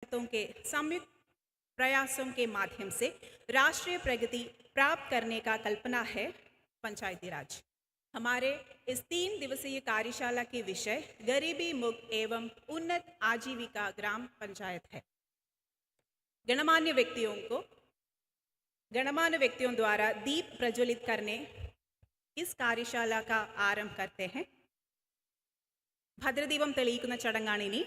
पंचायतों के संयुक्त प्रयासों के माध्यम से राष्ट्रीय प्रगति प्राप्त करने का कल्पना है पंचायती राज। हमारे इस 3 दिवसीय कार्यशाला के विषय गरीबी मुक्त एवं उन्नत आजीविका ग्राम पंचायत है। गणमान्य व्यक्तियों द्वारा दीप प्रज्वलित करने इस कार्यशाला का आरंभ करते हैं। ഭദ്രദീപം തെളിയിക്കുന്ന ചടങ്ങാണ് ഇനി.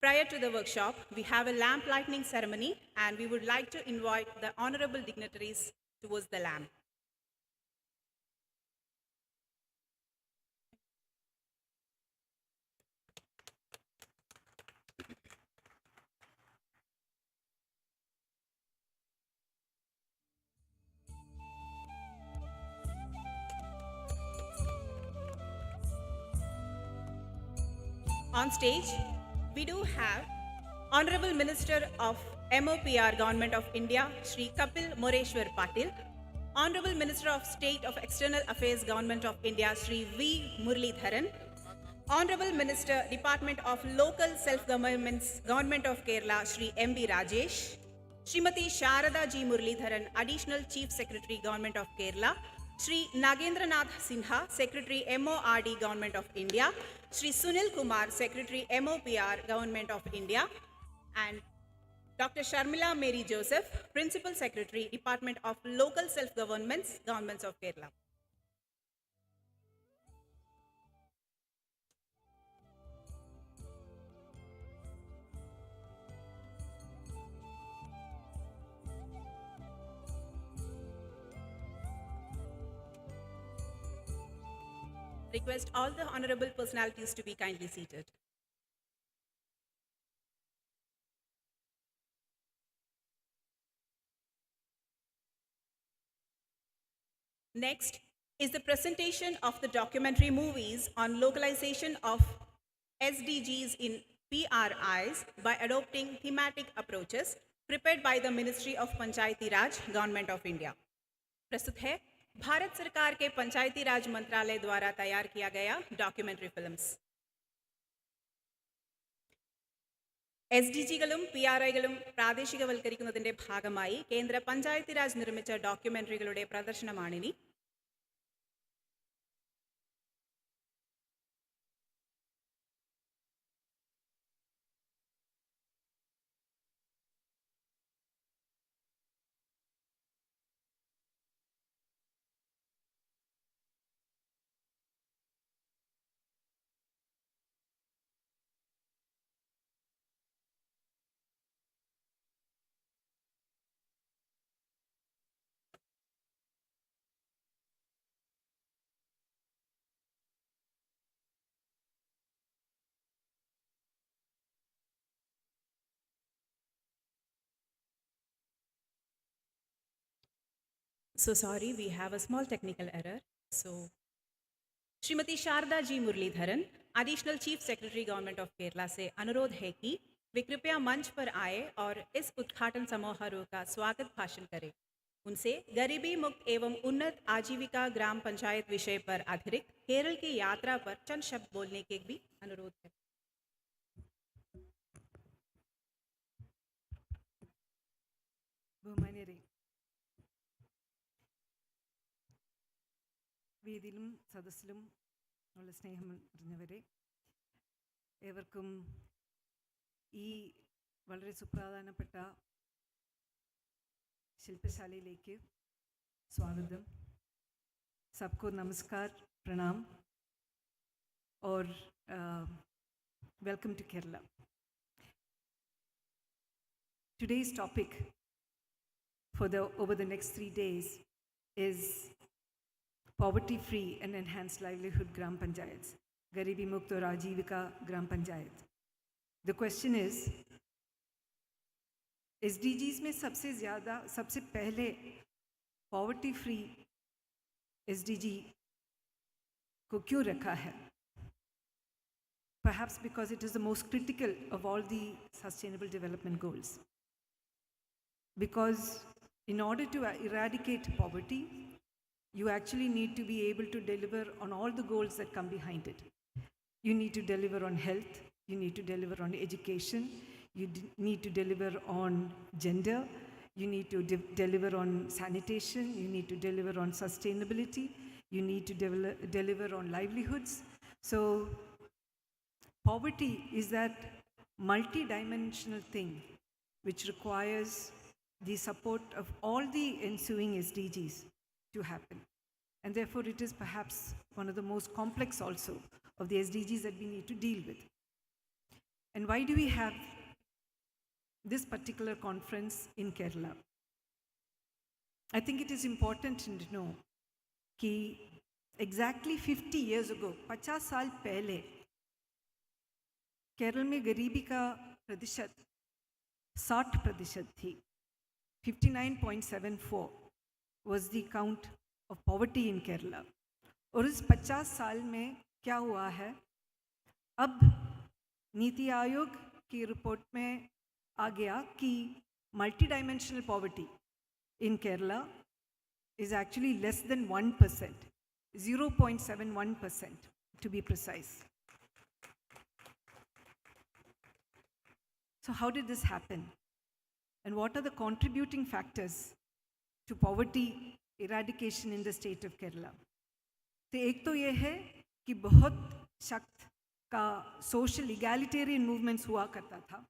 Prior to the workshop, we have a lamp lighting ceremony and we would like to invite the honorable dignitaries towards the lamp. On stage, we do have Honorable Minister of MOPR Government of India, Shri Kapil Moreshwar Patil, Honorable Minister of State of External Affairs Government of India, Shri V. Muralidharan, Honorable Minister, Department of Local Self-Governments, Government of Kerala, Shri M.B. Rajesh, Srimati Sharada G. Muralidharan, Additional Chief Secretary, Government of Kerala, Shri Nagendranath Sinha, Secretary MORD, Government of India, Shri Sunil Kumar, Secretary MOPR, Government of India, and Dr. Sharmila Mary Joseph, Principal Secretary, Department of Local Self-Governments, Governments of Kerala. Request all the honorable personalities to be kindly seated. Next is the presentation of the documentary movies on localization of SDGs in PRIs by adopting thematic approaches prepared by the Ministry of Panchayati Raj, Government of India. प्रस्तुत है भारत सरकार के पंचायती राज मंत्रालय द्वारा तैयार किया गया documentary films. SDGകളും PRIകളും പ്രാദേശികവൽക്കരിക്കുന്നതിന്റെ ഭാഗമായി കേന്ദ്ര പഞ്ചായത്തി രാജ് നിർമ്മിച്ച ഡോക്യുമെന്ററികളുടെ പ്രദർശനമാണിനി. So sorry, we have a small technical error. So, Shrimati Sharada ji Muralidharan, additional chief secretary government of Kerala से अनुरोध है कि वे कृपया मंच पर आए और इस उद्घाटन समारोह का स्वागत भाषण करें. उनसे गरीबी मुक्त एवं उन्नत आजीविका ग्राम पंचायत विषय पर आधारित केरल की यात्रा पर चंद शब्द बोलने के भी अनुरोध है. വേദിയിലും സദസ്സിലും ഉള്ള സ്നേഹം നിറഞ്ഞവരെ, ഏവർക്കും ഈ വളരെ സുപ്രധാനപ്പെട്ട ശില്പശാലയിലേക്ക് സ്വാഗതം. सबको नमस्कार, प्रणाम और welcome to Kerala. Today's topic over the next 3 days is poverty-free and enhanced livelihood Gram Panchayats, Garibi Mukt aur Ajivika Gram Panchayat. The question is, SDGs में सबसे पहले poverty-free SDG को क्यों रखा है? Perhaps because it is the most critical of all the sustainable development goals. Because in order to eradicate poverty, you actually need to be able to deliver on all the goals that come behind it. You need to deliver on health, you need to deliver on education, you need to deliver on gender, you need to deliver on sanitation, you need to deliver on sustainability, you need to deliver on livelihoods. So poverty is that multi-dimensional thing which requires the support of all the ensuing SDGs to happen. And therefore, it is perhaps one of the most complex also of the SDGs that we need to deal with. And why do we have this particular conference in Kerala? I think it is important to know that exactly 50 years ago, 50 साल पहले, केरल में गरीबी का प्रतिशत 60% थी. 59.74 was the count of poverty in Kerala. और इस 50 साल में क्या हुआ है? अब नीति आयोग की रिपोर्ट में आ गया कि multidimensional poverty in Kerala is actually less than 1%, 0.71% to be precise. So how did this happen? And what are the contributing factors to poverty eradication in the state of Kerala? तो एक तो ये है कि बहुत सख्त का social egalitarian movements हुआ करता था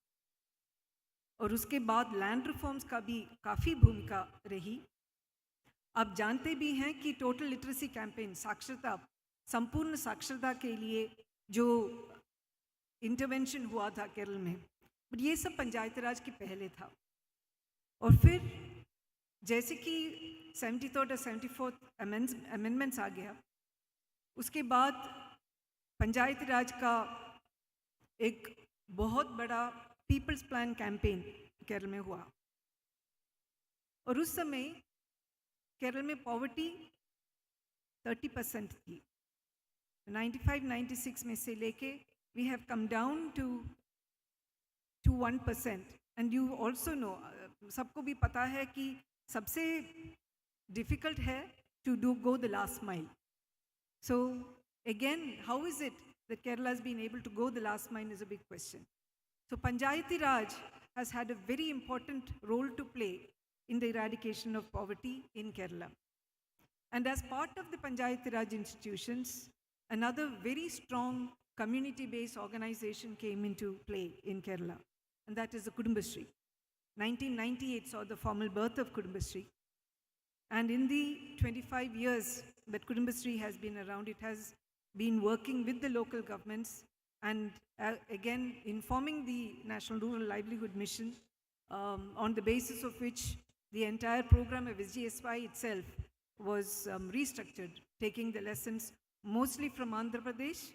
और उसके बाद लैंड रिफॉर्म्स का भी काफ़ी भूमिका रही. आप जानते भी हैं कि टोटल लिटरेसी कैंपेन, साक्षरता, संपूर्ण साक्षरता के लिए जो इंटरवेंशन हुआ था केरल में, बट ये सब पंचायती राज के पहले था. और फिर जैसे कि 73rd और 74th अमेंडमेंट्स आ गया, उसके बाद पंचायती राज का एक बहुत बड़ा पीपल्स प्लान कैंपेन केरल में हुआ. और उस समय केरल में पॉवर्टी 30% थी. 95-96 में से लेके we have come down to 1%. And you also know, सबको भी पता है कि सबसे difficult है to go the last mile. So again, how is it that Kerala has been able to go the last mile is a big question. So Panchayati Raj has had a very important role to play in the eradication of poverty in Kerala. And as part of the Panchayati Raj institutions, another very strong community-based organization came into play in Kerala, and that is the Kudumbashree. 1998 saw the formal birth of Kudumbashree. And in the 25 years that Kudumbashree has been around, it has been working with the local governments and again informing the National Rural Livelihood Mission, on the basis of which the entire program of SGSY itself was restructured, taking the lessons mostly from Andhra Pradesh,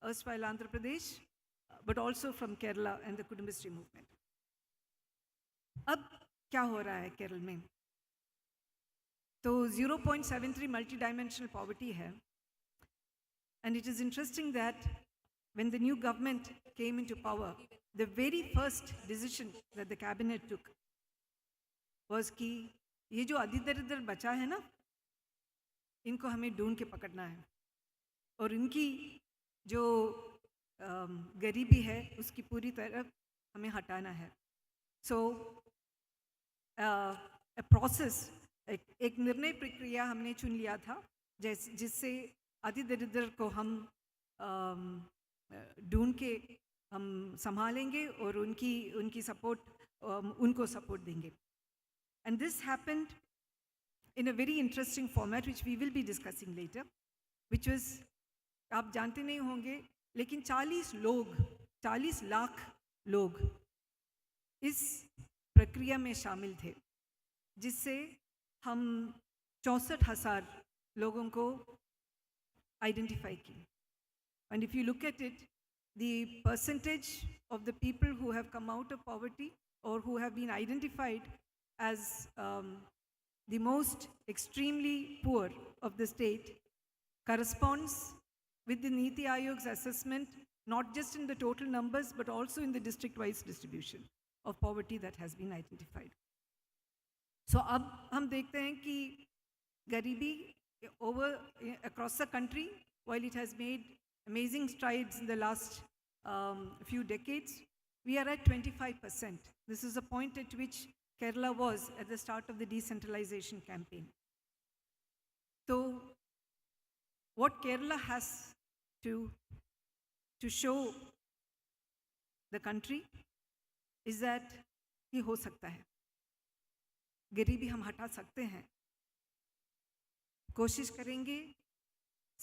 erstwhile Andhra Pradesh, but also from Kerala and the Kudumbashree movement. अब क्या हो रहा है केरल में? तो 0.73 multidimensional poverty है. And it is interesting that when the new government came into power, the very first decision that the cabinet took was कि ये जो अधिदरिद्र बचा है ना, इनको हमें ढूंढ के पकड़ना है और इनकी जो गरीबी है उसकी पूरी तरह हमें हटाना है. So a process, एक निर्णय प्रक्रिया हमने चुन लिया था जिससे अधिदरिद्र को हम ढूंढ के हम संभालेंगे और उनकी सपोर्ट उनको सपोर्ट देंगे. And this happened in a very interesting format which we will be discussing later, which was, आप जानते नहीं होंगे, लेकिन 40 लाख लोग इस प्रक्रिया में शामिल थे, जिससे हम 64,000 लोगों को आइडेंटिफाई किए. And if you look at it, the percentage of the people who have come out of poverty or who have been identified as the most extremely poor of the state corresponds with the Niti Ayog's assessment, not just in the total numbers, but also in the district-wise distribution of poverty that has been identified. So अब हम देखते हैं कि गरीबी across the country, while it has made amazing strides in the last a few decades, we are at 25%. This is the point at which Kerala was at the start of the decentralization campaign. So what Kerala has to show the country is that ये हो सकता है, गरीबी हम हटा सकते हैं, कोशिश करेंगे,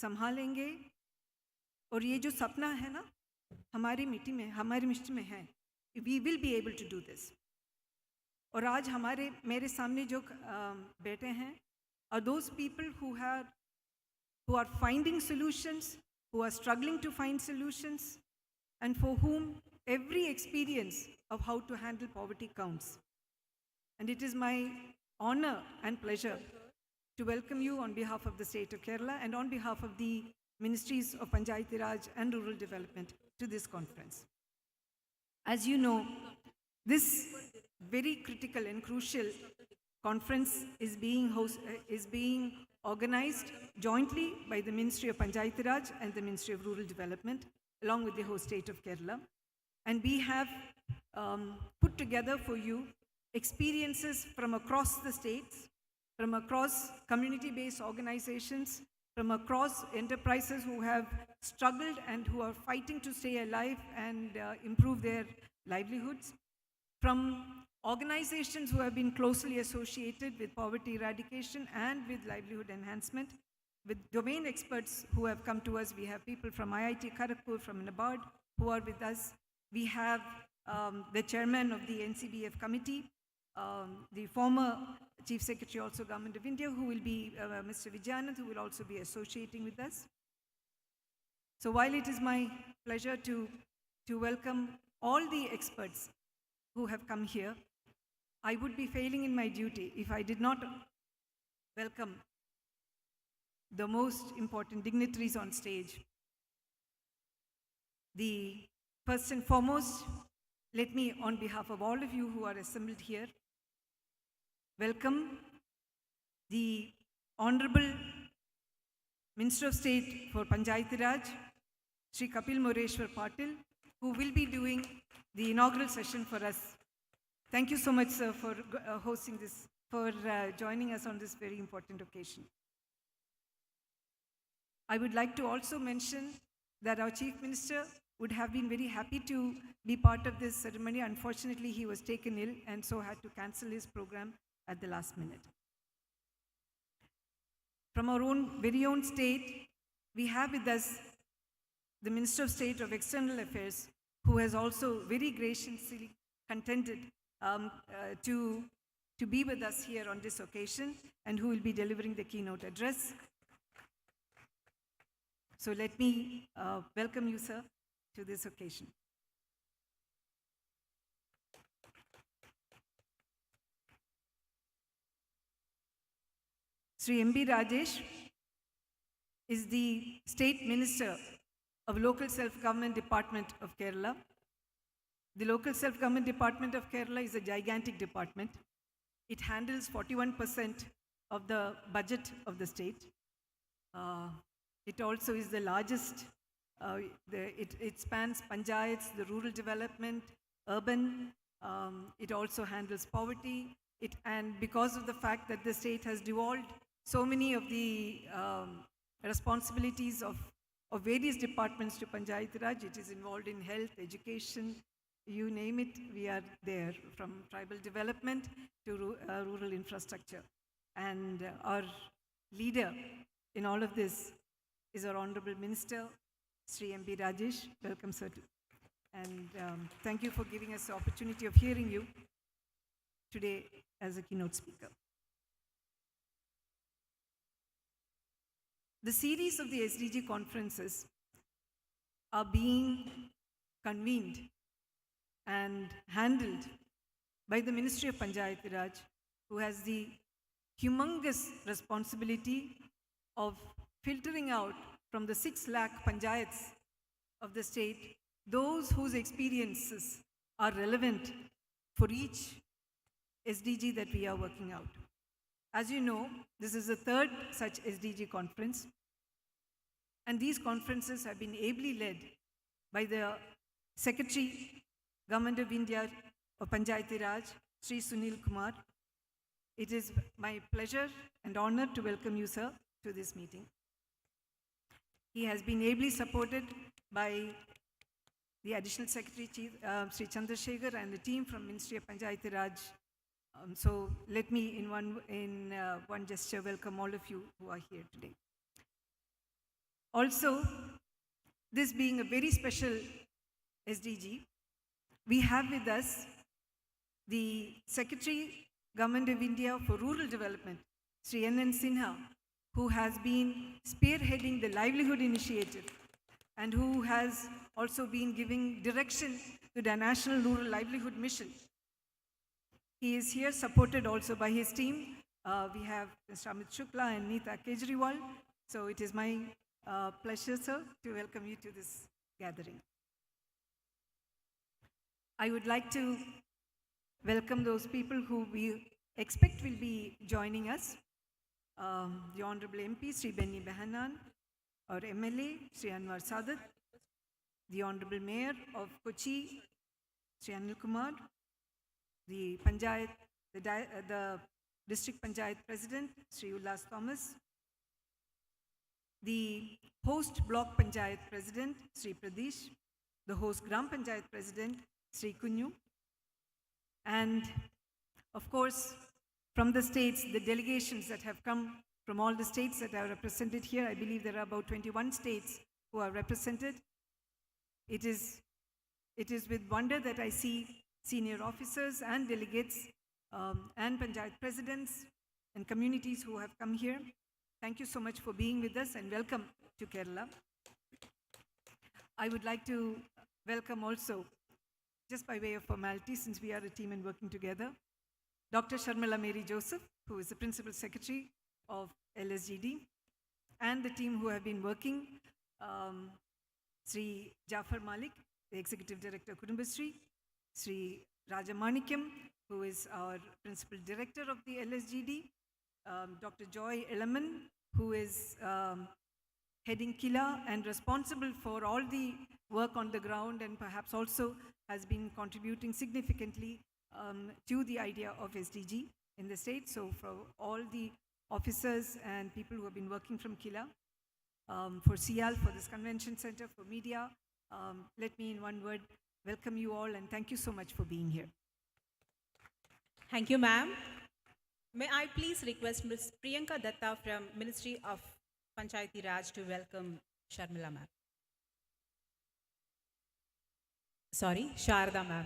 संभालेंगे, और ये जो सपना है ना हमारी मिट्टी में है, we will be able to do this. और आज मेरे सामने जो बैठे हैं are those people who are finding solutions, who are struggling to find solutions, and for whom every experience of how to handle poverty counts. And it is my honor and pleasure to welcome you on behalf of the state of Kerala and on behalf of the Ministries of Panchayat Raj and Rural Development to this conference. As you know, this very critical and crucial conference is being organized jointly by the Ministry of Panchayat Raj and the Ministry of Rural Development, along with the host state of Kerala. And we have put together for you experiences from across the states, from across community-based organizations, from across enterprises who have struggled and who are fighting to stay alive and improve their livelihoods, from organizations who have been closely associated with poverty eradication and with livelihood enhancement, with domain experts who have come to us. We have people from IIT Kharagpur, from NABARD, who are with us. We have the chairman of the NCBF committee, the former Chief Secretary, also Government of India, who will be Mr. Vijayanand, who will also be associating with us. So while it is my pleasure to welcome all the experts who have come here, I would be failing in my duty if I did not welcome the most important dignitaries on stage. First and foremost, let me, on behalf of all of you who are assembled here, welcome the Honorable Minister of State for Panchayat Raj, Shri Kapil Moreshwar Patil, who will be doing the inaugural session for us. Thank you so much, sir, for hosting this, for joining us on this very important occasion. I would like to also mention that our Chief Minister would have been very happy to be part of this ceremony. Unfortunately, he was taken ill and so had to cancel his program at the last minute. From our very own state, we have with us the Minister of State of External Affairs, who has also very graciously contented to be with us here on this occasion, and who will be delivering the keynote address. So let me welcome you, sir, to this occasion. Sri M.B. Rajesh is the State Minister of Local Self-Government Department of Kerala. The Local Self-Government Department of Kerala is a gigantic department. It handles 41% of the budget of the state. It also is the largest. It spans Panchayats, the rural development, urban. It also handles poverty. And because of the fact that the state has devolved so many of the responsibilities of various departments to Panchayat Raj, it is involved in health, education, you name it, we are there, from tribal development to rural infrastructure. And our leader in all of this is our Honorable Minister, Sri M.B. Rajesh. Welcome, sir. And thank you for giving us the opportunity of hearing you today as a keynote speaker. The series of the SDG conferences are being convened and handled by the Ministry of Panchayat Raj, who has the humongous responsibility of filtering out from the 6 lakh panchayats of the state those whose experiences are relevant for each SDG that we are working out. As you know, this is the 3rd such SDG conference, and these conferences have been ably led by the Secretary, Government of India of Panchayati Raj, Sri Sunil Kumar. It is my pleasure and honor to welcome you, sir, to this meeting. He has been ably supported by the Additional Secretary, Sri Chandrasekhar, and the team from Ministry of Panchayati Raj. So let me, in one gesture, welcome all of you who are here today. Also, this being a very special SDG, we have with us the Secretary, Government of India for Rural Development, Sri N. Sinha, who has been spearheading the Livelihood initiative and who has also been giving direction to the National Rural Livelihood Mission. He is here supported also by his team. We have Mr. Amit Shukla and Neeta Kejriwal. So it is my pleasure, sir, to welcome you to this gathering. I would like to welcome those people who we expect will be joining us. The Honorable MP, Sri Benny Behanan, our MLA, Sri Anwar Sadat, the Honorable Mayor of Kochi, Sri Anil Kumar, the Panchayat, the District Panchayat President, Sri Ullas Thomas, the host Block Panchayat President, Sri Pradesh, the host Gram Panchayat President, Sri Kunyu, and of course, from the states, the delegations that have come from all the states that are represented here. I believe there are about 21 states who are represented. It is with wonder that I see senior officers and delegates and Panchayat presidents and communities who have come here. Thank you so much for being with us and welcome to Kerala. I would like to welcome also, just by way of formality, since we are a team and working together, Dr. Sharmila Mary Joseph, who is the Principal Secretary of LSGD, and the team who have been working, Sri Jafar Malik, the Executive Director, Kudumbasri, Sri Rajamanikyam, who is our Principal Director of the LSGD, Dr. Joy Elaman, who is heading Kila and responsible for all the work on the ground and perhaps also has been contributing significantly to the idea of SDG in the state. So for all the officers and people who have been working from Kila, for CIAL, for this convention center, for media, let me in one word welcome you all and thank you so much for being here. Thank you, ma'am. May I please request Ms. Priyanka Datta from Ministry of Panchayati Raj to welcome Sharmila ma'am. Sorry, Sharda ma'am.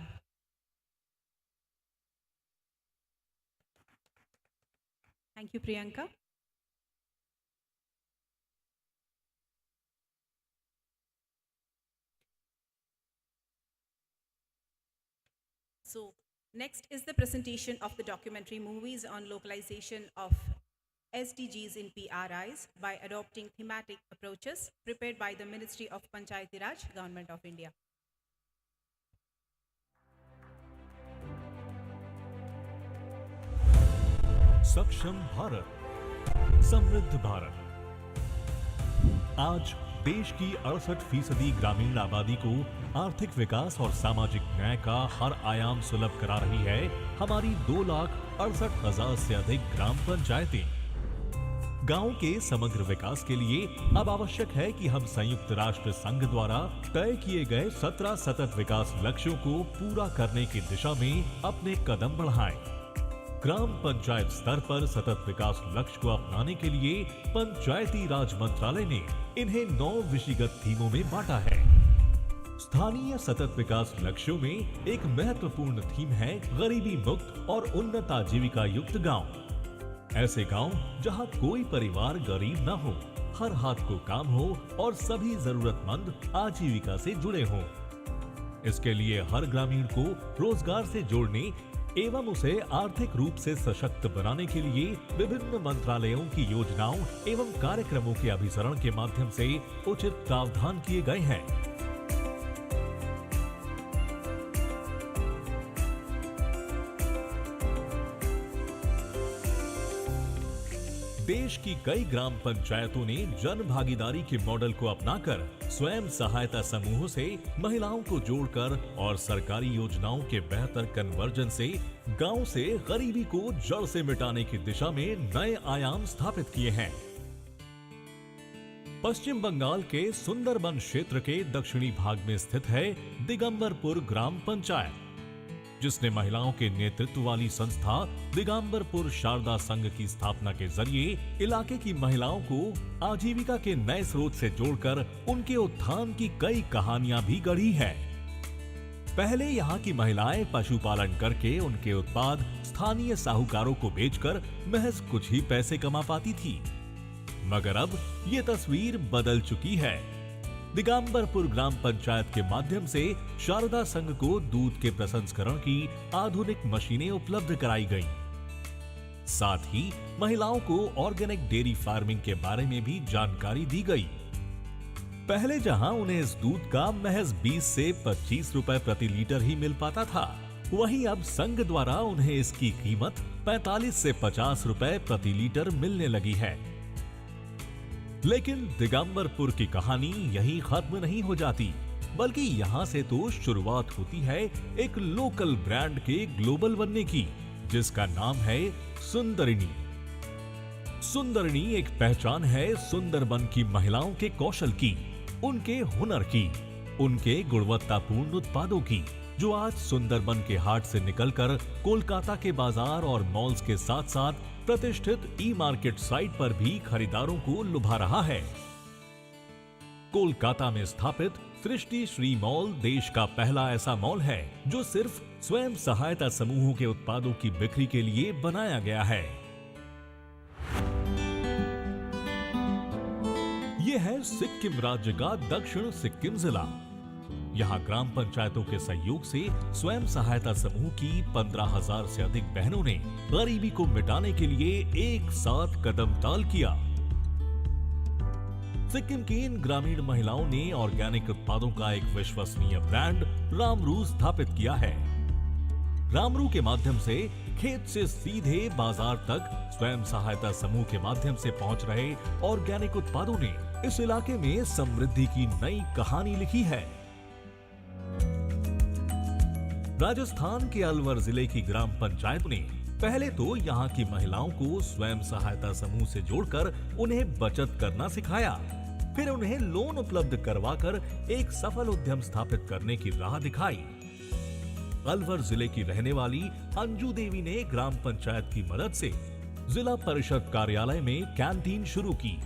Thank you, Priyanka. So, next is the presentation of the documentary movies on localization of SDGs in PRIs by Adopting Thematic Approaches, prepared by the Ministry of Panchayati Raj, Government of India. सक्षम भारत, समृद्ध भारत। आज देश की 68% ग्रामीण आबादी को आर्थिक विकास और सामाजिक न्याय का हर आयाम सुलभ करा रही है हमारी 2,68,000 से अधिक ग्राम पंचायतें। गांव के समग्र विकास के लिए अब आवश्यक है कि हम संयुक्त राष्ट्र संघ द्वारा तय किए गए 17 सतत विकास लक्ष्यों को पूरा करने की दिशा में अपने कदम बढ़ाएं। ग्राम पंचायत स्तर पर सतत विकास लक्ष्य को अपनाने के लिए पंचायती राज मंत्रालय ने इन्हें 9 विषयगत थीमों में बांटा है। स्थानीय सतत विकास लक्ष्यों में एक महत्वपूर्ण थीम है गरीबी मुक्त और उन्नत आजीविका युक्त गांव। ऐसे गांव जहां कोई परिवार गरीब न हो, हर हाथ को काम हो और सभी जरूरतमंद आजीविका से जुड़े हों। इसके लिए हर ग्रामीण को रोजगार से जोड़ने एवं उसे आर्थिक रूप से सशक्त बनाने के लिए विभिन्न मंत्रालयों की योजनाओं एवं कार्यक्रमों के अभिसरण के माध्यम से उचित प्रावधान किए गए हैं। देश की कई ग्राम पंचायतों ने जन भागीदारी के मॉडल को अपनाकर स्वयं सहायता समूहों से महिलाओं को जोड़कर और सरकारी योजनाओं के बेहतर कन्वर्जन से गांव से गरीबी को जड़ से मिटाने की दिशा में नए आयाम स्थापित किए हैं। पश्चिम बंगाल के सुंदरबन क्षेत्र के दक्षिणी भाग में स्थित है दिगंबरपुर ग्राम पंचायत, जिसने महिलाओं के नेतृत्व वाली संस्था दिगंबरपुर शारदा संघ की स्थापना के जरिए इलाके की महिलाओं को आजीविका के नए स्रोत से जोड़कर उनके उत्थान की कई कहानियां भी गढ़ी है। पहले यहाँ की महिलाएं पशुपालन करके उनके उत्पाद स्थानीय साहूकारों को बेचकर महज कुछ ही पैसे कमा पाती थी, मगर अब ये तस्वीर बदल चुकी है। दिगंबरपुर ग्राम पंचायत के माध्यम से शारदा संघ को दूध के प्रसंस्करण की आधुनिक मशीनें उपलब्ध कराई गईं। साथ ही महिलाओं को ऑर्गेनिक डेयरी फार्मिंग के बारे में भी जानकारी दी गई। पहले जहां उन्हें इस दूध का महज 20 से 25 रुपए प्रति लीटर ही मिल पाता था, वहीं अब संघ द्वारा उन्हें इसकी कीमत 45 से 50 रुपए प्रति लीटर मिलने लगी है। लेकिन दिगंबरपुर की कहानी यहीं खत्म नहीं हो जाती, बल्कि यहाँ से तो शुरुआत होती है एक लोकल ब्रांड के ग्लोबल बनने की, जिसका नाम है सुंदरिनी। सुंदरिनी एक पहचान है सुंदरबन की महिलाओं के कौशल की, उनके हुनर की, उनके गुणवत्तापूर्ण उत्पादों की, जो आज सुंदरबन के हाट से निकलकर कोलकाता के बाजार और मॉल्स के साथ साथ प्रतिष्ठित ई मार्केट साइट पर भी खरीदारों को लुभा रहा है। कोलकाता में स्थापित सृष्टि श्री मॉल देश का पहला ऐसा मॉल है जो सिर्फ स्वयं सहायता समूहों के उत्पादों की बिक्री के लिए बनाया गया है। यह है सिक्किम राज्य का दक्षिण सिक्किम जिला। यहाँ ग्राम पंचायतों के सहयोग से स्वयं सहायता समूह की 15,000 से अधिक बहनों ने गरीबी को मिटाने के लिए एक साथ कदम ताल किया। सिक्किम की इन ग्रामीण महिलाओं ने ऑर्गेनिक उत्पादों का एक विश्वसनीय ब्रांड रामरू स्थापित किया है। रामरू के माध्यम से खेत से सीधे बाजार तक स्वयं सहायता समूह के माध्यम से पहुंच रहे ऑर्गेनिक उत्पादों ने इस इलाके में समृद्धि की नई कहानी लिखी है। राजस्थान के अलवर जिले की ग्राम पंचायत ने पहले तो यहाँ की महिलाओं को स्वयं सहायता समूह से जोड़कर उन्हें बचत करना सिखाया, फिर उन्हें लोन उपलब्ध करवाकर एक सफल उद्यम स्थापित करने की राह दिखाई। अलवर जिले की रहने वाली अंजू देवी ने ग्राम पंचायत की मदद से जिला परिषद कार्यालय में कैंटीन शुरू की।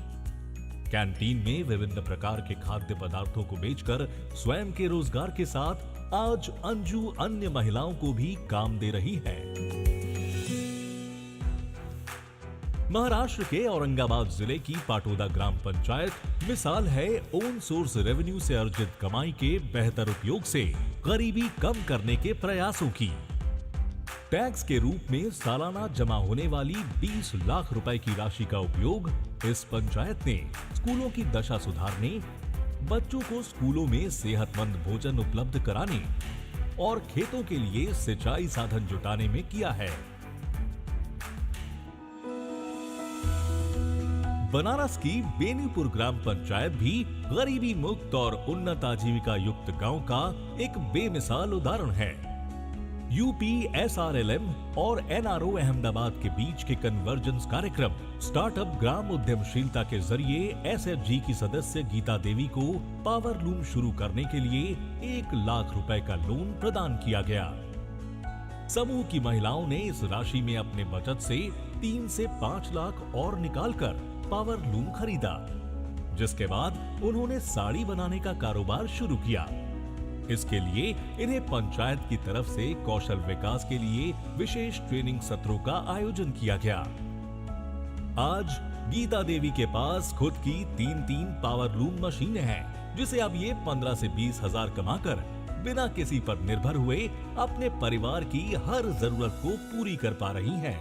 कैंटीन में विभिन्न प्रकार के खाद्य पदार्थों को बेचकर स्वयं के रोजगार के साथ आज अंजू अन्य महिलाओं को भी काम दे रही है। महाराष्ट्र के औरंगाबाद जिले की पाटोदा ग्राम पंचायत मिसाल है ओन सोर्स रेवेन्यू से अर्जित कमाई के बेहतर उपयोग से गरीबी कम करने के प्रयासों की। टैक्स के रूप में सालाना जमा होने वाली 20 लाख रुपए की राशि का उपयोग इस पंचायत ने स्कूलों की दशा सुधारने, बच्चों को स्कूलों में सेहतमंद भोजन उपलब्ध कराने और खेतों के लिए सिंचाई साधन जुटाने में किया है। बनारस की बेनीपुर ग्राम पंचायत भी गरीबी मुक्त और उन्नत आजीविका युक्त गांव का एक बेमिसाल उदाहरण है। यूपी SRLM और NRO अहमदाबाद के बीच के कन्वर्जेंस कार्यक्रम स्टार्टअप ग्राम उद्यमशीलता के जरिए SFG की सदस्य गीता देवी को पावर लूम शुरू करने के लिए 1 लाख रुपए का लोन प्रदान किया गया। समूह की महिलाओं ने इस राशि में अपने बचत से 3 से 5 लाख और निकालकर पावर लूम खरीदा, जिसके बाद उन्होंने साड़ी बनाने का कारोबार शुरू किया। इसके लिए इन्हें पंचायत की तरफ से कौशल विकास के लिए विशेष ट्रेनिंग सत्रों का आयोजन किया गया। आज गीता देवी के पास खुद की 3 पावर लूम मशीनें हैं, जिसे अब ये 15 से 20 हजार कमाकर बिना किसी पर निर्भर हुए अपने परिवार की हर जरूरत को पूरी कर पा रही हैं।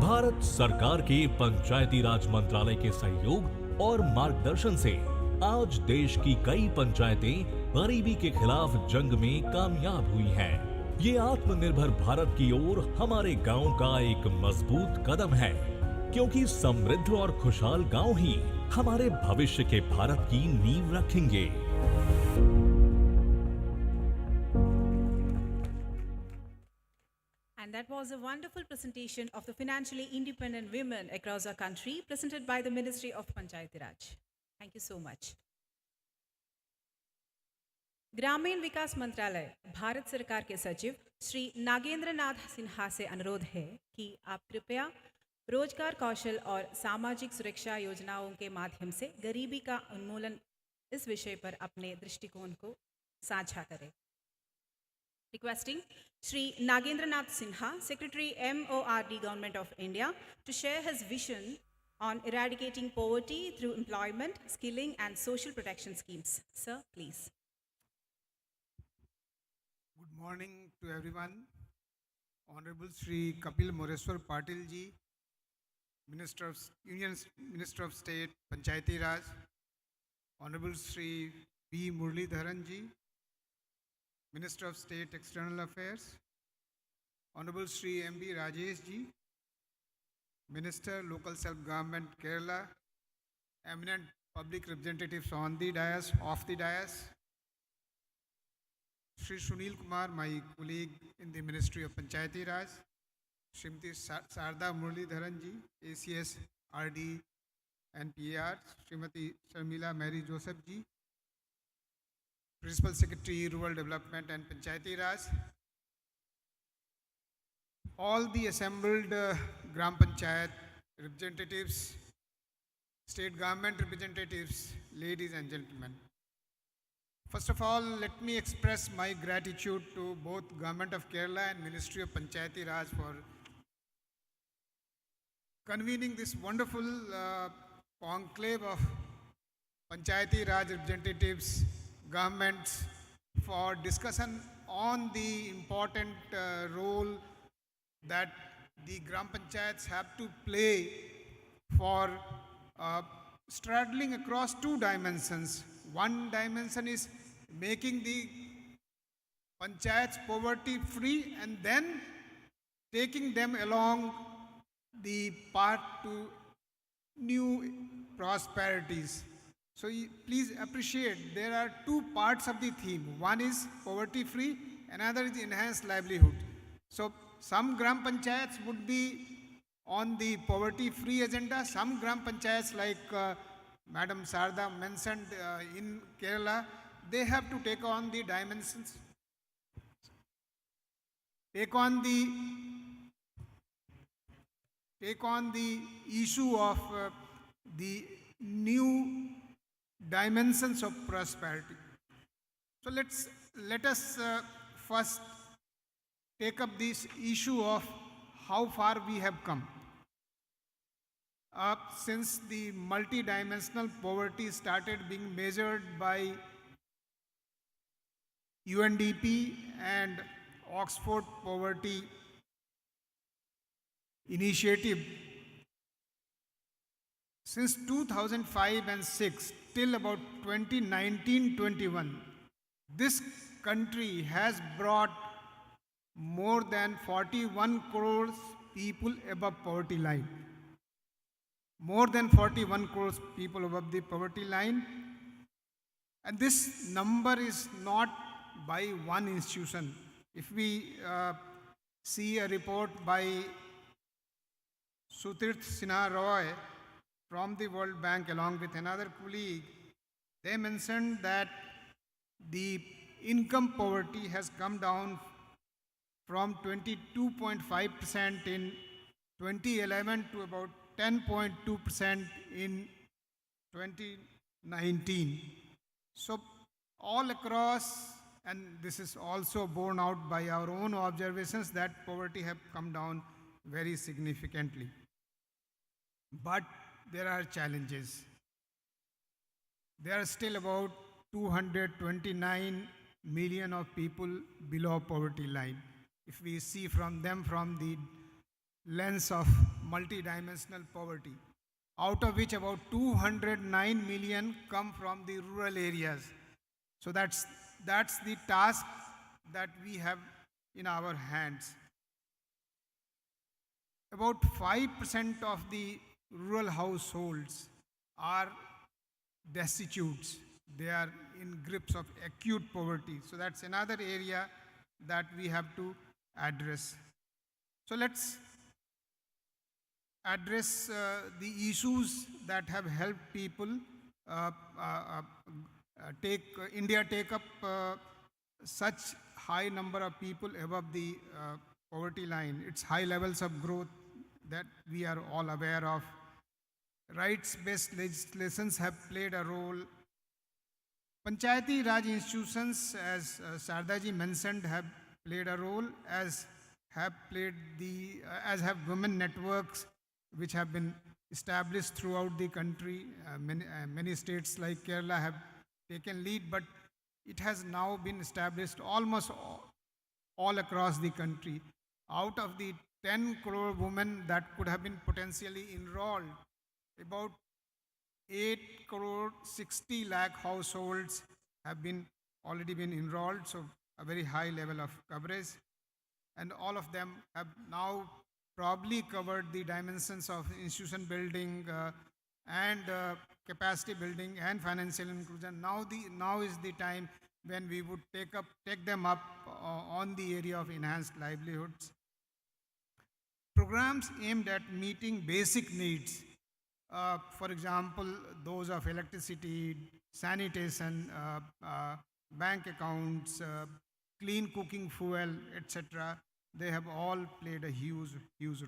भारत सरकार के पंचायती राज मंत्रालय के सहयोग और मार्गदर्शन से आज देश की कई पंचायतें गरीबी के खिलाफ जंग में कामयाब हुई हैं। ये आत्मनिर्भर भारत की ओर हमारे गांव का एक मजबूत कदम है, क्योंकि समृद्ध और खुशहाल गांव ही हमारे भविष्य के भारत की नींव रखेंगे। And that was a wonderful presentation of the financially independent women across our country, presented by the Ministry of Panchayat Raj. Thank you so much. ग्रामीण विकास मंत्रालय भारत सरकार के सचिव श्री नागेंद्र नाथ सिन्हा से अनुरोध है कि आप कृपया रोजगार कौशल और सामाजिक सुरक्षा योजनाओं के माध्यम से गरीबी का उन्मूलन इस विषय पर अपने दृष्टिकोण को साझा करें। Requesting Shri Nagendra Nath Sinha, Secretary MORD Government of India, to share his vision on eradicating poverty through employment, skilling and social protection schemes. Sir, please. Good morning to everyone. Honorable Shri Kapil Moreshwar Patil ji, Minister of Union Minister of State, Panchayati Raj. Honorable Shri B. Muralidharan ji, Minister of State External Affairs. Honorable Shri M. B. Rajesh ji, Minister Local Self-Government Kerala. Eminent public representatives on the dais, off the dais. Shri Sunil Kumar, my colleague in the Ministry of Panchayati Raj. Shrimati Sarda Muralidharan ji, ACS, RD and PR. Shrimati Sharmila Mary Joseph ji, Principal Secretary, Rural Development and Panchayati Raj. All the assembled Gram Panchayat representatives, state government representatives, ladies and gentlemen. First of all, let me express my gratitude to both Government of Kerala and Ministry of Panchayati Raj for convening this wonderful conclave of Panchayati Raj representatives, governments, for discussion on the important role that the Gram Panchayats have to play for straddling across two dimensions. One dimension is making the Panchayats poverty free and then taking them along the path to new prosperities. So please appreciate, there are two parts of the theme. One is poverty free, another is enhanced livelihood. So some Gram Panchayats would be on the poverty free agenda. Some Gram Panchayats, like Madam Sarda mentioned in Kerala, they have to take on the dimensions, take on the issue of the new dimensions of prosperity. So let us first take up this issue of how far we have come. Since the multidimensional poverty started being measured by UNDP and Oxford Poverty Initiative, since 2005 and 6 till about 2019-21, this country has brought more than 41 crores people above poverty line. More than 41 crores people above the poverty line. And this number is not by one institution. If we see a report by Sutirth Sinha Roy from the World Bank along with another colleague, they mentioned that the income poverty has come down from 22.5% in 2011 to about 10.2% in 2019. So all across, and this is also borne out by our own observations, that poverty have come down very significantly. But there are challenges. There are still about 229 million of people below poverty line. If we see from the lens of multidimensional poverty, out of which about 209 million come from the rural areas. So that's the task that we have in our hands. About 5% of the rural households are destitute. They are in grips of acute poverty. So that's another area that we have to address. So let's address the issues that have helped people India take up such high number of people above the poverty line. It's high levels of growth that we are all aware of. Rights-based legislations have played a role. Panchayati Raj institutions, as Sardaji mentioned, have played a role, as have women networks which have been established throughout the country. Many states like Kerala have taken lead, but it has now been established almost all across the country. Out of the 10 crore women that could have been potentially enrolled, about 8 crore 60 lakh households have already been enrolled, so a very high level of coverage. And all of them have now probably covered the dimensions of institution building and capacity building and financial inclusion. Now is the time when we would take them up on the area of enhanced livelihoods. Programs aimed at meeting basic needs, for example, those of electricity, sanitation, bank accounts, clean cooking fuel, etc. They have all played a huge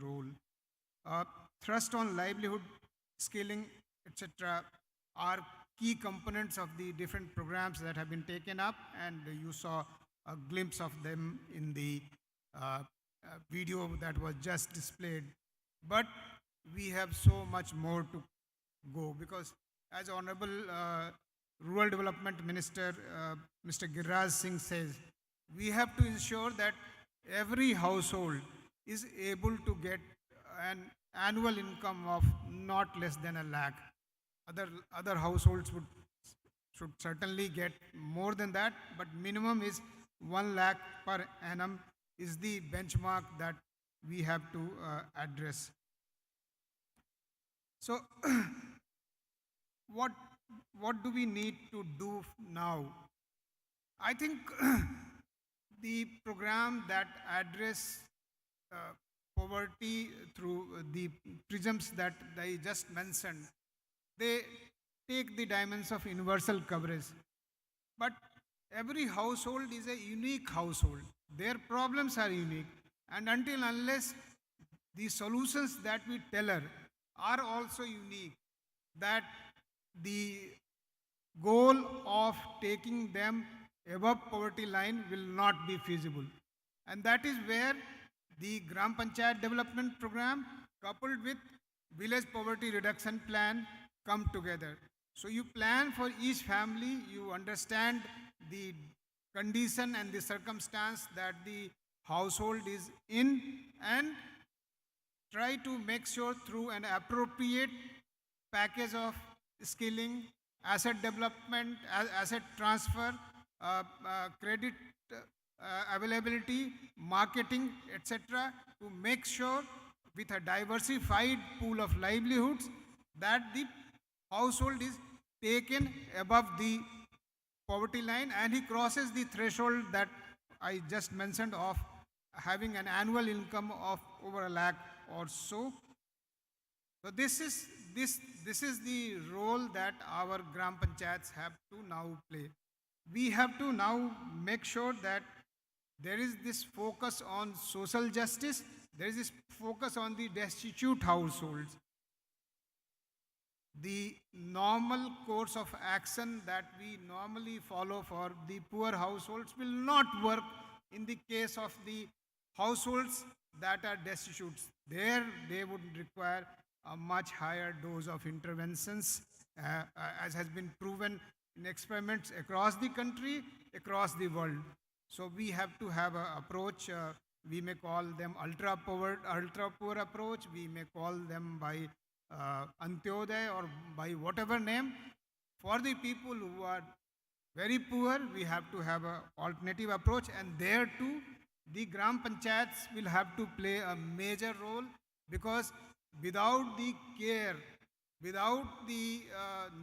role. Thrust on livelihood, skilling, etc. are key components of the different programs that have been taken up, and you saw a glimpse of them in the video that was just displayed. But we have so much more to go, because as Honorable Rural Development Minister Mr. Giraj Singh says, we have to ensure that every household is able to get an annual income of not less than a lakh. Other households should certainly get more than that, but minimum is 1 lakh per annum is the benchmark that we have to address. So what do we need to do now? I think the program that address poverty through the prisms that I just mentioned, they take the dimensions of universal coverage. But every household is a unique household. Their problems are unique. And unless the solutions that we tailor are also unique, that the goal of taking them above poverty line will not be feasible. And that is where the Gram Panchayat development program coupled with village poverty reduction plan come together. So you plan for each family, you understand the condition and the circumstance that the household is in, and try to make sure through an appropriate package of skilling, asset development, asset transfer, credit availability, marketing, etc., to make sure with a diversified pool of livelihoods that the household is taken above the poverty line and he crosses the threshold that I just mentioned of having an annual income of over a lakh or so. So this is the role that our Gram Panchayats have to now play. We have to now make sure that there is this focus on social justice, there is this focus on the destitute households. The normal course of action that we normally follow for the poor households will not work in the case of the households that are destitute. There they would require a much higher dose of interventions, as has been proven in experiments across the country, across the world. So we have to have an approach, we may call them ultra poor approach, we may call them by Antyodaya or by whatever name. For the people who are very poor, we have to have an alternative approach, and there too the Gram Panchayats will have to play a major role, because without the care, without the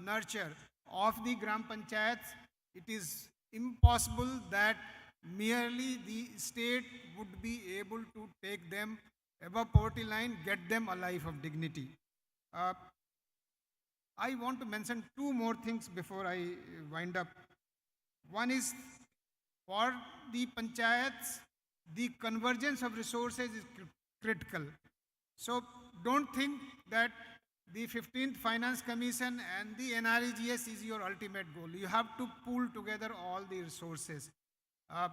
nurture of the Gram Panchayats, it is impossible that merely the state would be able to take them above poverty line, get them a life of dignity. Uh, I want to mention two more things before I wind up. One is, for the panchayats, the convergence of resources is critical. So don't think that the 15th Finance Commission and the NREGS is your ultimate goal. You have to pool together all the resources. Uh,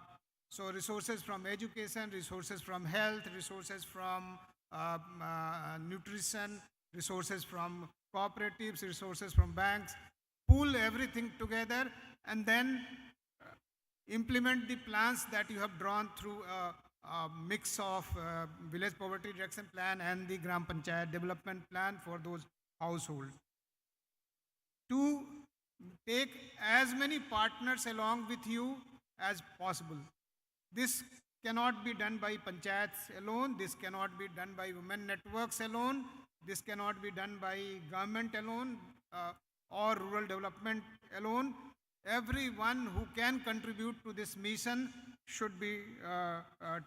so resources from education, resources from health, resources from nutrition, resources from cooperatives, resources from banks. Pool everything together and then implement the plans that you have drawn through a mix of village poverty reduction plan and the Gram Panchayat development plan for those households. To take as many partners along with you as possible. This cannot be done by panchayats alone. This cannot be done by women networks alone. This cannot be done by government alone or rural development alone. Everyone who can contribute to this mission should be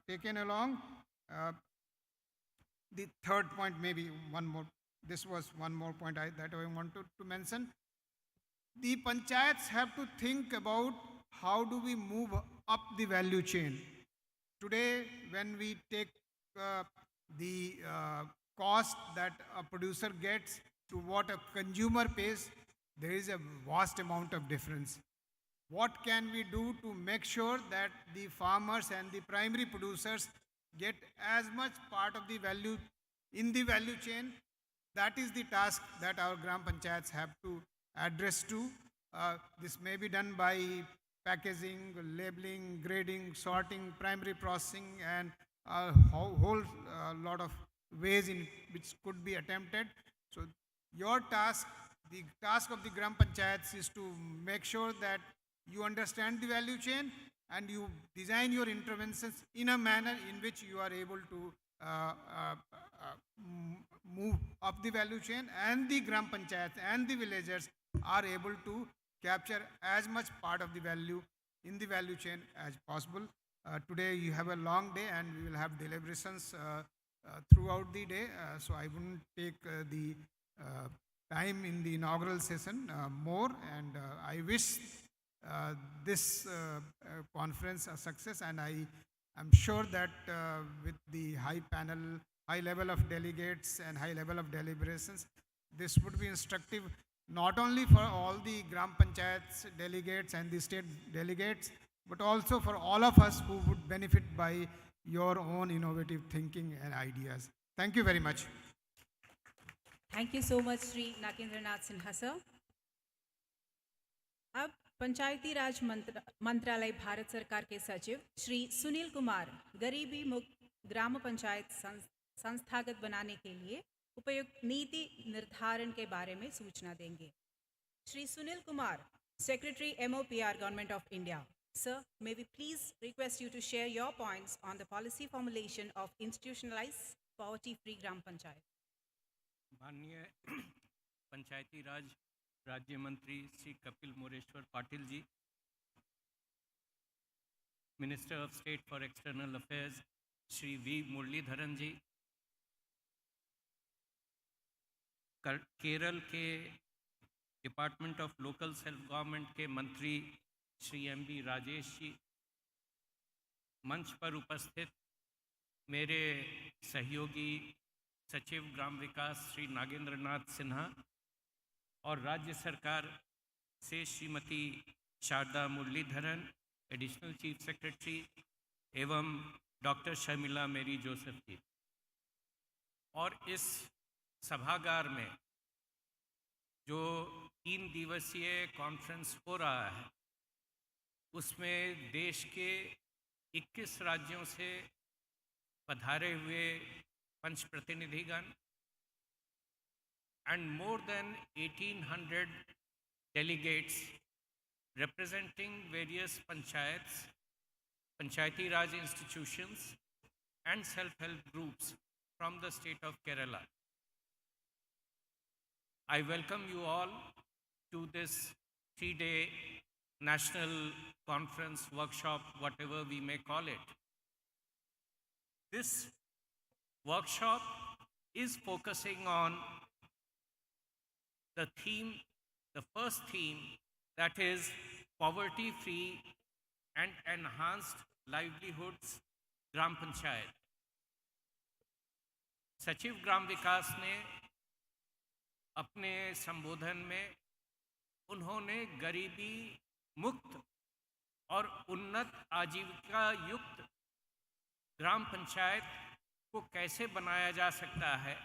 taken along. The third point, maybe one more, this was one more point that I wanted to mention. The panchayats have to think about how do we move up the value chain. Today, when we take the cost that a producer gets to what a consumer pays, there is a vast amount of difference. What can we do to make sure that the farmers and the primary producers get as much part of the value in the value chain? That is the task that our Gram Panchayats have to address to. This may be done by packaging, labeling, grading, sorting, primary processing, and a whole lot of ways in which could be attempted. So your task, the task of the Gram Panchayats, is to make sure that you understand the value chain and you design your interventions in a manner in which you are able to move up the value chain, and the Gram Panchayats and the villagers are able to capture as much part of the value in the value chain as possible. Today you have a long day and we will have deliberations throughout the day, so I wouldn't take the time in the inaugural session more, and I wish this conference a success, and I am sure that with the high panel, high level of delegates and high level of deliberations, this would be instructive not only for all the Gram Panchayats delegates and the state delegates, but also for all of us who would benefit by your own innovative thinking and ideas. Thank you very much. Thank you so much, Sri Nagendranath Sinha sir. अब पंचायती राज मंत्रालय भारत सरकार के सचिव श्री सुनील कुमार गरीबी मुक्त ग्राम पंचायत संस्थागत बनाने के लिए उपयुक्त नीति निर्धारण के बारे में सूचना देंगे. Shri Sunil Kumar, secretary MOPR government of India. Sir, may we please request you to share your points on the policy formulation of institutionalized poverty-free Gram Panchayat. माननीय पंचायती राज राज्य मंत्री Shri Kapil Moreshwar Patil ji, minister of state for external affairs Shri V Muraleedharan ji, Kerala के department of local self government के मंत्री Shri MB Rajesh ji, मंच पर उपस्थित मेरे सहयोगी सचिव ग्राम विकास श्री नागेंद्रनाथ सिन्हा और राज्य सरकार से Shrimati Sharada Muralidharan, additional chief secretary, एवं डॉक्टर शर्मिला मेरी जोसेफ जी, और इस सभागार में जो 3 दिवसीय कॉन्फ्रेंस हो रहा है उसमें देश के 21 राज्यों से पधारे हुए पंच प्रतिनिधिगण and more than 1800 delegates representing various panchayats, Panchayati Raj institutions and self-help groups from the state of Kerala. I welcome you all to this 3-day national conference, workshop, whatever we may call it. This workshop is focusing on the theme, the first theme, that is poverty-free and enhanced livelihoods ग्राम पंचायत। सचिव ग्राम विकास ने अपने संबोधन में उन्होंने गरीबी मुक्त और उन्नत आजीविका युक्त ग्राम पंचायत को कैसे बनाया जा सकता है,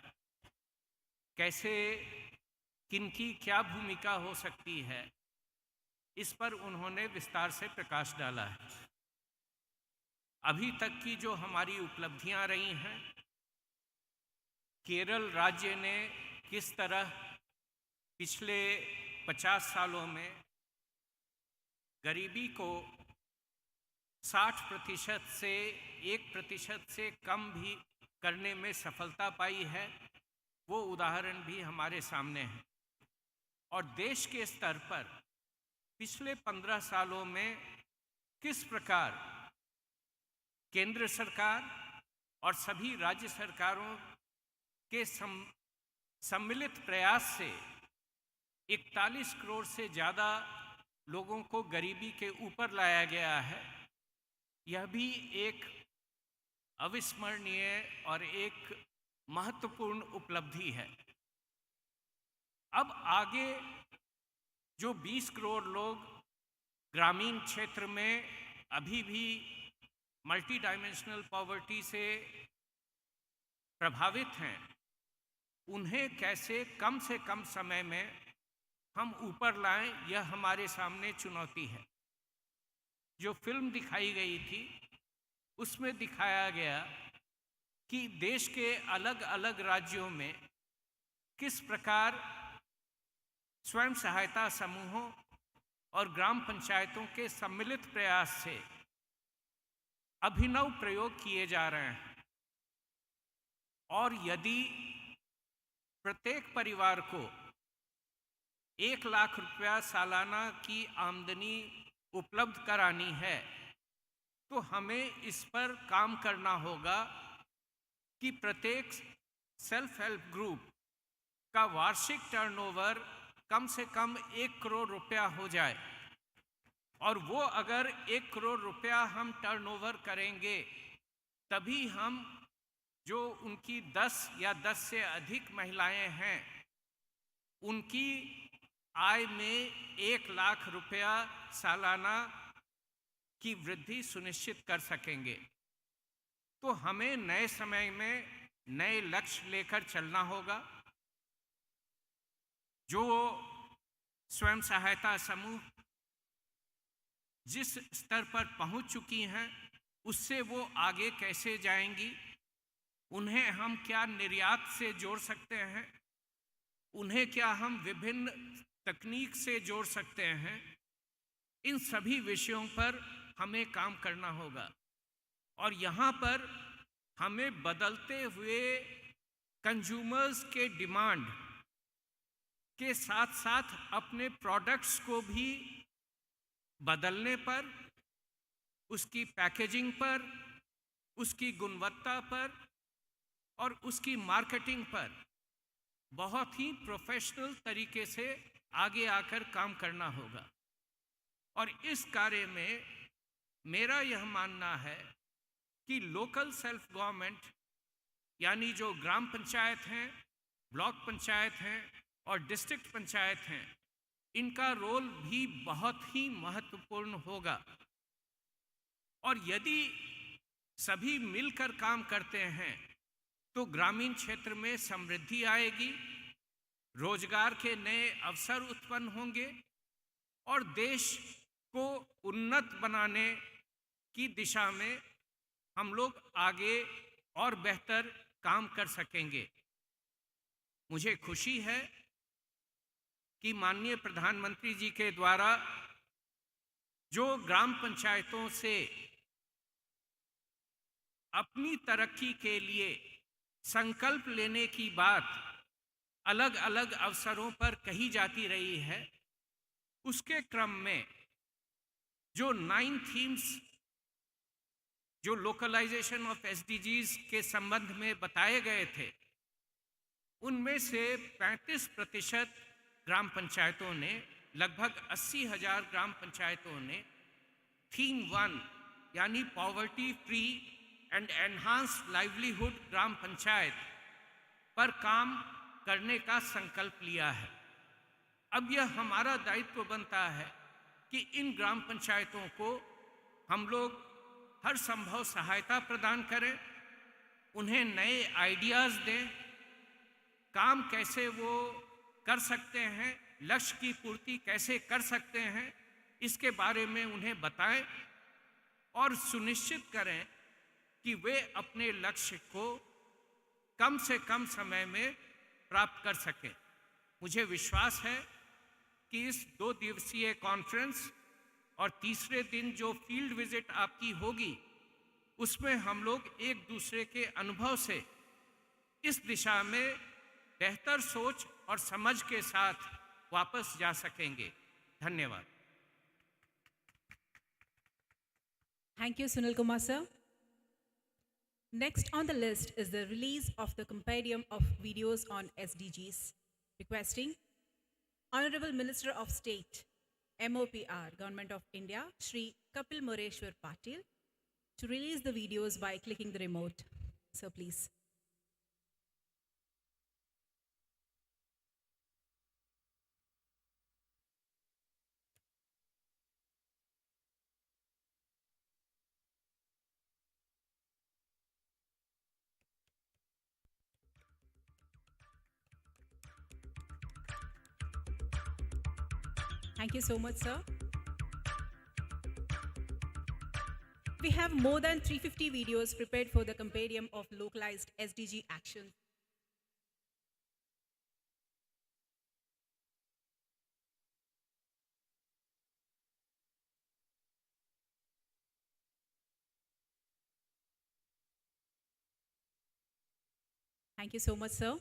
कैसे किनकी क्या भूमिका हो सकती है, इस पर उन्होंने विस्तार से प्रकाश डाला है। अभी तक की जो हमारी उपलब्धियां रही हैं, केरल राज्य ने किस तरह पिछले 50 सालों में गरीबी को 60% से 1% से कम भी करने में सफलता पाई है, वो उदाहरण भी हमारे सामने है। और देश के स्तर पर पिछले 15 सालों में किस प्रकार केंद्र सरकार और सभी राज्य सरकारों के सम्मिलित प्रयास से 41 करोड़ से ज़्यादा लोगों को गरीबी के ऊपर लाया गया है, यह भी एक अविस्मरणीय और एक महत्वपूर्ण उपलब्धि है। अब आगे जो 20 करोड़ लोग ग्रामीण क्षेत्र में अभी भी मल्टी डायमेंशनल पॉवर्टी से प्रभावित हैं, उन्हें कैसे कम से कम समय में हम ऊपर लाएं, यह हमारे सामने चुनौती है। जो फिल्म दिखाई गई थी उसमें दिखाया गया कि देश के अलग अलग राज्यों में किस प्रकार स्वयं सहायता समूहों और ग्राम पंचायतों के सम्मिलित प्रयास से अभिनव प्रयोग किए जा रहे हैं। और यदि प्रत्येक परिवार को 1 लाख रुपया सालाना की आमदनी उपलब्ध करानी है, तो हमें इस पर काम करना होगा कि प्रत्येक सेल्फ हेल्प ग्रुप का वार्षिक टर्नओवर कम से कम 1 करोड़ रुपया हो जाए। और वो अगर 1 करोड़ रुपया हम टर्नओवर करेंगे, तभी हम जो उनकी 10 या 10 से अधिक महिलाएं हैं, उनकी आय में 1 लाख रुपया सालाना की वृद्धि सुनिश्चित कर सकेंगे। तो हमें नए समय में नए लक्ष्य लेकर चलना होगा। जो स्वयं सहायता समूह जिस स्तर पर पहुंच चुकी हैं, उससे वो आगे कैसे जाएंगी, उन्हें हम क्या निर्यात से जोड़ सकते हैं, उन्हें क्या हम विभिन्न तकनीक से जोड़ सकते हैं, इन सभी विषयों पर हमें काम करना होगा। और यहाँ पर हमें बदलते हुए कंज्यूमर्स के डिमांड के साथ साथ अपने प्रोडक्ट्स को भी बदलने पर, उसकी पैकेजिंग पर, उसकी गुणवत्ता पर और उसकी मार्केटिंग पर बहुत ही प्रोफेशनल तरीके से आगे आकर काम करना होगा। और इस कार्य में मेरा यह मानना है कि लोकल सेल्फ गवर्नमेंट, यानी जो ग्राम पंचायत हैं, ब्लॉक पंचायत हैं और डिस्ट्रिक्ट पंचायत हैं, इनका रोल भी बहुत ही महत्वपूर्ण होगा। और यदि सभी मिलकर काम करते हैं तो ग्रामीण क्षेत्र में समृद्धि आएगी, रोजगार के नए अवसर उत्पन्न होंगे और देश को उन्नत बनाने की दिशा में हम लोग आगे और बेहतर काम कर सकेंगे। मुझे खुशी है कि माननीय प्रधानमंत्री जी के द्वारा जो ग्राम पंचायतों से अपनी तरक्की के लिए संकल्प लेने की बात अलग अलग अवसरों पर कही जाती रही है, उसके क्रम में जो 9 थीम्स जो लोकलाइजेशन ऑफ एसडीजीज के संबंध में बताए गए थे, उनमें से 35% ग्राम पंचायतों ने, लगभग 80,000 ग्राम पंचायतों ने थीम 1 यानी poverty free and enhanced livelihood gram panchayat पर काम करने का संकल्प लिया है। अब यह हमारा दायित्व बनता है कि इन ग्राम पंचायतों को हम लोग हर संभव सहायता प्रदान करें, उन्हें नए आइडियाज़ दें, काम कैसे वो कर सकते हैं, लक्ष्य की पूर्ति कैसे कर सकते हैं, इसके बारे में उन्हें बताएं और सुनिश्चित करें कि वे अपने लक्ष्य को कम से कम समय में प्राप्त कर सकें। मुझे विश्वास है कि इस 2 दिवसीय कॉन्फ्रेंस और तीसरे दिन जो फील्ड विजिट आपकी होगी, उसमें हम लोग एक दूसरे के अनुभव से इस दिशा में बेहतर सोच और समझ के साथ वापस जा सकेंगे। धन्यवाद। Thank you, Sunil Kumar sir. Next on the list is the release of the compendium of videos on SDGs, requesting Honorable Minister of State, MOPR, Government of India, Shri Kapil Moreshwar Patil, to release the videos by clicking the remote. So please. Thank you so much, sir. We have more than 350 videos prepared for the compendium of localized SDG actions. Thank you so much, sir.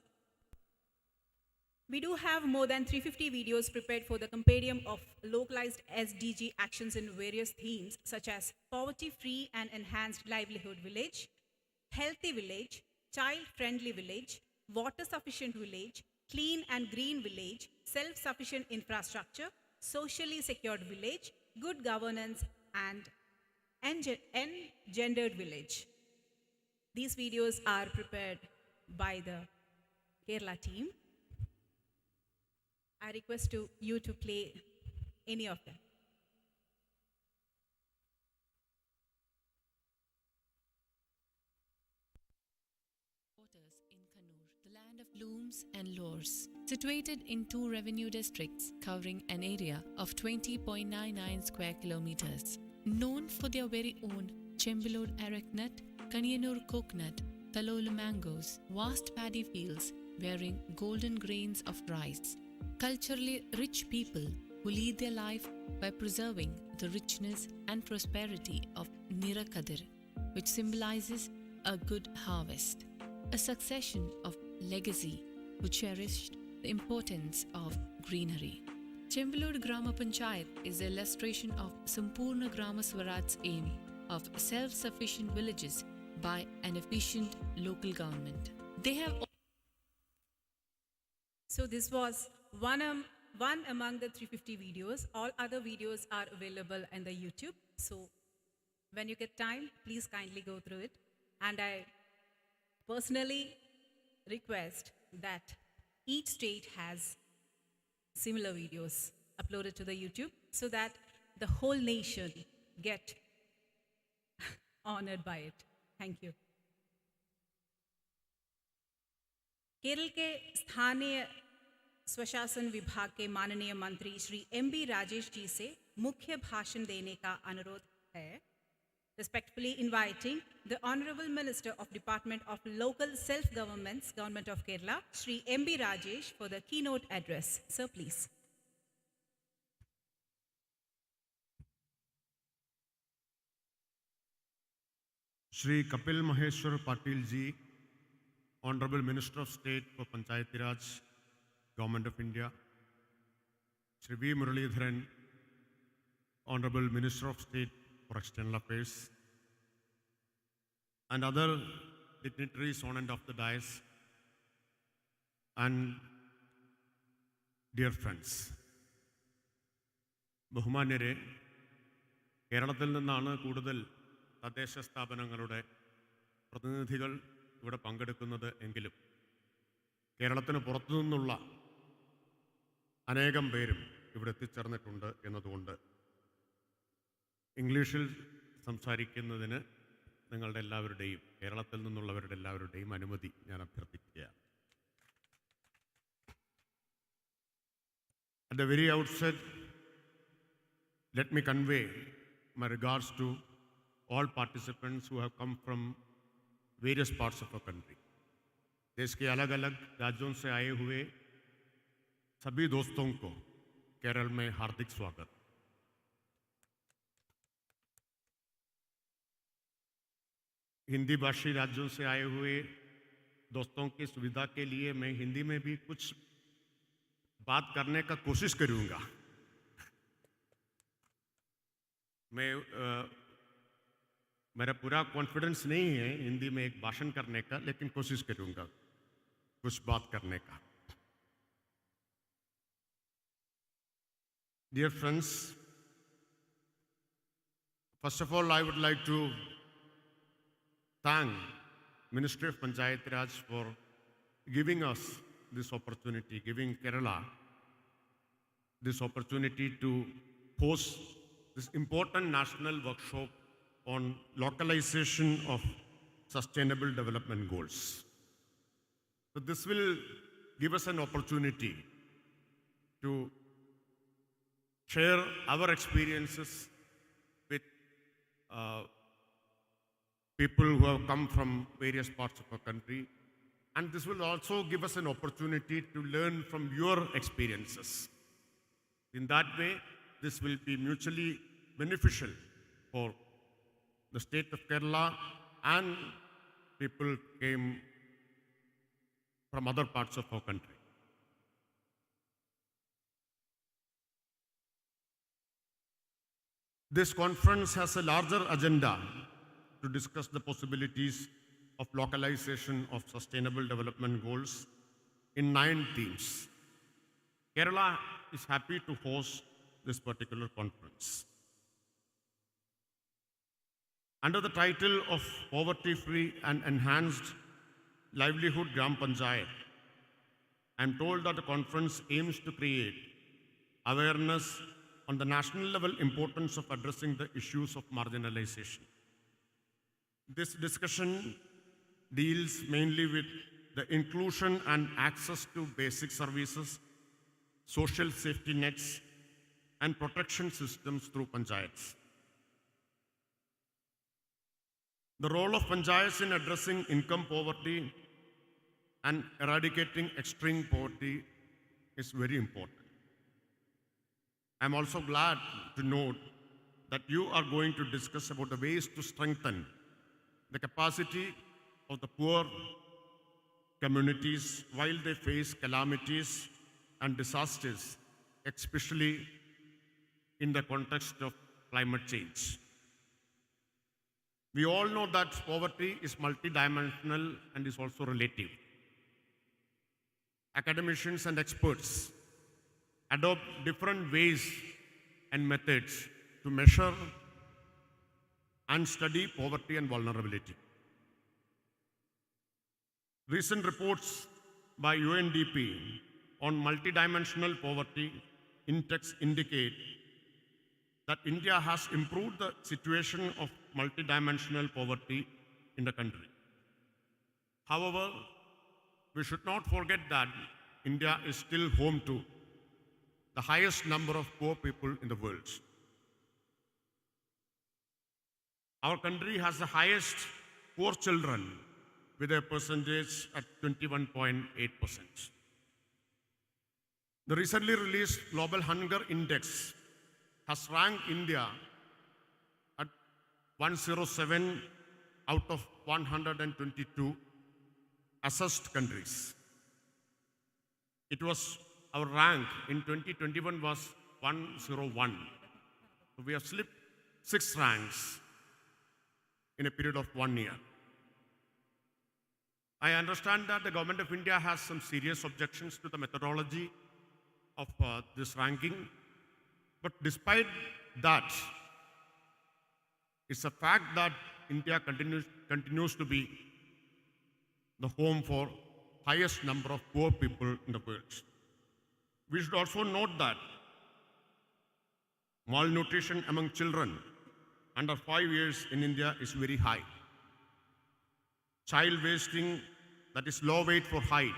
We do have more than 350 videos prepared for the compendium of localized SDG actions in various themes such as poverty-free and enhanced livelihood village, healthy village, child-friendly village, water-sufficient village, clean and green village, self-sufficient infrastructure, socially secured village, good governance, and engendered village. These videos are prepared by the Kerala team. I request you to play any of them. Waters in Kannur, the land of looms and lures, situated in 2 revenue districts covering an area of 20.99 square kilometers. Known for their very own Chembalur arecanut, Kaniyanur coconut, Talola mangoes, vast paddy fields bearing golden grains of rice. Culturally rich people who lead their life by preserving the richness and prosperity of Nirakadir, which symbolizes a good harvest. A succession of legacy who cherished the importance of greenery. Chembalur Grama Panchayat is the illustration of Sampurna Grama Swaraj's aim of self-sufficient villages by an efficient local government. They have So this was one among the 350 videos. All other videos are available in the YouTube. So when you get time, please kindly go through it. And I personally request that each state has similar videos uploaded to the YouTube so that the whole nation get honored by it. Thank you. Kerala के स्थानीय स्वशासन विभाग के माननीय मंत्री Shri MB Rajesh ji से मुख्य भाषण देने का अनुरोध है. Respectfully inviting the Honorable Minister of Department of Local Self-Governments, Government of Kerala, Shri M.B. Rajesh, for the keynote address. Sir, please. Shri Kapil Maheshwar Patil ji, Honorable Minister of State for Panchayati Raj, Government of India, Shri V. Muralidharan, Honorable Minister of State for External Affairs, and other dignitaries on and off the dais, and dear friends. ബഹുമാന്യരെ, കേരളത്തിൽ നിന്നാണ് കൂടുതൽ തദ്ദേശ സ്ഥാപനങ്ങളുടെ പ്രതിനിധികൾ ഇവിടെ പങ്കെടുക്കുന്നത് എങ്കിലും കേരളത്തിന് പുറത്തു നിന്നുള്ള അനേകം പേരും ഇവിടെ എത്തിച്ചേർന്നിട്ടുണ്ട് എന്നതുകൊണ്ട് ഇംഗ്ലീഷിൽ സംസാരിക്കുന്നതിന് നിങ്ങളുടെ എല്ലാവരുടെയും കേരളത്തിൽ നിന്നുള്ളവരുടെ എല്ലാവരുടെയും അനുമതി ഞാൻ അഭ്യർത്ഥിക്കുകയാണ്. At the very outset, let me convey my regards to all participants who have come from various parts of our country. देश के अलग अलग राज्यों से आए हुए सभी दोस्तों को केरल में हार्दिक स्वागत. हिंदी भाषी राज्यों से आए हुए दोस्तों की सुविधा के लिए मैं हिंदी में भी कुछ बात करने का कोशिश करूंगा. मेरा पूरा कॉन्फिडेंस नहीं है हिंदी में एक भाषण करने का, लेकिन कोशिश करूंगा कुछ बात करने का. Dear friends, first of all, I would like to thank Ministry of Panchayat Raj for giving us this opportunity, giving Kerala this opportunity to host this important national workshop on localization of sustainable development goals. So this will give us an opportunity to share our experiences with people who have come from various parts of our country. And this will also give us an opportunity to learn from your experiences. In that way, this will be mutually beneficial for the state of Kerala and people came from other parts of our country. This conference has a larger agenda to discuss the possibilities of localization of sustainable development goals in 9 themes. Kerala is happy to host this particular conference. Under the title of Poverty-Free and Enhanced Livelihood Gram Panchayat, I am told that the conference aims to create awareness on the national level importance of addressing the issues of marginalization. This discussion deals mainly with the inclusion and access to basic services, social safety nets, and protection systems through panchayats. The role of panchayats in addressing income poverty and eradicating extreme poverty is very important. I'm also glad to note that you are going to discuss about the ways to strengthen the capacity of the poor communities while they face calamities and disasters, especially in the context of climate change. We all know that poverty is multidimensional and is also relative. Academicians and experts adopt different ways and methods to measure and study poverty and vulnerability. Recent reports by UNDP on multidimensional poverty index indicate that India has improved the situation of multidimensional poverty in the country. However, we should not forget that India is still home to the highest number of poor people in the world. Our country has the highest poor children with a percentage at 21.8%. The recently released Global Hunger Index has ranked India at 107 out of 122 assessed countries. It was our rank in 2021 was 101. So we have slipped 6 ranks in a period of 1 year. I understand that the government of India has some serious objections to the methodology of this ranking, but despite that, it's a fact that India continues to be the home for highest number of poor people in the world. We should also note that malnutrition among children under 5 years in India is very high. Child wasting, that is low weight for height,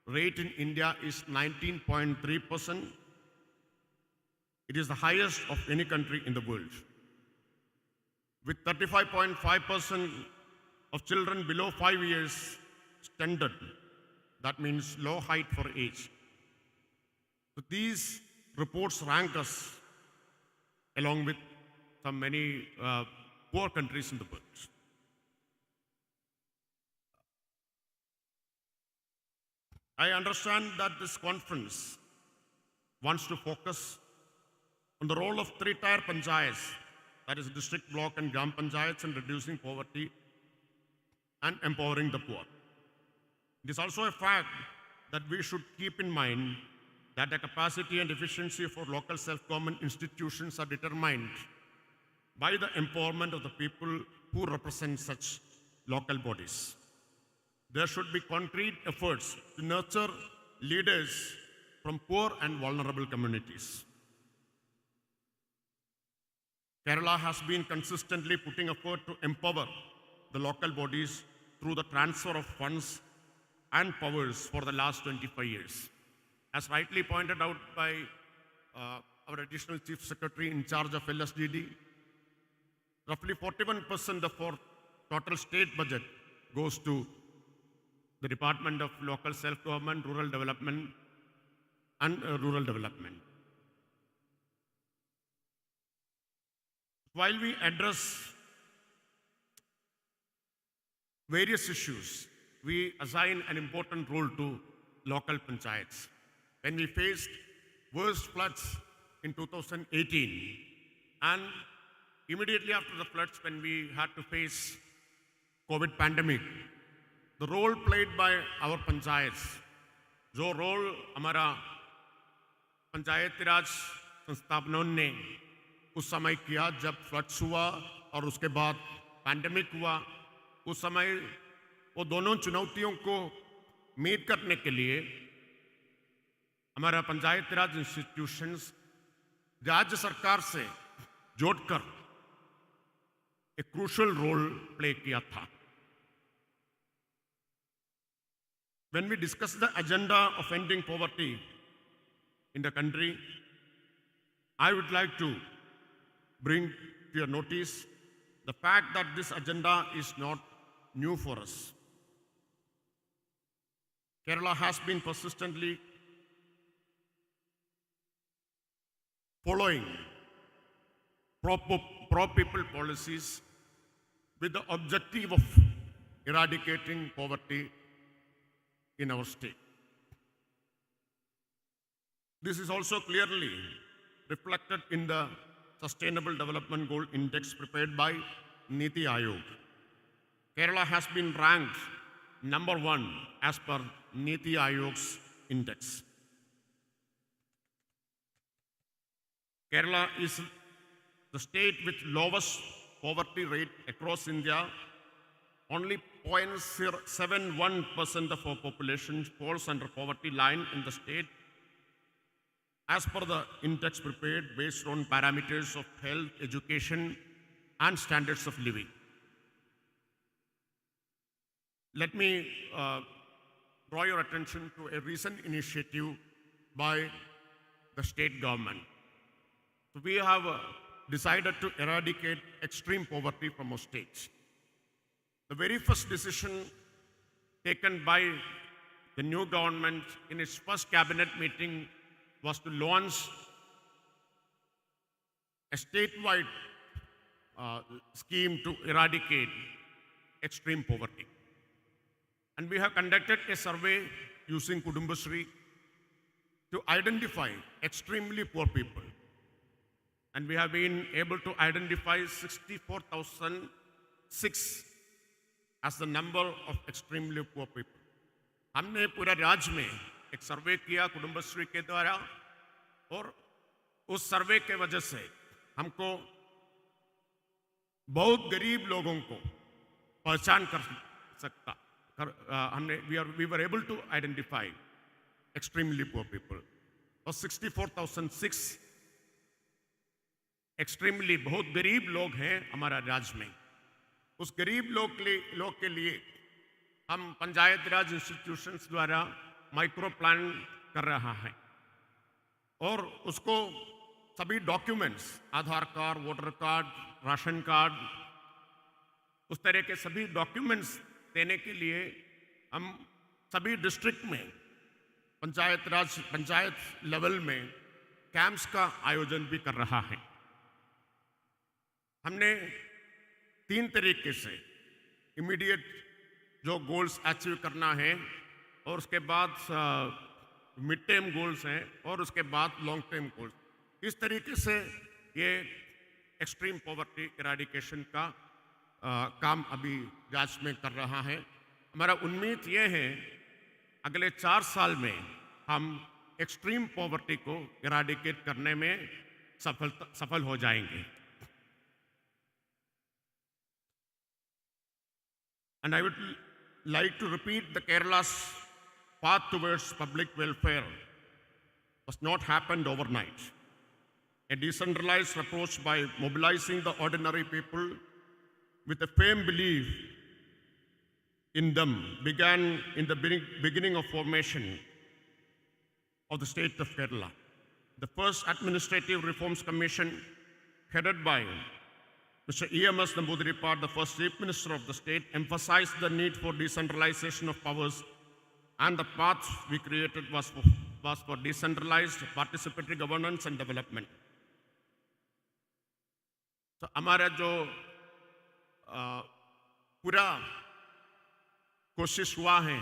rate in India is 19.3%. It is the highest of any country in the world. With 35.5% of children below 5 years stunted, that means low height for age. So these reports rank us along with some many poor countries in the world. I understand that this conference wants to focus on the role of 3-tier panchayats, that is district, block and gram panchayats, in reducing poverty and empowering the poor. It is also a fact that we should keep in mind that the capacity and efficiency for local self-government institutions are determined by the empowerment of the people who represent such local bodies. There should be concrete efforts to nurture leaders from poor and vulnerable communities. Kerala has been consistently putting effort to empower the local bodies through the transfer of funds and powers for the last 25 years. As rightly pointed out by our additional Chief Secretary in charge of LSDD, roughly 41% of our total state budget goes to the Department of Local Self-Government, Rural Development and Rural Development. While we address various issues, we assign an important role to local panchayats. When we faced worst floods in 2018, and immediately after the floods when we had to face COVID pandemic, the role played by our panchayats, जो role हमारा पंचायती राज संस्थापनों ने उस समय किया जब floods हुआ और उसके बाद पैंडेमिक हुआ, उस समय वो दोनों चुनौतियों को मीट करने के लिए हमारा पंचायती राज इंस्टीट्यूशंस राज्य सरकार से जोड़कर एक क्रूशियल रोल प्ले किया था. When we discuss the agenda of ending poverty in the country, I would like to bring to your notice the fact that this agenda is not new for us. Kerala has been persistently following pro-people policies with the objective of eradicating poverty in our state. This is also clearly reflected in the Sustainable Development Goal Index prepared by Niti Aayog. Kerala has been ranked number 1 as per Niti Aayog's index. Kerala is the state with lowest poverty rate across India. Only 0.71% of our population falls under poverty line in the state as per the index prepared based on parameters of health, education, and standards of living. Let me draw your attention to a recent initiative by the state government. So we have decided to eradicate extreme poverty from our state. The very first decision taken by the new government in its first cabinet meeting was to launch a statewide scheme to eradicate extreme poverty. And we have conducted a survey using Kudumbashree to identify extremely poor people. And we have been able to identify 64,006 as the number of extremely poor people. हमने पूरा राज्य में एक सर्वे किया कुटुंबश्री के द्वारा, और उस सर्वे के वजह से हमको बहुत गरीब लोगों को पहचान कर सकता हमने we were able to identify extremely poor people. और 64,006 एक्सट्रीमली बहुत गरीब लोग हैं हमारा राज्य में. उस गरीब लोग के लिए हम पंचायत राज इंस्टीट्यूशंस द्वारा माइक्रो प्लान कर रहा है, और उसको सभी documents, Aadhaar card, voter card, ration card, उस तरह के सभी डॉक्यूमेंट्स देने के लिए हम सभी डिस्ट्रिक्ट में पंचायत लेवल में कैंप्स का आयोजन भी कर रहा है. हमने 3 तरीके से इमीडिएट जो गोल्स अचीव करना है, और उसके बाद मिड टर्म गोल्स हैं, और उसके बाद लॉन्ग टर्म गोल्स. इस तरीके से ये एक्सट्रीम पॉवर्टी इरेडिकेशन का काम अभी राज्य में कर रहा है. हमारा उम्मीद ये है अगले 4 साल में हम एक्सट्रीम पॉवर्टी को इरेडिकेट करने में सफल हो जाएंगे. And I would like to repeat the Kerala's path towards public welfare was not happened overnight. A decentralized approach by mobilizing the ordinary people with a firm belief in them began in the beginning of formation of the state of Kerala. The first Administrative Reforms Commission, headed by Mr. E.M.S. Namboodiripad, the first Chief Minister of the state, emphasized the need for decentralization of powers, and the path we created was for decentralized participatory governance and development. So, हमारा जो पूरा कोशिश हुआ है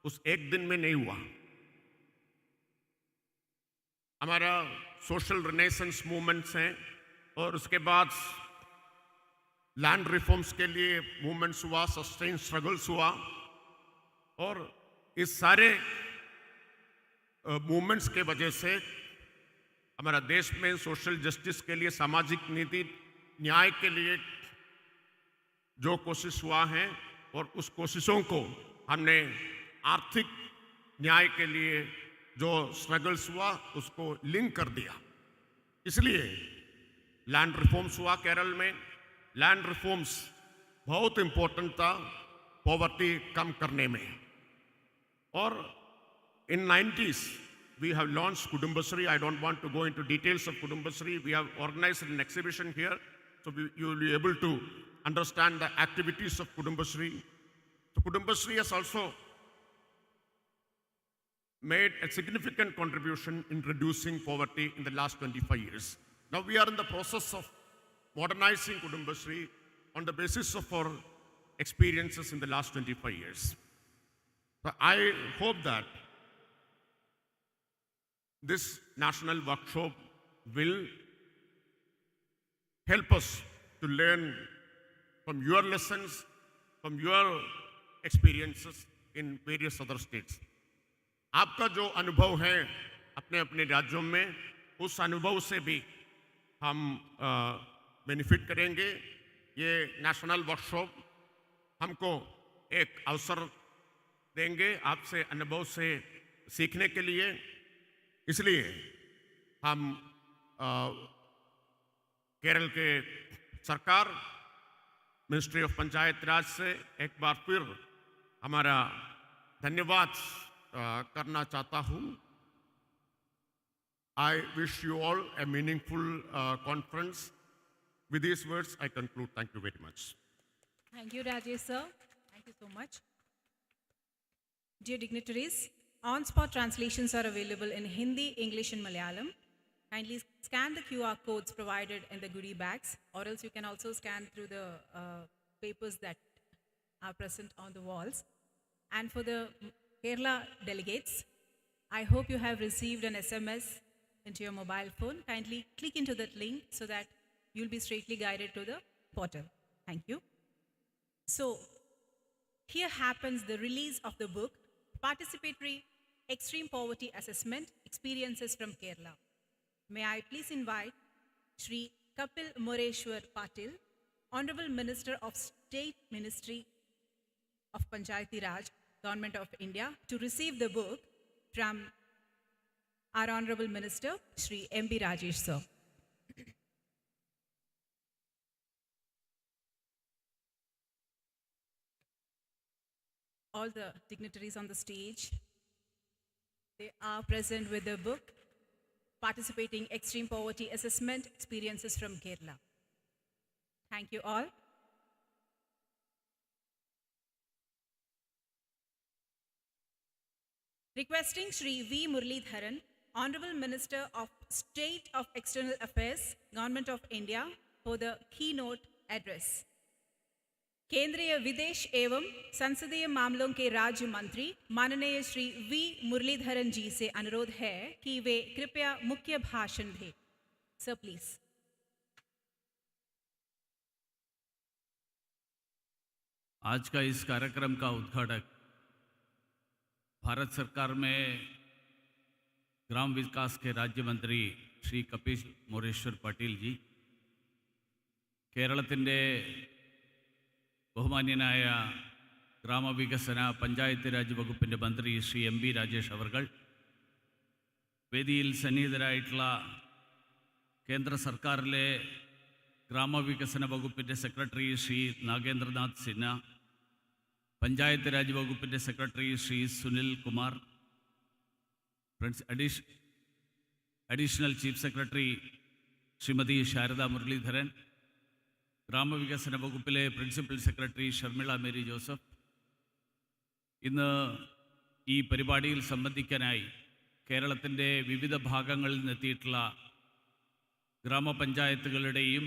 उस एक दिन में नहीं हुआ. हमारा सोशल रिनेसेंस मूवमेंट्स हैं, और उसके बाद लैंड रिफॉर्म्स के लिए मूवमेंट्स हुआ, सस्टेन स्ट्रगल्स हुआ, और इस सारे मूवमेंट्स के वजह से हमारा देश में सोशल जस्टिस के लिए, सामाजिक नीति न्याय के लिए जो कोशिश हुआ है, और उस कोशिशों को हमने आर्थिक न्याय के लिए जो स्ट्रगल्स हुआ उसको लिंक कर दिया. इसलिए लैंड रिफॉर्म्स हुआ केरल में. लैंड रिफॉर्म्स बहुत इंपॉर्टेंट था पॉवर्टी कम करने में. और इन 90s we have launched Kudumbashree. I don't want to go into details of Kudumbashree. We have organized an exhibition here, so you will be able to understand the activities of Kudumbashree. So Kudumbashree has also made a significant contribution in reducing poverty in the last 25 years. Now we are in the process of modernizing Kudumbashree on the basis of our experiences in the last 25 years. So I hope that this national workshop will help us to learn from your lessons, from your experiences in various other states. आपका जो अनुभव है अपने अपने राज्यों में, उस अनुभव से भी हम बेनिफिट करेंगे. ये नेशनल वर्कशॉप हमको एक अवसर देंगे आपसे अनुभव से सीखने के लिए. इसलिए हम केरल के सरकार, मिनिस्ट्री ऑफ पंचायत राज से एक बार फिर हमारा धन्यवाद करना चाहता हूँ. I wish you all a meaningful conference. With these words, I conclude. Thank you very much. Thank you, Rajesh sir. Thank you so much. Dear dignitaries, on-spot translations are available in Hindi, English and Malayalam. Kindly scan the QR codes provided in the goodie bags, or else you can also scan through the papers that are present on the walls. And for the Kerala delegates, I hope you have received an SMS into your mobile phone. Kindly click into that link so that you'll be straightly guided to the portal. Thank you. So, here happens the release of the book, Participatory Extreme Poverty Assessment Experiences from Kerala. May I please invite Shri Kapil Moreshwar Patil, Honorable Minister of State Ministry of Panchayati Raj, Government of India, to receive the book from our Honorable Minister, Shri M.B. Rajesh sir. All the dignitaries on the stage, they are present with the book, Participating Extreme Poverty Assessment Experiences from Kerala. Thank you all. Requesting Shri V. Muralidharan, Honorable Minister of State of External Affairs, Government of India, for the keynote address. केंद्रीय विदेश एवं संसदीय मामलों के राज्य मंत्री माननीय Shri we Muraleedharan जी से अनुरोध है कि वे कृपया मुख्य भाषण दें. Sir please. आज का इस कार्यक्रम का उद्घाटक भारत सरकार में ग्राम विकास के राज्य मंत्री श्री कपिल मोरेश्वर पाटिल जी, കേരളത്തിൻ്റെ ബഹുമാന്യനായ ഗ്രാമവികസന പഞ്ചായത്ത് രാജ് വകുപ്പിൻ്റെ മന്ത്രി ശ്രീ എം ബി രാജേഷ് അവർകൾ, വേദിയിൽ സന്നിഹിതരായിട്ടുള്ള കേന്ദ്ര സർക്കാരിലെ ഗ്രാമവികസന വകുപ്പിൻ്റെ സെക്രട്ടറി ശ്രീ നാഗേന്ദ്രനാഥ് സിൻഹ, പഞ്ചായത്ത് രാജ് വകുപ്പിൻ്റെ secretary Shri Sunil Kumar, additional chief secretary Shrimati Sharada Muralidharan, ഗ്രാമവികസന വകുപ്പിലെ principal secretary Sharmila Mary Joseph, ഇന്ന് ഈ പരിപാടിയിൽ സംബന്ധിക്കാനായി കേരളത്തിൻ്റെ വിവിധ ഭാഗങ്ങളിൽ നിന്നെത്തിയിട്ടുള്ള ഗ്രാമപഞ്ചായത്തുകളുടെയും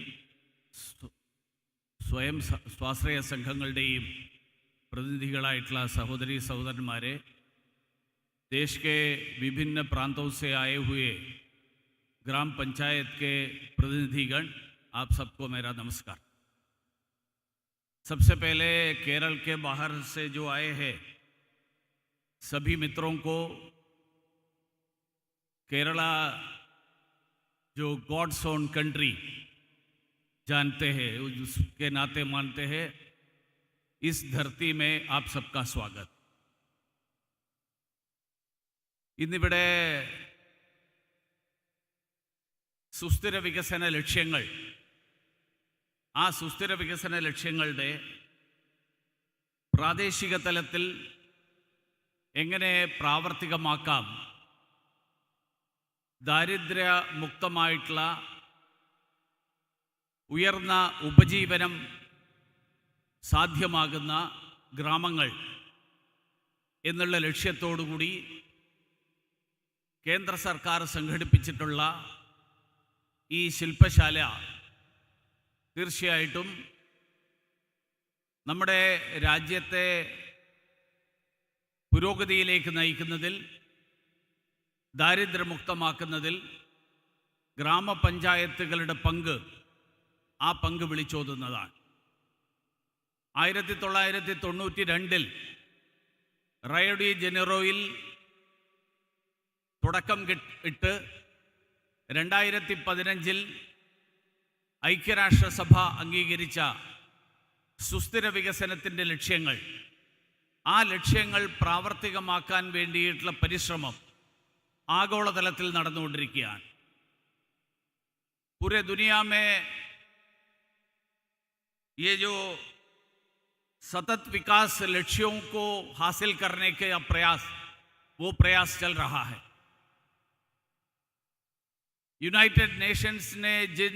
സ്വയം സ്വാശ്രയ സംഘങ്ങളുടെയും प्रतिनिधिगळाയിട്ടുള്ള सहोदरी सहोदरന്മാരെ, देश के विभिन्न प्रांतों से आए हुए ग्राम पंचायत के प्रतिनिधिगण, आप सबको मेरा नमस्कार। सबसे पहले केरल के बाहर से जो आए हैं सभी मित्रों को केरला जो गॉड्स ओन कंट्री जानते हैं, उसके नाते मानते हैं, इस धरती में आप सबका स्वागत। ഇന്നിവിടെ സുസ്ഥിര വികസന ലക്ഷ്യങ്ങൾ, ആ സുസ്ഥിര വികസന ലക്ഷ്യങ്ങളുടെ പ്രാദേശിക തലത്തിൽ എങ്ങനെ പ്രാവർത്തികമാക്കാം, ദാരിദ്ര്യമുക്തമായിട്ടുള്ള ഉയർന്ന ഉപജീവനം സാധ്യമാകുന്ന ഗ്രാമങ്ങൾ എന്നുള്ള ലക്ഷ്യത്തോടുകൂടി കേന്ദ്ര സർക്കാർ സംഘടിപ്പിച്ചിട്ടുള്ള ഈ ശില്പശാല തീർച്ചയായിട്ടും നമ്മുടെ രാജ്യത്തെ പുരോഗതിയിലേക്ക് നയിക്കുന്നതിൽ, ദാരിദ്ര്യമുക്തമാക്കുന്നതിൽ ഗ്രാമപഞ്ചായത്തുകളുടെ പങ്ക്, ആ പങ്ക് വിളിച്ചോതുന്നതാണ്. 1992 റയോ ഡി ജനീറോയിൽ തുടക്കം ഇട്ട് 2015 ഐക്യരാഷ്ട്രസഭ അംഗീകരിച്ച സുസ്ഥിര വികസനത്തിൻ്റെ ലക്ഷ്യങ്ങൾ, ആ ലക്ഷ്യങ്ങൾ പ്രാവർത്തികമാക്കാൻ വേണ്ടിയിട്ടുള്ള പരിശ്രമം ആഗോളതലത്തിൽ നടന്നുകൊണ്ടിരിക്കുകയാണ്. पूरे दुनिया में ये जो सतत विकास लक्ष्यों को हासिल करने के प्रयास, वो प्रयास चल रहा है। यूनाइटेड नेशंस ने जिन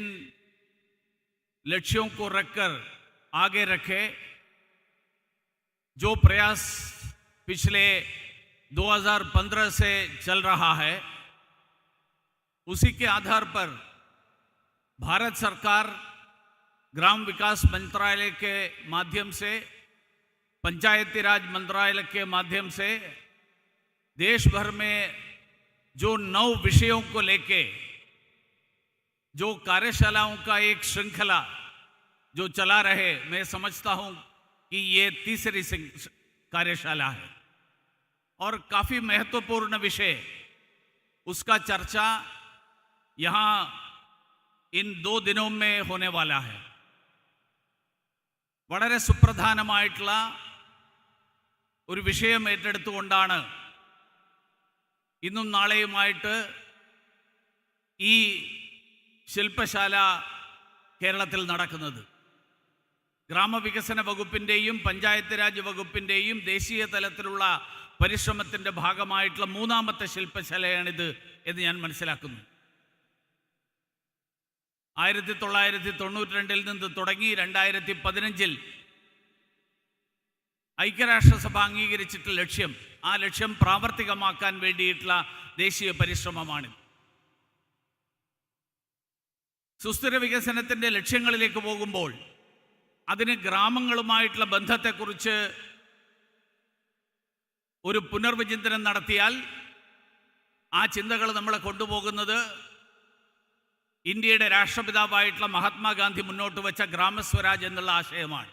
लक्ष्यों को रखकर आगे रखे, जो प्रयास पिछले 2015 से चल रहा है, उसी के आधार पर भारत सरकार ग्राम विकास मंत्रालय के माध्यम से, पंचायती राज मंत्रालय के माध्यम से देश भर में जो 9 विषयों को लेके जो कार्यशालाओं का एक श्रृंखला जो चला रहे, मैं समझता हूं कि ये तीसरी कार्यशाला है और काफ़ी महत्वपूर्ण विषय, उसका चर्चा यहाँ इन 2 दिनों में होने वाला है. വളരെ സുപ്രധാനമായിട്ടുള്ള ഒരു വിഷയം ഏറ്റെടുത്തുകൊണ്ടാണ് ഇന്നും നാളെയുമായിട്ട് ഈ ശില്പശാല കേരളത്തിൽ നടക്കുന്നത്. ഗ്രാമവികസന വകുപ്പിൻ്റെയും പഞ്ചായത്ത് രാജ് വകുപ്പിൻ്റെയും ദേശീയ തലത്തിലുള്ള പരിശ്രമത്തിൻ്റെ ഭാഗമായിട്ടുള്ള 3ാമത്തെ ശില്പശാലയാണിത് എന്ന് ഞാൻ മനസ്സിലാക്കുന്നു. 1992 നിന്ന് തുടങ്ങി 2015 ഐക്യരാഷ്ട്രസഭ അംഗീകരിച്ചിട്ടുള്ള ലക്ഷ്യം, ആ ലക്ഷ്യം പ്രാവർത്തികമാക്കാൻ വേണ്ടിയിട്ടുള്ള ദേശീയ പരിശ്രമമാണിത്. സുസ്ഥിര വികസനത്തിൻ്റെ ലക്ഷ്യങ്ങളിലേക്ക് പോകുമ്പോൾ അതിന് ഗ്രാമങ്ങളുമായിട്ടുള്ള ബന്ധത്തെക്കുറിച്ച് ഒരു പുനർവിചിന്തനം നടത്തിയാൽ ആ ചിന്തകൾ നമ്മളെ കൊണ്ടുപോകുന്നത് ഇന്ത്യയുടെ രാഷ്ട്രപിതാവായിട്ടുള്ള മഹാത്മാഗാന്ധി മുന്നോട്ട് വെച്ച ഗ്രാമസ്വരാജ് എന്നുള്ള ആശയമാണ്.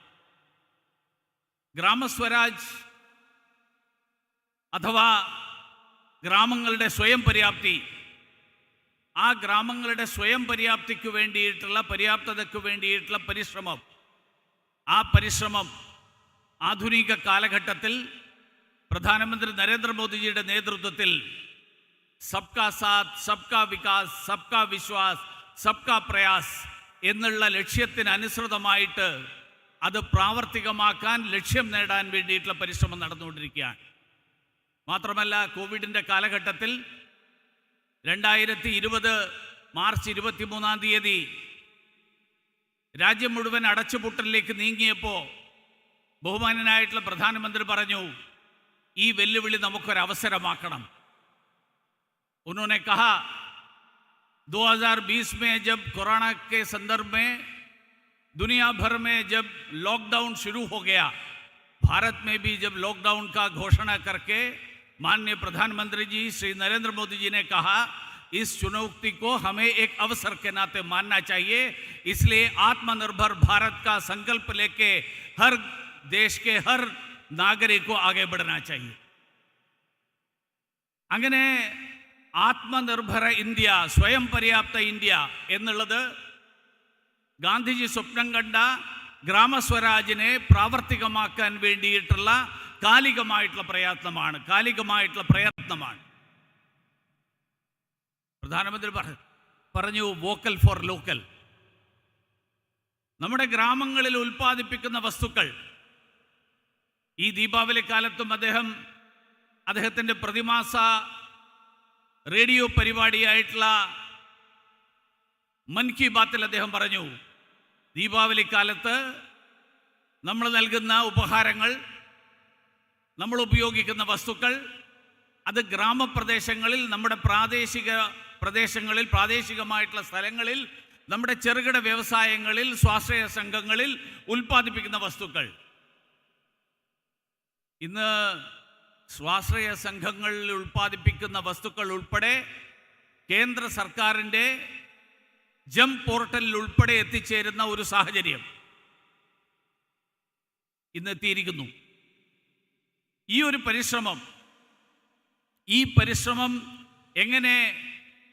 ഗ്രാമസ്വരാജ് അഥവാ ഗ്രാമങ്ങളുടെ സ്വയം പര്യാപ്തി, ആ ഗ്രാമങ്ങളുടെ സ്വയം പര്യാപ്തിക്ക് വേണ്ടിയിട്ടുള്ള, പര്യാപ്തതയ്ക്ക് വേണ്ടിയിട്ടുള്ള പരിശ്രമം, ആ പരിശ്രമം ആധുനിക കാലഘട്ടത്തിൽ പ്രധാനമന്ത്രി നരേന്ദ്രമോദിജിയുടെ നേതൃത്വത്തിൽ സബ്കാ സാത്ത്, സബ്കാ വികാസ്, സബ്കാ വിശ്വാസ്, സബ്കാ പ്രയാസ് എന്നുള്ള ലക്ഷ്യത്തിനനുസൃതമായിട്ട് അത് പ്രാവർത്തികമാക്കാൻ, ലക്ഷ്യം നേടാൻ വേണ്ടിയിട്ടുള്ള പരിശ്രമം നടന്നുകൊണ്ടിരിക്കുകയാണ്. മാത്രമല്ല, കോവിഡിൻ്റെ കാലഘട്ടത്തിൽ 2020 മാർച്ച് 23-ാം തീയതി രാജ്യം മുഴുവൻ അടച്ചുപൂട്ടലിലേക്ക് നീങ്ങിയപ്പോൾ ബഹുമാന്യനായിട്ടുള്ള പ്രധാനമന്ത്രി പറഞ്ഞു, ഈ വെല്ലുവിളി നമുക്കൊരവസരമാക്കണം. उन्होंने कहा 2020 में जब कोरोना के संदर्भ में दुनिया भर में जब लॉकडाउन शुरू हो गया, भारत में भी जब लॉकडाउन का घोषणा करके माननीय प्रधानमंत्री जी श्री नरेंद्र मोदी जी ने कहा, इस चुनौती को हमें एक अवसर के नाते मानना चाहिए, इसलिए आत्मनिर्भर भारत का संकल्प लेके हर देश के हर नागरिक को आगे बढ़ना चाहिए. അങ്ങനെ ആത്മനിർഭര ഇന്ത്യ, സ്വയം പര്യാപ്ത ഇന്ത്യ എന്നുള്ളത് ഗാന്ധിജി സ്വപ്നം കണ്ട ഗ്രാമസ്വരാജിനെ പ്രാവർത്തികമാക്കാൻ വേണ്ടിയിട്ടുള്ള കാലികമായിട്ടുള്ള പ്രയത്നമാണ്. പ്രധാനമന്ത്രി പറഞ്ഞു, വോക്കൽ ഫോർ ലോക്കൽ. നമ്മുടെ ഗ്രാമങ്ങളിൽ ഉൽപ്പാദിപ്പിക്കുന്ന വസ്തുക്കൾ, ഈ ദീപാവലി കാലത്തും അദ്ദേഹത്തിൻ്റെ പ്രതിമാസ റേഡിയോ പരിപാടിയായിട്ടുള്ള മൻ കി ബാത്തിൽ അദ്ദേഹം പറഞ്ഞു, ദീപാവലി കാലത്ത് നമ്മൾ നൽകുന്ന ഉപഹാരങ്ങൾ, നമ്മൾ ഉപയോഗിക്കുന്ന വസ്തുക്കൾ, അത് ഗ്രാമപ്രദേശങ്ങളിൽ, നമ്മുടെ പ്രാദേശികമായിട്ടുള്ള സ്ഥലങ്ങളിൽ, നമ്മുടെ ചെറുകിട വ്യവസായങ്ങളിൽ, സ്വാശ്രയ സംഘങ്ങളിൽ ഉൽപ്പാദിപ്പിക്കുന്ന വസ്തുക്കൾ. ഇന്ന് സ്വാശ്രയ സംഘങ്ങളിൽ ഉൽപ്പാദിപ്പിക്കുന്ന വസ്തുക്കൾ ഉൾപ്പെടെ കേന്ദ്ര സർക്കാരിൻ്റെ ജം പോർട്ടലിൽ ഉൾപ്പെടെ എത്തിച്ചേരുന്ന ഒരു സാഹചര്യം ഇന്ന് എത്തിയിരിക്കുന്നു. ഈ പരിശ്രമം എങ്ങനെ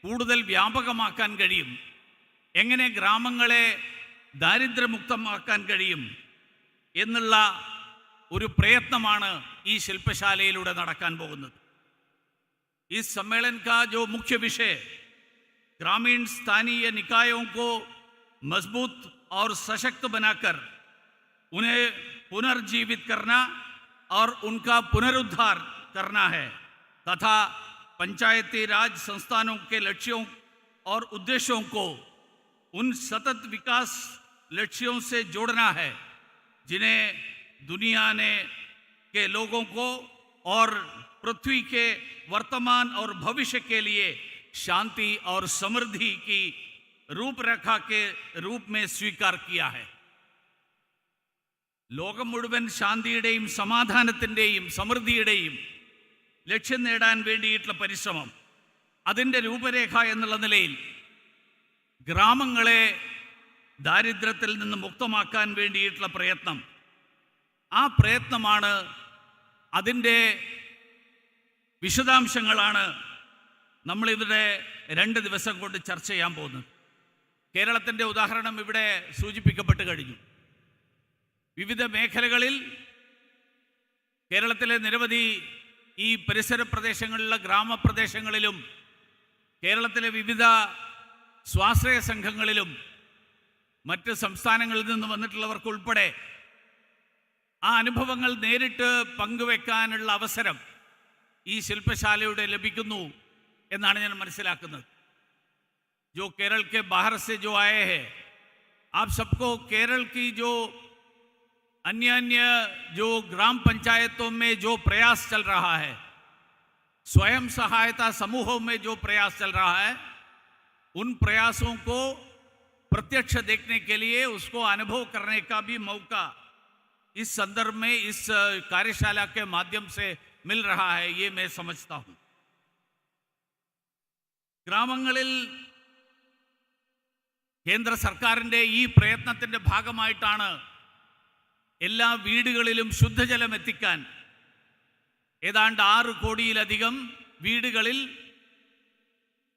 കൂടുതൽ വ്യാപകമാക്കാൻ കഴിയും, എങ്ങനെ ഗ്രാമങ്ങളെ ദാരിദ്ര്യമുക്തമാക്കാൻ കഴിയും എന്നുള്ള ഒരു പ്രയത്നമാണ് ഈ ശില്പശാലയിലൂടെ നടക്കാൻ പോകുന്നത്. इस सम्मेलन का जो मुख्य विषय ग्रामीण स्थानीय निकायों को मजबूत और सशक्त बनाकर उन्हें पुनर्जीवित करना और उनका पुनरुद्धार करना है तथा पंचायती राज संस्थानों के लक्ष्यों और उद्देश्यों को उन सतत विकास लक्ष्यों से जोड़ना है जिन्हें दुनिया के लोगों को और पृथ्वी के वर्तमान और भविष्य के लिए शांति और समृद्धि की रूपरेखा के रूप में स्वीकार किया है. ലോകം മുഴുവൻ ശാന്തിയുടെയും സമാധാനത്തിൻ്റെയും സമൃദ്ധിയുടെയും ലക്ഷ്യം നേടാൻ വേണ്ടിയിട്ടുള്ള പരിശ്രമം, അതിൻ്റെ രൂപരേഖ എന്നുള്ള നിലയിൽ ഗ്രാമങ്ങളെ ദാരിദ്ര്യത്തിൽ നിന്ന് മുക്തമാക്കാൻ വേണ്ടിയിട്ടുള്ള പ്രയത്നം, ആ പ്രയത്നമാണ്, അതിൻ്റെ വിശദാംശങ്ങളാണ് നമ്മളിവിടെ 2 ദിവസം കൊണ്ട് ചർച്ച ചെയ്യാൻ പോകുന്നത്. കേരളത്തിൻ്റെ ഉദാഹരണം ഇവിടെ സൂചിപ്പിക്കപ്പെട്ട് കഴിഞ്ഞു. വിവിധ മേഖലകളിൽ കേരളത്തിലെ നിരവധി ഈ പരിസര പ്രദേശങ്ങളിലുള്ള ഗ്രാമപ്രദേശങ്ങളിലും കേരളത്തിലെ വിവിധ സ്വാശ്രയ സംഘങ്ങളിലും മറ്റ് സംസ്ഥാനങ്ങളിൽ നിന്ന് വന്നിട്ടുള്ളവർക്കുൾപ്പെടെ ആ അനുഭവങ്ങൾ നേരിട്ട് പങ്കുവെക്കാനുള്ള അവസരം ഈ ശില്പശാലയുടെ ലഭിക്കുന്നു എന്നാണ് ഞാൻ മനസ്സിലാക്കുന്നത്. जो केरल के बाहर से जो आए हैं, आप सबको केरल की जो अन्य अन्य जो ग्राम पंचायतों में जो प्रयास चल रहा है, स्वयं सहायता समूहों में जो प्रयास चल रहा है, उन प्रयासों को प्रत्यक्ष देखने के लिए, उसको अनुभव करने का भी मौका इस संदर्भ में इस कार्यशाला के माध्यम से मिल रहा है, ये मैं समझता हूँ. ഗ്രാമങ്ങളിൽ കേന്ദ്ര സർക്കാരിൻ്റെ ഈ പ്രയത്നത്തിൻ്റെ ഭാഗമായിട്ടാണ് എല്ലാ വീടുകളിലും ശുദ്ധജലം എത്തിക്കാൻ ഏതാണ്ട് 6 കോടിയിലധികം വീടുകളിൽ,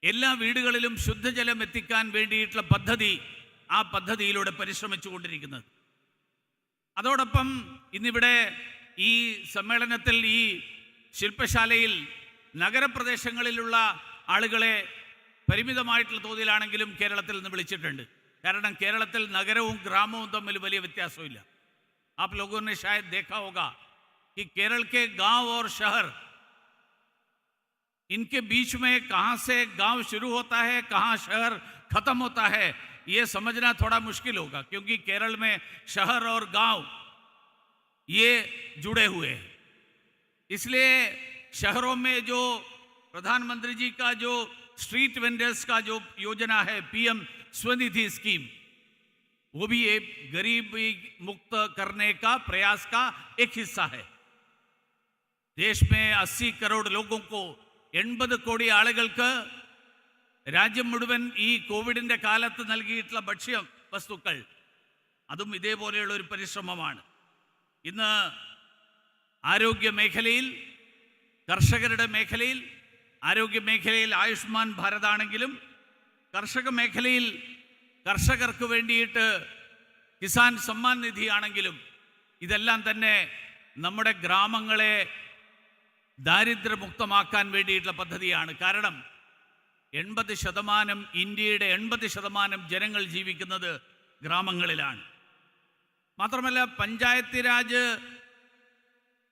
എല്ലാ വീടുകളിലും ശുദ്ധജലം എത്തിക്കാൻ വേണ്ടിയിട്ടുള്ള പദ്ധതി, ആ പദ്ധതിയിലൂടെ പരിശ്രമിച്ചു കൊണ്ടിരിക്കുന്നത്. അതോടൊപ്പം ഇന്നിവിടെ ഈ സമ്മേളനത്തിൽ, ഈ ശില്പശാലയിൽ നഗരപ്രദേശങ്ങളിലുള്ള ആളുകളെ പരിമിതമായിട്ടുള്ള തോതിലാണെങ്കിലും കേരളത്തിൽ നിന്ന് വിളിച്ചിട്ടുണ്ട്. കാരണം കേരളത്തിൽ നഗരവും ഗ്രാമവും തമ്മിൽ വലിയ വ്യത്യാസമില്ല. आप लोगों ने शायद देखा होगा कि केरल के गांव और शहर, इनके बीच में कहां से गांव शुरू होता है, कहां शहर खत्म होता है, ये समझना थोड़ा मुश्किल होगा, क्योंकि केरल में शहर और गांव ये जुड़े हुए हैं. इसलिए शहरों में जो प्रधानमंत्री जी का जो स्ट्रीट वेंडर्स का जो योजना है, पीएम स्वनिधि स्कीम, वो भी एक गरीबी मुक्त करने का प्रयास का एक हिस्सा है. देश में 80 करोड़ लोगों को, 80 കോടി ആളുകൾക്ക് രാജ്യം മുഴുവൻ ഈ കോവിഡിൻ്റെ കാലത്ത് നൽകിയിട്ടുള്ള ഭക്ഷ്യ വസ്തുക്കൾ, അതും ഇതേപോലെയുള്ള ഒരു പരിശ്രമമാണ്. ഇന്ന് ആരോഗ്യ മേഖലയിൽ, കർഷകരുടെ മേഖലയിൽ, ആരോഗ്യ മേഖലയിൽ ആയുഷ്മാൻ ഭാരത് ആണെങ്കിലും, കർഷക മേഖലയിൽ കർഷകർക്ക് വേണ്ടിയിട്ട് കിസാൻ സമ്മാൻ നിധി ആണെങ്കിലും, ഇതെല്ലാം തന്നെ നമ്മുടെ ഗ്രാമങ്ങളെ ദാരിദ്ര്യമുക്തമാക്കാൻ വേണ്ടിയിട്ടുള്ള പദ്ധതിയാണ്. കാരണം 80%, ഇന്ത്യയുടെ 80% ജനങ്ങൾ ജീവിക്കുന്നത് ഗ്രാമങ്ങളിലാണ്. മാത്രമല്ല, പഞ്ചായത്ത് രാജ്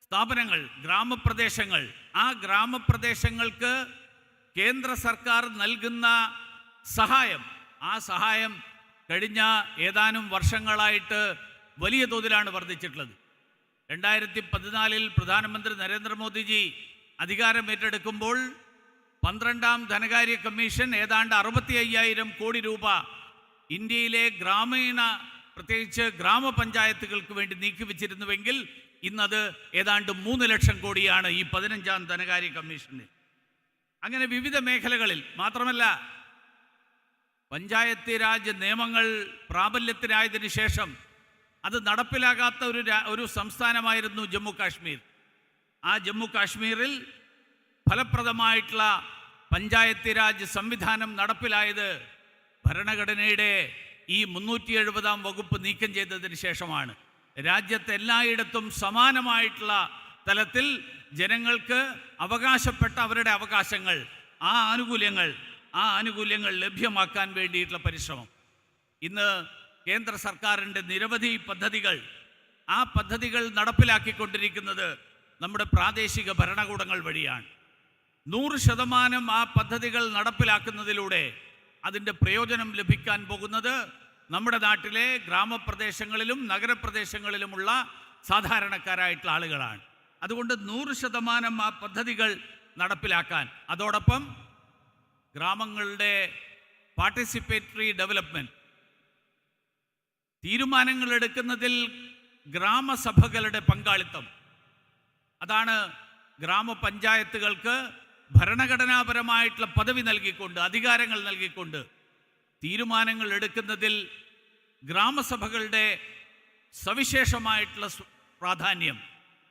സ്ഥാപനങ്ങൾ, ഗ്രാമപ്രദേശങ്ങൾ, ആ ഗ്രാമപ്രദേശങ്ങൾക്ക് കേന്ദ്ര സർക്കാർ നൽകുന്ന സഹായം, ആ സഹായം കഴിഞ്ഞ ഏതാനും വർഷങ്ങളായിട്ട് വലിയ തോതിലാണ് വർദ്ധിച്ചിട്ടുള്ളത്. 2014 പ്രധാനമന്ത്രി നരേന്ദ്രമോദിജി അധികാരം ഏറ്റെടുക്കുമ്പോൾ 12ാം ധനകാര്യ കമ്മീഷൻ ഏതാണ്ട് 65,000 കോടി രൂപ ഇന്ത്യയിലെ ഗ്രാമീണ, പ്രത്യേകിച്ച് ഗ്രാമപഞ്ചായത്തുകൾക്ക് വേണ്ടി നീക്കിവെച്ചിരുന്നുവെങ്കിൽ ഇന്നത് ഏതാണ്ട് 3 ലക്ഷം കോടിയാണ് ഈ 15ാം ധനകാര്യ കമ്മീഷന്. അങ്ങനെ വിവിധ മേഖലകളിൽ, മാത്രമല്ല പഞ്ചായത്ത് രാജ് നിയമങ്ങൾ പ്രാബല്യത്തിലായതിനു ശേഷം അത് നടപ്പിലാകാത്ത ഒരു സംസ്ഥാനമായിരുന്നു ജമ്മു കാശ്മീർ. ആ ജമ്മു കാശ്മീരിൽ ഫലപ്രദമായിട്ടുള്ള പഞ്ചായത്ത് രാജ് സംവിധാനം നടപ്പിലായത് ഭരണഘടനയുടെ ഈ 370ാം വകുപ്പ് നീക്കം ചെയ്തതിന് ശേഷമാണ്. രാജ്യത്ത് എല്ലായിടത്തും സമാനമായിട്ടുള്ള തലത്തിൽ ജനങ്ങൾക്ക് അവകാശപ്പെട്ട അവരുടെ അവകാശങ്ങൾ, ആ ആനുകൂല്യങ്ങൾ ലഭ്യമാക്കാൻ വേണ്ടിയിട്ടുള്ള പരിശ്രമം. ഇന്ന് കേന്ദ്ര സർക്കാരിൻ്റെ നിരവധി പദ്ധതികൾ, ആ പദ്ധതികൾ നടപ്പിലാക്കിക്കൊണ്ടിരിക്കുന്നത് നമ്മുടെ പ്രാദേശിക ഭരണകൂടങ്ങൾ വഴിയാണ്. 100% ആ പദ്ധതികൾ നടപ്പിലാക്കുന്നതിലൂടെ അതിൻ്റെ പ്രയോജനം ലഭിക്കാൻ പോകുന്നത് നമ്മുടെ നാട്ടിലെ ഗ്രാമപ്രദേശങ്ങളിലും നഗരപ്രദേശങ്ങളിലുമുള്ള സാധാരണക്കാരായിട്ടുള്ള ആളുകളാണ്. അതുകൊണ്ട് 100% ആ പദ്ധതികൾ നടപ്പിലാക്കാൻ, അതോടൊപ്പം ഗ്രാമങ്ങളുടെ പാർട്ടിസിപ്പേറ്ററി ഡെവലപ്മെൻറ്റ്, തീരുമാനങ്ങൾ എടുക്കുന്നതിൽ ഗ്രാമസഭകളുടെ പങ്കാളിത്തം, അതാണ് ഗ്രാമപഞ്ചായത്തുകൾക്ക് ഭരണഘടനാപരമായിട്ടുള്ള പദവി നൽകിക്കൊണ്ട്, അധികാരങ്ങൾ നൽകിക്കൊണ്ട് തീരുമാനങ്ങൾ എടുക്കുന്നതിൽ ഗ്രാമസഭകളുടെ സവിശേഷമായിട്ടുള്ള പ്രാധാന്യം,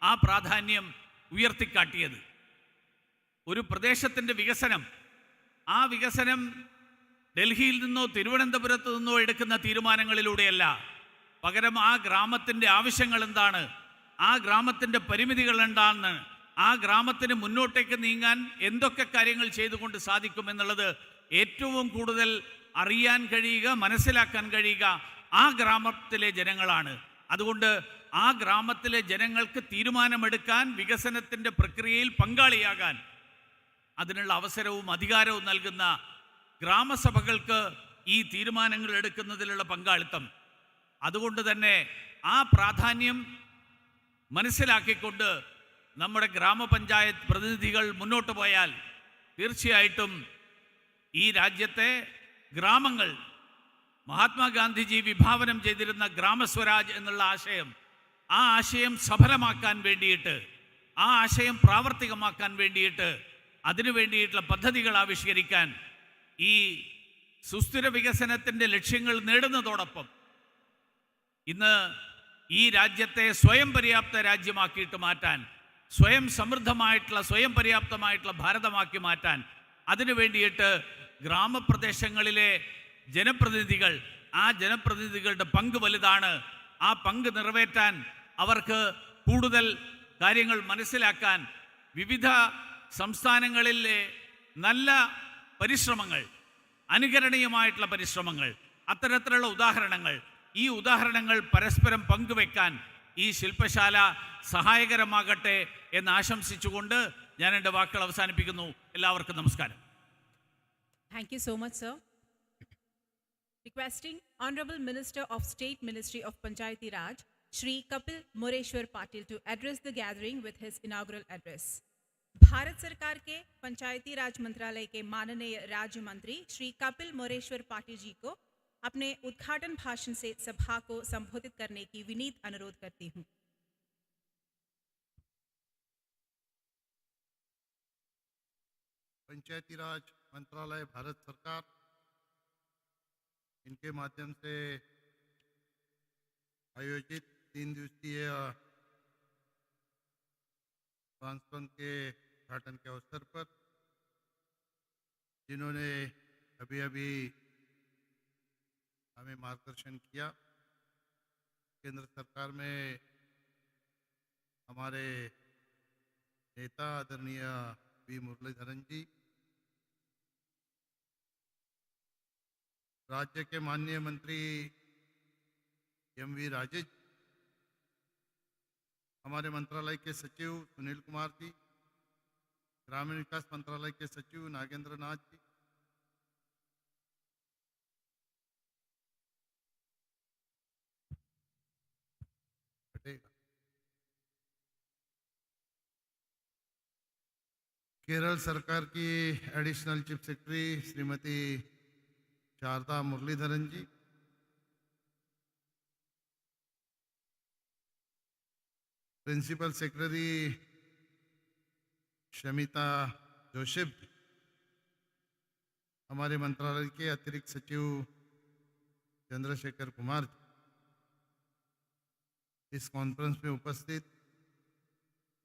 ആ പ്രാധാന്യം ഉയർത്തിക്കാട്ടിയത്. ഒരു പ്രദേശത്തിൻ്റെ വികസനം, ആ വികസനം ഡൽഹിയിൽ നിന്നോ തിരുവനന്തപുരത്ത് നിന്നോ എടുക്കുന്ന തീരുമാനങ്ങളിലൂടെയല്ല, പകരം ആ ഗ്രാമത്തിൻ്റെ ആവശ്യങ്ങൾ എന്താണ്, ആ ഗ്രാമത്തിൻ്റെ പരിമിതികൾ എന്താണെന്ന്, ആ ഗ്രാമത്തിന് മുന്നോട്ടേക്ക് നീങ്ങാൻ എന്തൊക്കെ കാര്യങ്ങൾ ചെയ്തുകൊണ്ട് സാധിക്കുമെന്നുള്ളത് ഏറ്റവും കൂടുതൽ അറിയാൻ കഴിയുക, മനസ്സിലാക്കാൻ കഴിയുക ആ ഗ്രാമത്തിലെ ജനങ്ങളാണ്. അതുകൊണ്ട് ആ ഗ്രാമത്തിലെ ജനങ്ങൾക്ക് തീരുമാനമെടുക്കാൻ, വികസനത്തിൻ്റെ പ്രക്രിയയിൽ പങ്കാളിയാകാൻ അതിനുള്ള അവസരവും അധികാരവും നൽകുന്ന ഗ്രാമസഭകൾക്ക് ഈ തീരുമാനങ്ങൾ എടുക്കുന്നതിലുള്ള പങ്കാളിത്തം, അതുകൊണ്ട് തന്നെ ആ പ്രാധാന്യം മനസ്സിലാക്കിക്കൊണ്ട് നമ്മുടെ ഗ്രാമപഞ്ചായത്ത് പ്രതിനിധികൾ മുന്നോട്ട് പോയാൽ തീർച്ചയായിട്ടും ഈ രാജ്യത്തെ ഗ്രാമങ്ങൾ, മഹാത്മാഗാന്ധിജി വിഭാവനം ചെയ്തിരുന്ന ഗ്രാമസ്വരാജ് എന്നുള്ള ആശയം, ആ ആശയം സഫലമാക്കാൻ വേണ്ടിയിട്ട്, ആ ആശയം പ്രാവർത്തികമാക്കാൻ വേണ്ടിയിട്ട്, അതിനു വേണ്ടിയിട്ടുള്ള പദ്ധതികൾ ആവിഷ്കരിക്കാൻ, ഈ സുസ്ഥിര വികസനത്തിൻ്റെ ലക്ഷ്യങ്ങൾ നേടുന്നതോടൊപ്പം ഇന്ന് ഈ രാജ്യത്തെ സ്വയം പര്യാപ്ത രാജ്യമാക്കിയിട്ട് മാറ്റാൻ, സ്വയം സമൃദ്ധമായിട്ടുള്ള, സ്വയം പര്യാപ്തമായിട്ടുള്ള ഭാരതമാക്കി മാറ്റാൻ, അതിനു വേണ്ടിയിട്ട് ഗ്രാമപ്രദേശങ്ങളിലെ ജനപ്രതിനിധികൾ, ആ ജനപ്രതിനിധികളുടെ പങ്ക് വലുതാണ്. ആ പങ്ക് നിറവേറ്റാൻ, അവർക്ക് കൂടുതൽ കാര്യങ്ങൾ മനസ്സിലാക്കാൻ വിവിധ സംസ്ഥാനങ്ങളിലെ നല്ല പരിശ്രമങ്ങൾ, അനുകരണീയമായിട്ടുള്ള പരിശ്രമങ്ങൾ, അത്തരത്തിലുള്ള ഉദാഹരണങ്ങൾ, ഈ ഉദാഹരണങ്ങൾ പരസ്പരം പങ്കുവെക്കാൻ ഈ ശില്പശാല സഹായകരമാകട്ടെ എന്ന് ആശംസിച്ചുകൊണ്ട് ഞാൻ എൻ്റെ വാക്കുകൾ അവസാനിപ്പിക്കുന്നു. എല്ലാവർക്കും നമസ്കാരം. Thank you so much, sir. Requesting Honorable Minister of State Ministry of Panchayati Raj, Shri Kapil Moreshwar Patil to address the gathering with his inaugural address. Bharat सरकार के पंचायती राज मंत्रालय के माननीय राज्य मंत्री श्री कपिल मोरेश्वर पाटिल जी को अपने उद्घाटन भाषण से सभा को संबोधित करने की विनीत अनुरोध करती हूँ. पंचायती राज मंत्रालय, भारत सरकार, इनके माध्यम से आयोजित 3 दिवसीय ट्रांसफर के उद्घाटन के अवसर पर, जिन्होंने अभी अभी हमें मार्गदर्शन किया, केंद्र सरकार में हमारे नेता आदरणीय वी मुरलीधरन जी, राज्य के माननीय मंत्री वी राजेश, हमारे मंत्रालय के सचिव सुनील कुमार जी, ग्रामीण विकास मंत्रालय के सचिव नागेंद्र नाथ जी, केरल सरकार की additional chief secretary Shrimati Sharada Muraleedharan ji, principal secretary Shamita Joseph, हमारे मंत्रालय के अतिरिक्त सचिव चंद्रशेखर कुमार जी, इस कॉन्फ्रेंस में उपस्थित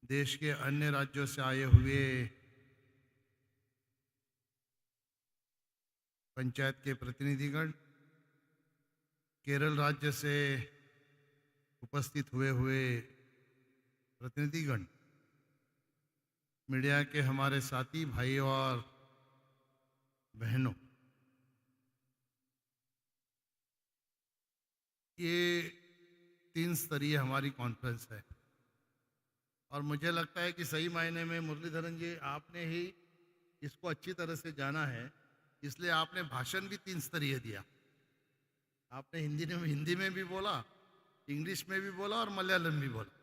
देश के अन्य राज्यों से आए हुए पंचायत के प्रतिनिधिगण, केरल राज्य से उपस्थित हुए प्रतिनिधिगण, मीडिया के हमारे साथी भाई और बहनों, ये 3 स्तरीय हमारी कॉन्फ्रेंस है और मुझे लगता है कि सही मायने में मुरलीधरन जी आपने ही इसको अच्छी तरह से जाना है, इसलिए आपने भाषण भी 3 स्तरीय दिया। आपने हिंदी में भी बोला, इंग्लिश में भी बोला और मलयालम भी बोला।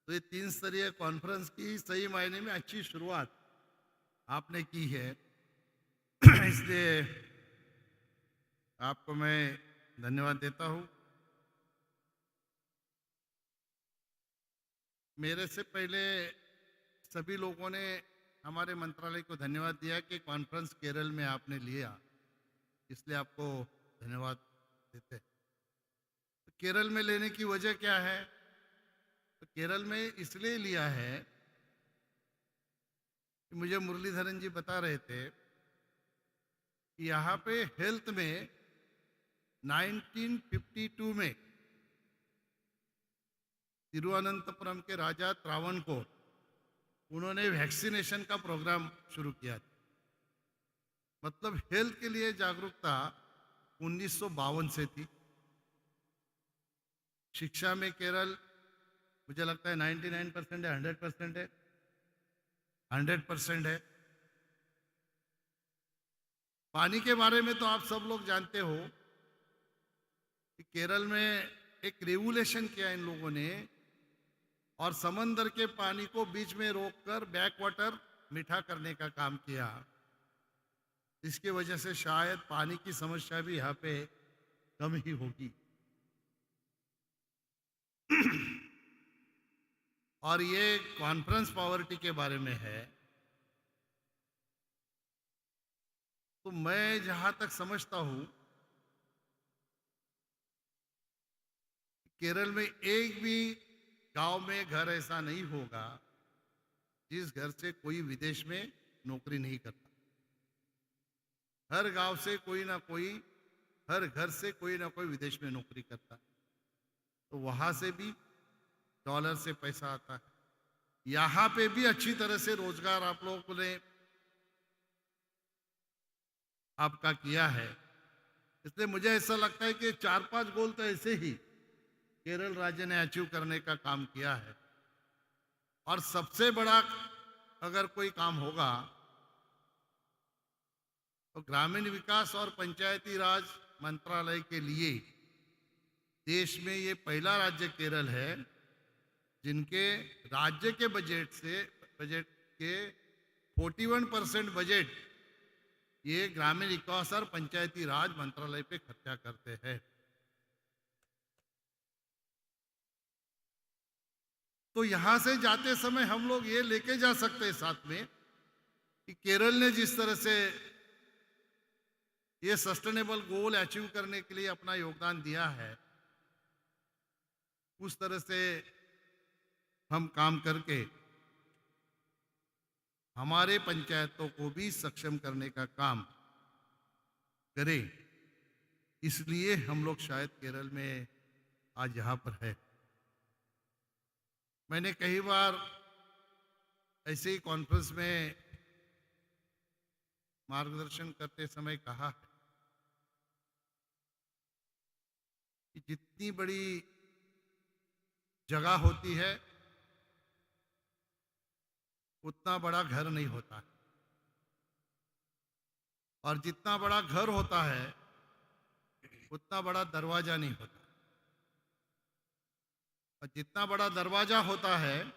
तो ये 3 स्तरीय कॉन्फ्रेंस की सही मायने में अच्छी शुरुआत आपने की है इसलिए आपको मैं धन्यवाद देता हूँ। मेरे से पहले सभी लोगों ने हमारे मंत्रालय को धन्यवाद दिया कि कॉन्फ्रेंस केरल में आपने लिया, इसलिए आपको धन्यवाद देते हैं। तो केरल में लेने की वजह क्या है? तो केरल में इसलिए लिया है कि मुझे मुरलीधरन जी बता रहे थे कि यहाँ पे हेल्थ में 1952 में तिरुवनंतपुरम के राजा त्रावणकोर उन्होंने वैक्सीनेशन का प्रोग्राम शुरू किया था। मतलब हेल्थ के लिए जागरूकता 1952 से थी। शिक्षा में केरल मुझे लगता है 99% है, 100% है, 100% है। पानी के बारे में तो आप सब लोग जानते हो कि केरल में एक रेगुलेशन किया इन लोगों ने और समंदर के पानी को बीच में रोककर बैक वाटर मीठा करने का काम किया। इसकी वजह से शायद पानी की समस्या भी यहाँ पे कम ही होगी। और ये कॉन्फ्रेंस पॉवर्टी के बारे में है, तो मैं जहां तक समझता हूं केरल में एक भी गांव में घर ऐसा नहीं होगा जिस घर से कोई विदेश में नौकरी नहीं करता। हर गांव से कोई ना कोई, हर घर से कोई ना कोई विदेश में नौकरी करता है, तो वहां से भी डॉलर से पैसा आता है। यहां पे भी अच्छी तरह से रोजगार आप लोगों ने आपका किया है। इसलिए मुझे ऐसा लगता है कि 4-5 गोल तो ऐसे ही केरल राज्य ने अचीव करने का काम किया है। और सबसे बड़ा अगर कोई काम होगा तो ग्रामीण विकास और पंचायती राज मंत्रालय के लिए देश में ये पहला राज्य केरल है जिनके राज्य के बजट के 41% बजट ये ग्रामीण विकास और पंचायती राज मंत्रालय पे खर्चा करते हैं। तो यहां से जाते समय हम लोग ये लेके जा सकते हैं साथ में कि केरल ने जिस तरह से ये सस्टेनेबल गोल अचीव करने के लिए अपना योगदान दिया है, उस तरह से हम काम करके हमारे पंचायतों को भी सक्षम करने का काम करें। इसलिए हम लोग शायद केरल में आज यहाँ पर है। मैंने कई बार ऐसे ही कॉन्फ्रेंस में मार्गदर्शन करते समय कहा है कि जितनी बड़ी जगह होती है उतना बड़ा घर नहीं होता है, और जितना बड़ा घर होता है उतना बड़ा दरवाजा नहीं होता, और जितना बड़ा दरवाजा होता है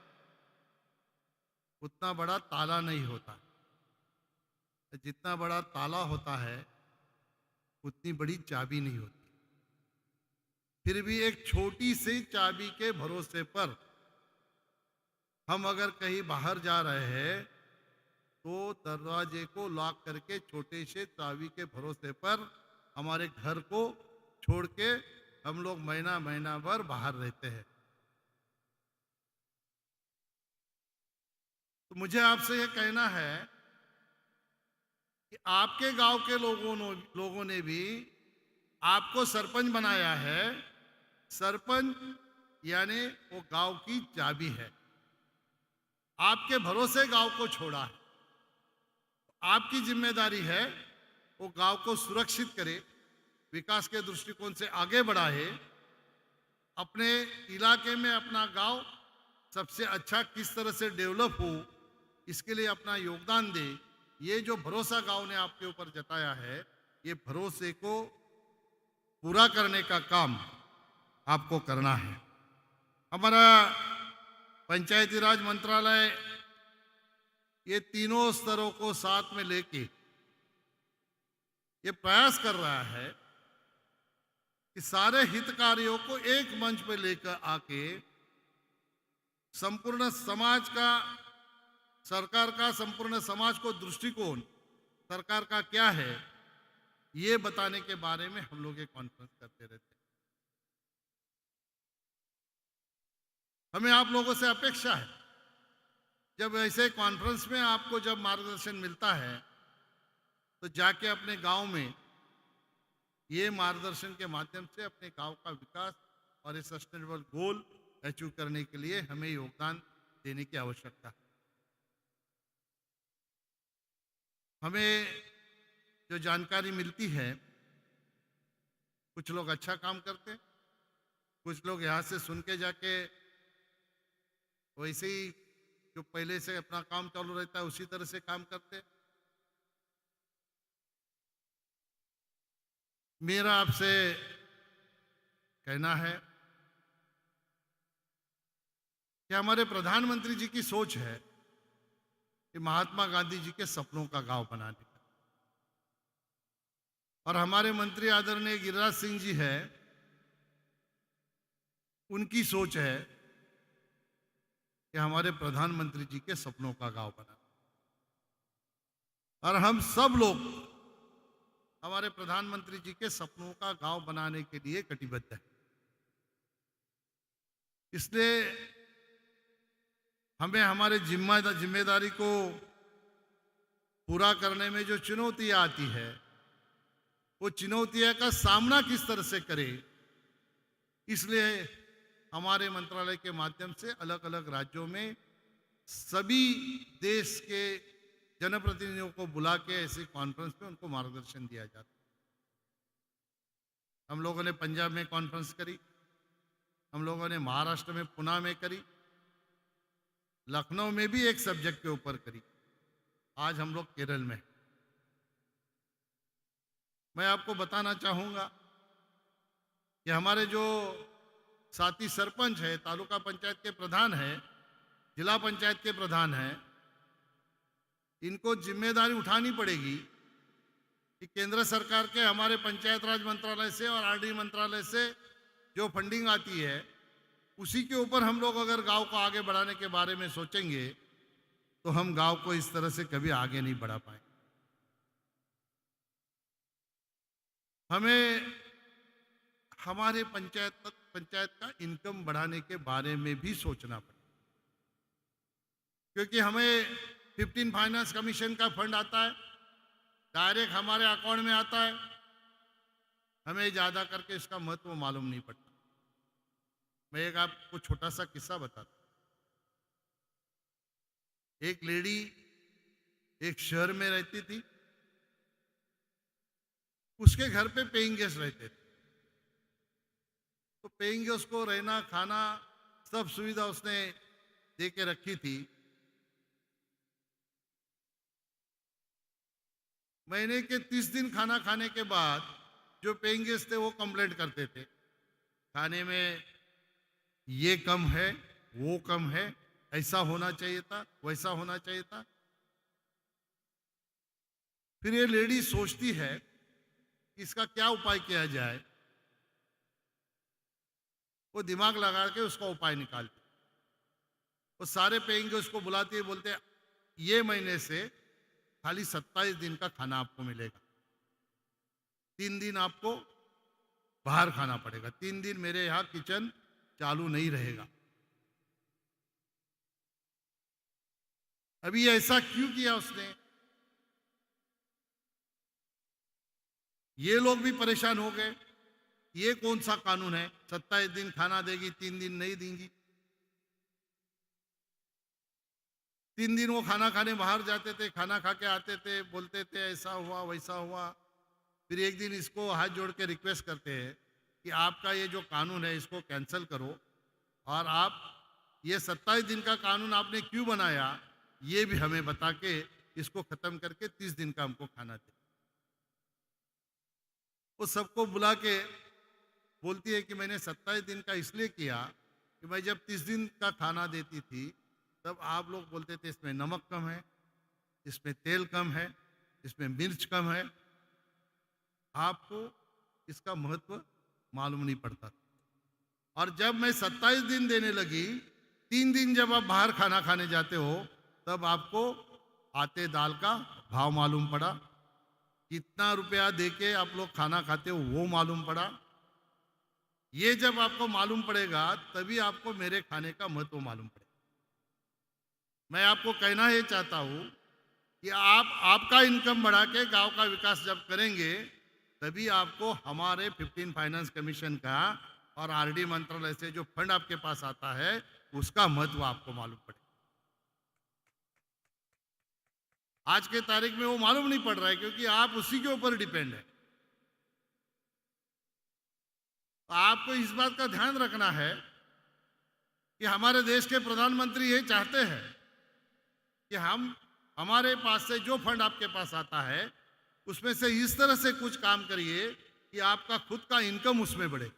उतना बड़ा ताला नहीं होता, जितना बड़ा ताला होता है उतनी बड़ी चाबी नहीं होती। फिर भी एक छोटी सी चाबी के भरोसे पर हम अगर कहीं बाहर जा रहे हैं तो दरवाजे को लॉक करके छोटे से चाबी के भरोसे पर हमारे घर को छोड़ के हम लोग महीना भर बाहर रहते हैं। तो मुझे आपसे यह कहना है कि आपके गांव के लोगों ने भी आपको सरपंच बनाया है। सरपंच यानी वो गांव की चाबी है, आपके भरोसे गांव को छोड़ा है। आपकी जिम्मेदारी है वो गांव को सुरक्षित करे, विकास के दृष्टिकोण से आगे बढ़ाए, अपने इलाके में अपना गांव सबसे अच्छा किस तरह से डेवलप हो इसके लिए अपना योगदान दे। ये जो भरोसा गांव ने आपके ऊपर जताया है, ये भरोसे को पूरा करने का काम आपको करना है। हमारा पंचायती राज मंत्रालय ये तीनों स्तरों को साथ में लेके ये प्रयास कर रहा है कि सारे हितकारियों को एक मंच पे लेकर आके संपूर्ण समाज का, सरकार का संपूर्ण समाज को दृष्टिकोण सरकार का क्या है, ये बताने के बारे में हम लोग ये कॉन्फ्रेंस करते रहते हैं। हमें आप लोगों से अपेक्षा है, जब ऐसे कॉन्फ्रेंस में आपको जब मार्गदर्शन मिलता है तो जाके अपने गांव में ये मार्गदर्शन के माध्यम से अपने गांव का विकास और ये सस्टेनेबल गोल अचीव करने के लिए हमें योगदान देने की आवश्यकता है। हमें जो जानकारी मिलती है, कुछ लोग अच्छा काम करते हैं, कुछ लोग यहाँ से सुन के जाके वैसे ही जो पहले से अपना काम चालू रहता है उसी तरह से काम करते हैं। मेरा आपसे कहना है कि हमारे प्रधानमंत्री जी की सोच है कि महात्मा गांधी जी के सपनों का गांव बनाने का, और हमारे मंत्री आदरणीय गिरिराज सिंह जी है, उनकी सोच है कि हमारे प्रधानमंत्री जी के सपनों का गांव बनाना। और हम सब लोग हमारे प्रधानमंत्री जी के सपनों का गांव बनाने के लिए कटिबद्ध है। इसलिए हमें हमारे जिम्मेदारी को पूरा करने में जो चुनौतियां आती है, वो चुनौतियां का सामना किस तरह से करें, इसलिए हमारे मंत्रालय के माध्यम से अलग अलग राज्यों में सभी देश के जनप्रतिनिधियों को बुला के ऐसी कॉन्फ्रेंस में उनको मार्गदर्शन दिया जाता है। हम लोगों ने पंजाब में कॉन्फ्रेंस करी, हम लोगों ने महाराष्ट्र में पुणे में करी, लखनऊ में भी एक सब्जेक्ट के ऊपर करी, आज हम लोग केरल में। मैं आपको बताना चाहूंगा कि हमारे जो साथी सरपंच है, तालुका पंचायत के प्रधान है, जिला पंचायत के प्रधान है, इनको जिम्मेदारी उठानी पड़ेगी कि केंद्र सरकार के हमारे पंचायत राज मंत्रालय से और आरडी मंत्रालय से जो फंडिंग आती है, उसी के ऊपर हम लोग अगर गांव को आगे बढ़ाने के बारे में सोचेंगे तो हम गांव को इस तरह से कभी आगे नहीं बढ़ा पाएंगे। हमें हमारे पंचायत का इनकम बढ़ाने के बारे में भी सोचना पड़ेगा, क्योंकि हमें 15 फाइनेंस कमीशन का फंड आता है, डायरेक्ट हमारे अकाउंट में आता है, हमें ज्यादा करके इसका महत्व मालूम नहीं पड़ता। मैं एक आपको छोटा सा किस्सा बताता हूं। एक लेडी एक शहर में रहती थी, उसके घर पे पेइंग गेस्ट रहते थे। तो पेइंग गेस्ट को रहना, खाना, सब सुविधा उसने दे के रखी थी। महीने के 30 दिन खाना खाने के बाद जो पेइंग गेस्ट थे वो कंप्लेंट करते थे, खाने में ये कम है, वो कम है, ऐसा होना चाहिए था, वैसा होना चाहिए था। फिर ये लेडी सोचती है इसका क्या उपाय किया जाए। वो दिमाग लगा के उसका उपाय निकालती। वो सारे पेइंग गेस्ट को बुलाती है, बोलते हैं ये महीने से खाली 27 दिन का खाना आपको मिलेगा, 3 दिन आपको बाहर खाना पड़ेगा, 3 दिन मेरे यहां किचन चालू नहीं रहेगा। अभी ऐसा क्यों किया उसने? ये लोग भी परेशान हो गए, ये कौन सा कानून है, 27 दिन खाना देगी, 3 दिन नहीं देंगी। 3 दिन वो खाना खाने बाहर जाते थे, खाना खा के आते थे, बोलते थे ऐसा हुआ वैसा हुआ। फिर एक दिन इसको हाथ जोड़ के रिक्वेस्ट करते हैं कि आपका ये जो कानून है इसको कैंसिल करो, और आप ये 27 दिन का कानून आपने क्यों बनाया ये भी हमें बता के इसको खत्म करके 30 दिन का हमको खाना दे। वो सबको बुला के बोलती है कि मैंने 27 दिन का इसलिए किया कि मैं जब 30 दिन का खाना देती थी तब आप लोग बोलते थे इसमें नमक कम है, इसमें तेल कम है, इसमें मिर्च कम है। आपको इसका महत्व मालूम नहीं पड़ता। और जब मैं 27 दिन देने लगी, 3 दिन जब आप बाहर खाना खाने जाते हो, तब आपको आटे दाल का भाव मालूम पड़ा, कितना रुपया देके आप लोग खाना खाते हो वो मालूम पड़ा। ये जब आपको मालूम पड़ेगा तभी आपको मेरे खाने का महत्व मालूम पड़ेगा। मैं आपको कहना ये चाहता हूँ कि आपका इनकम बढ़ा के गांव का विकास जब करेंगे, तभी आपको हमारे 15 फाइनेंस कमीशन का और आरडी मंत्रालय से जो फंड आपके पास आता है उसका महत्व आपको मालूम पड़ेगा। आज के तारीख में वो मालूम नहीं पड़ रहा है, क्योंकि आप उसी के ऊपर डिपेंड है। तो आपको इस बात का ध्यान रखना है कि हमारे देश के प्रधानमंत्री ये चाहते हैं कि हमारे पास से जो फंड आपके पास आता है उसमें से इस तरह से कुछ काम करिए कि आपका खुद का इनकम उसमें बढ़े।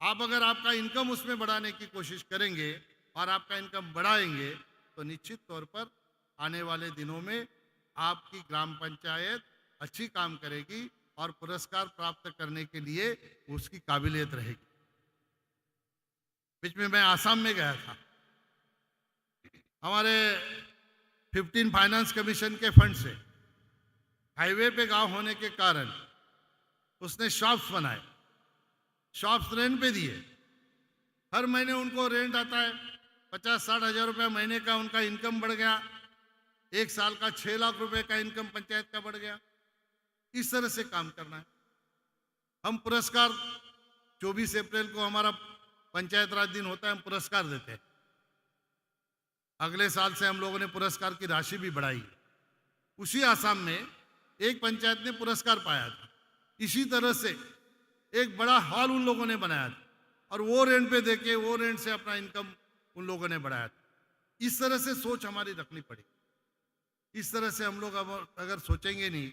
आप अगर आपका इनकम उसमें बढ़ाने की कोशिश करेंगे और आपका इनकम बढ़ाएंगे, तो निश्चित तौर पर आने वाले दिनों में आपकी ग्राम पंचायत अच्छी काम करेगी और पुरस्कार प्राप्त करने के लिए उसकी काबिलियत रहेगी। बीच में मैं आसाम में गया था। हमारे 15 फाइनेंस कमीशन के फंड से हाईवे पे गांव होने के कारण उसने शॉप्स बनाए, शॉप्स रेंट पे दिए। हर महीने उनको रेंट आता है 50-60 हज़ार रुपया महीने का, उनका इनकम बढ़ गया। एक साल का 6 लाख रुपए का इनकम पंचायत का बढ़ गया। इस तरह से काम करना है। हम पुरस्कार 24 अप्रैल को हमारा पंचायत राज दिन होता है, हम पुरस्कार देते हैं। अगले साल से हम लोगों ने पुरस्कार की राशि भी बढ़ाई। उसी आसाम में एक पंचायत ने पुरस्कार पाया था। इसी तरह से एक बड़ा हॉल उन लोगों ने बनाया था और वो रेंट पे देके वो रेंट से अपना इनकम उन लोगों ने बढ़ाया था। इस तरह से सोच हमारी रखनी पड़ेगी। इस तरह से हम लोग अगर सोचेंगे नहीं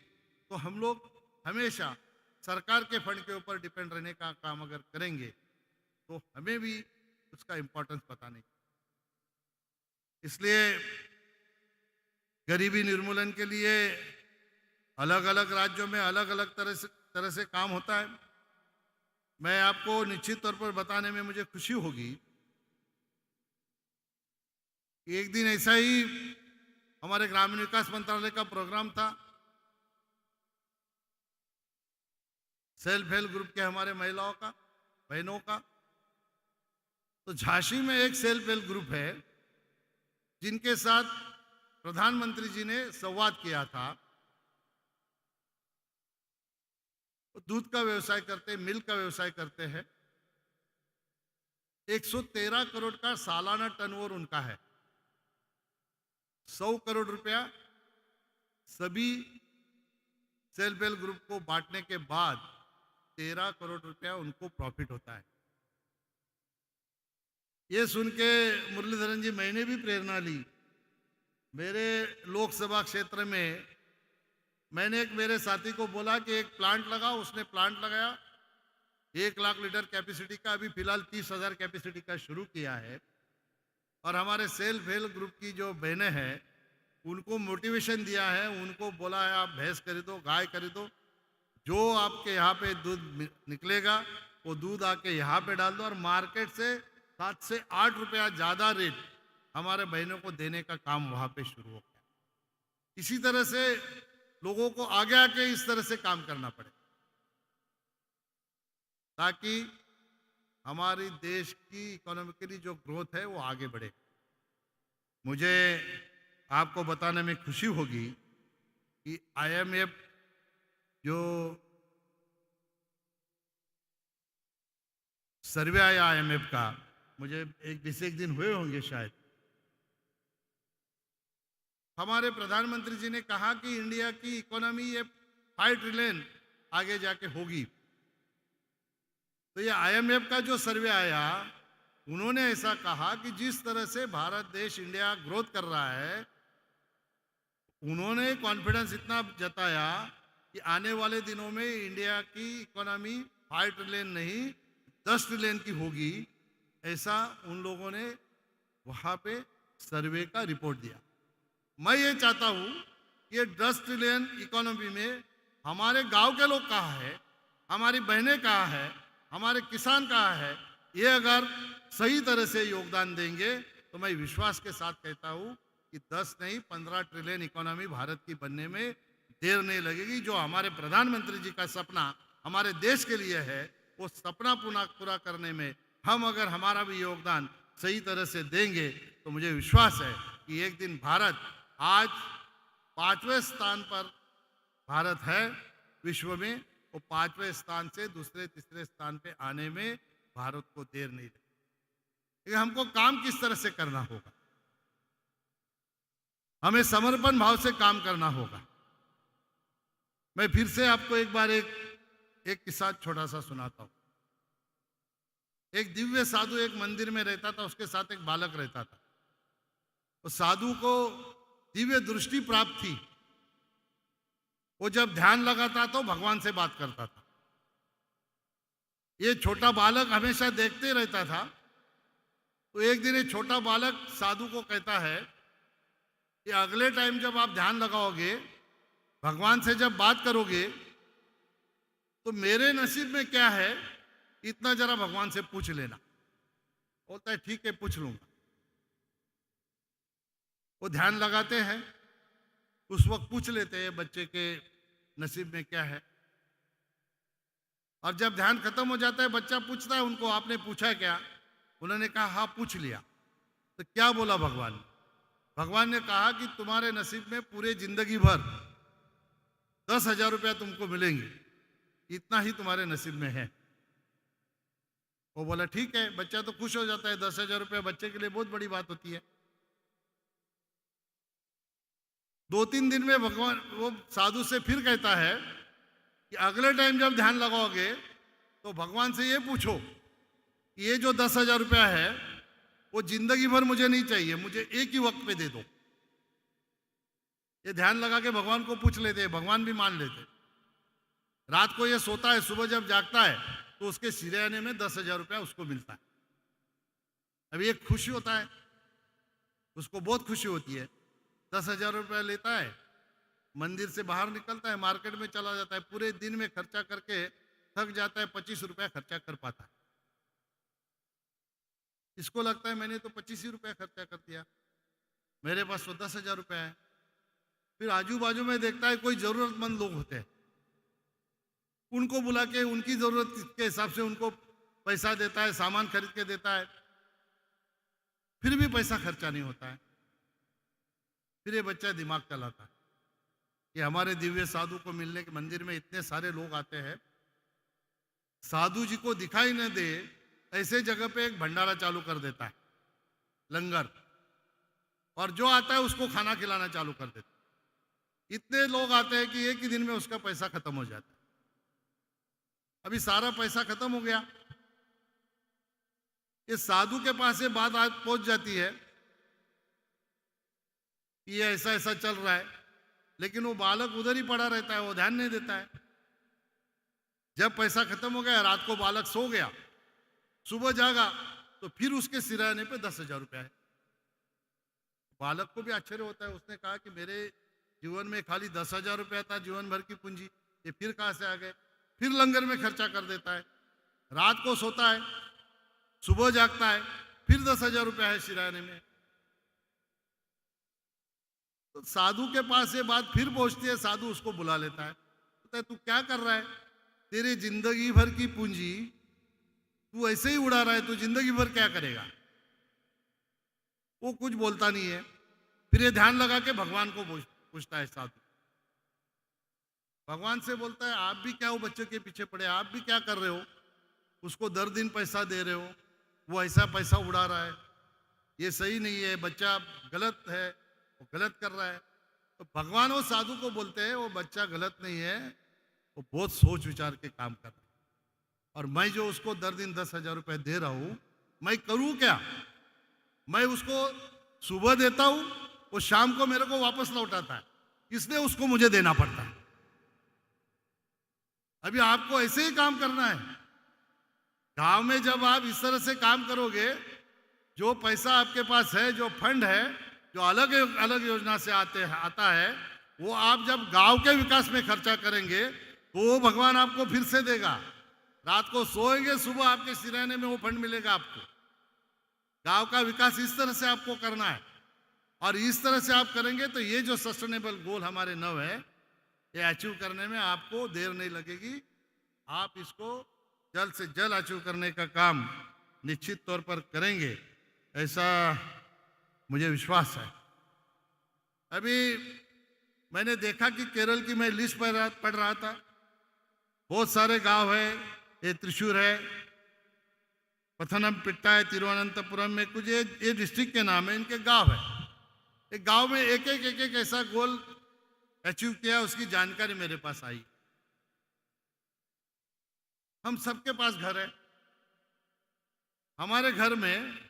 तो हम लोग हमेशा सरकार के फंड के ऊपर डिपेंड रहने का काम अगर करेंगे तो हमें भी उसका इम्पोर्टेंस पता नहीं। इसलिए गरीबी निर्मूलन के लिए अलग अलग राज्यों में अलग अलग तरह से काम होता है। मैं आपको निश्चित तौर पर बताने में मुझे खुशी होगी। एक दिन ऐसा ही हमारे ग्रामीण विकास मंत्रालय का प्रोग्राम था। सेल्फ हेल्प ग्रुप के हमारे महिलाओं का, बहनों का। तो झांसी में एक सेल्फ हेल्प ग्रुप है जिनके साथ प्रधानमंत्री जी ने संवाद किया था। दूध का व्यवसाय करते हैं, मिल्क का व्यवसाय करते हैं। 113 करोड़ का सालाना टर्नओवर उनका है। 100 करोड़ रुपया सभी सेल्फ हेल्प ग्रुप को बांटने के बाद 13 करोड़ रुपया उनको प्रॉफिट होता है। ये सुन के मुरलीधरन जी मैंने भी प्रेरणा ली। मेरे लोकसभा क्षेत्र में मैंने एक मेरे साथी को बोला कि एक प्लांट लगाओ। उसने प्लांट लगाया। 1 लाख लीटर कैपेसिटी का, अभी फिलहाल 30,000 कैपेसिटी का शुरू किया है। और हमारे सेल्फ हेल्प ग्रुप की जो बहनें हैं उनको मोटिवेशन दिया है, उनको बोला है आप भैंस खरीदो, गाय खरीदो, जो आपके यहाँ पे दूध निकलेगा वो दूध आके यहाँ पे डाल दो और मार्केट से 7 से 8 रुपया ज़्यादा रेट हमारे बहनों को देने का काम वहाँ पे शुरू हो गया। इसी तरह से लोगों को आगे आके इस तरह से काम करना पड़े ताकि हमारी देश की इकोनॉमिकली जो ग्रोथ है वो आगे बढ़े। मुझे आपको बताने में खुशी होगी कि IMF जो सर्वे आया IMF का, मुझे 1 दिन हुए होंगे शायद, हमारे प्रधानमंत्री जी ने कहा कि इंडिया की इकोनॉमी ये 5 ट्रिलियन आगे जाके होगी। तो ये IMF का जो सर्वे आया उन्होंने ऐसा कहा कि जिस तरह से भारत देश, इंडिया ग्रोथ कर रहा है, उन्होंने कॉन्फिडेंस इतना जताया कि आने वाले दिनों में इंडिया की इकोनॉमी 5 ट्रिलियन नहीं 10 ट्रिलियन की होगी। ऐसा उन लोगों ने वहाँ पे सर्वे का रिपोर्ट दिया। मैं ये चाहता हूँ ये 10 ट्रिलियन इकोनॉमी में हमारे गांव के लोग कहाँ है, हमारी बहनें कहाँ है, हमारे किसान कहाँ है, ये अगर सही तरह से योगदान देंगे तो मैं विश्वास के साथ कहता हूँ कि 10 नहीं 15 ट्रिलियन इकोनॉमी भारत की बनने में देर नहीं लगेगी। जो हमारे प्रधानमंत्री जी का सपना हमारे देश के लिए है, वो सपना पूरा करने में हम अगर हमारा भी योगदान सही तरह से देंगे तो मुझे विश्वास है कि एक दिन भारत, आज 5वें स्थान पर भारत है विश्व में, वो 5वें स्थान से दूसरे तीसरे स्थान पे आने में भारत को देर नहीं लगेगी। लेकिन हमको काम किस तरह से करना होगा, हमें समर्पण भाव से काम करना होगा। मैं फिर से आपको एक बार एक किस्सा छोटा सा सुनाता हूं। एक दिव्य साधु एक मंदिर में रहता था, उसके साथ एक बालक रहता था। उस साधु को दिव्य दृष्टि प्राप्त थी। वो जब ध्यान लगाता तो भगवान से बात करता था। ये छोटा बालक हमेशा देखते रहता था। तो एक दिन ये छोटा बालक साधु को कहता है कि अगले टाइम जब आप ध्यान लगाओगे, भगवान से जब बात करोगे, तो मेरे नसीब में क्या है इतना जरा भगवान से पूछ लेना। बोलता है ठीक है, पूछ लूंगा। वो ध्यान लगाते हैं, उस वक्त पूछ लेते हैं बच्चे के नसीब में क्या है। और जब ध्यान खत्म हो जाता है, बच्चा पूछता है उनको, आपने पूछा क्या? उन्होंने कहा हाँ पूछ लिया। तो क्या बोला भगवान? भगवान ने कहा कि तुम्हारे नसीब में पूरे जिंदगी भर 10,000 रुपया तुमको मिलेंगे, इतना ही तुम्हारे नसीब में है। वो बोला ठीक है। बच्चा तो खुश हो जाता है, 10,000 रुपया बच्चे के लिए बहुत बड़ी बात होती है। 2-3 दिन में भगवान वो साधु से फिर कहता है कि अगले टाइम जब ध्यान लगाओगे तो भगवान से ये पूछो कि ये जो 10,000 रुपया है वो जिंदगी भर मुझे नहीं चाहिए, मुझे एक ही वक्त पे दे दो। ये ध्यान लगा के भगवान को पूछ लेते हैं, भगवान भी मान लेते। रात को ये सोता है, सुबह जब जागता है तो उसके सिरहाने में 10,000 रुपया उसको मिलता है। अभी एक खुशी होता है, उसको बहुत खुशी होती है। 10,000 रुपया लेता है, मंदिर से बाहर निकलता है, मार्केट में चला जाता है, पूरे दिन में खर्चा करके थक जाता है, 25 रुपया खर्चा कर पाता है। इसको लगता है मैंने तो 25 ही रुपया खर्चा कर दिया, मेरे पास तो 10,000 रुपया है। फिर आजू बाजू में देखता है कोई जरूरतमंद लोग होते हैं, उनको बुला के उनकी जरूरत के हिसाब से उनको पैसा देता है, सामान खरीद के देता है, फिर भी पैसा खर्चा नहीं होता है। फिर ये बच्चा दिमाग चलाता है कि हमारे दिव्य साधु को मिलने के मंदिर में इतने सारे लोग आते हैं, साधु जी को दिखाई न दे ऐसे जगह पे एक भंडारा चालू कर देता है, लंगर, और जो आता है उसको खाना खिलाना चालू कर देता है। इतने लोग आते हैं कि एक ही दिन में उसका पैसा खत्म हो जाता है। अभी सारा पैसा खत्म हो गया। इस साधु के पास ये बात आज पहुंच जाती है कि ये ऐसा ऐसा चल रहा है, लेकिन वो बालक उधर ही पड़ा रहता है, वो ध्यान नहीं देता है। जब पैसा खत्म हो गया, रात को बालक सो गया, सुबह जागा तो फिर उसके सिरहाने पे 10,000 रुपया है। बालक को भी आश्चर्य होता है। उसने कहा कि मेरे जीवन में खाली 10,000 रुपया था, जीवन भर की पूंजी, ये फिर कहां से आ गए? फिर लंगर में खर्चा कर देता है, रात को सोता है, सुबह जागता है, फिर 10,000 रुपया है सिरहाने में। तो साधु के पास ये बात फिर पहुंचती है, साधु उसको बुला लेता है, कहता है तू क्या कर रहा है? तेरी जिंदगी भर की पूंजी तू ऐसे ही उड़ा रहा है, तू जिंदगी भर क्या करेगा? वो कुछ बोलता नहीं है। फिर ये ध्यान लगा के भगवान को पूछता है साधु। भगवान से बोलता है आप भी क्या हो बच्चे के पीछे पड़े, आप भी क्या कर रहे हो? उसको दर दिन पैसा दे रहे हो, वो ऐसा पैसा उड़ा रहा है, ये सही नहीं है, बच्चा गलत है, वो गलत कर रहा है। तो भगवान वो साधु को बोलते हैं वो बच्चा गलत नहीं है, वो बहुत सोच विचार के काम कर रहा है, और मैं जो उसको दर दिन 10,000 रुपये दे रहा हूं, मैं करूं क्या? मैं उसको सुबह देता हूं, वो शाम को मेरे को वापस लौटाता है, इसलिए उसको मुझे देना पड़ता है। अभी आपको ऐसे ही काम करना है। गांव में जब आप इस तरह से काम करोगे, जो पैसा आपके पास है, जो फंड है, जो अलग अलग योजना से आता है, वो आप जब गांव के विकास में खर्चा करेंगे तो वो भगवान आपको फिर से देगा। रात को सोएंगे, सुबह आपके सिरहाने में वो फंड मिलेगा आपको। गांव का विकास इस तरह से आपको करना है, और इस तरह से आप करेंगे तो ये जो सस्टेनेबल गोल हमारे 9 है, ये अचीव करने में आपको देर नहीं लगेगी। आप इसको जल्द से जल्द अचीव करने का काम निश्चित तौर पर करेंगे, ऐसा मुझे विश्वास है। अभी मैंने देखा कि केरल की मैं लिस्ट पढ़ रहा था, बहुत सारे गांव है, ये त्रिशूर है, पथनमथिट्टा है, तिरुवनंतपुरम में कुछ ये डिस्ट्रिक्ट के नाम है, इनके गांव है। एक गांव में एक एक ऐसा गोल अचीव किया, उसकी जानकारी मेरे पास आई। हम सबके पास घर है, हमारे घर में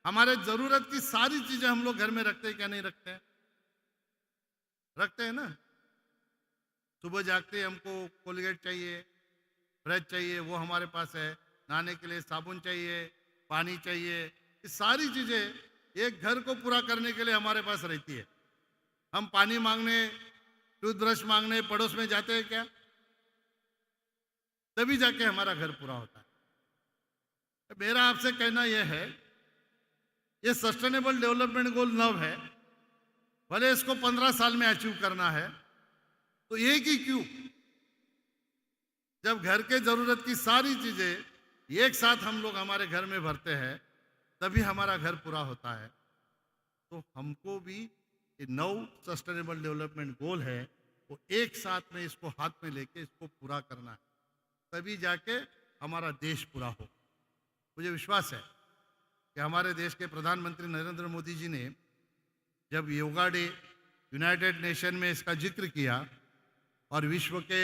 हमारे जरूरत की सारी चीजें हम लोग घर में रखते हैं क्या नहीं रखते हैं? रखते हैं ना। सुबह जागते ही हमको कोलगेट चाहिए, ब्रश चाहिए, वो हमारे पास है। नहाने के लिए साबुन चाहिए, पानी चाहिए, ये सारी चीजें एक घर को पूरा करने के लिए हमारे पास रहती है। हम पानी मांगने, टूथब्रश मांगने पड़ोस में जाते हैं क्या? तभी जाके हमारा घर पूरा होता है। मेरा आपसे कहना यह है, ये सस्टेनेबल डेवलपमेंट गोल 9 है, भले इसको 15 साल में अचीव करना है, तो एक ही क्यों? जब घर के जरूरत की सारी चीजें एक साथ हम लोग हमारे घर में भरते हैं, तभी हमारा घर पूरा होता है। तो हमको भी ये 9 सस्टेनेबल डेवलपमेंट गोल है, वो एक साथ में इसको हाथ में लेके इसको पूरा करना है, तभी जाके हमारा देश पूरा हो। मुझे विश्वास है कि हमारे देश के प्रधानमंत्री नरेंद्र मोदी जी ने जब योगा डे यूनाइटेड नेशन में इसका जिक्र किया और विश्व के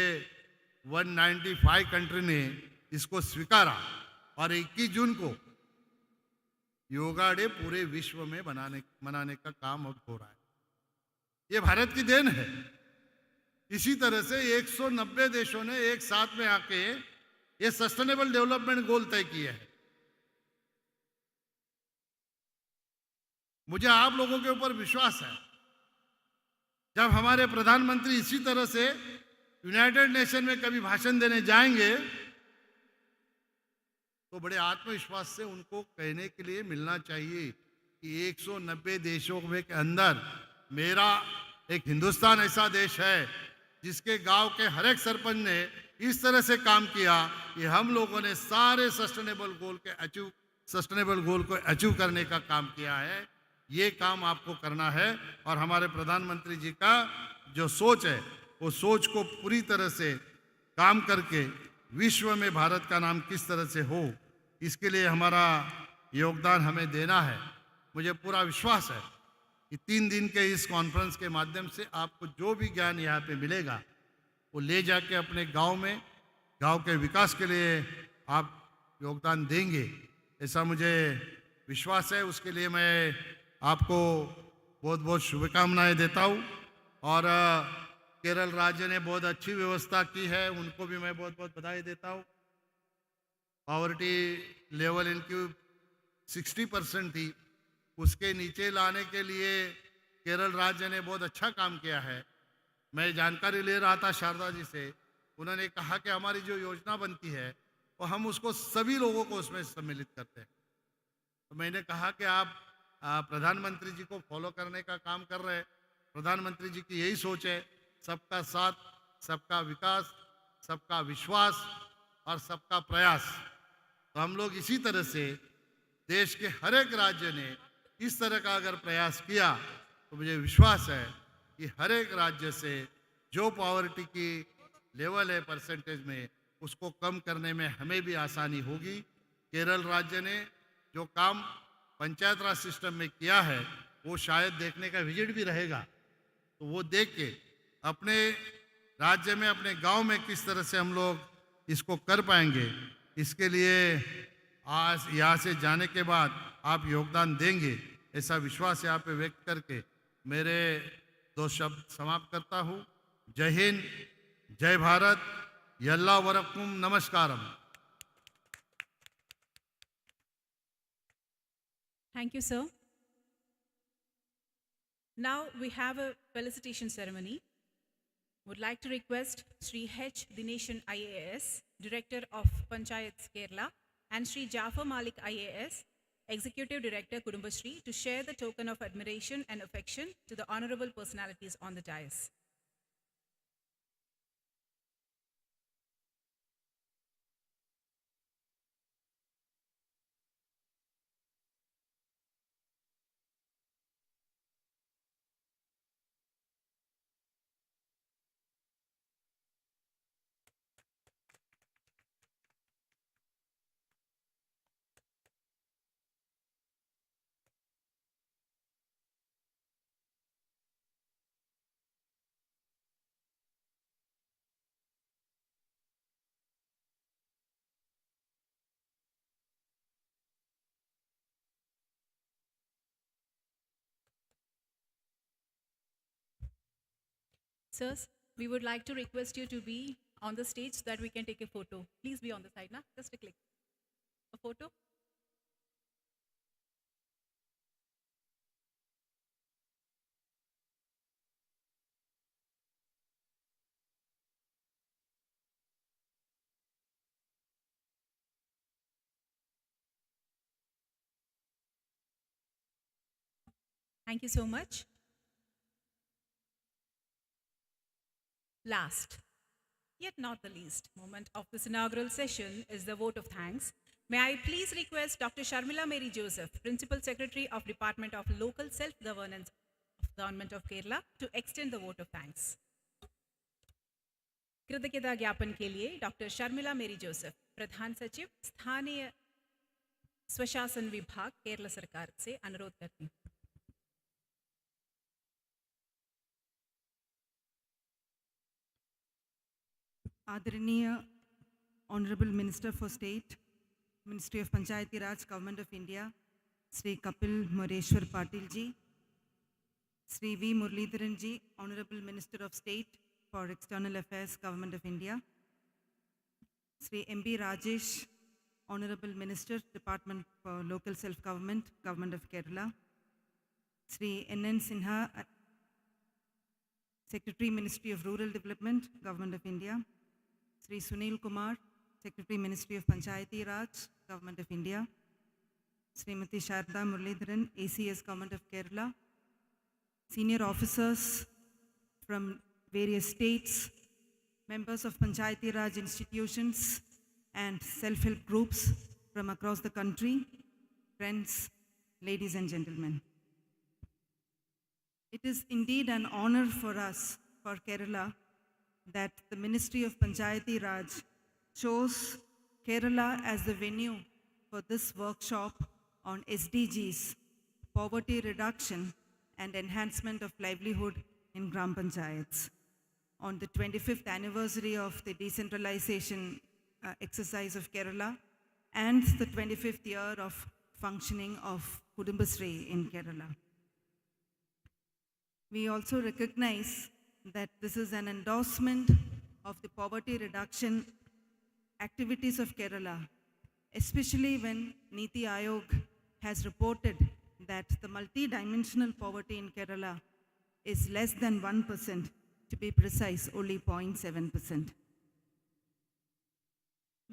195 कंट्री ने इसको स्वीकारा, और 21 जून को योगा डे पूरे विश्व में मनाने का काम अब हो रहा है। ये भारत की देन है। इसी तरह से 190 देशों ने एक साथ में आके ये सस्टेनेबल डेवलपमेंट गोल तय किए हैं। मुझे आप लोगों के ऊपर विश्वास है, जब हमारे प्रधानमंत्री इसी तरह से यूनाइटेड नेशन में कभी भाषण देने जाएंगे तो बड़े आत्मविश्वास से उनको कहने के लिए मिलना चाहिए कि 190 देशों के अंदर मेरा एक हिंदुस्तान ऐसा देश है जिसके गांव के हर एक सरपंच ने इस तरह से काम किया कि हम लोगों ने सारे सस्टेनेबल गोल को अचीव करने का काम किया है। ये काम आपको करना है, और हमारे प्रधानमंत्री जी का जो सोच है, वो सोच को पूरी तरह से काम करके विश्व में भारत का नाम किस तरह से हो, इसके लिए हमारा योगदान हमें देना है। मुझे पूरा विश्वास है कि 3 दिन के इस कॉन्फ्रेंस के माध्यम से आपको जो भी ज्ञान यहाँ पे मिलेगा, वो ले जाके अपने गांव में, गांव के विकास के लिए आप योगदान देंगे, ऐसा मुझे विश्वास है। उसके लिए मैं आपको बहुत बहुत शुभकामनाएं देता हूँ। और केरल राज्य ने बहुत अच्छी व्यवस्था की है, उनको भी मैं बहुत बहुत बधाई देता हूँ। पॉवर्टी लेवल इनकी 60% थी, उसके नीचे लाने के लिए केरल राज्य ने बहुत अच्छा काम किया है। मैं जानकारी ले रहा था शारदा जी से, उन्होंने कहा कि हमारी जो योजना बनती है वो हम उसको सभी लोगों को उसमें सम्मिलित करते हैं। तो मैंने कहा कि आप प्रधानमंत्री जी को फॉलो करने का काम कर रहे हैं। प्रधानमंत्री जी की यही सोच है, सबका साथ, सबका विकास, सबका विश्वास और सबका प्रयास। तो हम लोग इसी तरह से देश के हर एक राज्य ने इस तरह का अगर प्रयास किया तो मुझे विश्वास है कि हर एक राज्य से जो पॉवर्टी की लेवल है परसेंटेज में, उसको कम करने में हमें भी आसानी होगी। केरल राज्य ने जो काम पंचायत राज सिस्टम में किया है, वो शायद देखने का विजिट भी रहेगा, तो वो देख के अपने राज्य में, अपने गांव में किस तरह से हम लोग इसको कर पाएंगे, इसके लिए आज यहाँ से जाने के बाद आप योगदान देंगे, ऐसा विश्वास यहाँ पे व्यक्त करके मेरे 2 शब्द समाप्त करता हूँ। जय हिंद, जय भारत, यल्ला वरकुम, नमस्कारम। Thank you, sir. Now we have a felicitation ceremony. Would like to request Sri H. Dination IAS, Director of Panchayats Kerala, and Sri Jafar Malik IAS, Executive Director Kudumbashree, to share the token of admiration and affection to the honorable personalities on the dais. Sirs, we would like to request you to be on the stage so that we can take a photo. Please be on the side now. Just a click. A photo. Thank you so much. Last, yet not the least, moment of this inaugural session is the vote of thanks. May I please request Dr. Sharmila Mary Joseph, Principal Secretary of Department of Local Self-Governance of Government of Kerala, to extend the vote of thanks. कृतज्ञता ज्ञापन के लिए doctor Sharmila Mary Joseph, प्रधान सचिव स्थानीय स्वशासन विभाग, केरला सरकार से अनुरोध करती हूँ. Adharaniya Honorable Minister for State, Ministry of Panchayati Raj, Government of India, Sri Kapil Moreshwar Patil ji, Sri V. Muralidharan ji, Honorable Minister of State for External Affairs, Government of India, Sri M. B. Rajesh, Honorable Minister, Department for Local Self-Government, Government of Kerala, Sri N. N. Sinha, Secretary, Ministry of Rural Development, Government of India, Sri Sunil Kumar, Secretary, Ministry of Panchayati Raj, Government of India, Srimati Sharda Muralidharan, ACS, Government of Kerala, senior officers from various states, members of Panchayati Raj institutions and self-help groups from across the country, friends, ladies and gentlemen. It is indeed an honor for us, for Kerala, that the Ministry of Panchayati Raj chose Kerala as the venue for this workshop on SDGs, poverty reduction and enhancement of livelihood in Gram Panchayats, on the 25th anniversary of the decentralization exercise of Kerala and the 25th year of functioning of Kudumbashree in Kerala. We also recognize that this is an endorsement of the poverty reduction activities of Kerala, especially when Niti Aayog has reported that the multi-dimensional poverty in Kerala is less than 1%, to be precise, only 0.7%.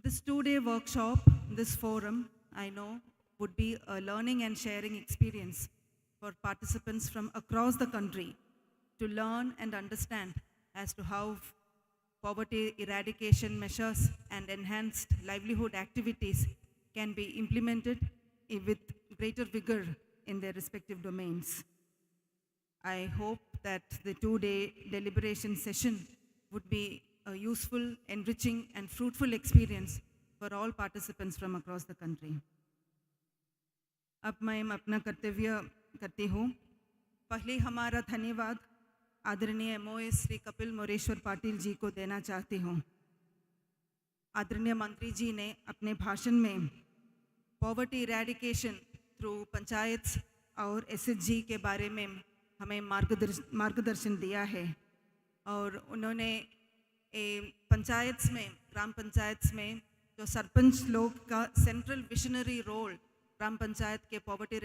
This two-day workshop, this forum, I know, would be a learning and sharing experience for participants from across the country to learn and understand as to how poverty eradication measures and enhanced livelihood activities can be implemented with greater vigor in their respective domains. I hope that the two-day deliberation session would be a useful, enriching, and fruitful experience for all participants from across the country. अब मैं अपना कर्तव्य करती हूँ. पहले हमारा धन्यवाद आदरणीय MOS श्री कपिल मोरेश्वर पाटिल जी को देना चाहती हूँ. आदरणीय मंत्री जी ने अपने भाषण में पॉवर्टी इरेडिकेशन थ्रू पंचायत और SHG के बारे में हमें मार्गदर्शन दिया है और उन्होंने पंचायत में, ग्राम पंचायत में जो सरपंच लोग का सेंट्रल विजनरी रोल ग्राम पंचायत के पॉवर्टी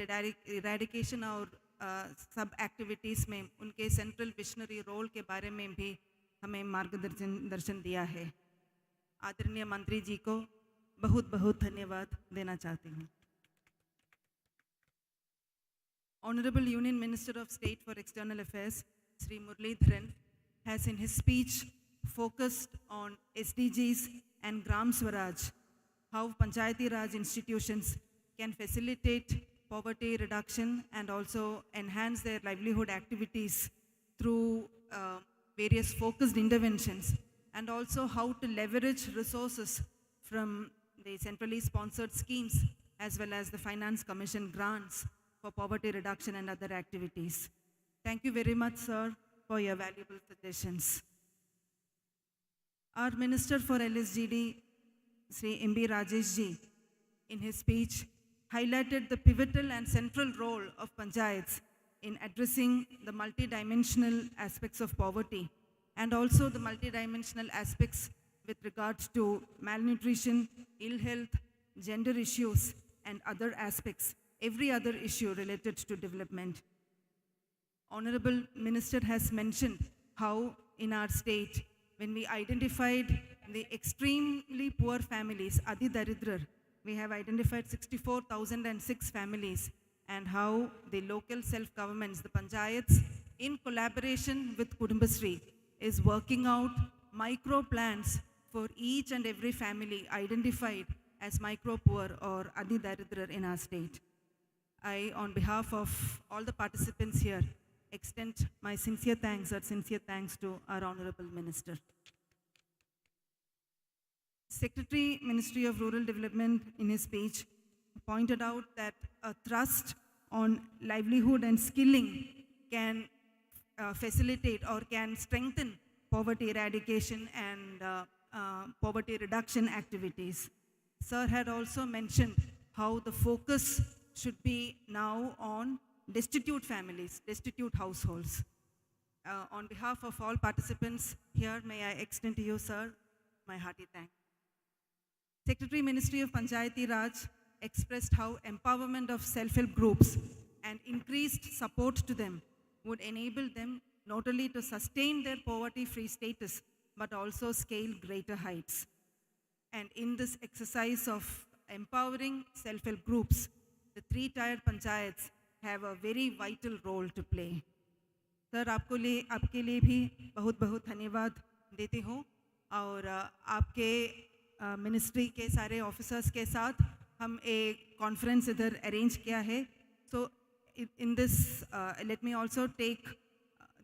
इरेडिकेशन और सब एक्टिविटीज़ में उनके सेंट्रल विजनरी रोल के बारे में भी हमें मार्गदर्शन दिया है। आदरणीय मंत्री जी को बहुत बहुत धन्यवाद देना चाहती हूँ। Honorable Union Minister of State for External Affairs, Sri Muralidharan, has in his speech focused on SDGs and Gram Swaraj, how Panchayati Raj institutions can facilitate poverty reduction and also enhance their livelihood activities through various focused interventions, and also how to leverage resources from the centrally sponsored schemes as well as the Finance Commission grants for poverty reduction and other activities. Thank you very much, sir, for your valuable suggestions. Our Minister for LSGD, Sri M.B. Rajesh ji, in his speech, highlighted the pivotal and central role of Panchayats in addressing the multidimensional aspects of poverty and also the multidimensional aspects with regards to malnutrition, ill health, gender issues, and other aspects, every other issue related to development. Honorable Minister has mentioned how in our state, when we identified the extremely poor families, Adi Daridrar, we have identified 64,006 families, and how the local self-governments, the Panchayats, in collaboration with Kudumbashree, is working out micro plans for each and every family identified as micro-poor or Adi Daridrar in our state. I, on behalf of all the participants here, extend my sincere thanks to our Honorable Minister. Secretary, Ministry of Rural Development, in his speech, pointed out that a thrust on livelihood and skilling can facilitate or can strengthen poverty eradication and poverty reduction activities. Sir had also mentioned how the focus should be now on destitute families, destitute households. On behalf of all participants here, may I extend to you, sir, my hearty thanks. Secretary, Ministry of Panchayati Raj, expressed how empowerment of self-help groups and increased support to them would enable them not only to sustain their poverty-free status, but also scale greater heights. And in this exercise of empowering self-help groups, the three-tier panchayats have a very vital role to play. Sir, आपके लिए भी बहुत बहुत धन्यवाद देती हूँ और आपके मिनिस्ट्री के सारे ऑफिसर्स के साथ हम एक कॉन्फ्रेंस इधर अरेंज किया है. So in this, let me also take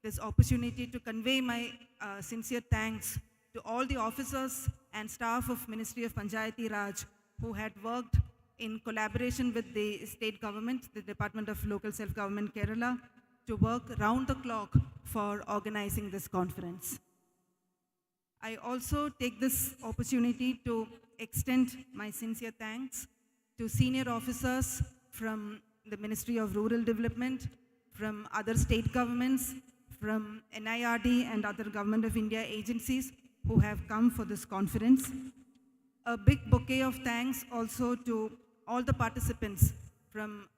this opportunity to convey my sincere thanks to all the officers and staff of Ministry of Panchayati Raj who had worked in collaboration with the state government, the Department of Local Self-Government Kerala, to work round the clock for organizing this conference. I also take this opportunity to extend my sincere thanks to senior officers from the Ministry of Rural Development, from other state governments, from NIRD and other Government of India agencies who have come for this conference. A big bouquet of thanks also to all the participants from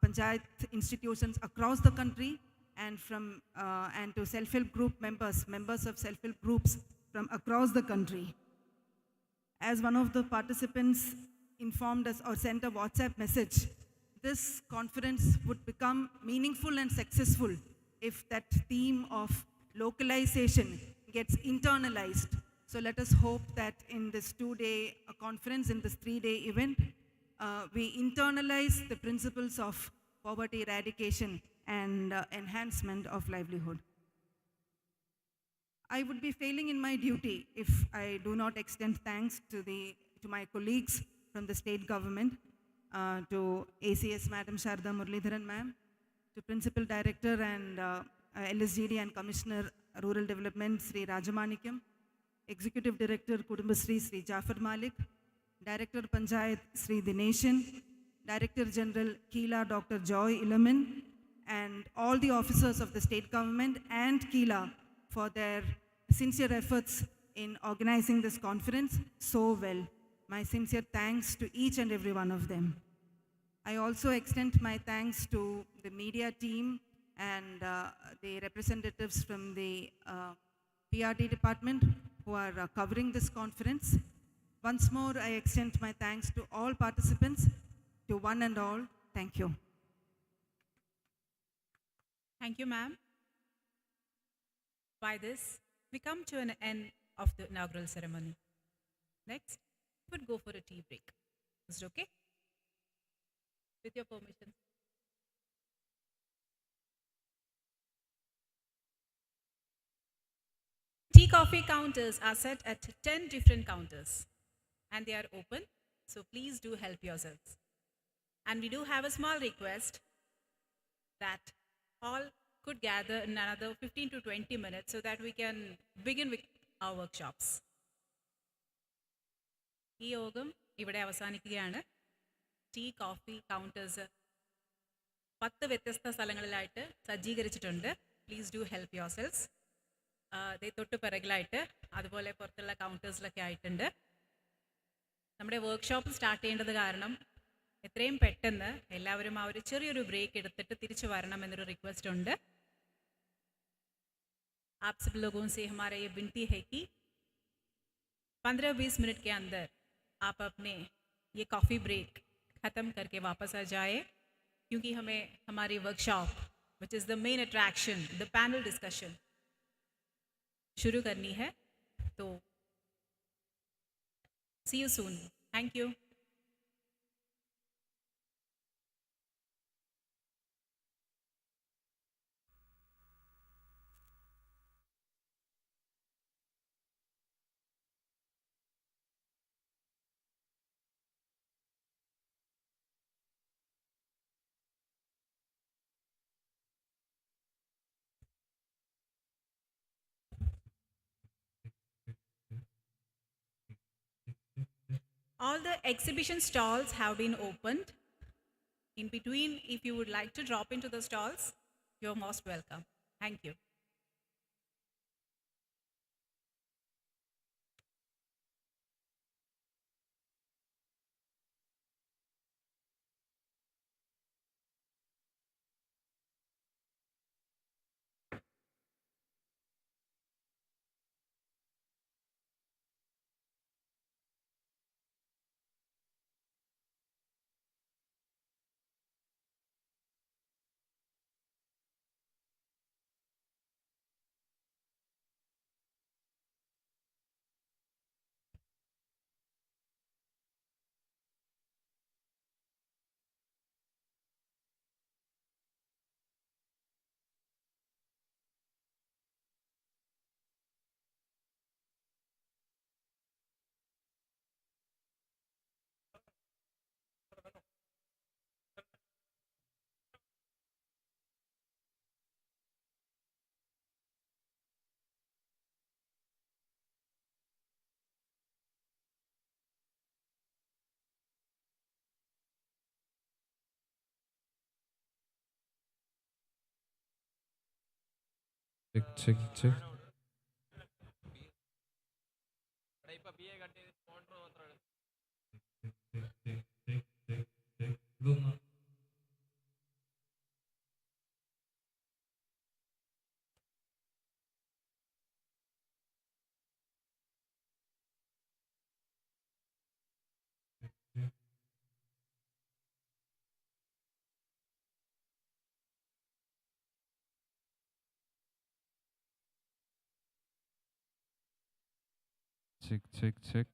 Panchayat institutions across the country and from and to self-help group members of self-help groups from across the country. As one of the participants informed us or sent a WhatsApp message, this conference would become meaningful and successful if that theme of localization gets internalized. So let us hope that in this 2-day conference, in this 3-day event, we internalize the principles of poverty eradication and enhancement of livelihood. I would be failing in my duty if I do not extend thanks to my colleagues from the state government, to ACS Madam Sharda Muralidharan ma'am, to Principal Director and LSGD and Commissioner Rural Development Sri Rajamanikyam, Executive Director Kudumbashree Sri Jafar Malik, Director Panchayat Sri Dineshan, Director General Keela Dr. Joy Ilaman, and all the officers of the state government and Keela for their sincere efforts in organizing this conference so well. My sincere thanks to each and every one of them. I also extend my thanks to the media team and the representatives from the PRD department who are covering this conference. Once more, I extend my thanks to all participants, to one and all. Thank you. Thank you, ma'am. By this, we come to an end of the inaugural ceremony. Next, we would go for a tea break. Is it okay? With your permission. Tea coffee counters are set at 10 different counters and they are open, so please do help yourselves. And we do have a small request that all could gather in another 15 to 20 minutes so that we can begin with our workshops. ഈ യോഗം ഇവിടെ അവസാനിക്കുകയാണ്. Tea coffee counters 10 വ്യത്യസ്ത സ്ഥലങ്ങളിലായിട്ട് സജ്ജീകരിച്ചിട്ടുണ്ട്. Please do help your cells. തൊട്ട് പിറകിലായിട്ട് അതുപോലെ പുറത്തുള്ള കൗണ്ടേഴ്സിലൊക്കെ ആയിട്ടുണ്ട്. നമ്മുടെ വർക്ക്ഷോപ്പ് സ്റ്റാർട്ട് ചെയ്യേണ്ടത് കാരണം എത്രയും പെട്ടെന്ന് എല്ലാവരും ആ ഒരു ചെറിയൊരു ബ്രേക്ക് എടുത്തിട്ട് തിരിച്ചു വരണം എന്നൊരു റിക്വസ്റ്റ് ഉണ്ട്. आप सब लोगों से हमारा ये विनती है कि 15-20 मिनट के अंदर आप अपने ये कॉफ़ी ब्रेक ख़त्म करके वापस आ जाए, क्योंकि हमें हमारी workshop which is the main attraction, the panel discussion शुरू करनी है. तो see you soon. Thank you. All the exhibition stalls have been opened. In between, if you would like to drop into the stalls, you're most welcome. Thank you. Check, check, check. Check, check, check.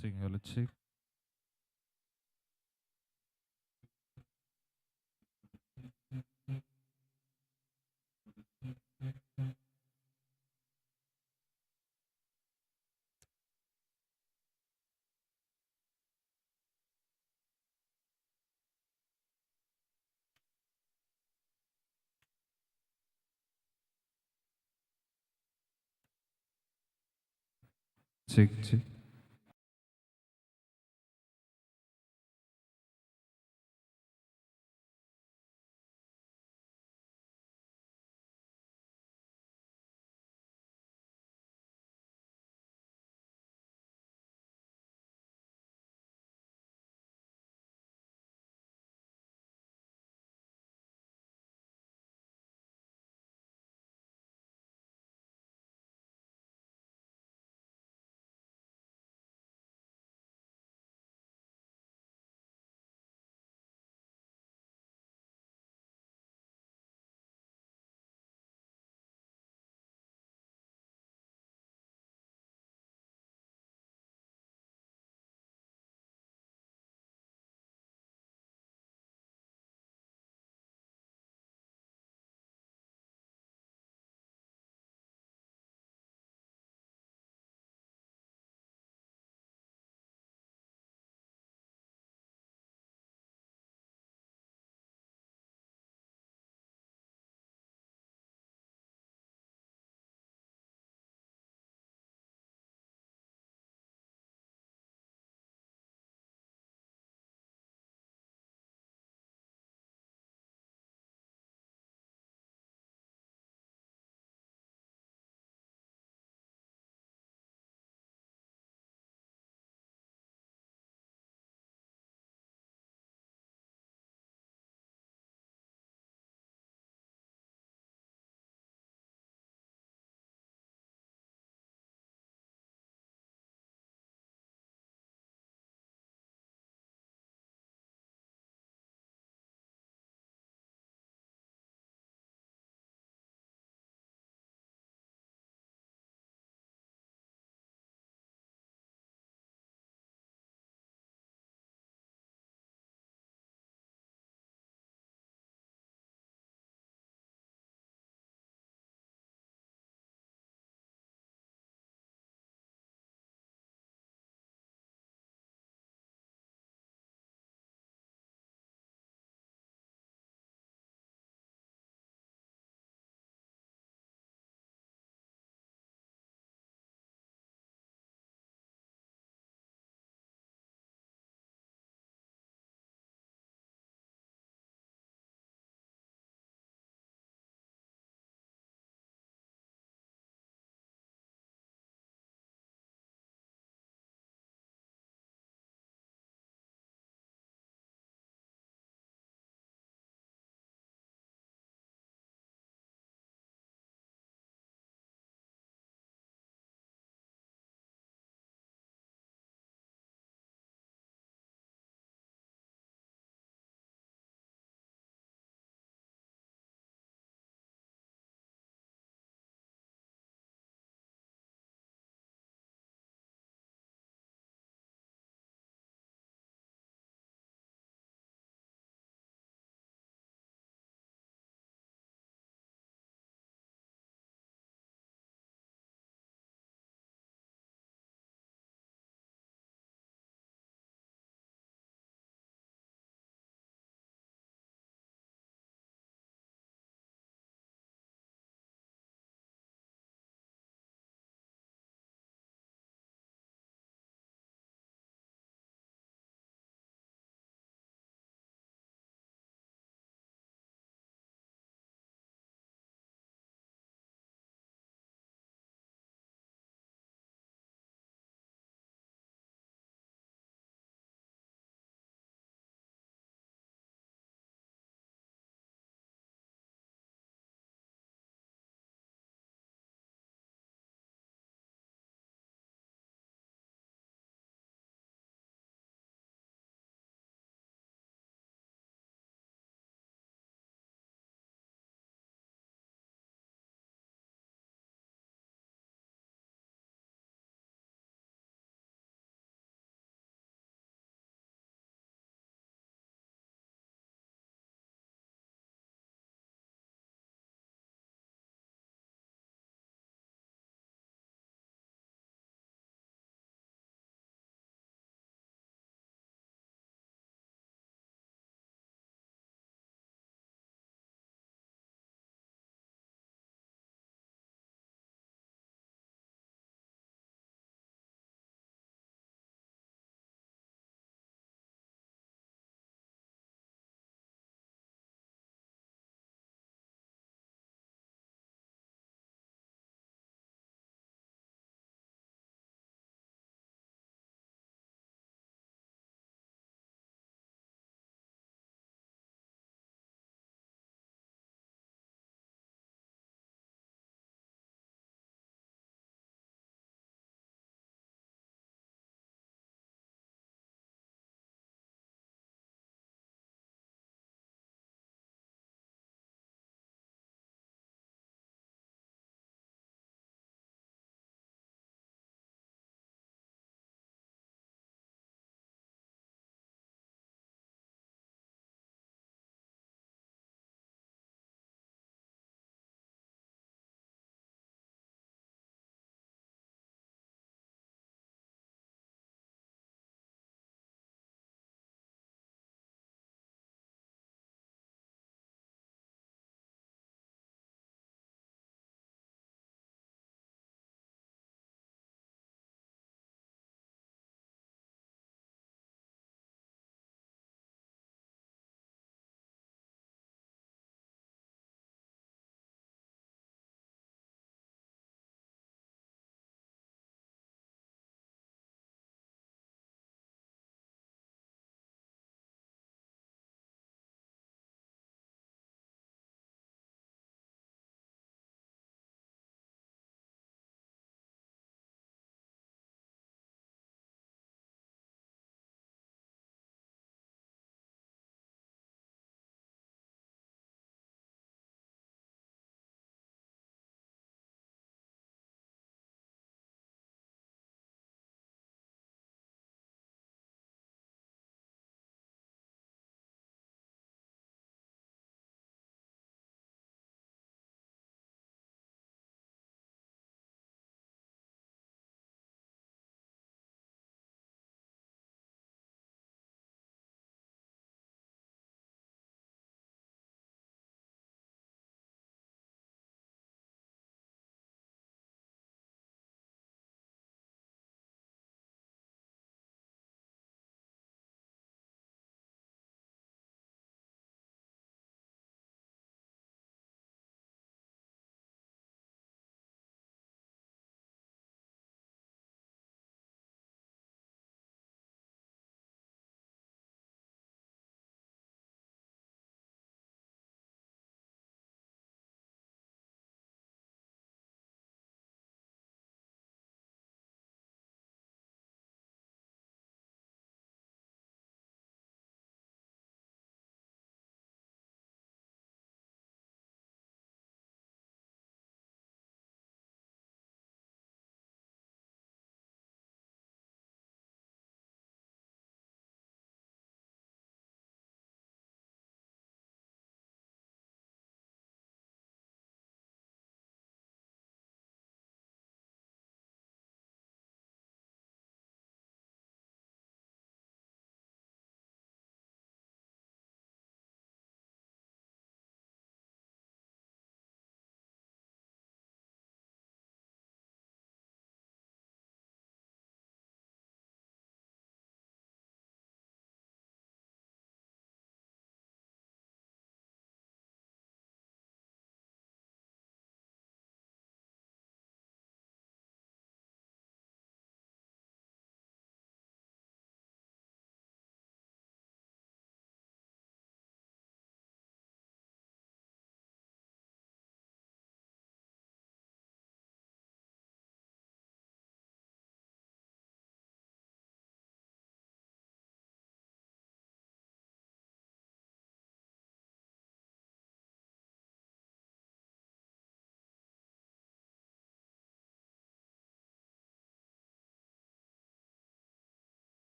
Signal check. Check, check.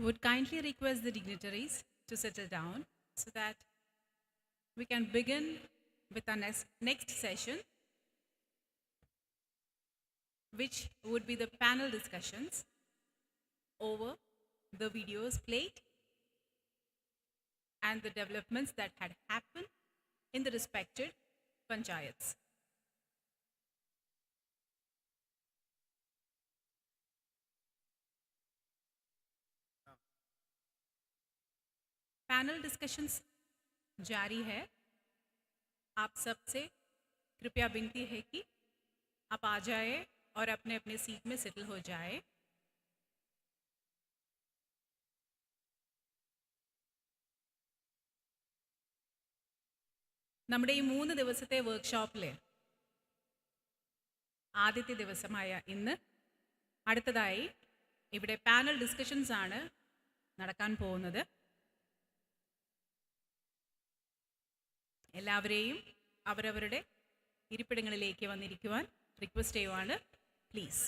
Would kindly request the dignitaries to settle down so that we can begin with our next session, which would be the panel discussions over the videos played and the developments that had happened in the respected panchayats. Panel discussions जारी है. आप सबसे कृपया विनती है कि आप आ जाए और अपने अपने सीट में सेटल हो जाए. നമ്മുടെ ഈ 3 ദിവസത്തെ വർക്ക്ഷോപ്പിൽ ആദ്യത്തെ ദിവസമായ ഇന്ന് അടുത്തതായി ഇവിടെ പാനൽ ഡിസ്കഷൻസ് ആണ് നടക്കാൻ പോകുന്നത്. എല്ലാവരെയും അവരവരുടെ ഇരിപ്പിടങ്ങളിലേക്ക് വന്നിരിക്കുവാൻ റിക്വസ്റ്റ് ചെയ്യുവാണ്. Please.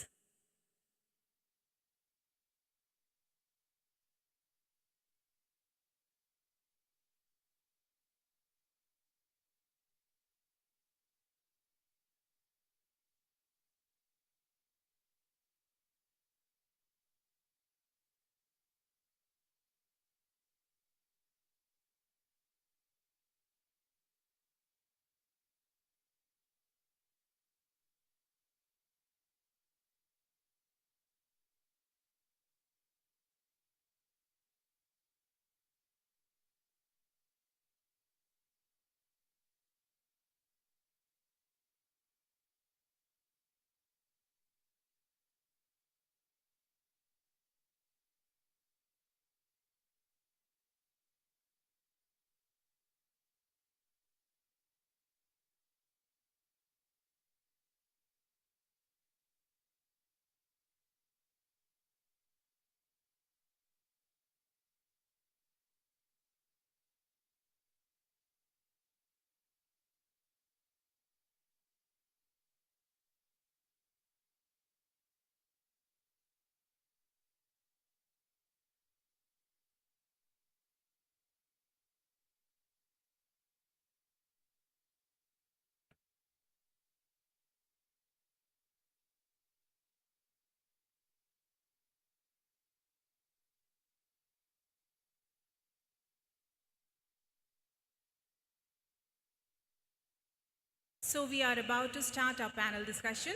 So we are about to start our panel discussion.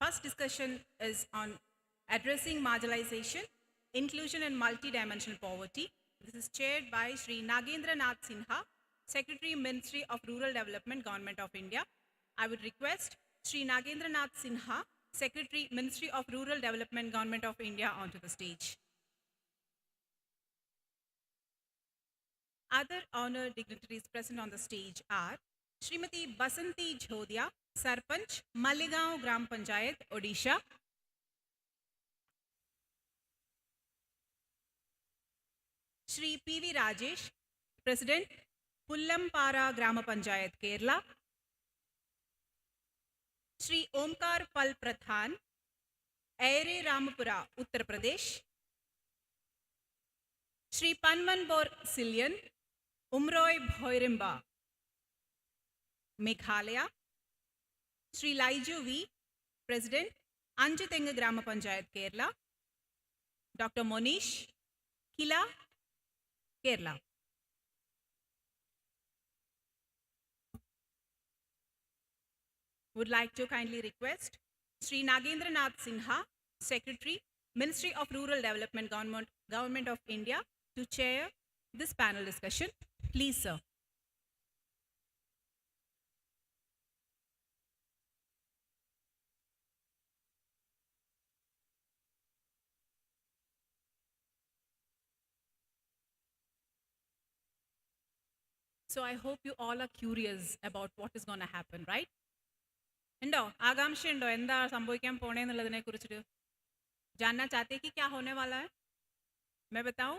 First discussion is on addressing marginalization, inclusion and multidimensional poverty. This is chaired by Sri Nagendra Nath Sinha, Secretary, Ministry of Rural Development, Government of India. I would request Sri Nagendra Nath Sinha, Secretary, Ministry of Rural Development, Government of India, onto the stage. Other honored dignitaries present on the stage are Srimati Basanti Jhodhia, Sarpanch, Maligaon Gram Panchayat, Odisha. Shri P.V. Rajesh, President, Pullampara Grama Panchayat, Kerala. Shri Omkar Pal Prathan, Aire Ramapura, Uttar Pradesh. Shri Panmanbor Silyan, Umroy Bhoirimba, Meghalaya. Shri Laiju V, President, Anjatenga Grama Panchayat, Kerala. Dr. Monish Kila, Kerala. Would like to kindly request Sri Nagendra Nath Sinha, Secretary, Ministry of Rural Development, Government of India, to chair this panel discussion. Please, sir. So I hope you all are curious about what is going to happen, right? उണ്ടो आकांक्षा उണ്ടो എന്താ സംഭവിക്കാൻ പോണേന്നുള്ളതിനെ കുറിച്ചിട്ട് जानना चाहते हैं कि क्या होने वाला है? मैं बताऊं?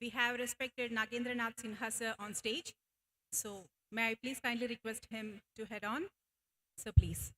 we have respected Nagendranath Sinha sir on stage. So may I please kindly request him to head on? So please.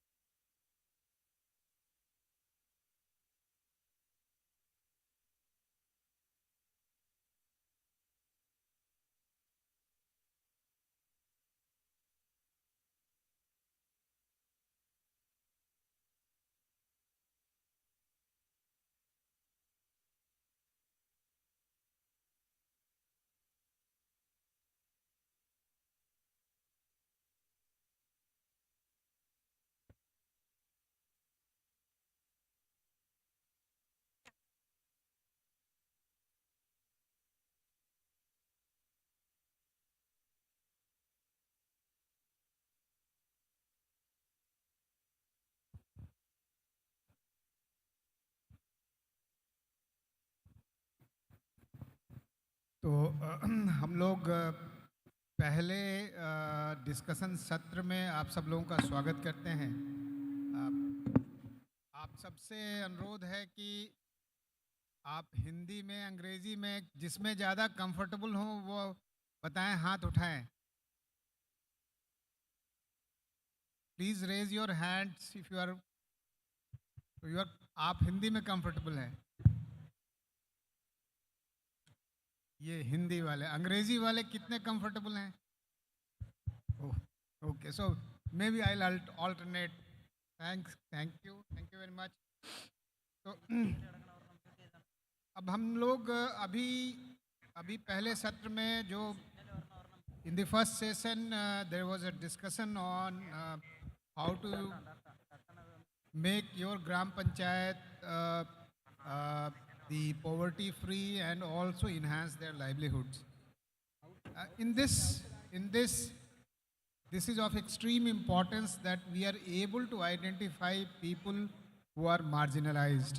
तो हम लोग पहले डिस्कशन सत्र में आप सब लोगों का स्वागत करते हैं। आप सबसे अनुरोध है कि आप हिंदी में, अंग्रेजी में, जिसमें ज़्यादा कंफर्टेबल हो वो बताएं, हाथ उठाएं। Please raise your hands if you are आप हिंदी में कंफर्टेबल हैं। ये हिंदी वाले, अंग्रेजी वाले कितने कंफर्टेबल हैं? Okay, so may be I alternate. Thank you very much. तो अब हम लोग अभी पहले सत्र में जो in the first session there was a discussion on how to make your gram panchayat the poverty free and also enhance their livelihoods. This is of extreme importance that we are able to identify people who are marginalized,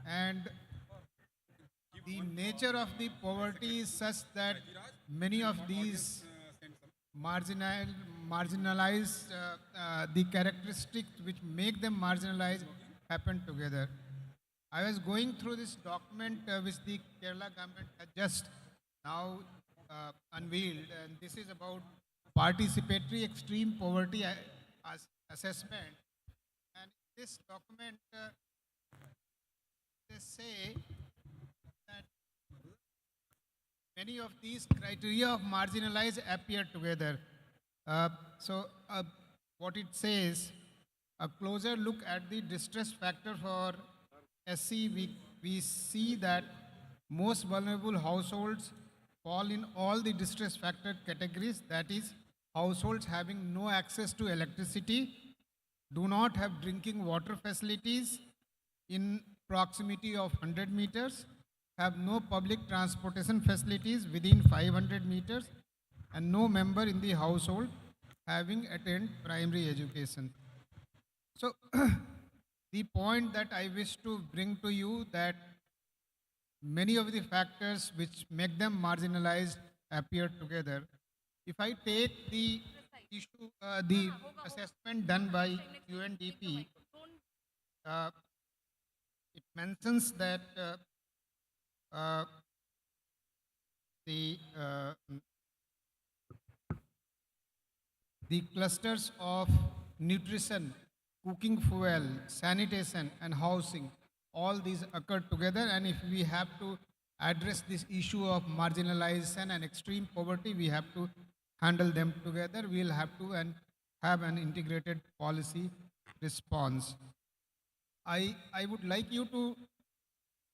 and the nature of the poverty is such that many of these marginalized, the characteristics which make them marginalized happen together. I was going through this document which the Kerala government has just now unveiled, and this is about participatory extreme poverty assessment. And in this document, they say that many of these criteria of marginalized appear together. What it says, a closer look at the distress factor for SC, we see that most vulnerable households fall in all the distress factor categories, that is, households having no access to electricity, do not have drinking water facilities in proximity of 100 meters, have no public transportation facilities within 500 meters, and no member in the household having attained primary education. So the point that I wish to bring to you that many of the factors which make them marginalized appear together. If I take the issue, the assessment done by UNDP, it mentions that the clusters of nutrition, cooking fuel, sanitation, and housing, all these occur together. And if we have to address this issue of marginalization and extreme poverty, we have to handle them together. We'll have to have an integrated policy response. I would like you to,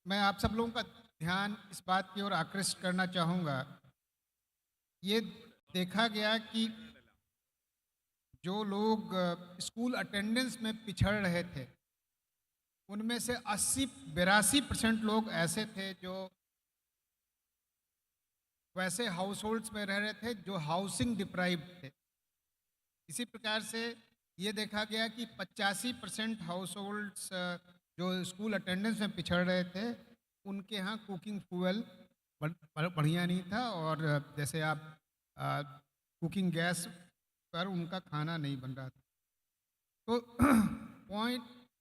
मैं आप सब लोगों का ध्यान इस बात की ओर आकृष्ट करना चाहूँगा। ये देखा गया कि जो लोग स्कूल अटेंडेंस में पिछड़ रहे थे, उनमें से 82% लोग ऐसे थे जो वैसे हाउस होल्ड्स में रह रहे थे जो हाउसिंग डिप्राइव्ड थे। इसी प्रकार से ये देखा गया कि 85% हाउस होल्ड्स जो स्कूल अटेंडेंस में पिछड़ रहे थे, उनके यहाँ कुकिंग फ्यूल बढ़िया नहीं था, और जैसे आप कुकिंग गैस पर उनका खाना नहीं बन रहा था। तो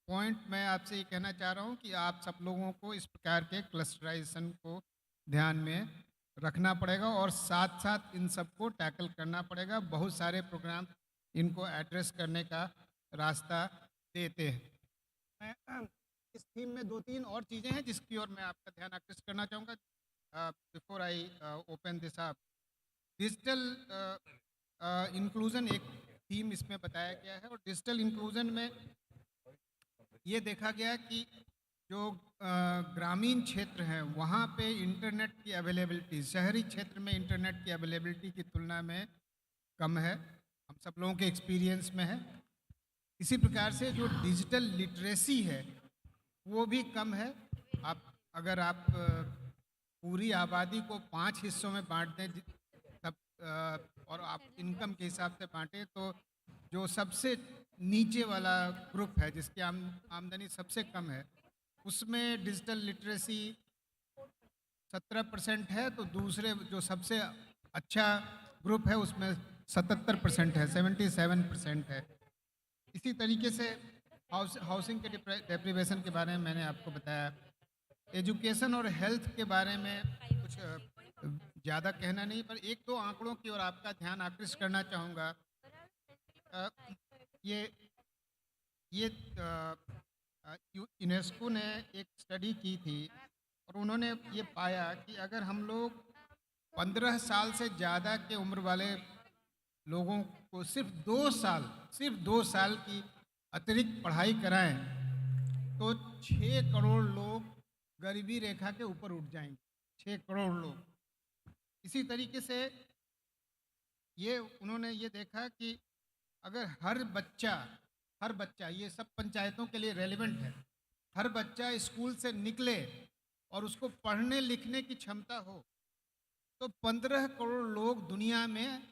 पॉइंट मैं आपसे ये कहना चाह रहा हूँ कि आप सब लोगों को इस प्रकार के क्लस्टराइजेशन को ध्यान में रखना पड़ेगा और साथ साथ इन सबको टैकल करना पड़ेगा। बहुत सारे प्रोग्राम इनको एड्रेस करने का रास्ता देते हैं। मैं इस थीम में 2-3 और चीज़ें हैं जिसकी ओर मैं आपका ध्यान आकृष्ट करना चाहूँगा before I open this up. Digital inclusion एक थीम इसमें बताया गया है और डिजिटल इंक्लूजन में ये देखा गया कि जो ग्रामीण क्षेत्र हैं वहाँ पे इंटरनेट की अवेलेबिलिटी शहरी क्षेत्र में इंटरनेट की अवेलेबिलिटी की तुलना में कम है, हम सब लोगों के एक्सपीरियंस में है। इसी प्रकार से जो डिजिटल लिटरेसी है वो भी कम है। अगर आप पूरी आबादी को 5 हिस्सों में बांट दें सब और आप इनकम के हिसाब से बांटें तो जो सबसे नीचे वाला ग्रुप है जिसकी आमदनी सबसे कम है उसमें डिजिटल लिटरेसी 17% है, तो दूसरे जो सबसे अच्छा ग्रुप है उसमें 77% है, 77% है। इसी तरीके से हाउसिंग के डेप्रिवेशन के बारे में मैंने आपको बताया। एजुकेशन और हेल्थ के बारे में कुछ ज़्यादा कहना नहीं, पर 1-2 आंकड़ों की ओर आपका ध्यान आकृष्ट करना चाहूँगा। ये यूनेस्को ने एक स्टडी की थी और उन्होंने ये पाया कि अगर हम लोग 15 साल से ज़्यादा के उम्र वाले लोगों को सिर्फ 2 साल की अतिरिक्त पढ़ाई कराएं तो 6 करोड़ लोग गरीबी रेखा के ऊपर उठ जाएंगे, 6 करोड़ लोग। इसी तरीके से ये उन्होंने ये देखा कि अगर हर बच्चा ये सब पंचायतों के लिए रेलेवेंट है, हर बच्चा स्कूल से निकले और उसको पढ़ने लिखने की क्षमता हो तो 15 करोड़ लोग दुनिया में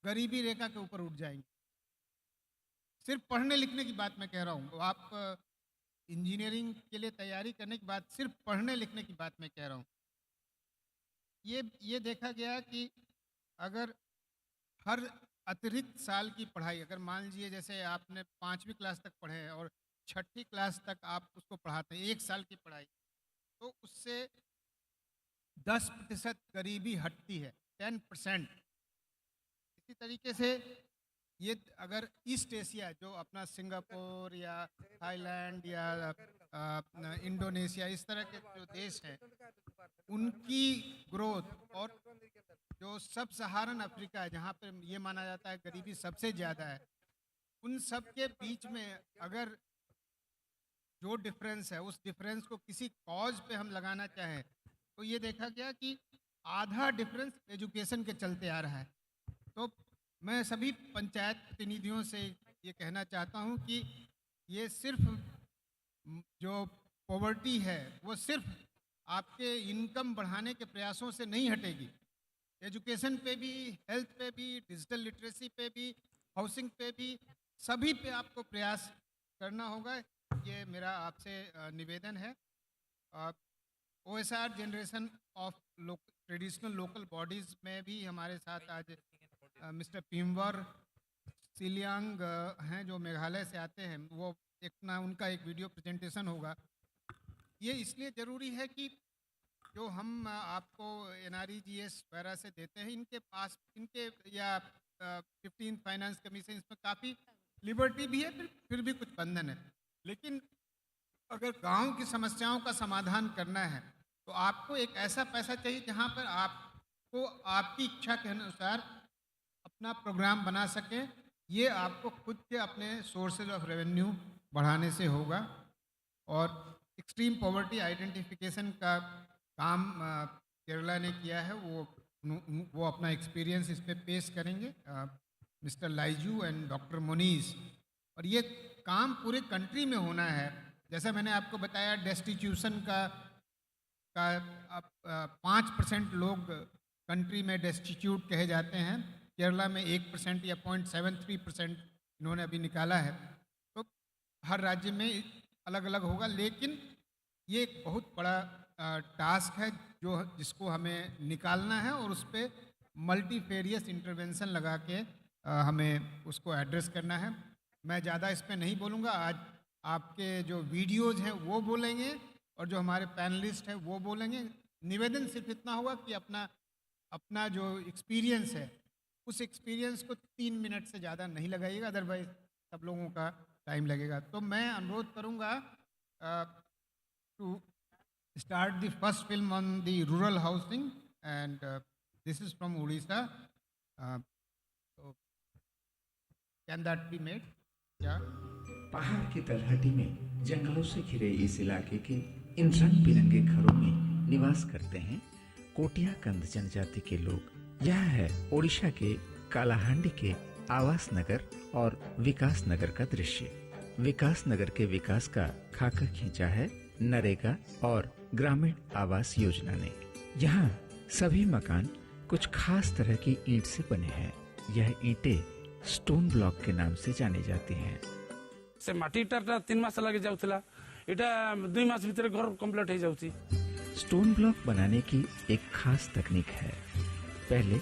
गरीबी रेखा के ऊपर उठ जाएंगे। सिर्फ पढ़ने लिखने की बात मैं कह रहा हूँ, आप इंजीनियरिंग के लिए तैयारी करने की बात, सिर्फ पढ़ने लिखने की बात मैं कह रहा हूँ। ये देखा गया कि अगर हर अतिरिक्त साल की पढ़ाई, अगर मान लीजिए जैसे आपने 5वीं क्लास तक पढ़े हैं और 6ठी क्लास तक आप उसको पढ़ाते हैं 1 साल की पढ़ाई, तो उससे 10% गरीबी हटती है, 10%। इसी तरीके से ये अगर ईस्ट एशिया जो अपना सिंगापुर या थाईलैंड या इंडोनेशिया इस तरह के जो देश हैं उनकी ग्रोथ और जो सब सहारन अफ्रीका है जहाँ पर ये माना जाता है गरीबी सबसे ज़्यादा है, उन सब के बीच में अगर जो डिफरेंस है उस डिफरेंस को किसी कॉज पे हम लगाना चाहें तो ये देखा गया कि आधा डिफरेंस एजुकेशन के चलते आ रहा है। तो मैं सभी पंचायत प्रतिनिधियों से ये कहना चाहता हूँ कि ये सिर्फ जो पॉवर्टी है वो सिर्फ आपके इनकम बढ़ाने के प्रयासों से नहीं हटेगी, एजुकेशन पे भी, हेल्थ पे भी, डिजिटल लिटरेसी पे भी, हाउसिंग पे भी, सभी पे आपको प्रयास करना होगा। ये मेरा आपसे निवेदन है। OSR generation of traditional local bodies में भी हमारे साथ आज मिस्टर पिम्वर सिलियांग हैं जो मेघालय से आते हैं, वो उनका एक वीडियो प्रेजेंटेशन होगा। ये इसलिए ज़रूरी है कि जो हम आपको NREGS वगैरह से देते हैं इनके या 15th फाइनेंस कमीशन, इसमें काफ़ी लिबर्टी भी है, फिर भी कुछ बंधन है। लेकिन अगर गांव की समस्याओं का समाधान करना है तो आपको एक ऐसा पैसा चाहिए जहां पर आपको आपकी इच्छा के अनुसार अपना प्रोग्राम बना सकें। ये आपको खुद के अपने सोर्सेज ऑफ रेवेन्यू बढ़ाने से होगा। और एक्सट्रीम पॉवर्टी आइडेंटिफिकेशन का काम केरला ने किया है, वो अपना एक्सपीरियंस इस पे पेश करेंगे, मिस्टर लाइजू एंड डॉक्टर मोनीस। और ये काम पूरे कंट्री में होना है। जैसा मैंने आपको बताया डेस्टिट्यूशन का 5% लोग कंट्री में डेस्टिट्यूट कहे जाते हैं, केरला में 1% या 0.73% इन्होंने अभी निकाला है। तो हर राज्य में अलग अलग होगा, लेकिन ये एक बहुत बड़ा टास्क है जिसको हमें निकालना है और उस पर मल्टीफेरियस इंटरवेंशन लगा के हमें उसको एड्रेस करना है। मैं ज़्यादा इस पर नहीं बोलूँगा, आज आपके जो वीडियोज़ हैं वो बोलेंगे और जो हमारे पैनलिस्ट हैं वो बोलेंगे। निवेदन सिर्फ इतना होगा कि अपना अपना जो एक्सपीरियंस है उस एक्सपीरियंस को 3 मिनट से ज़्यादा नहीं लगाइएगा, अदरवाइज सब लोगों का टाइम लगेगा। तो मैं अनुरोध करूँगा to start the first film on the rural housing, and this is from Odisha. So can that be made? Yeah. पहाड़ की तलहटी में जंगलों से घिरे इस इलाके के इन रंग बिरंगे घरों में निवास करते हैं कोटिया कंद जनजाति के लोग। यह है ओडिशा के कालाहांडी के आवास नगर और विकास नगर का दृश्य। विकास नगर के विकास का खाका खींचा है नरेगा और ग्रामीण आवास योजना ने। यहाँ सभी मकान कुछ खास तरह की ईंट से बने हैं। यह ईंटें स्टोन ब्लॉक के नाम से जानी जाती हैं। से माटी इटाटा 3 मास लगे जाउथला, इटा 2 मास भीतर घर कंप्लीट हो जाउची। स्टोन ब्लॉक बनाने की एक खास तकनीक है। पहले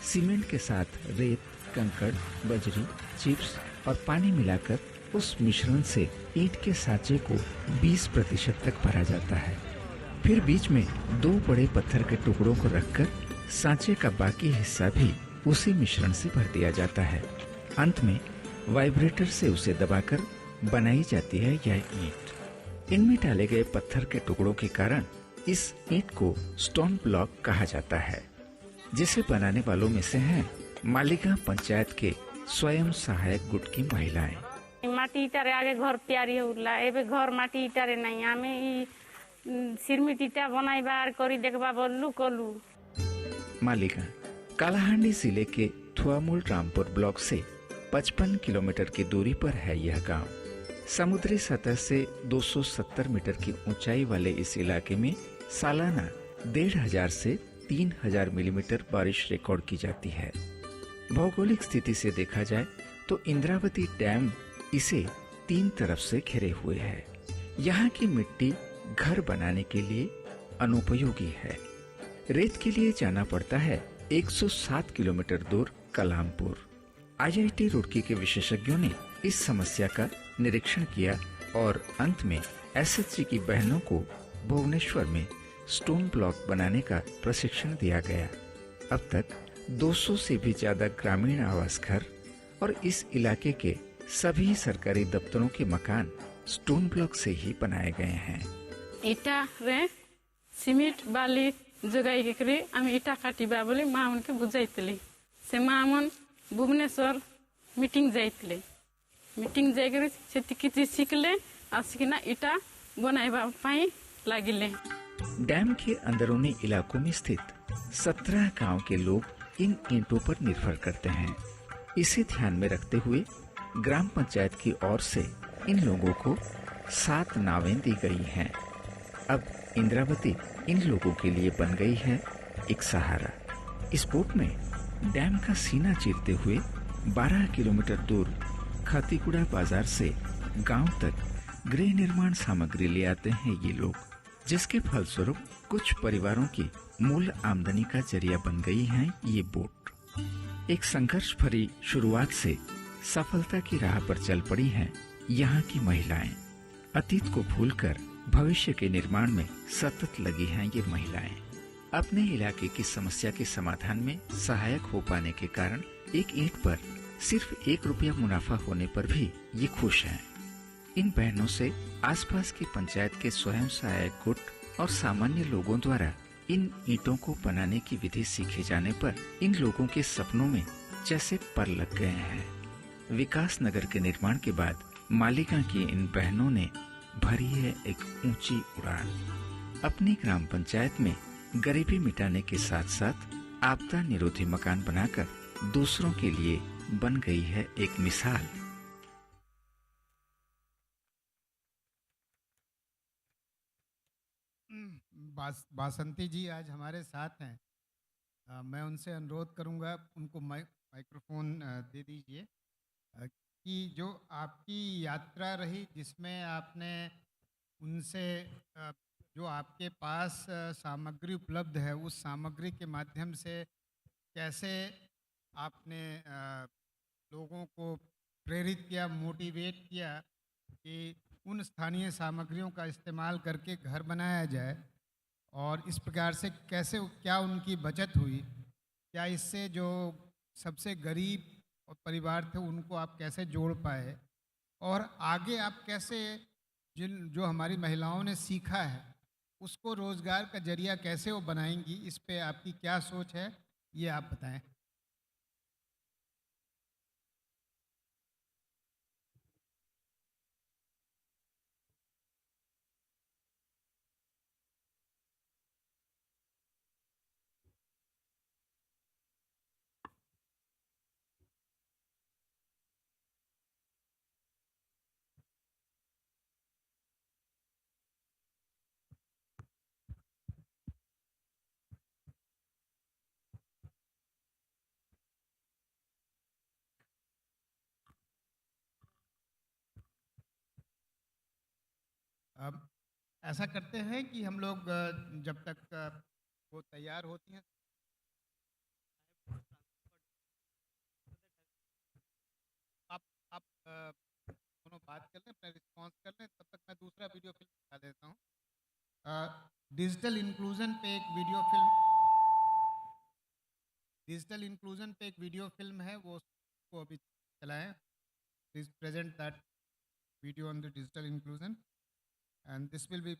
सीमेंट के साथ रेत, कंकड़, बजरी, चिप्स और पानी मिलाकर उस मिश्रण से ईंट के सांचे को 20% तक भरा जाता है। फिर बीच में 2 बड़े पत्थर के टुकड़ों को रखकर सांचे का बाकी हिस्सा भी उसी मिश्रण से भर दिया जाता है। अंत में वाइब्रेटर से उसे दबाकर बनाई जाती है यह ईंट। इनमें डाले गए पत्थर के टुकड़ों के कारण इस ईंट को स्टोन ब्लॉक कहा जाता है, जिसे बनाने वालों में से हैं मालिका पंचायत के स्वयं सहायक गुट की महिलाएं। माटी इटारे आगे घर तैयारी होला, एबे घर माटी इटारे नहीं, आमे ई सिरमिट इटा बनाई बार करी देखबा बोलू कोलू। मालिका कालाहांडी जिले के थुआमूल रामपुर ब्लॉक से 55 किलोमीटर की दूरी पर है यह गांव। समुद्री सतह से 270 मीटर की ऊंचाई वाले इस इलाके में सालाना 1500 से 3000 मिलीमीटर बारिश रिकॉर्ड की जाती है। भौगोलिक स्थिति से देखा जाए तो इंद्रावती डैम इसे 3 तरफ से घिरे हुए है। यहाँ की मिट्टी घर बनाने के लिए अनुपयोगी है। रेत के लिए जाना पड़ता है 107 किलोमीटर दूर कलामपुर। IIT रुड़की के विशेषज्ञों ने इस समस्या का निरीक्षण किया और अंत में SHG की बहनों को भुवनेश्वर में स्टोन ब्लॉक बनाने का प्रशिक्षण दिया गया। अब तक 200 से भी ज्यादा ग्रामीण आवास घर और इस इलाके के सभी सरकारी दफ्तरों के मकान स्टोन ब्लॉक से ही बनाए गए हैं। इटा रे सीमेंट बाली जगाई के आम इटा काटिबा बोली माँ उनके बुझाइतली से माँ मन भुवनेश्वर मीटिंग जाइतले। मीटिंग जाकर से किछि सिखले आ सिखना इटा बनाइबा पाई लागिले। डैम के अंदरूनी इलाकों में स्थित 17 गांव के लोग इन ईंटों पर निर्भर करते हैं। इसे ध्यान में रखते हुए ग्राम पंचायत की ओर से इन लोगों को 7 नावें दी गई हैं। अब इंद्रावती इन लोगों के लिए बन गई है एक सहारा। इस बोट में डैम का सीना चीरते हुए 12 किलोमीटर दूर खातीगुड़ा बाजार से गांव तक गृह निर्माण सामग्री ले आते हैं ये लोग, जिसके फलस्वरूप कुछ परिवारों की मूल आमदनी का जरिया बन गई है ये बोट। एक संघर्ष भरी शुरुआत से सफलता की राह पर चल पड़ी हैं यहाँ की महिलाएं। अतीत को भूलकर भविष्य के निर्माण में सतत लगी हैं ये महिलाएं। अपने इलाके की समस्या के समाधान में सहायक हो पाने के कारण एक ईंट पर सिर्फ 1 रुपया मुनाफा होने पर भी ये खुश हैं। इन बहनों से आसपास की पंचायत के स्वयं सहायक गुट और सामान्य लोगों द्वारा इन ईंटों को बनाने की विधि सीखे जाने पर इन लोगों के सपनों में जैसे पर लग गए हैं। विकास नगर के निर्माण के बाद मालिका की इन बहनों ने भरी है एक ऊंची उड़ान। अपनी ग्राम पंचायत में गरीबी मिटाने के साथ साथ आपदा निरोधी मकान बनाकर दूसरों के लिए बन गई है एक मिसाल। बासंती जी आज हमारे साथ हैं। मैं उनसे अनुरोध करूंगा उनको माइक्रोफोन दे दीजिए कि जो आपकी यात्रा रही जिसमें आपने उनसे जो आपके पास सामग्री उपलब्ध है उस सामग्री के माध्यम से कैसे आपने लोगों को प्रेरित किया, मोटिवेट किया कि उन स्थानीय सामग्रियों का इस्तेमाल करके घर बनाया जाए और इस प्रकार से कैसे क्या उनकी बचत हुई, क्या इससे जो सबसे गरीब और परिवार थे उनको आप कैसे जोड़ पाए, और आगे आप कैसे जो हमारी महिलाओं ने सीखा है उसको रोज़गार का जरिया कैसे वो बनाएंगी, इस पे आपकी क्या सोच है, ये आप बताएं। अब ऐसा करते हैं कि हम लोग जब तक वो तैयार होती हैं, आप दोनों बात कर लें, अपना रिस्पॉन्स कर लें, तब तक मैं दूसरा वीडियो फिल्म दिखा देता हूँ। डिजिटल इंक्लूजन पे एक वीडियो फिल्म है, वो अभी चलाएं। Please present that video on the digital inclusion, and this will be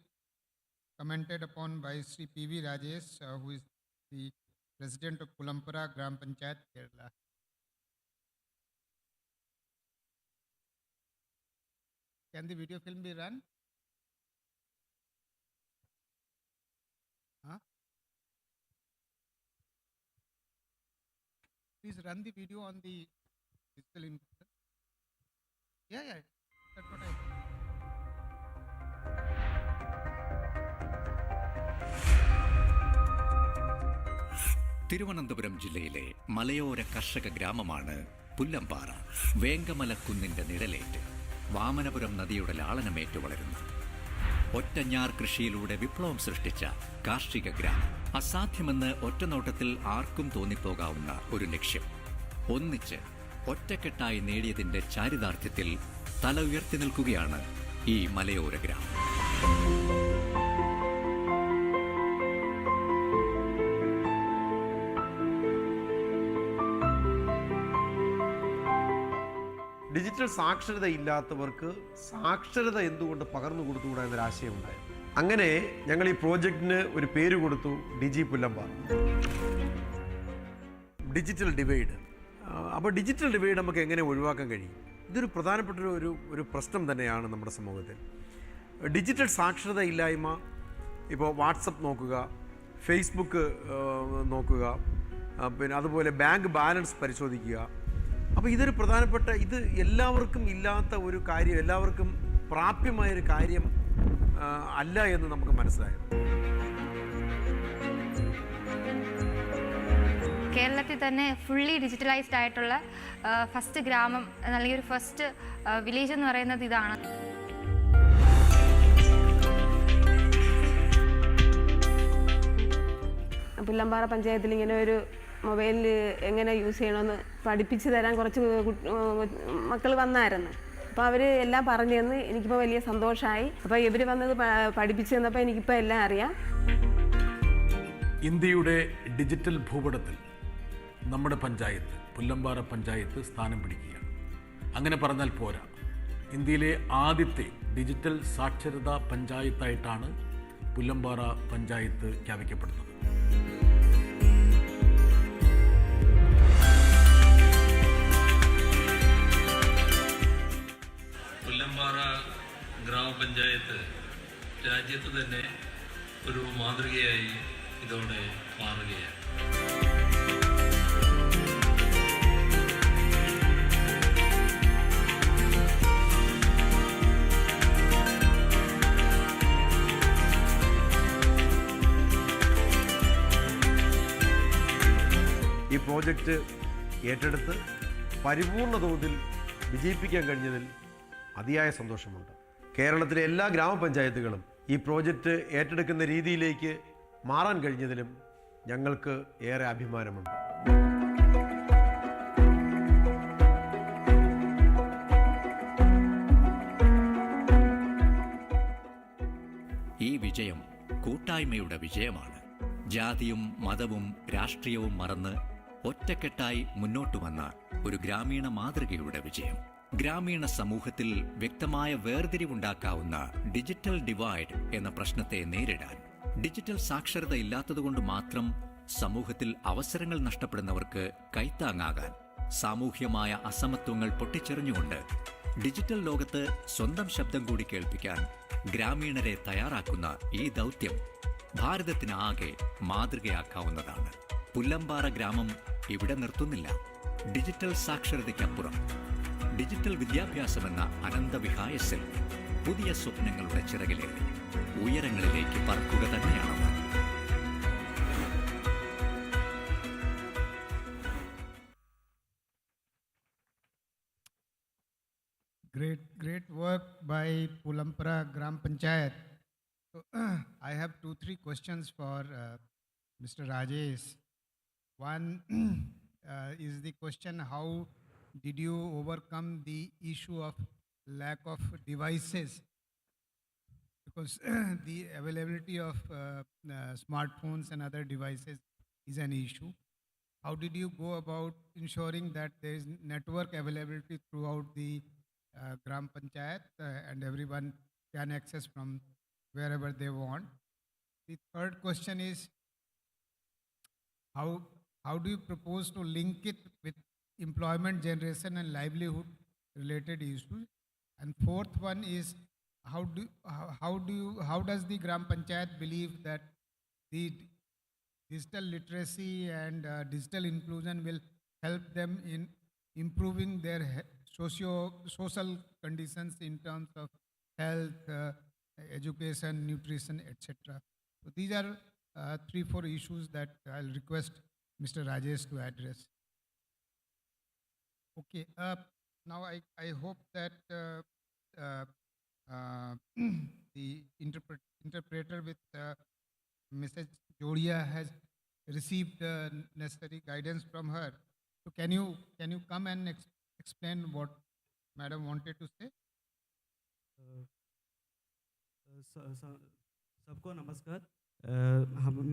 commented upon by Sri P.V. Rajesh, who is the President of Pulampara Gram Panchayat, Kerala. Can the video film be run? Huh? Please run the video on the digital inclusion. Yeah, that's what I said. Thiruvananthapuram ജില്ലയിലെ മലയോര കർഷക ഗ്രാമമാണ് പുല്ലമ്പാറ. വേങ്കമലക്കുന്നിന്റെ നിഴലേറ്റ് വാമനപുരം നദിയുടെ ലാളനമേറ്റ് വളരുന്ന ഒറ്റഞ്ഞാർ കൃഷിയിലൂടെ വിപ്ലവം സൃഷ്ടിച്ച കാർഷിക ഗ്രാമം. അസാധ്യമെന്ന് ഒറ്റനോട്ടത്തിൽ ആർക്കും തോന്നിപ്പോകാവുന്ന ഒരു ലക്ഷ്യം ഒന്നിച്ച് ഒറ്റക്കെട്ടായി നേടിയതിന്റെ ചാരിതാർത്ഥ്യത്തിൽ തല ഉയർത്തി നിൽക്കുകയാണ് ഈ മലയോര ഗ്രാമം. ഡിജിറ്റൽ സാക്ഷരത ഇല്ലാത്തവർക്ക് സാക്ഷരത എന്തുകൊണ്ട് പകർന്നു കൊടുത്തുകൂടാ എന്നൊരാശയമുണ്ടായി. അങ്ങനെ ഞങ്ങൾ ഈ പ്രോജക്റ്റിന് ഒരു പേര് കൊടുത്തു, ഡിജി പുല്ലമ്പാറ. Digital divide. അപ്പോൾ ഡിജിറ്റൽ ഡിവൈഡ് നമുക്ക് എങ്ങനെ ഒഴിവാക്കാൻ കഴിയും? ഇതൊരു പ്രധാനപ്പെട്ട ഒരു പ്രശ്നം തന്നെയാണ് നമ്മുടെ സമൂഹത്തിൽ. ഡിജിറ്റൽ സാക്ഷരത ഇല്ലായ്മ, ഇപ്പോൾ വാട്സപ്പ് നോക്കുക, ഫേസ്ബുക്ക് നോക്കുക, പിന്നെ അതുപോലെ ബാങ്ക് ബാലൻസ് പരിശോധിക്കുക. അപ്പോൾ ഇതൊരു പ്രധാനപ്പെട്ട, ഇത് എല്ലാവർക്കും ഇല്ലാത്ത ഒരു കാര്യം, എല്ലാവർക്കും പ്രാപ്യമായൊരു കാര്യം അല്ല എന്ന് നമുക്ക് മനസ്സിലായത്. കേരളത്തിൽ തന്നെ ഫുള്ളി ഡിജിറ്റലൈസ്ഡ് ആയിട്ടുള്ള ഫസ്റ്റ് ഗ്രാമം അല്ലെങ്കിൽ ഒരു ഫസ്റ്റ് വില്ലേജ് എന്ന് പറയുന്നത് ഇതാണ്. പുല്ലമ്പാറ പഞ്ചായത്തിൽ ഇങ്ങനെ ഒരു മൊബൈലിൽ എങ്ങനെ യൂസ് ചെയ്യണമെന്ന് പഠിപ്പിച്ച് തരാൻ കുറച്ച് മക്കൾ വന്നായിരുന്നു. അപ്പോൾ അവർ എല്ലാം പറഞ്ഞു തന്ന് എനിക്കിപ്പോൾ വലിയ സന്തോഷമായി. അപ്പോൾ ഇവർ വന്നത് പഠിപ്പിച്ച് തന്നപ്പോൾ എനിക്കിപ്പോൾ എല്ലാം അറിയാം. ഇന്ത്യയുടെ ഡിജിറ്റൽ ഭൂപടത്തിൽ നമ്മുടെ പഞ്ചായത്ത്, പുല്ലമ്പാറ പഞ്ചായത്ത് സ്ഥാനം പിടിക്കുകയാണ്. അങ്ങനെ പറഞ്ഞാൽ പോരാ, ഇന്ത്യയിലെ ആദ്യത്തെ ഡിജിറ്റൽ സാക്ഷരതാ പഞ്ചായത്തായിട്ടാണ് പുല്ലമ്പാറ പഞ്ചായത്ത് പ്രഖ്യാപിക്കപ്പെടുന്നത്. പുല്ലമ്പാറ ഗ്രാമപഞ്ചായത്ത് രാജ്യത്ത് തന്നെ ഒരു മാതൃകയായി ഇതോടെ മാറുകയാണ്. ഈ പ്രോജക്റ്റ് ഏറ്റെടുത്ത് പരിപൂർണ തോതിൽ വിജയിപ്പിക്കാൻ കഴിഞ്ഞതിൽ അതിയായ സന്തോഷമുണ്ട്. കേരളത്തിലെ എല്ലാ ഗ്രാമപഞ്ചായത്തുകളും ഈ പ്രോജക്റ്റ് ഏറ്റെടുക്കുന്ന രീതിയിലേക്ക് മാറാൻ കഴിഞ്ഞതിലും ഞങ്ങൾക്ക് ഏറെ അഭിമാനമുണ്ട്. ഈ വിജയം കൂട്ടായ്മയുടെ വിജയമാണ്. ജാതിയും മതവും രാഷ്ട്രീയവും മറന്ന് ഒറ്റക്കെട്ടായി മുന്നോട്ടു വന്ന ഒരു ഗ്രാമീണ മാതൃകയുടെ വിജയം. ഗ്രാമീണ സമൂഹത്തിൽ വ്യക്തമായ വേർതിരിവുണ്ടാക്കാവുന്ന ഡിജിറ്റൽ ഡിവൈഡ് എന്ന പ്രശ്നത്തെ നേരിടാൻ, ഡിജിറ്റൽ സാക്ഷരത ഇല്ലാത്തതുകൊണ്ട് മാത്രം സമൂഹത്തിൽ അവസരങ്ങൾ നഷ്ടപ്പെടുന്നവർക്ക് കൈത്താങ്ങാകാൻ, സാമൂഹ്യമായ അസമത്വങ്ങൾ പൊട്ടിച്ചെറിഞ്ഞുകൊണ്ട് ഡിജിറ്റൽ ലോകത്ത് സ്വന്തം ശബ്ദം കൂടി കേൾപ്പിക്കാൻ ഗ്രാമീണരെ തയ്യാറാക്കുന്ന ഈ ദൗത്യം ഭാരതത്തിനാകെ മാതൃകയാക്കാവുന്നതാണ്. പുല്ലമ്പാറ ഗ്രാമം ഇവിടെ നിർത്തുന്നില്ല. ഡിജിറ്റൽ സാക്ഷരതയ്ക്കപ്പുറം ഡിജിറ്റൽ വിദ്യാഭ്യാസമെന്ന അനന്തവിഹായസിൽ പുതിയ സ്വപ്നങ്ങളുടെ ചിറകിലേറി ഉയരങ്ങളിലേക്ക് പറക്കുക തന്നെയാണ്. Great work by Pulampara Gram Panchayat. So, I have 2-3 questions for Mr. Rajesh. One is the question, how did you overcome the issue of lack of devices? Because the availability of smartphones and other devices is an issue. How did you go about ensuring that there is network availability throughout the Gram Panchayat and everyone can access from wherever they want? The third question is, how do you propose to link it with employment generation and livelihood related issues? And fourth one is, how does the Gram Panchayat believe that the digital literacy and digital inclusion will help them in improving their social conditions in terms of health, education, nutrition, etc. So these are 3-4 issues that I'll request Mr. Rajesh to address. Okay, now I hope that the interpreter with Mrs. Jodia has received necessary guidance from her. So can you come and explain what Madam wanted to say? सबको नमस्कार.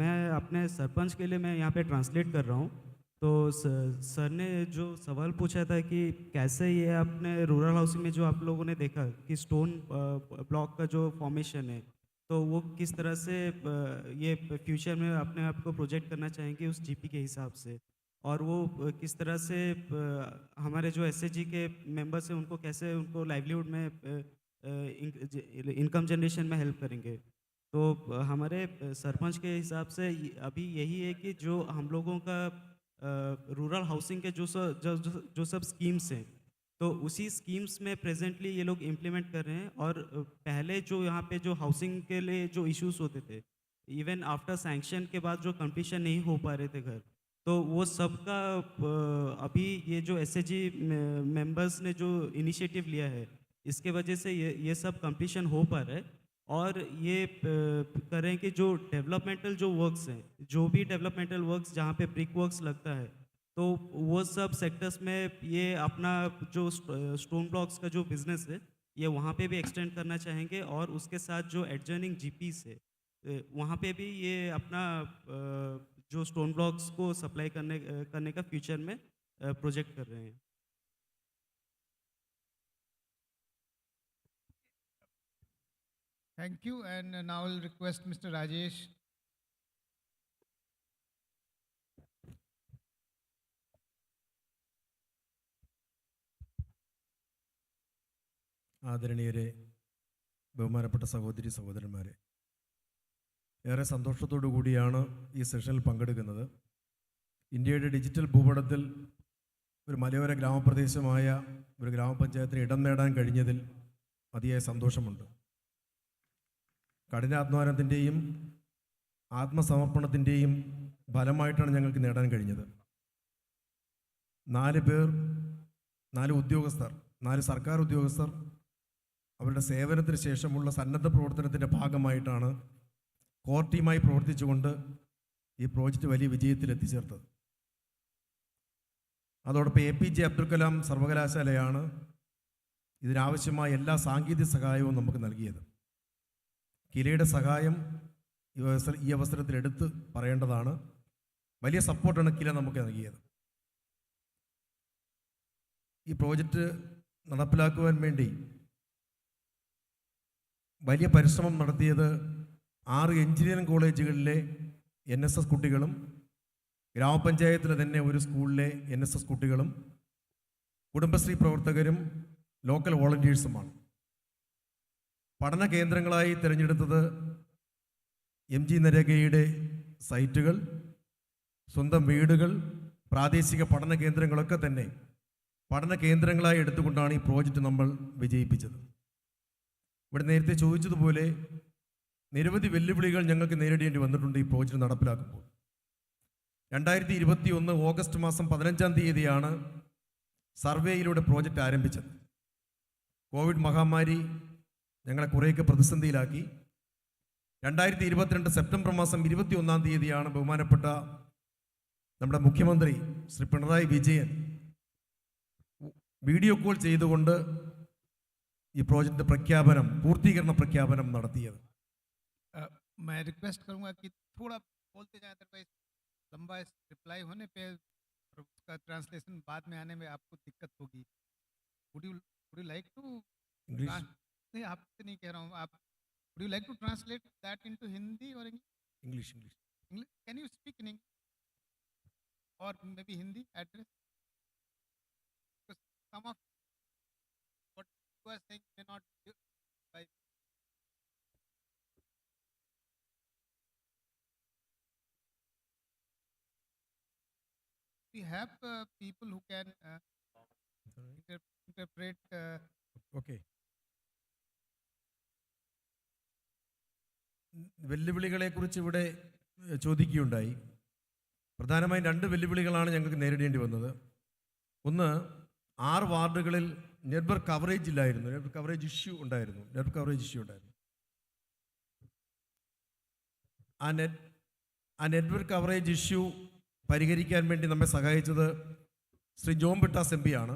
मैं अपने सरपंच के लिए मैं यहाँ पे translate कर रहा हूँ. तो सर ने जो सवाल पूछा था कि कैसे ये अपने रूरल हाउसिंग में जो आप लोगों ने देखा कि स्टोन ब्लॉक का जो फॉर्मेशन है, तो वो किस तरह से ये फ्यूचर में अपने आप को प्रोजेक्ट करना चाहेंगे उस जीपी के हिसाब से, और वो किस तरह से हमारे जो एसएचजी के मेंबर्स हैं उनको कैसे उनको लाइवलीहुड में इनकम जनरेशन में हेल्प करेंगे. तो हमारे सरपंच के हिसाब से अभी यही है कि जो हम लोगों का रूरल हाउसिंग के जो सब स्कीम्स हैं, तो उसी स्कीम्स में प्रेजेंटली ये लोग इम्प्लीमेंट कर रहे हैं. और पहले जो यहाँ पे जो हाउसिंग के लिए जो इश्यूज होते थे, इवन आफ्टर सैंक्शन के बाद जो कंप्लीशन नहीं हो पा रहे थे घर, तो वो सब का अभी ये जो एसएचजी मेंबर्स ने जो इनिशिएटिव लिया है, इसके वजह से ये सब कंप्लीशन हो पा रहा है. और ये करें कि जो डेवलपमेंटल जो वर्क्स हैं, जो भी डेवलपमेंटल वर्क्स जहाँ पे ब्रिक वर्क्स लगता है, तो वो सब सेक्टर्स में ये अपना जो स्टोन ब्लॉक्स का जो बिज़नेस है ये वहाँ पे भी एक्सटेंड करना चाहेंगे. और उसके साथ जो एडजर्निंग जीपीस है वहाँ पे भी ये अपना जो स्टोन ब्लॉक्स को सप्लाई करने का फ्यूचर में प्रोजेक्ट कर रहे हैं. Thank you, and now I'll request Mr. Rajesh. ആദരണീയരെ, ബഹുമാനപ്പെട്ട സഹോദരി സഹോദരന്മാരെ, ഏറെ സന്തോഷത്തോടു കൂടിയാണ് ഈ സെഷനിൽ പങ്കെടുക്കുന്നത്. ഇന്ത്യയുടെ ഡിജിറ്റൽ ഭൂപടത്തിൽ ഒരു മലയോര ഗ്രാമപ്രദേശമായ ഒരു ഗ്രാമപഞ്ചായത്തിന് ഇടം നേടാൻ കഴിഞ്ഞതിൽ അതിയായ സന്തോഷമുണ്ട്. കഠിനാധ്വാനത്തിൻ്റെയും ആത്മസമർപ്പണത്തിൻ്റെയും ഫലമായിട്ടാണ് ഞങ്ങൾക്ക് നേടാൻ കഴിഞ്ഞത്. 4 പേർ, 4 ഉദ്യോഗസ്ഥർ, 4 സർക്കാർ ഉദ്യോഗസ്ഥർ അവരുടെ സേവനത്തിന് ശേഷമുള്ള സന്നദ്ധ പ്രവർത്തനത്തിൻ്റെ ഭാഗമായിട്ടാണ് കോർ ടീമായി പ്രവർത്തിച്ചുകൊണ്ട് ഈ പ്രോജക്റ്റ് വലിയ വിജയത്തിൽ എത്തിച്ചേർത്തത്. അതോടൊപ്പം APJ അബ്ദുൽ കലാം സർവകലാശാലയാണ് ഇതിനാവശ്യമായ എല്ലാ സാങ്കേതിക സഹായവും നമുക്ക് നൽകിയത്. കിലയുടെ സഹായം ഈ അവസരത്തിൽ എടുത്ത് പറയേണ്ടതാണ്. വലിയ സപ്പോർട്ടാണ് കില നമുക്ക് നൽകിയത്. ഈ പ്രോജക്റ്റ് നടപ്പിലാക്കുവാൻ വേണ്ടി വലിയ പരിശ്രമം നടത്തിയത് 6 എഞ്ചിനീയറിംഗ് കോളേജുകളിലെ NSS കുട്ടികളും ഗ്രാമപഞ്ചായത്തിലെ തന്നെ ഒരു സ്കൂളിലെ NSS കുട്ടികളും കുടുംബശ്രീ പ്രവർത്തകരും ലോക്കൽ വോളണ്ടിയേഴ്സുമാണ്. പഠന കേന്ദ്രങ്ങളായി തിരഞ്ഞെടുത്തത് MG നരേഗയുടെ സൈറ്റുകൾ, സ്വന്തം വീടുകൾ, പ്രാദേശിക പഠന കേന്ദ്രങ്ങളൊക്കെ തന്നെ പഠന കേന്ദ്രങ്ങളായി എടുത്തുകൊണ്ടാണ് ഈ പ്രോജക്റ്റ് നമ്മൾ വിജയിപ്പിച്ചത്. ഇവിടെ നേരത്തെ ചോദിച്ചതുപോലെ നിരവധി വെല്ലുവിളികൾ ഞങ്ങൾക്ക് നേരിടേണ്ടി വന്നിട്ടുണ്ട് ഈ പ്രോജക്റ്റ് നടപ്പിലാക്കുമ്പോൾ. 2021 ഓഗസ്റ്റ് മാസം 15-ാം തീയതിയാണ് സർവേയിലൂടെ പ്രോജക്റ്റ് ആരംഭിച്ചത്. കോവിഡ് മഹാമാരി ഞങ്ങളെ കുറേയൊക്കെ പ്രതിസന്ധിയിലാക്കി. 2022 സെപ്റ്റംബർ മാസം 21-ാം തീയതിയാണ് ബഹുമാനപ്പെട്ട നമ്മുടെ മുഖ്യമന്ത്രി ശ്രീ പിണറായി വിജയൻ വീഡിയോ കോൾ ചെയ്തുകൊണ്ട് ഈ പ്രോജക്റ്റ് പൂർത്തീകരണ പ്രഖ്യാപനം നടത്തിയത്. मैं रिक्वेस्ट करूंगा कि थोड़ा बोलते जाए, अदरवाइज लंबा रिप्लाई होने पे और उसका ट्रांसलेशन बाद में आने में आपको दिक्कत होगी. Would you like to English? नहीं, आपसे नहीं कह रहा हूँ. आप would you like to translate that into Hindi और English? Can you speak in English और maybe Hindi address? Some of what you are saying may not be by. We have people who can interpret. Okay. വെല്ലുവിളികളെക്കുറിച്ച് ഇവിടെ ചോദിക്കുകയുണ്ടായി. പ്രധാനമായും 2 വെല്ലുവിളികളാണ് ഞങ്ങൾക്ക് നേരിടേണ്ടി വന്നത്. ഒന്ന്, 6 വാർഡുകളിൽ നെറ്റ്വർക്ക് കവറേജ് ഇല്ലായിരുന്നു. നെറ്റ്വർക്ക് കവറേജ് ഇഷ്യൂ ഉണ്ടായിരുന്നു. ആ നെറ്റ്വർക്ക് കവറേജ് ഇഷ്യൂ പരിഹരിക്കാൻ വേണ്ടി നമ്മെ സഹായിച്ചത് ശ്രീ ജോൺ ബ്രിട്ടാസ് MP ആണ്.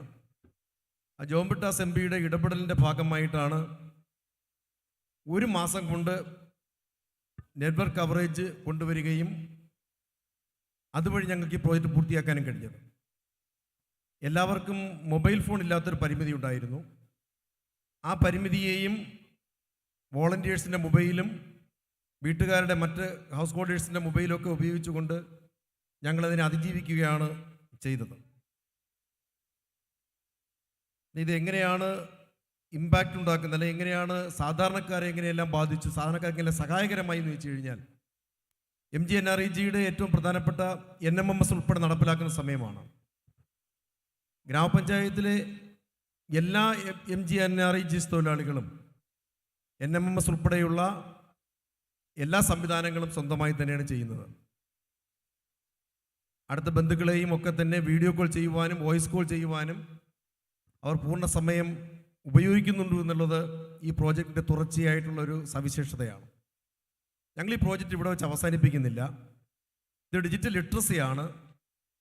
ആ ജോൺ ബ്രിട്ടാസ് MPയുടെ ഇടപെടലിൻ്റെ ഭാഗമായിട്ടാണ് 1 മാസം കൊണ്ട് നെറ്റ്വർക്ക് കവറേജ് കൊണ്ടുവരികയും അതുവഴി ഞങ്ങൾക്ക് ഈ പ്രോജക്റ്റ് പൂർത്തിയാക്കാനും കഴിഞ്ഞത്. എല്ലാവർക്കും മൊബൈൽ ഫോൺ ഇല്ലാത്തൊരു പരിമിതി ഉണ്ടായിരുന്നു. ആ പരിമിതിയെയും വോളണ്ടിയേഴ്സിൻ്റെ മൊബൈലും വീട്ടുകാരുടെ മറ്റ് ഹൗസ് ഹോൾഡേഴ്സിൻ്റെ മൊബൈലൊക്കെ ഉപയോഗിച്ചുകൊണ്ട് ഞങ്ങളതിനെ അതിജീവിക്കുകയാണ് ചെയ്തത്. ഇത് എങ്ങനെയാണ് ഇമ്പാക്റ്റ് ഉണ്ടാക്കുന്നത്, അല്ലെങ്കിൽ എങ്ങനെയാണ് സാധാരണക്കാരെ എങ്ങനെയെല്ലാം ബാധിച്ചു, സാധാരണക്കാർക്ക് എങ്ങനെ സഹായകരമായി എന്ന് വെച്ച് കഴിഞ്ഞാൽ MGNREGയുടെ ഏറ്റവും പ്രധാനപ്പെട്ട NMMS ഉൾപ്പെടെ നടപ്പിലാക്കുന്ന സമയമാണ്. ഗ്രാമപഞ്ചായത്തിലെ എല്ലാ MGNREGs തൊഴിലാളികളും NMMS ഉൾപ്പെടെയുള്ള എല്ലാ സംവിധാനങ്ങളും സ്വന്തമായി തന്നെയാണ് ചെയ്യുന്നത്. അടുത്ത ബന്ധുക്കളെയും ഒക്കെ തന്നെ വീഡിയോ കോൾ ചെയ്യുവാനും വോയിസ് കോൾ ചെയ്യുവാനും അവർ പൂർണ്ണ സമയം ഉപയോഗിക്കുന്നുണ്ട് എന്നുള്ളത് ഈ പ്രോജക്റ്റിൻ്റെ തുടർച്ചയായിട്ടുള്ളൊരു സവിശേഷതയാണ്. ഞങ്ങൾ ഈ പ്രോജക്റ്റ് ഇവിടെ വെച്ച് അവസാനിപ്പിക്കുന്നില്ല. ഇത് ഡിജിറ്റൽ ലിറ്ററസിയാണ്.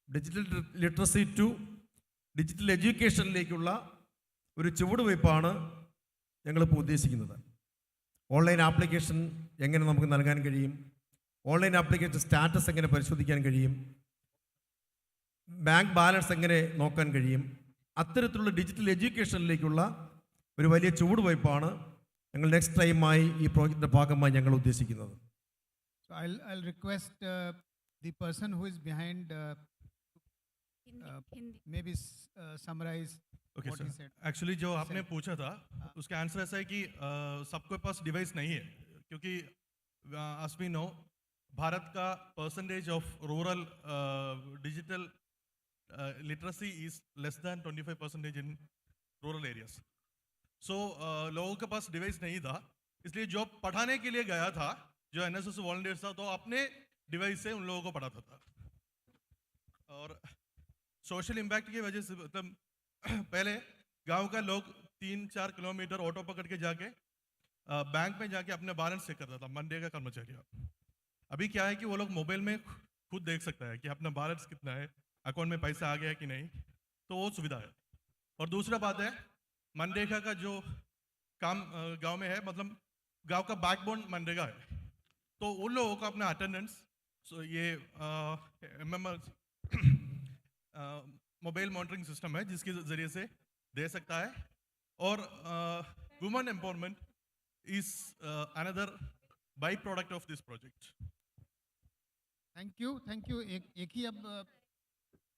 ഡിജിറ്റൽ ലിറ്ററസി ടു ഡിജിറ്റൽ എഡ്യൂക്കേഷനിലേക്കുള്ള ഒരു ചുവടുവയ്പ്പാണ് ഞങ്ങളിപ്പോൾ ഉദ്ദേശിക്കുന്നത്. ഓൺലൈൻ ആപ്ലിക്കേഷൻ എങ്ങനെ നമുക്ക് നൽകാൻ കഴിയും, ഓൺലൈൻ ആപ്ലിക്കേഷൻ സ്റ്റാറ്റസ് എങ്ങനെ പരിശോധിക്കാൻ കഴിയും, ബാങ്ക് ബാലൻസ് എങ്ങനെ നോക്കാൻ കഴിയും, അത്തരത്തിലുള്ള ഡിജിറ്റൽ എഡ്യൂക്കേഷനിലേക്കുള്ള ഒരു വലിയ ചുവടുവയ്പ്പാണ് ഞങ്ങൾ നെക്സ്റ്റ് ടൈമായി ഈ പ്രോജക്റ്റിൻ്റെ ഭാഗമായി ഞങ്ങൾ ഉദ്ദേശിക്കുന്നത്. So I'll request the person who is behind maybe summarize Okay, what sir. he said. Actually जो आपने पूछा था उसका आंसर ऐसा है कि सबके पास डिवाइस नहीं है, क्योंकि as we know भारत का percentage of rural digital literacy is less than 25% in rural areas. So लोगों के पास डिवाइस नहीं था, इसलिए जो पढ़ाने के लिए गया था, जो NSS वॉलंटियर्स था, तो अपने डिवाइस से उन लोगों को पढ़ाता था. और सोशल इम्पैक्ट की वजह से मतलब पहले गांव का लोग 3-4 किलोमीटर ऑटो पकड़ के जाके बैंक में जाके अपने बैलेंस चेक करता था, मंडे का कर्मचारी. अभी क्या है कि वो लोग मोबाइल में खुद देख सकता है कि अपना बैलेंस कितना है, अकाउंट में पैसा आ गया कि नहीं, तो वो सुविधा है. और दूसरा बात है मनरेगा का जो काम गांव में है, मतलब गांव का बैकबोन मनरेगा है. तो उन लोगों का अपना अटेंडेंस ये मोबाइल मॉनिटरिंग सिस्टम है जिसके ज़रिए से दे सकता है। और women empowerment is another by product of this project. Thank you. एक ही अब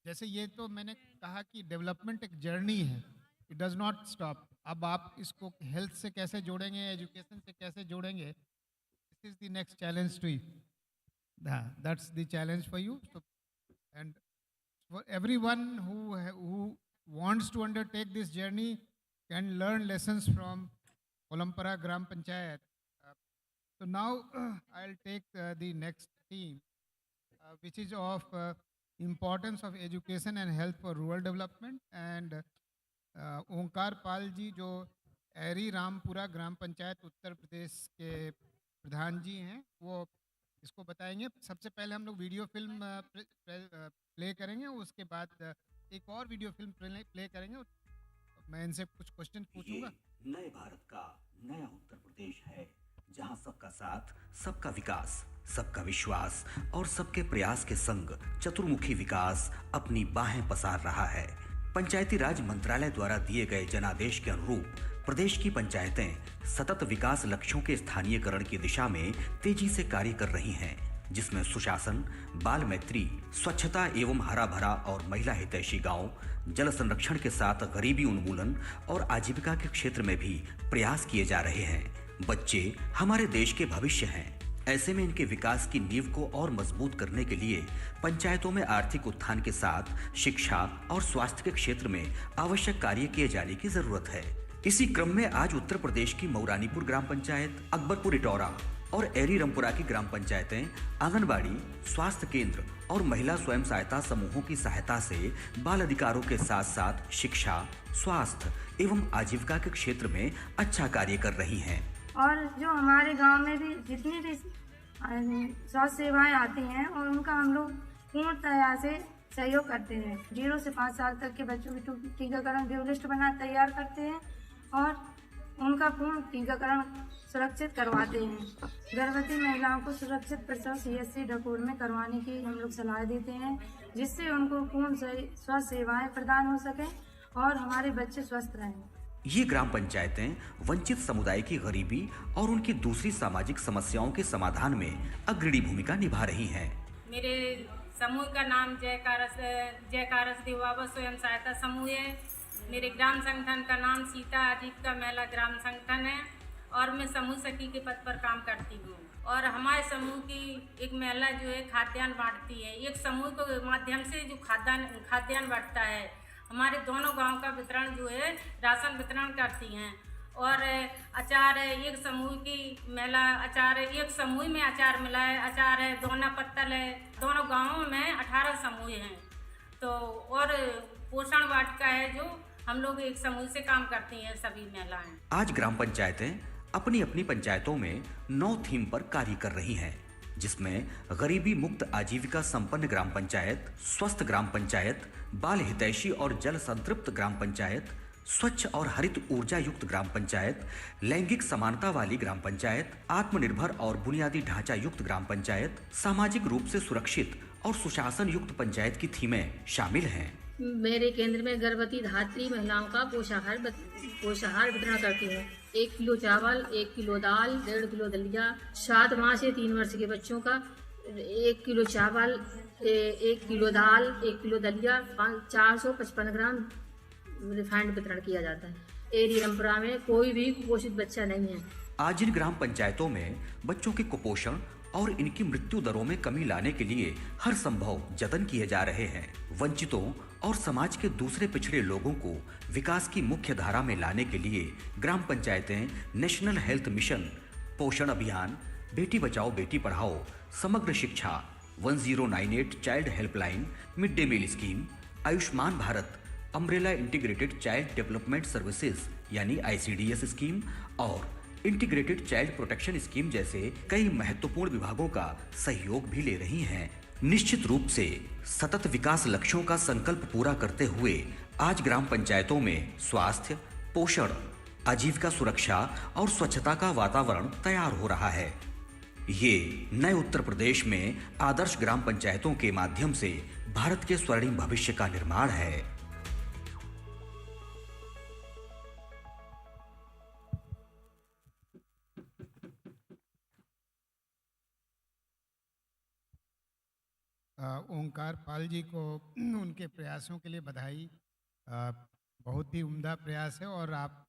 जैसे ये तो मैंने कहा कि डेवलपमेंट एक जर्नी है, इट डज नॉट स्टॉप। अब आप इसको हेल्थ से कैसे जोड़ेंगे, एजुकेशन से कैसे जोड़ेंगे, this is the next challenge to you, that's the challenge for you. And for everyone who wants to undertake this journey can learn lessons from Kolampara Gram Panchayat. So now I'll take the next theme, which is of importance of education and health for rural development. And ओंकार पाल जी जो एरी रामपुरा ग्राम पंचायत उत्तर प्रदेश के प्रधान जी हैं, वो इसको बताएंगे। सबसे पहले हम लोग वीडियो फिल्म प्ले करेंगे, उसके बाद एक और वीडियो फिल्म प्ले करेंगे। मैं इनसे कुछ क्वेश्चन पूछूंगा। नए भारत का नया उत्तर प्रदेश है, जहां सबका साथ, सबका विकास, सबका विश्वास और सबके प्रयास के संग चतुर्मुखी विकास अपनी बाहें पसार रहा है। पंचायती राज मंत्रालय द्वारा दिए गए जनादेश के अनुरूप प्रदेश की पंचायतें सतत विकास लक्ष्यों के स्थानीयकरण की दिशा में तेजी से कार्य कर रही हैं, जिसमें सुशासन, बाल मैत्री, स्वच्छता एवं हरा भरा और महिला हितैषी गांव, जल संरक्षण के साथ गरीबी उन्मूलन और आजीविका के क्षेत्र में भी प्रयास किए जा रहे हैं। बच्चे हमारे देश के भविष्य हैं। ऐसे में इनके विकास की नींव को और मजबूत करने के लिए पंचायतों में आर्थिक उत्थान के साथ शिक्षा और स्वास्थ्य के क्षेत्र में आवश्यक कार्य किए जाने की जरूरत है। इसी क्रम में आज उत्तर प्रदेश की मऊरानीपुर ग्राम पंचायत, अकबरपुर इटौरा और एरी रामपुरा की ग्राम पंचायतें आंगनबाड़ी, स्वास्थ्य केंद्र और महिला स्वयं सहायता समूहों की सहायता से बाल अधिकारों के साथ साथ शिक्षा, स्वास्थ्य एवं आजीविका के क्षेत्र में अच्छा कार्य कर रही हैं। और जो हमारे गांव में भी जितनी भी स्वास्थ्य सेवाएं आती हैं और उनका हम लोग पूर्णतया से सहयोग करते हैं। 0 से 5 साल तक के बच्चों की टीकाकरण ड्यू लिस्ट बना तैयार करते हैं और उनका पूर्ण टीकाकरण सुरक्षित करवाते हैं। गर्भवती महिलाओं को सुरक्षित प्रसव CSC ढकोर में करवाने की हम लोग सलाह देते हैं, जिससे उनको पूर्ण स्वास्थ्य सेवाएं प्रदान हो सके और हमारे बच्चे स्वस्थ रहें। ये ग्राम पंचायतें वंचित समुदाय की गरीबी और उनकी दूसरी सामाजिक समस्याओं के समाधान में अग्रणी भूमिका निभा रही हैं। मेरे समूह का नाम जयकारस देवाबा स्वयं सहायता समूह है। मेरे ग्राम संगठन का नाम सीता आजीविका महिला ग्राम संगठन है और मैं समूह सखी के पद पर काम करती हूँ। और हमारे समूह की एक महिला जो है खाद्यान्न बांटती है। एक समूह के माध्यम से जो खाद्यान्न बांटता है, हमारे दोनों गांव का वितरण जो है राशन वितरण करती हैं। और अचार है, एक समूह की महिला अचार है, एक समूह में अचार मिला है, अचार है, दोना पत्तल है। दोनों गांवों में 18 समूह हैं। तो और पोषण वाटिका है जो हम लोग एक समूह से काम करती हैं सभी महिलाएं। आज ग्राम पंचायतें अपनी अपनी पंचायतों में 9 थीम पर कार्य कर रही हैं, जिसमें गरीबी मुक्त आजीविका संपन्न ग्राम पंचायत, स्वस्थ ग्राम पंचायत, बाल हितैषी और जल संतृप्त ग्राम पंचायत, स्वच्छ और हरित ऊर्जा युक्त ग्राम पंचायत, लैंगिक समानता वाली ग्राम पंचायत, आत्मनिर्भर और बुनियादी ढांचा युक्त ग्राम पंचायत, सामाजिक रूप से सुरक्षित और सुशासन युक्त पंचायत की थीमें शामिल हैं। मेरे केंद्र में गर्भवती धात्री महिलाओं का पोषाहार वितरण करती है। 1 किलो चावल, 1 किलो दाल, 1.5 किलो दलिया। 7 माह से 3 वर्ष के बच्चों का 1 किलो चावल, 1 किलो दाल, 1 किलो दलिया, 455 ग्राम रिफाइंड वितरण किया जाता है। एरी रामपुरा में कोई भी कुपोषित बच्चा नहीं है। आज इन ग्राम पंचायतों में बच्चों के कुपोषण और इनकी मृत्यु दरों में कमी लाने के लिए हर संभव जतन किए जा रहे हैं। वंचितों और समाज के दूसरे पिछड़े लोगों को विकास की मुख्य धारा में लाने के लिए ग्राम पंचायतें नेशनल हेल्थ मिशन, पोषण अभियान, Beti Bachao Beti Padhao, Samagra Shiksha, 1098 child helpline, mid day meal scheme, Ayushman Bharat, umbrella integrated child development services यानी ICDS स्कीम और इंटीग्रेटेड चाइल्ड प्रोटेक्शन स्कीम जैसे कई महत्वपूर्ण विभागों का सहयोग भी ले रही हैं। निश्चित रूप से सतत विकास लक्ष्यों का संकल्प पूरा करते हुए आज ग्राम पंचायतों में स्वास्थ्य, पोषण, आजीविका सुरक्षा और स्वच्छता का वातावरण तैयार हो रहा है। ये नए उत्तर प्रदेश में आदर्श ग्राम पंचायतों के माध्यम से भारत के स्वर्णिम भविष्य का निर्माण है। ओंकार पाल जी को उनके प्रयासों के लिए बधाई। बहुत ही उम्दा प्रयास है और आप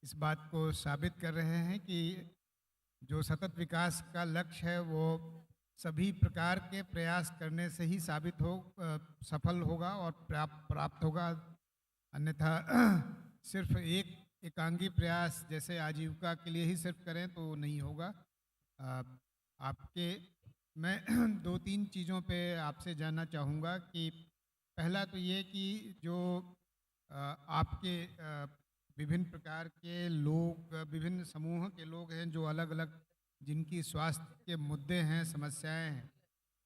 इस बात को साबित कर रहे हैं कि जो सतत विकास का लक्ष्य है वो सभी प्रकार के प्रयास करने से ही सफल होगा और प्राप्त होगा। अन्यथा सिर्फ एक एकांगी प्रयास जैसे आजीविका के लिए ही सिर्फ करें तो नहीं होगा। मैं 2-3 चीज़ों पे आपसे जानना चाहूँगा कि पहला तो ये कि जो आपके विभिन्न प्रकार के लोग, विभिन्न समूह के लोग हैं जो अलग अलग जिनकी स्वास्थ्य के मुद्दे हैं, समस्याएं हैं,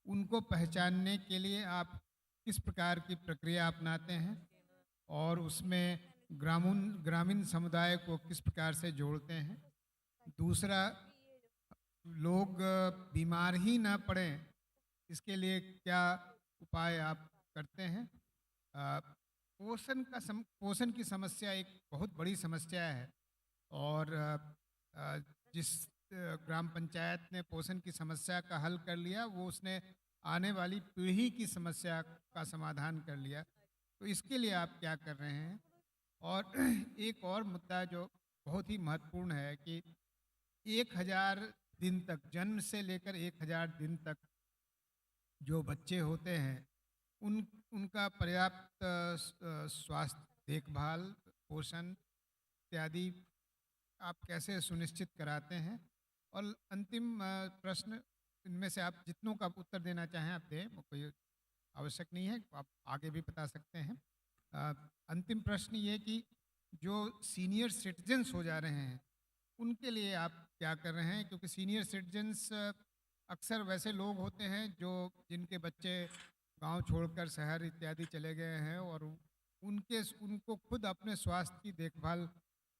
उनको पहचानने के लिए आप किस प्रकार की प्रक्रिया अपनाते हैं और उसमें ग्रामीण समुदाय को किस प्रकार से जोड़ते हैं। दूसरा, लोग बीमार ही ना पड़ें इसके लिए क्या उपाय आप करते हैं। पोषण की समस्या एक बहुत बड़ी समस्या है और जिस ग्राम पंचायत ने पोषण की समस्या का हल कर लिया वो उसने आने वाली पीढ़ी की समस्या का समाधान कर लिया। तो इसके लिए आप क्या कर रहे हैं। और एक और मुद्दा जो बहुत ही महत्वपूर्ण है कि 1000 दिन तक, जन्म से लेकर 1000 दिन तक जो बच्चे होते हैं उनका पर्याप्त स्वास्थ्य देखभाल, पोषण इत्यादि आप कैसे सुनिश्चित कराते हैं। और अंतिम प्रश्न, इनमें से आप जितनों का उत्तर देना चाहें आप दें, कोई आवश्यक नहीं है, आप आगे भी बता सकते हैं। अंतिम प्रश्न ये कि जो सीनियर सिटीजन्स हो जा रहे हैं उनके लिए आप क्या कर रहे हैं, क्योंकि सीनियर सिटीजन्स अक्सर वैसे लोग होते हैं जिनके बच्चे गांव छोड़कर शहर इत्यादि चले गए हैं और उनको खुद अपने स्वास्थ्य की देखभाल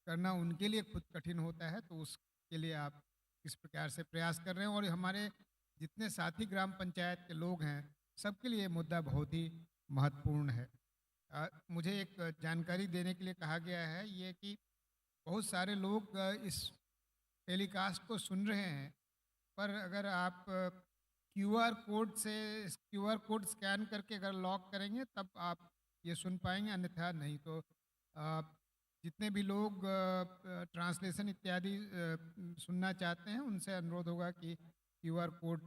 करना उनके लिए खुद कठिन होता है। तो उसके लिए आप किस प्रकार से प्रयास कर रहे हैं। और हमारे जितने साथी ग्राम पंचायत के लोग हैं सबके लिए मुद्दा बहुत ही महत्वपूर्ण है। मुझे एक जानकारी देने के लिए कहा गया है ये कि बहुत सारे लोग इस टेलीकास्ट को सुन रहे हैं, पर अगर आप QR कोड स्कैन करके अगर लॉक करेंगे तब आप ये सुन पाएंगे, अन्यथा नहीं। तो जितने भी लोग ट्रांसलेशन इत्यादि सुनना चाहते हैं उनसे अनुरोध होगा कि QR कोड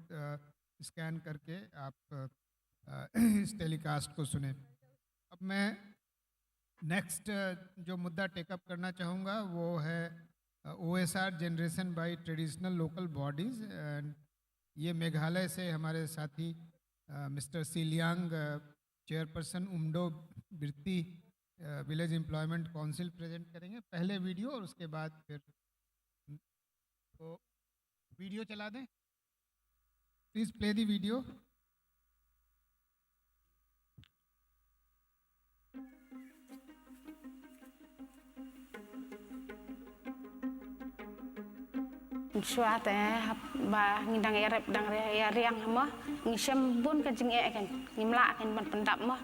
स्कैन करके आप इस टेलीकास्ट को सुने। अब मैं नेक्स्ट जो मुद्दा टेकअप करना चाहूँगा वो है OSR generation by traditional local bodies. And ये मेघालय से हमारे साथी mister Sieliang, chairperson Umdo Birti village employment council present करेंगे। पहले वीडियो और उसके बाद फिर तो वीडियो चला दें, please play the video. Suate ba ngidang erep dang riang mo ngisem bun ka jing kan ngimla kan ban pendap mo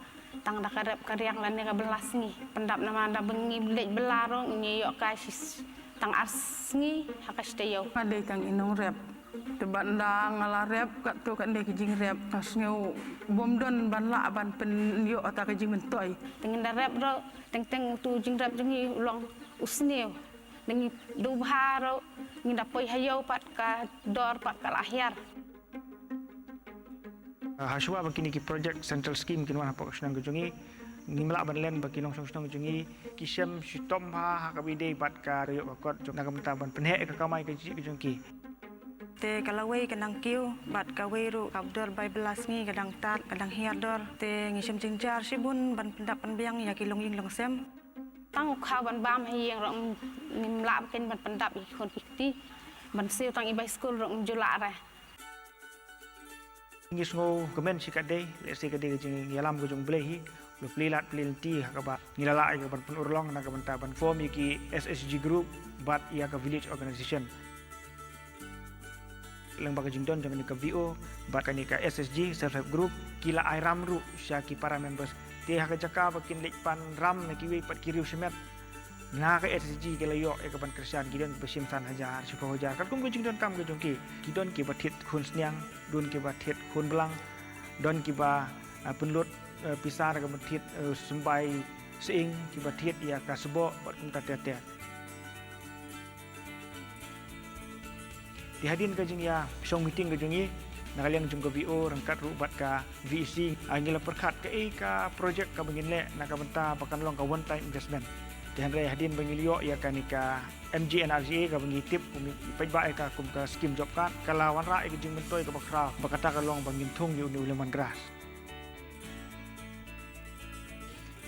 tang da karep ka riang lan ka belas ngi pendap nama da bengi blej belarong ngi yok ka sis tang ars ngi hakas tayo ade kang inong rep teban da ngala rep ka to kan de jing rep kas ngeu bom don ban la ban pen yo ata ka jing mentoy tengin da rep ro teng tu jing rep jing ulong usneu nengi dubharo ngi dapoi hayo pat ka dor pat ka lahir haswa bakini ki project central scheme kinwan hapok snang gujungi ngimla banlen bakinong snang gujungi kisem sitom ha kabide pat ka ryo bakot jong nagam taban penhe ka kamai ka gujungki te kalawai kadang kiu bat kawai ru kabdor bai belas ngi kadang tat kadang hiador te ngisem jingjar sibun ban pendap pan biang ya kilong ing long sem tang khao ban bam hiang rong ngimla ken ban pendap ikon pikti ban siu tang ibai school rong jula ra ngis ngo kemen sikade lesi kade jing yalam gujung blehi lu plilat plinti hakaba ngilala ay ban penurlong na kaban taban form yaki SSG group bat ia ka village organization lembaga jingdon jangan ka VO bat kani ka SSG self help group kila ai ram ru sya ki para members ti ha ka jaka bakin lek pan ram na ki we pat kiriu semet na ka SSG ke layo e ka ban kersian gidon besim san hajar syukur hajar kan kum jingdon kam ke jongki gidon ki batit khun snyang dun ki batit khun belang don ki ba penlut pisar ka batit sumbai seing ki batit ya ka sebo bat kum tatet dihadin ka jing ya song meeting ka jungi nakaliang jung ka VO rangkat rubat ka VEC angila perkat ka ka project ka bangin le nakabenta pakan long ka one time investment dihan ray hadin bangilio ya kanika MGNRGA ka bangi tip paiba ka kum ka scheme job card kalawan ra ka jing mentoy ka bakra bakata ka long bangin thung yu ni uleman grass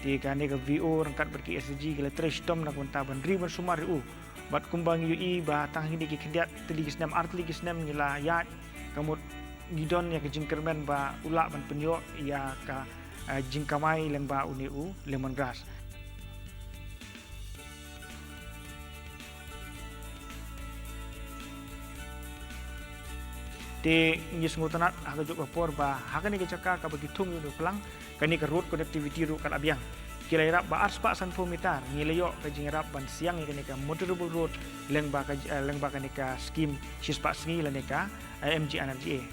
ti ka VO rangkat berki SDG kala trash tom nakabenta ban riban sumar u bat kumbang UI ba tang hindi ki kendiat teli kisnam artli kisnam nila ya kamut gidon ya ke jingkermen ba ulak ban penyo ya ka jingkamai leng ba uniu lemongrass te nyis ngutanat aga juk por ba hakani ke caka ka begitung yu pelang kani ka road connectivity ru kan abiang kila irap ba ars pa san mitar ngilayo ka jingrap ban siang ikani ka motorable road leng ba kani ka scheme sispa sngi lani ka MGNRGA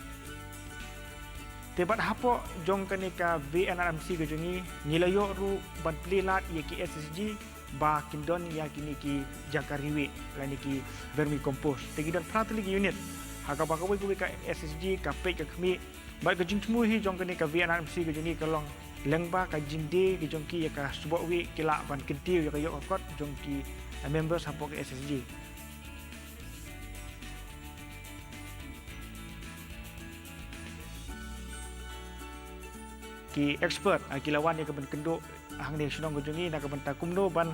tebat hapo jong kani ka VNRMC ka jungi ngilayo ru ban plilat ye ki SSG ba kindon ya kini ki jakariwi lani ki vermicompost tegidon pratli unit haka ba ka ka SSG ka pe ka khmi ba ka jingtmu hi jong kani ka VNRMC ka jungi kalong lengba ka jinde ki jongki ya ka subo wi kila ban kentiu ya ka yo kot jongki members hapo ke SSG ki expert kilawan ya ka ban kendo hang ne sunong jongi na ka ban ta kumno ban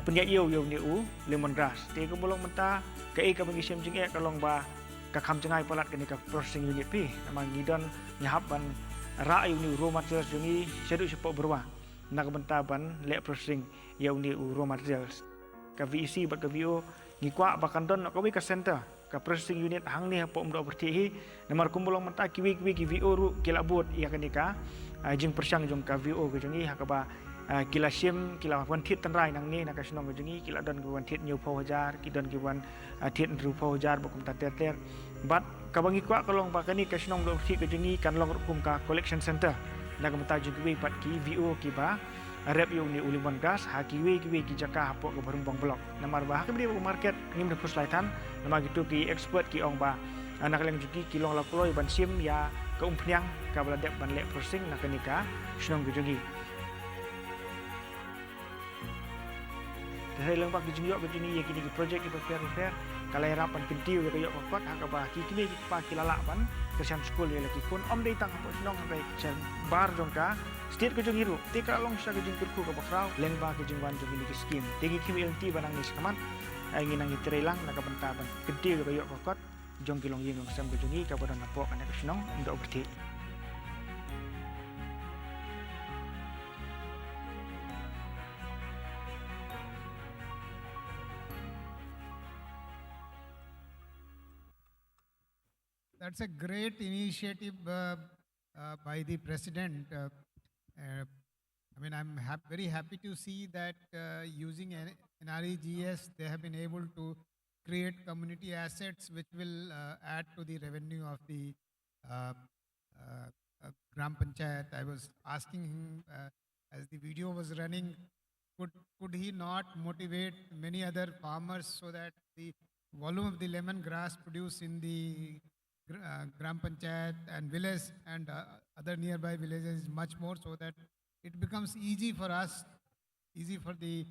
penya yo ni u lemongrass te ko bolong menta ka ka ban gisem jing ka long ba ka kham jangai palat ka ni ka processing unit pi namang ngidon nyahap ban ra ni raw materials jungi sedu sepo berwa nak bentaban le processing yau ni raw materials ka VEC ba ka VO ngikwa ba kandon ka wi ka center ka processing unit hang ni po mdo berti hi namar kumbulong menta ki VO ru kilabot ya kanika jing persang jong ka VO ka jungi hakaba kila sim kila wan thit tan rai nang ni nak snong ka jungi kila don ka wan thit new pho hajar ki don ki wan thit ru pho hajar ba kum ta ter bat kabangi kwa kalong ba kani ka snong do thi ka jungi kan long kum ka collection center nak menta jungi pat ki VO ki ba rep yung ni uliman gas hakiwe ki jaka hapo ka barumbang blok namar ba hakibri market ngim de puslaitan nama gitu ki expert ki ong ba anak lang juki ki long lakoloi ban sim ya ka umpnyang ka baladep ban le processing nakanika snong jungi Dahil lang bak dijungyok ke jini ya kini project itu fair kalai rapan kentiu ya kayok kokot hakaba kini pa kilala ban kesian school ya lagi kun om dei tang hapo snong bai chen bar jongka state ke jungiru tika long sa ke jingkurku ka bakrau leng ba ke jingwan jong ini scheme tegi kimi LT banang ni sekaman ingin nang itrelang nakabenta ban kentiu ya kayok kokot jong kilong ying sam ke jungi ka bodan hapo kana ke snong ndo berti That's a great initiative by the president. I mean, I'm very happy to see that using NREGS, they have been able to create community assets which will add to the revenue of the Gram Panchayat. I was asking him as the video was running, could he not motivate many other farmers so that the volume of the lemongrass produced in the Gram Panchayat and village and other nearby villages is much more, so that it becomes easy for us, easy for the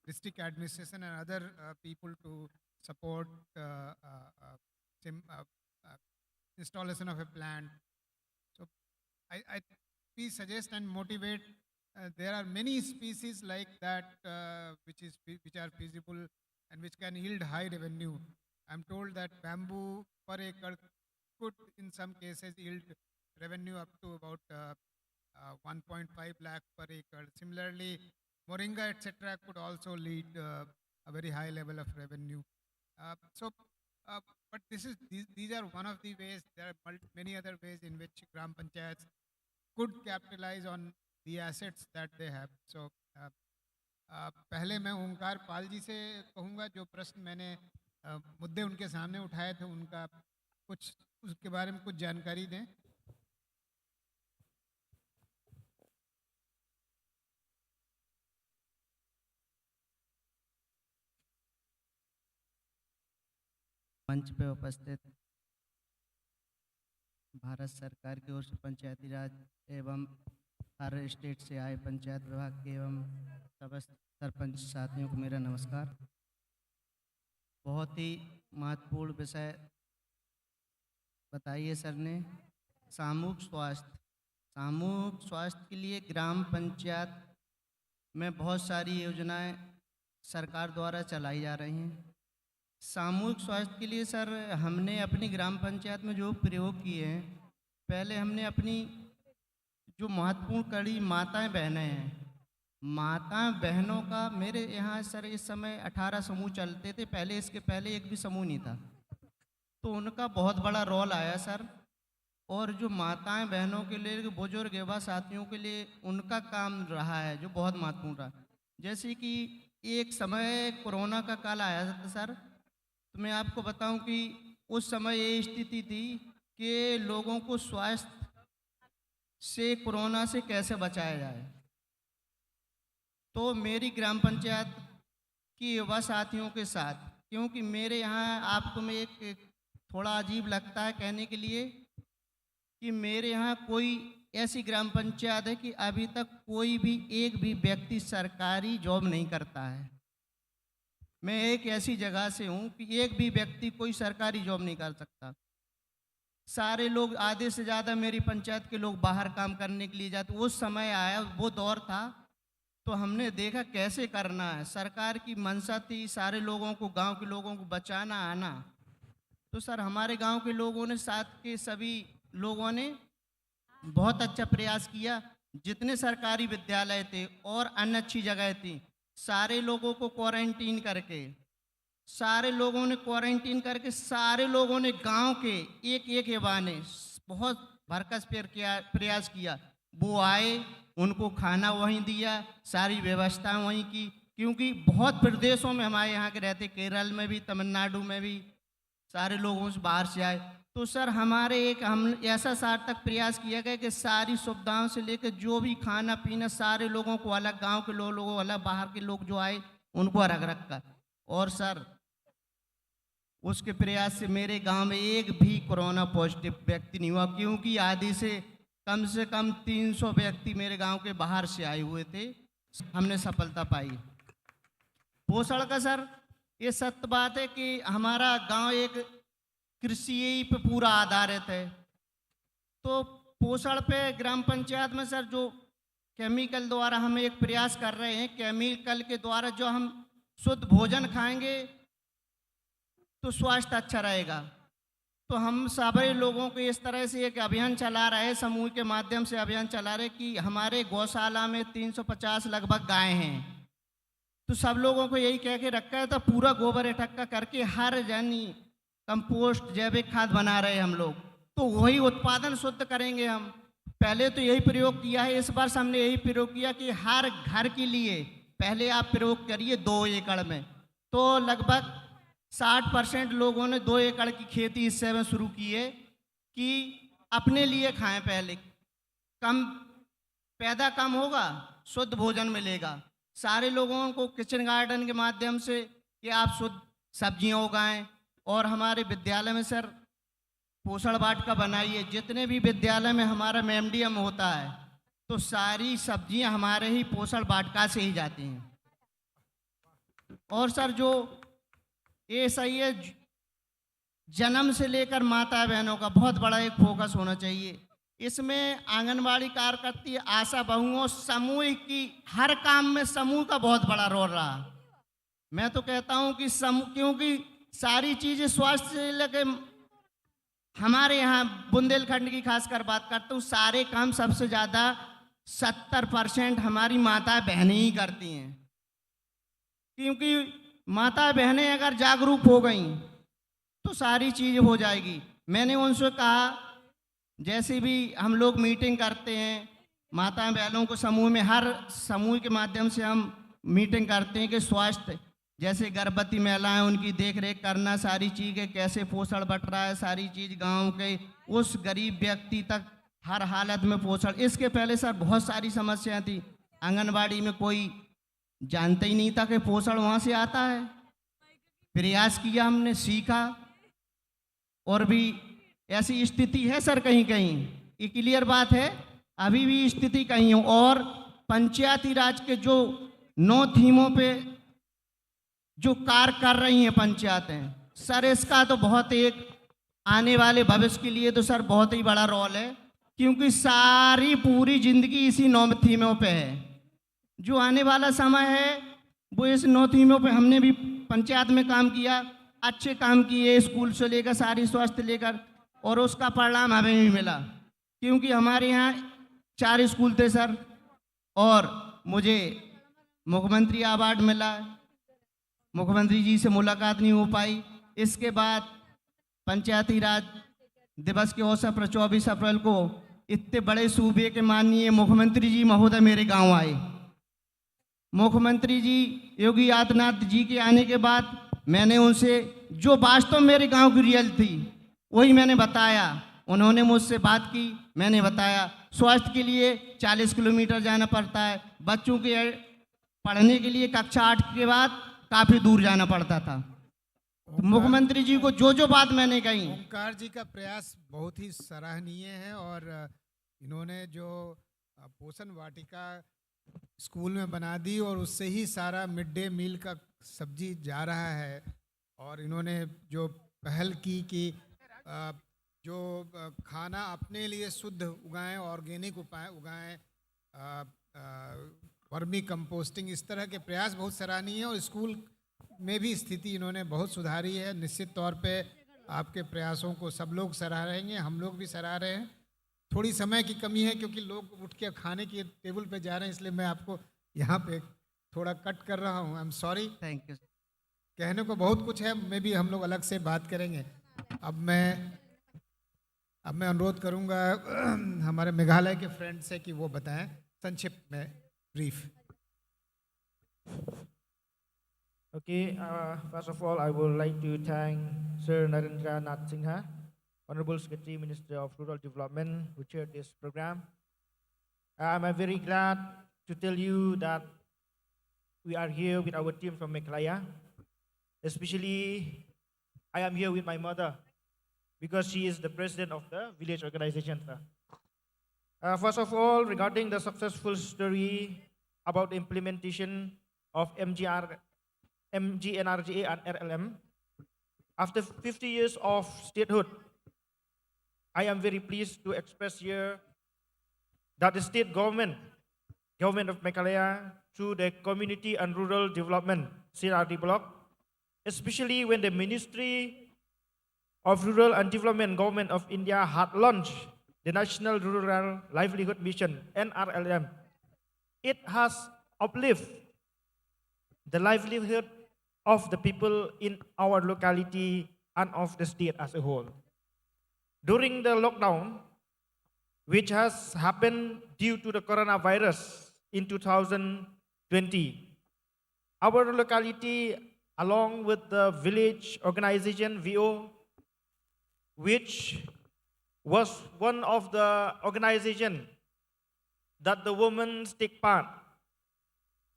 district administration and other people to support installation of a plant. So we suggest and motivate. There are many species like that which are feasible and which can yield high revenue. I'm told that bamboo per acre could in some cases yield revenue up to about 1.5 lakh per acre. Similarly, moringa etc. could also lead a very high level of revenue. So But these are one of the ways. There are many other ways in which Gram Panchayats could capitalize on the assets that they have. So पहले मैं ओंकार पाल जी से कहूँगा, जो प्रश्न मैंने मुद्दे उनके सामने उठाए थे, उनका कुछ उसके बारे में कुछ जानकारी दें। मंच पे उपस्थित भारत सरकार की ओर से पंचायती राज एवं हर स्टेट से आए पंचायत विभाग के एवं समस्त सरपंच साथियों को मेरा नमस्कार। बहुत ही महत्वपूर्ण विषय बताइए सर ने। सामूहिक स्वास्थ्य के लिए ग्राम पंचायत में बहुत सारी योजनाएं सरकार द्वारा चलाई जा रही हैं। सामूहिक स्वास्थ्य के लिए सर हमने अपनी ग्राम पंचायत में जो प्रयोग किए हैं, पहले हमने अपनी जो महत्वपूर्ण कड़ी माताएं बहनें हैं, माताएं बहनों का मेरे यहाँ सर इस समय 18 समूह चलते थे, पहले इसके पहले एक भी समूह नहीं था, तो उनका बहुत बड़ा रोल आया सर। और जो माताएं बहनों के लिए, बुजुर्ग युवा साथियों के लिए उनका काम रहा है जो बहुत महत्वपूर्ण रहा। जैसे कि एक समय कोरोना का काल आया था सर, तो मैं आपको बताऊं कि उस समय ये स्थिति थी कि लोगों को स्वास्थ्य से कोरोना से कैसे बचाया जाए। तो मेरी ग्राम पंचायत की युवा साथियों के साथ, क्योंकि मेरे यहाँ आपको मैं एक थोड़ा अजीब लगता है कहने के लिए कि मेरे यहाँ कोई ऐसी ग्राम पंचायत है कि अभी तक कोई भी एक भी व्यक्ति सरकारी जॉब नहीं करता है। मैं एक ऐसी जगह से हूँ कि एक भी व्यक्ति कोई सरकारी जॉब नहीं कर सकता। सारे लोग, आधे से ज़्यादा मेरी पंचायत के लोग बाहर काम करने के लिए जाते। उस समय आया, वो दौर था, तो हमने देखा कैसे करना है। सरकार की मंशा थी सारे लोगों को, गांव के लोगों को बचाना आना। तो सर हमारे गांव के लोगों ने, साथ के सभी लोगों ने बहुत अच्छा प्रयास किया। जितने सरकारी विद्यालय थे और अन्य अच्छी जगह थी, सारे लोगों को क्वारंटीन करके, सारे लोगों ने गांव के एक युवा ने बहुत भरकस प्रयास किया। वो आए, उनको खाना वहीं दिया, सारी व्यवस्था वहीं की, क्योंकि बहुत प्रदेशों में हमारे यहाँ के रहते, केरल में भी, तमिलनाडु में भी सारे लोगों से बाहर से आए। तो सर हम ऐसा सार्थक प्रयास किया गया कि सारी सुविधाओं से लेकर जो भी खाना पीना, सारे लोगों को अलग, गांव के लोगों को अलग, बाहर के लोग जो आए उनको अलग रखा। और सर उसके प्रयास से मेरे गांव में एक भी कोरोना पॉजिटिव व्यक्ति नहीं हुआ, क्योंकि आदि से कम 300 व्यक्ति मेरे गांव के बाहर से आए हुए थे। हमने सफलता पाई। पोषण का सर ये सत्य बात है कि हमारा गांव एक कृषि पे पूरा आधारित है। तो पोषण पे ग्राम पंचायत में सर जो केमिकल द्वारा हम एक प्रयास कर रहे हैं, केमिकल के द्वारा जो हम शुद्ध भोजन खाएंगे तो स्वास्थ्य अच्छा रहेगा। तो हम सभी लोगों को इस तरह से एक अभियान चला रहे हैं, समूह के माध्यम से अभियान चला रहे कि हमारे गौशाला में 350 लगभग गाय हैं। तो सब लोगों को यही कह के रखा है, तो पूरा गोबर इकट्ठा करके हर जनी कंपोस्ट जैविक खाद बना रहे हैं हम लोग। तो वही उत्पादन शुद्ध करेंगे हम। पहले तो यही प्रयोग किया है, इस बार हमने यही प्रयोग किया कि हर घर के लिए पहले आप प्रयोग करिए 2 एकड़ में। तो लगभग 60% लोगों ने 2 एकड़ की खेती इस समय शुरू की है कि अपने लिए खाएं। पहले पैदा कम होगा, शुद्ध भोजन मिलेगा। सारे लोगों को किचन गार्डन के माध्यम से कि आप शुद्ध सब्जियां उगाएं। और हमारे विद्यालय में सर पोषण वाटिका बनाइए। जितने भी विद्यालय में हमारा मेमडीएम होता है तो सारी सब्जियां हमारे ही पोषण वाटिका से ही जाती हैं। और सर जो ये सही है, जन्म से लेकर माता बहनों का बहुत बड़ा एक फोकस होना चाहिए। इसमें आंगनबाड़ी कार्यकर्ती, आशा बहुओं, समूह की हर काम में समूह का बहुत बड़ा रोल रहा। मैं तो कहता हूं कि समूह, क्योंकि सारी चीजें स्वास्थ्य से लेके हमारे यहाँ बुंदेलखंड की खासकर बात करता हूँ, सारे काम सबसे ज़्यादा 70% हमारी माता बहनें ही करती हैं। क्योंकि माता बहनें अगर जागरूक हो गई तो सारी चीज़ हो जाएगी। मैंने उनसे कहा, जैसे भी हम लोग मीटिंग करते हैं माता बहनों को समूह में, हर समूह के माध्यम से हम मीटिंग करते हैं कि स्वास्थ्य, जैसे गर्भवती महिलाएं उनकी देख रेख करना, सारी चीज़ें कैसे पोषण बट रहा है, सारी चीज़ गांव के उस गरीब व्यक्ति तक हर हालत में पोषण। इसके पहले सर बहुत सारी समस्याएं थी, आंगनबाड़ी में कोई जानता ही नहीं था कि पोषण वहाँ से आता है। प्रयास किया हमने, सीखा, और भी ऐसी स्थिति है सर कहीं कहीं, ये क्लियर बात है, अभी भी स्थिति कहीं हो। और पंचायती राज के जो 9 थीमों पे जो कार्य कर रही हैं पंचायतें सर, इसका तो बहुत एक आने वाले भविष्य के लिए तो सर बहुत ही बड़ा रोल है, क्योंकि सारी पूरी जिंदगी इसी 9 थीमों पे है। जो आने वाला समय है वो इस 9 थीमों पे हमने भी पंचायत में काम किया, अच्छे काम किए, स्कूल से लेकर सारी स्वास्थ्य लेकर, और उसका परिणाम हमें भी मिला, क्योंकि हमारे यहाँ 4 स्कूल थे सर, और मुझे मुख्यमंत्री अवार्ड मिला। मुख्यमंत्री जी से मुलाकात नहीं हो पाई। इसके बाद पंचायती राज दिवस के अवसर पर 24 अप्रैल को इतने बड़े सूबे के माननीय मुख्यमंत्री जी महोदय मेरे गांव आए। मुख्यमंत्री जी योगी आदित्यनाथ जी के आने के बाद मैंने उनसे जो वास्तव मेरे गांव की रियल थी वही मैंने बताया। उन्होंने मुझसे बात की, मैंने बताया स्वास्थ्य के लिए 40 किलोमीटर जाना पड़ता है, बच्चों के पढ़ने के लिए कक्षा 8 के बाद काफ़ी दूर जाना पड़ता था। मुख्यमंत्री जी को जो बात मैंने कही, ओंकार जी का प्रयास बहुत ही सराहनीय है, और इन्होंने जो पोषण वाटिका स्कूल में बना दी और उससे ही सारा मिड डे मील का सब्जी जा रहा है। और इन्होंने जो पहल की कि जो खाना अपने लिए शुद्ध उगाएं, ऑर्गेनिक उगाएं, वर्मी कंपोस्टिंग, इस तरह के प्रयास बहुत सराहनीय है। और स्कूल में भी स्थिति इन्होंने बहुत सुधारी है। निश्चित तौर पे आपके प्रयासों को सब लोग सराह रहे हैं, हम लोग भी सराह रहे हैं। थोड़ी समय की कमी है क्योंकि लोग उठ के खाने के टेबल पे जा रहे हैं, इसलिए मैं आपको यहाँ पे थोड़ा कट कर रहा हूँ। I am sorry. Thank you. कहने को बहुत कुछ है, मे भी हम लोग अलग से बात करेंगे। अब मैं अनुरोध करूँगा हमारे मेघालय के फ्रेंड से कि वो बताएं संक्षिप्त में, brief. Okay, first of all, I would like to thank Sir Narendra Nath Singha, Honorable Secretary Minister of Rural Development, who chaired this program. I'm very glad to tell you that we are here with our team from Meghalaya. Especially, I am here with my mother because she is the president of the village organization. First of all, regarding the successful story about the implementation of MGNRGA and RLM, after 50 years of statehood, I am very pleased to express here that the state government of Meghalaya, through the Community and Rural Development CRD block, especially when the Ministry of Rural and Development Government of India had launched the National Rural Livelihood Mission, NRLM, it has uplifted the livelihood of the people in our locality and of the state as a whole. During the lockdown, which has happened due to the coronavirus in 2020, our locality, along with the village organization VO, which was one of the organizations that the women take part,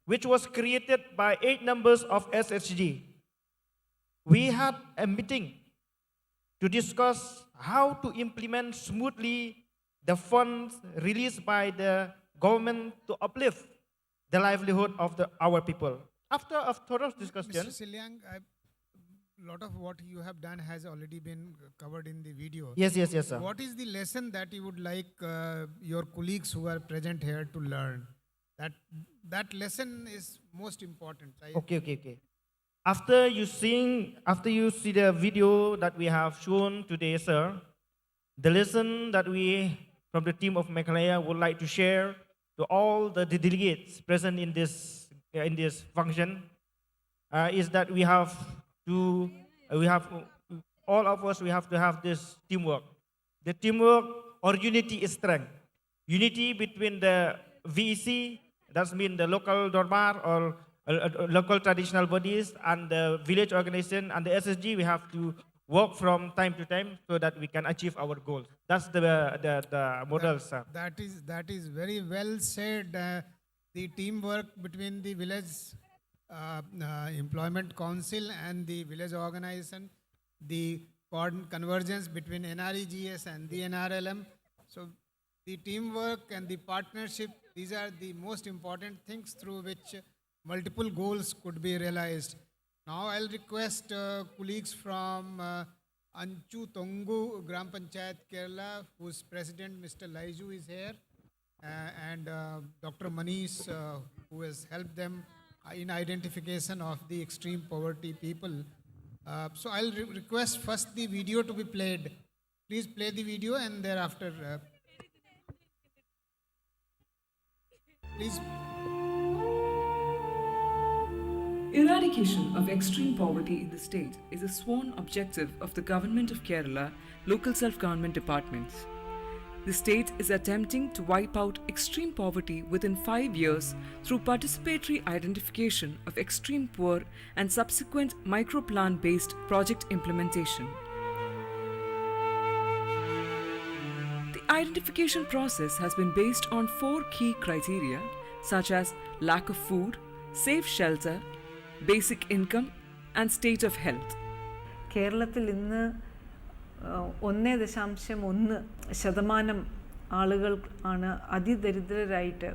which was created by 8 members of SSG. We had a meeting to discuss how to implement smoothly the funds released by the government to uplift the livelihood of our people. After a thorough discussion, Mr. Silyang, a lot of what you have done has already been covered in the video. Yes, sir. What is the lesson that you would like your colleagues who are present here to learn? That lesson is most important. Okay. After you see the video that we have shown today, sir, the lesson that we from the team of Meghalaya would like to share to all the delegates present in this function is that we have all of us, we have to have this teamwork. The teamwork or unity is strength. Unity between the VEC, that means the local dormar or local traditional bodies, and the village organization and the SSG, we have to work from time to time so that we can achieve our goals. That's the model, sir. That is very well said. The teamwork between the village employment council and the village organization, the convergence between NREGS and the NRLM. So the teamwork and the partnership, these are the most important things through which multiple goals could be realized. Now I'll request colleagues from Anchu Tongu Gram Panchayat Kerala, whose president Mr. Laiju is here, and Dr. Manish, who has helped them in identification of the extreme poverty people. So I'll request first the video to be played. Please play the video, and thereafter, please. Eradication of extreme poverty in the state is a sworn objective of the Government of Kerala local self-government departments. The state is attempting to wipe out extreme poverty within 5 years through participatory identification of extreme poor and subsequent microplan-based project implementation. The identification process has been based on 4 key criteria such as lack of food, safe shelter, basic income and state of health. കേരളത്തിൽ ഇന്ന് 1.1% ആളുകൾ ആണ് അതിദരിദ്രരായിട്ട്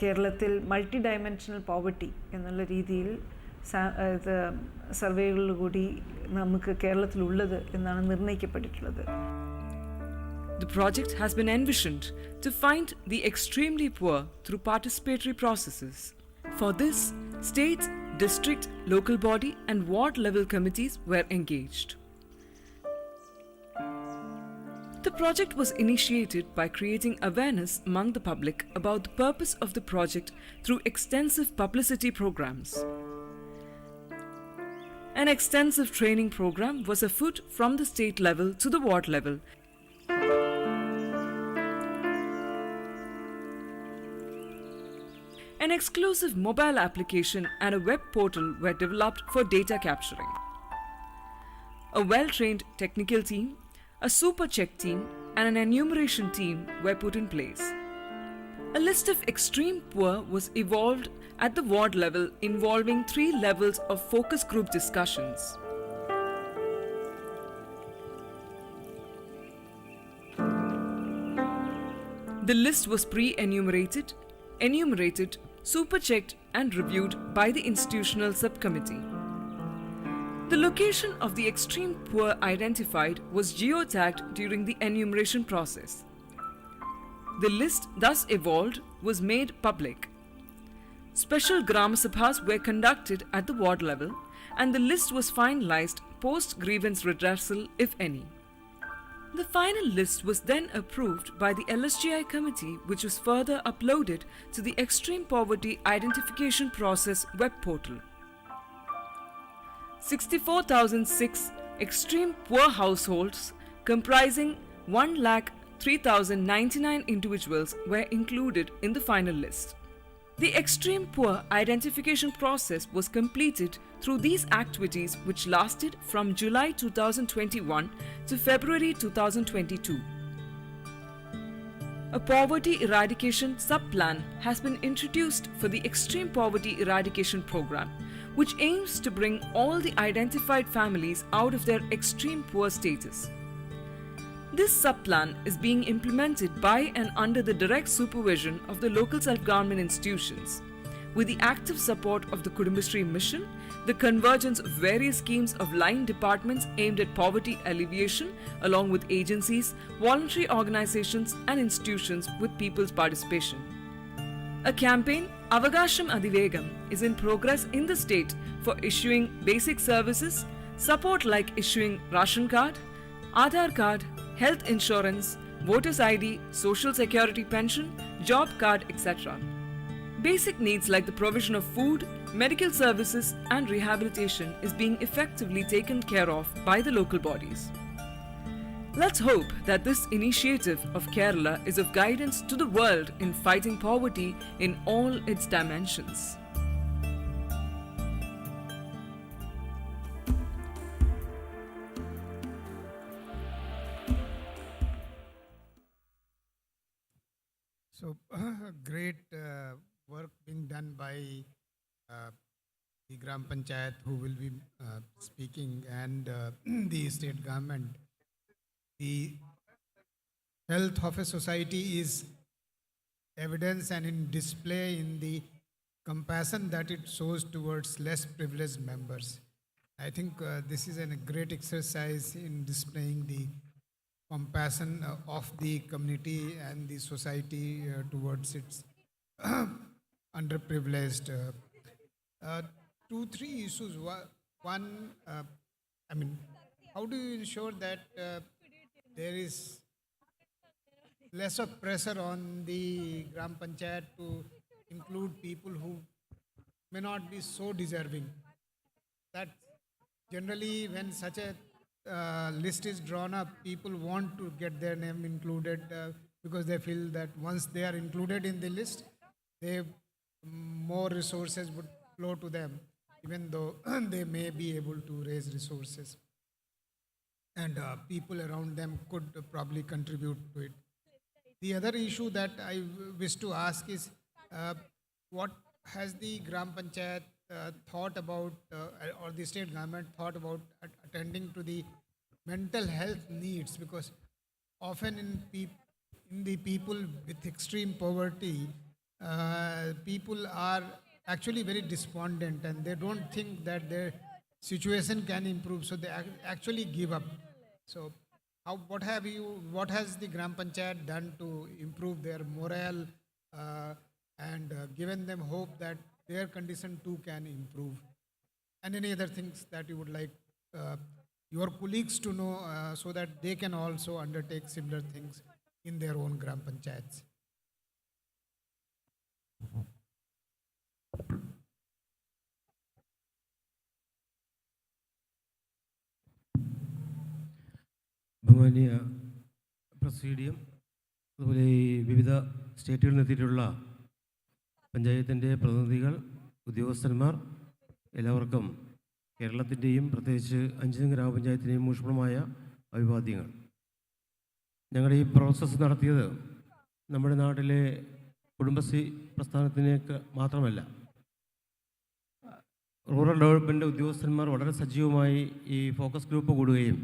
കേരളത്തിൽ multi dimensional poverty എന്നുള്ള രീതിയിൽ സർവേകളിലൂടെ നമുക്ക് കേരളത്തിലുള്ളത് എന്നാണ് നിർണ്ണയിക്കപ്പെട്ടിട്ടുള്ളത്. The project has been envisioned to find the extremely poor through participatory processes. For this, state, district, local body and ward level committees were engaged. The project was initiated by creating awareness among the public about the purpose of the project through extensive publicity programs. An extensive training program was afoot from the state level to the ward level. An exclusive mobile application and a web portal were developed for data capturing. A well-trained technical team, a super check team, and an enumeration team were put in place. A list of extreme poor was evolved at the ward level involving 3 levels of focus group discussions. The list was pre-enumerated, enumerated, super-checked and reviewed by the institutional subcommittee. The location of the extreme poor identified was geotagged during the enumeration process. The list thus evolved was made public. Special Gram Sabhas were conducted at the ward level and the list was finalized post-grievance redressal if any. The final list was then approved by the LSGI committee, which was further uploaded to the Extreme Poverty Identification Process web portal. 64,006 extreme poor households comprising 1,03,099 individuals were included in the final list. The extreme poor identification process was completed through these activities which lasted from July 2021 to February 2022. A poverty eradication sub-plan has been introduced for the Extreme Poverty Eradication Program, which aims to bring all the identified families out of their extreme poor status. This sub-plan is being implemented by and under the direct supervision of the local self-government institutions, with the active support of the Kudumbashree Mission, the convergence of various schemes of line departments aimed at poverty alleviation, along with agencies, voluntary organizations and institutions with people's participation. A campaign, Avagasham Adivegam, is in progress in the state for issuing basic services, support like issuing ration card, Aadhaar card, health insurance, voters ID, social security pension, job card, etc. Basic needs like the provision of food, medical services and rehabilitation is being effectively taken care of by the local bodies. Let's hope that this initiative of Kerala is of guidance to the world in fighting poverty in all its dimensions. So great work being done by the Gram Panchayat, who will be speaking, and the state government. The health of a society is evidence and in display in the compassion that it shows towards less privileged members. I think this is a great exercise in displaying the compassion of the community and the society towards its underprivileged. 2-3 issues. One, how do you ensure that there is less of pressure on the Gram Panchayat to include people who may not be so deserving? That generally when such a list is drawn up, people want to get their name included because they feel that once they are included in the list, more resources would flow to them, even though they may be able to raise resources. And people around them could probably contribute to it. The other issue that I wish to ask is, what has the Gram Panchayat thought about, or the state government thought about attending to the mental health needs? Because often in the people with extreme poverty, people are actually very despondent and they don't think that their situation can improve, so they actually give up. So what has the Gram Panchayat done to improve their morale and given them hope that their condition too can improve? And any other things that you would like your colleagues to know so that they can also undertake similar things in their own Gram Panchayats? ബഹുമാന്യ presidium, അതുപോലെ ഈ വിവിധ സ്റ്റേറ്റുകളിൽ നിന്നെത്തിയിട്ടുള്ള പഞ്ചായത്തിൻ്റെ പ്രതിനിധികൾ, ഉദ്യോഗസ്ഥന്മാർ, എല്ലാവർക്കും കേരളത്തിൻ്റെയും പ്രത്യേകിച്ച് 5 ഗ്രാമപഞ്ചായത്തിൻ്റെയും ഊഷ്മളമായ അഭിവാദ്യങ്ങൾ. ഞങ്ങളുടെ ഈ പ്രോസസ്സ് നടത്തിയത് നമ്മുടെ നാട്ടിലെ കുടുംബശ്രീ പ്രസ്ഥാനത്തിനേക്ക് മാത്രമല്ല, റൂറൽ ഡെവലപ്മെൻറ്റ് ഉദ്യോഗസ്ഥന്മാർ വളരെ സജീവമായി ഈ ഫോക്കസ് ഗ്രൂപ്പ് കൂടുകയും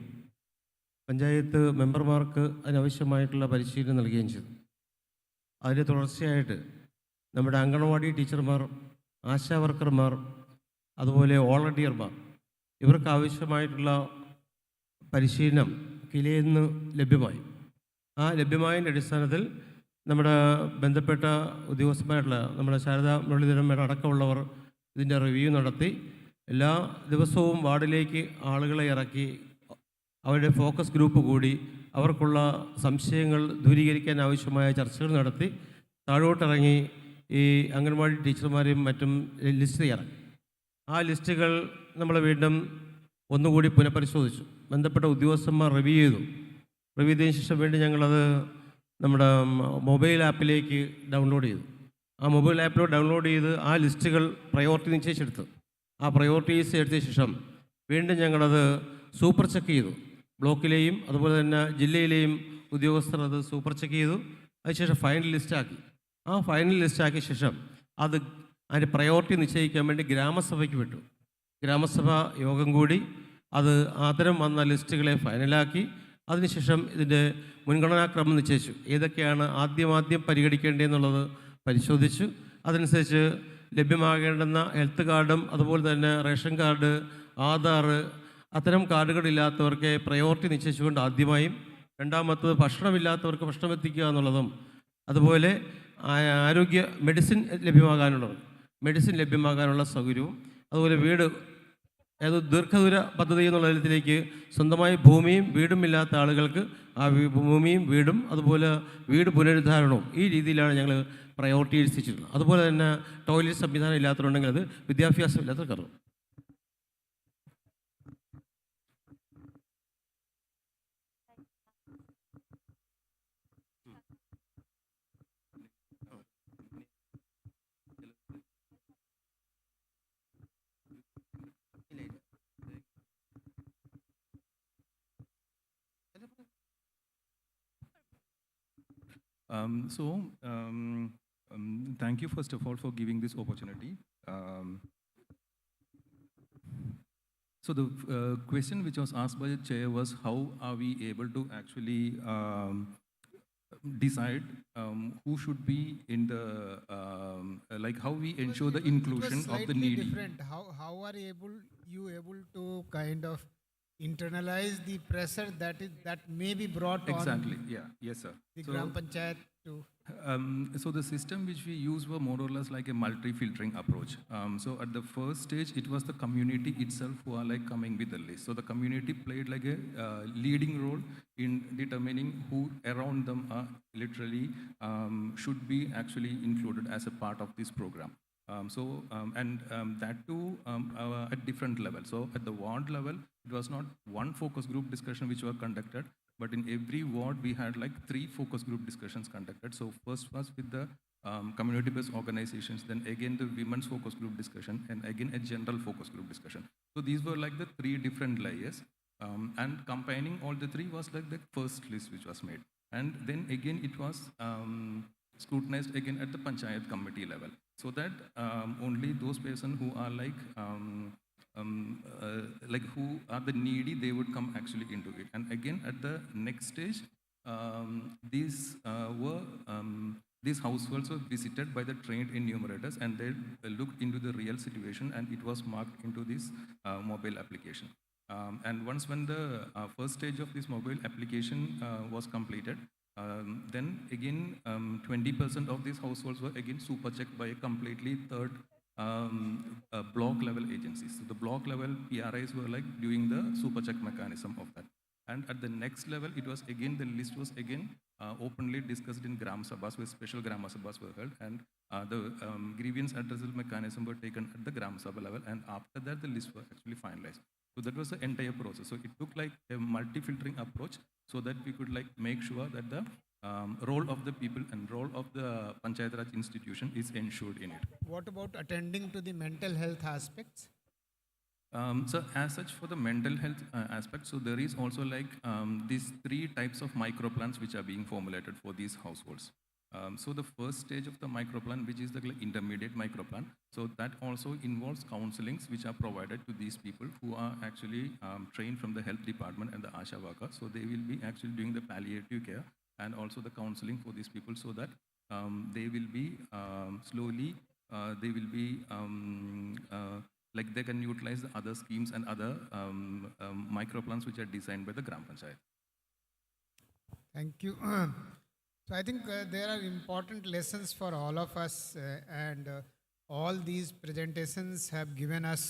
പഞ്ചായത്ത് മെമ്പർമാർക്ക് അതിനാവശ്യമായിട്ടുള്ള പരിശീലനം നൽകുകയും ചെയ്തു. അതിൻ്റെ തുടർച്ചയായിട്ട് നമ്മുടെ അംഗൻവാടി ടീച്ചർമാർ, ആശാ വർക്കർമാർ, അതുപോലെ വോളണ്ടിയർമാർ, ഇവർക്ക് ആവശ്യമായിട്ടുള്ള പരിശീലനം കിലയിൽ നിന്ന് ലഭ്യമായി. ആ ലഭ്യമായതിൻ്റെ അടിസ്ഥാനത്തിൽ നമ്മുടെ ബന്ധപ്പെട്ട ഉദ്യോഗസ്ഥന്മാരായിട്ടുള്ള നമ്മുടെ ശാരദാ മുരളീധരൻ മേഡം അടക്കമുള്ളവർ ഇതിൻ്റെ റിവ്യൂ നടത്തി എല്ലാ ദിവസവും വാർഡിലേക്ക് ആളുകളെ ഇറക്കി അവരുടെ ഫോക്കസ് ഗ്രൂപ്പ് കൂടി അവർക്കുള്ള സംശയങ്ങൾ ദൂരീകരിക്കാൻ ആവശ്യമായ ചർച്ചകൾ നടത്തി താഴോട്ടിറങ്ങി ഈ അംഗൻവാടി ടീച്ചർമാരെയും മറ്റും ലിസ്റ്റ് തയ്യാറാക്കി. ആ ലിസ്റ്റുകൾ നമ്മൾ വീണ്ടും ഒന്നുകൂടി പുനഃപരിശോധിച്ചു. ബന്ധപ്പെട്ട ഉദ്യോഗസ്ഥന്മാർ റിവ്യൂ ചെയ്തു. റിവ്യൂ ചെയ്തതിന് ശേഷം വേണ്ടി ഞങ്ങളത് നമ്മുടെ മൊബൈൽ ആപ്പിലേക്ക് ഡൗൺലോഡ് ചെയ്തു. ആ മൊബൈൽ ആപ്പിലൂടെ ഡൗൺലോഡ് ചെയ്ത് ആ ലിസ്റ്റുകൾ പ്രയോറിറ്റി നിശ്ചയിച്ചെടുത്തു. ആ പ്രയോറിറ്റീസ് എടുത്ത ശേഷം വീണ്ടും ഞങ്ങളത് സൂപ്പർ ചെക്ക് ചെയ്തു. ബ്ലോക്കിലെയും അതുപോലെ തന്നെ ജില്ലയിലെയും ഉദ്യോഗസ്ഥർ അത് സൂപ്പർ ചെക്ക് ചെയ്തു. അതിനുശേഷം ഫൈനൽ ലിസ്റ്റാക്കി. ആ ഫൈനൽ ലിസ്റ്റാക്കിയ ശേഷം അത് അതിൻ്റെ പ്രയോറിറ്റി നിശ്ചയിക്കാൻ വേണ്ടി ഗ്രാമസഭയ്ക്ക് വിട്ടു. ഗ്രാമസഭ യോഗം കൂടി അത് അത്തരം വന്ന ലിസ്റ്റുകളെ ഫൈനലാക്കി. അതിനുശേഷം ഇതിൻ്റെ മുൻഗണനാക്രമം നിശ്ചയിച്ചു. ഏതൊക്കെയാണ് ആദ്യം പരിഗണിക്കേണ്ടതെന്നുള്ളത് പരിശോധിച്ചു. അതനുസരിച്ച് ലഭ്യമാകേണ്ടുന്ന ഹെൽത്ത് കാർഡും അതുപോലെ തന്നെ റേഷൻ കാർഡ്, ആധാർ, അത്തരം കാർഡുകളില്ലാത്തവർക്ക് പ്രയോറിറ്റി നിശ്ചയിച്ചുകൊണ്ട് ആദ്യമായും, രണ്ടാമത്തത് ഭക്ഷണമില്ലാത്തവർക്ക് ഭക്ഷണം എത്തിക്കുക എന്നുള്ളതും, അതുപോലെ ആരോഗ്യ മെഡിസിൻ ലഭ്യമാകാനുള്ള സൗകര്യവും, അതുപോലെ ഏത് ദീർഘദൂര പദ്ധതി എന്നുള്ള തലത്തിലേക്ക് സ്വന്തമായി ഭൂമിയും വീടും ഇല്ലാത്ത ആളുകൾക്ക് ആ ഭൂമിയും വീടും അതുപോലെ വീട് പുനരുദ്ധാരണവും ഈ രീതിയിലാണ് ഞങ്ങൾ പ്രയോറിറ്റൈസിച്ചിട്ടുള്ളത്. അതുപോലെ തന്നെ ടോയ്ലറ്റ് സംവിധാനം ഇല്ലാത്തതുണ്ടെങ്കിൽ അത് വിദ്യാഭ്യാസം ഇല്ലാത്ത കയറും. Thank you first of all for giving this opportunity. So the question which was asked by the chair was how are we able to actually decide who should be in the like how we ensure the inclusion of the needy. Different. How are you able to kind of internalize the pressure that may be brought Exactly. on Yeah. Yes, sir. the Gram Panchayat to So the system which we used were more or less like a multi-filtering approach. So at the first stage, it was the community itself who are like coming with the list. So the community played like a leading role in determining who around them are literally should be actually included as a part of this program. That too at different levels. So at the ward level, it was not one focus group discussion which were conducted, but in every ward we had like 3 focus group discussions conducted. So first was with the community-based organizations, then again the women's focus group discussion, and again a general focus group discussion. So these were like the 3 different layers, and combining all the 3 was like the first list which was made. And then again it was scrutinized again at the Panchayat committee level, so that only those persons who are like who are the needy, they would come actually into it. And again at the next stage, these households were visited by the trained enumerators, and they looked into the real situation, and it was marked into this mobile application. And once when the first stage of this mobile application was completed, then again 20% of these households were again super checked by a completely third block level agencies. So the block level PRIs were like doing the super check mechanism of that. And at the next level, it was again, the list was again openly discussed in Gram Sabhas, where special Gram Sabhas were held, and the grievance addressal mechanism were taken at the Gram Sabha level, and after that the list was actually finalized. So that was the entire process. So it took like a multi-filtering approach so that we could like make sure that the role of the people and role of the Panchayat Raj institution is ensured in it. What about attending to the mental health aspects? So as such, for the mental health aspect, so there is also like these 3 types of microplans which are being formulated for these households. So the first stage of the microplan, which is the intermediate microplan, so that also involves counselings which are provided to these people who are actually trained from the health department and the Asha worker. So they will be actually doing the palliative care and also the counseling for these people, so that they will be slowly, they will be like they can utilize the other schemes and other microplans which are designed by the Gram Panchayat. Thank you. So I think there are important lessons for all of us, and all these presentations have given us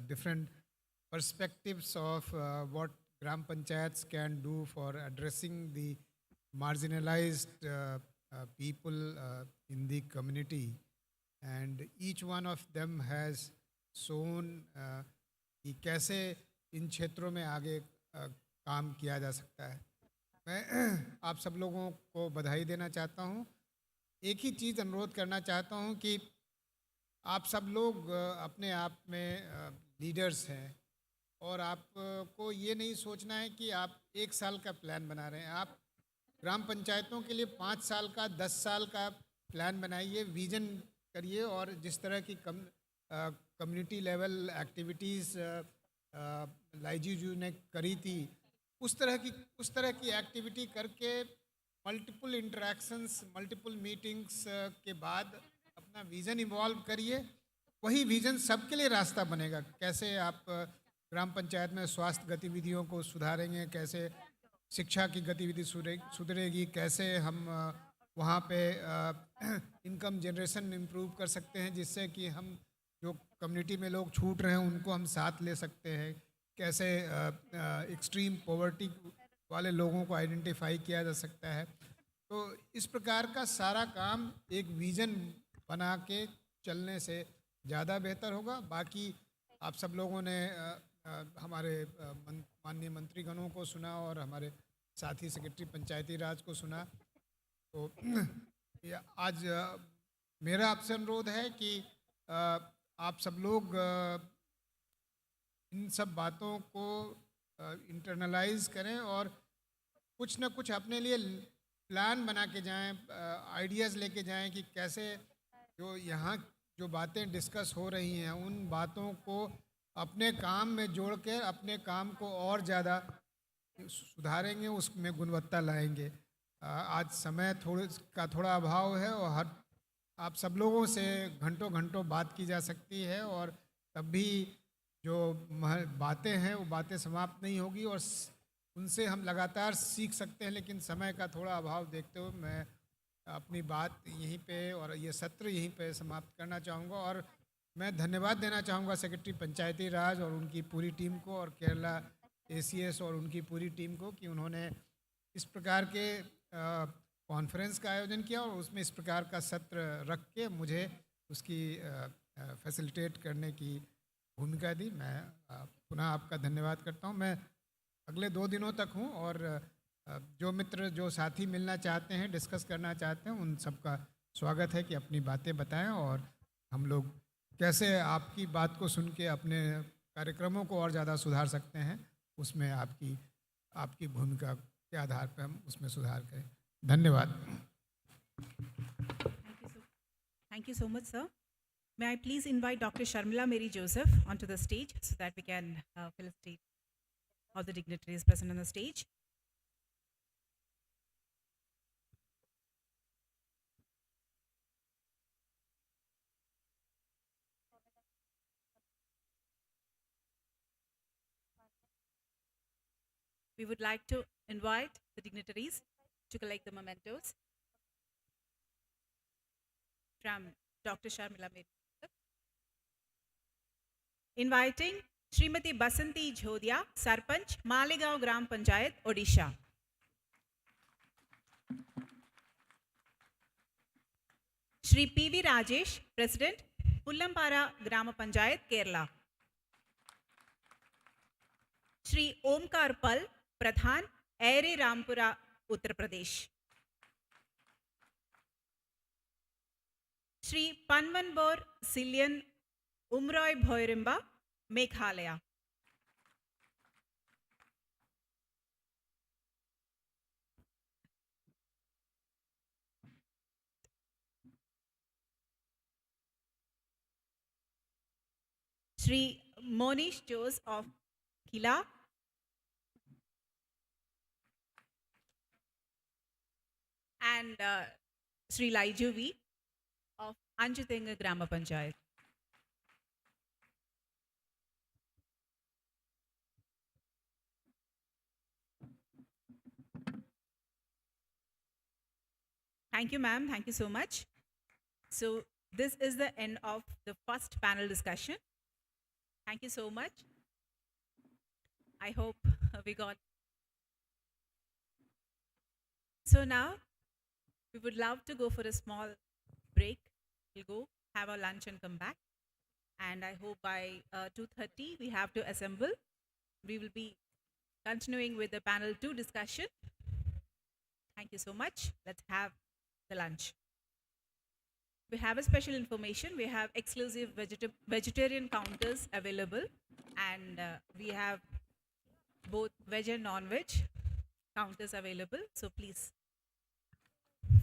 different perspectives of what Gram Panchayats can do for addressing the marginalized people in the community. And each one of them has shown कि कैसे इन क्षेत्रों में आगे काम किया जा सकता है. मैं आप सब लोगों को बधाई देना चाहता हूँ. एक ही चीज़ अनुरोध करना चाहता हूँ कि आप सब लोग अपने आप में लीडर्स हैं, और आपको ये नहीं सोचना है कि आप 1 साल का प्लान बना रहे हैं. आप ग्राम पंचायतों के लिए 5 साल का 10 साल का प्लान बनाइए, विजन करिए, और जिस तरह की कम्युनिटी लेवल एक्टिविटीज़ लाइजी जी ने करी थी, उस तरह की एक्टिविटी करके मल्टीपल इंटरेक्शंस, मल्टीपल मीटिंग्स के बाद अपना विज़न इवॉल्व करिए. वही विज़न सबके लिए रास्ता बनेगा. कैसे आप ग्राम पंचायत में स्वास्थ्य गतिविधियों को सुधारेंगे, कैसे शिक्षा की गतिविधि सुधरेगी, कैसे हम वहाँ पे इनकम जनरेशन इम्प्रूव कर सकते हैं, जिससे कि हम जो कम्युनिटी में लोग छूट रहे हैं उनको हम साथ ले सकते हैं, कैसे एक्सट्रीम पॉवर्टी वाले लोगों को आइडेंटिफाई किया जा सकता है। तो इस प्रकार का सारा काम एक विज़न बना के चलने से ज़्यादा बेहतर होगा। बाकी आप सब लोगों ने हमारे माननीय मंत्रीगणों को सुना और हमारे साथी सेक्रेटरी पंचायती राज को सुना। तो आज मेरा आपसे अनुरोध है कि आप सब लोग इन सब बातों को इंटरनलाइज करें और कुछ ना कुछ अपने लिए प्लान बना के जाएं, आइडियाज़ लेके जाएं कि कैसे जो यहाँ जो बातें डिस्कस हो रही हैं उन बातों को अपने काम में जोड़ के अपने काम को और ज़्यादा सुधारेंगे, उसमें गुणवत्ता लाएंगे। आज समय थोड़ा अभाव है और हर आप सब लोगों से घंटों घंटों बात की जा सकती है और तब भी जो बातें हैं वो बातें समाप्त नहीं होगी और उनसे हम लगातार सीख सकते हैं। लेकिन समय का थोड़ा अभाव देखते हुए मैं अपनी बात यहीं पे और ये सत्र यहीं पे समाप्त करना चाहूँगा। और मैं धन्यवाद देना चाहूँगा सेक्रेटरी पंचायती राज और उनकी पूरी टीम को और केरला ACS और उनकी पूरी टीम को कि उन्होंने इस प्रकार के कॉन्फ्रेंस का आयोजन किया और उसमें इस प्रकार का सत्र रख के मुझे उसकी फैसिलिटेट करने की भूमिका दी। मैं पुनः आपका धन्यवाद करता हूँ। मैं अगले 2 दिनों तक हूँ और जो मित्र जो साथी मिलना चाहते हैं, डिस्कस करना चाहते हैं, उन सबका स्वागत है कि अपनी बातें बताएं और हम लोग कैसे आपकी बात को सुन के अपने कार्यक्रमों को और ज़्यादा सुधार सकते हैं, उसमें आपकी भूमिका के आधार पर हम उसमें सुधार करें। धन्यवाद। Thank you so much, sir. May I please invite Dr. Sharmila Mary Joseph onto the stage so that we can felicitate all the dignitaries present on the stage. We would like to invite the dignitaries to collect the mementos from Dr. Sharmila Mary Joseph. Inviting Srimati Basanti Jhodhia, Sarpanch, Malegaon Gram Panchayat, Odisha. Shri P.V. Rajesh, President, Pullampara Grama Panchayat, Kerala. Shri Omkar Pal, Pradhan, Aire Rampura, Uttar Pradesh. Shri Panvanbor Sillian Umroy Bhoirimba, Meghalaya. Shri Monish Jose of Kila. And Sri Laijuvi of Anjutenga Grama Panchayat. Thank you, ma'am. Thank you so much. So this is the end of the first panel discussion. Thank you so much. I hope we got. So now we would love to go for a small break. We'll go have our lunch and come back. And I hope by 2:30 we have to assemble. We will be continuing with the panel 2 discussion. Thank you so much. Let's have the lunch. We have a special information. We have exclusive vegetarian counters available, and we have both veg and non-veg counters available. So please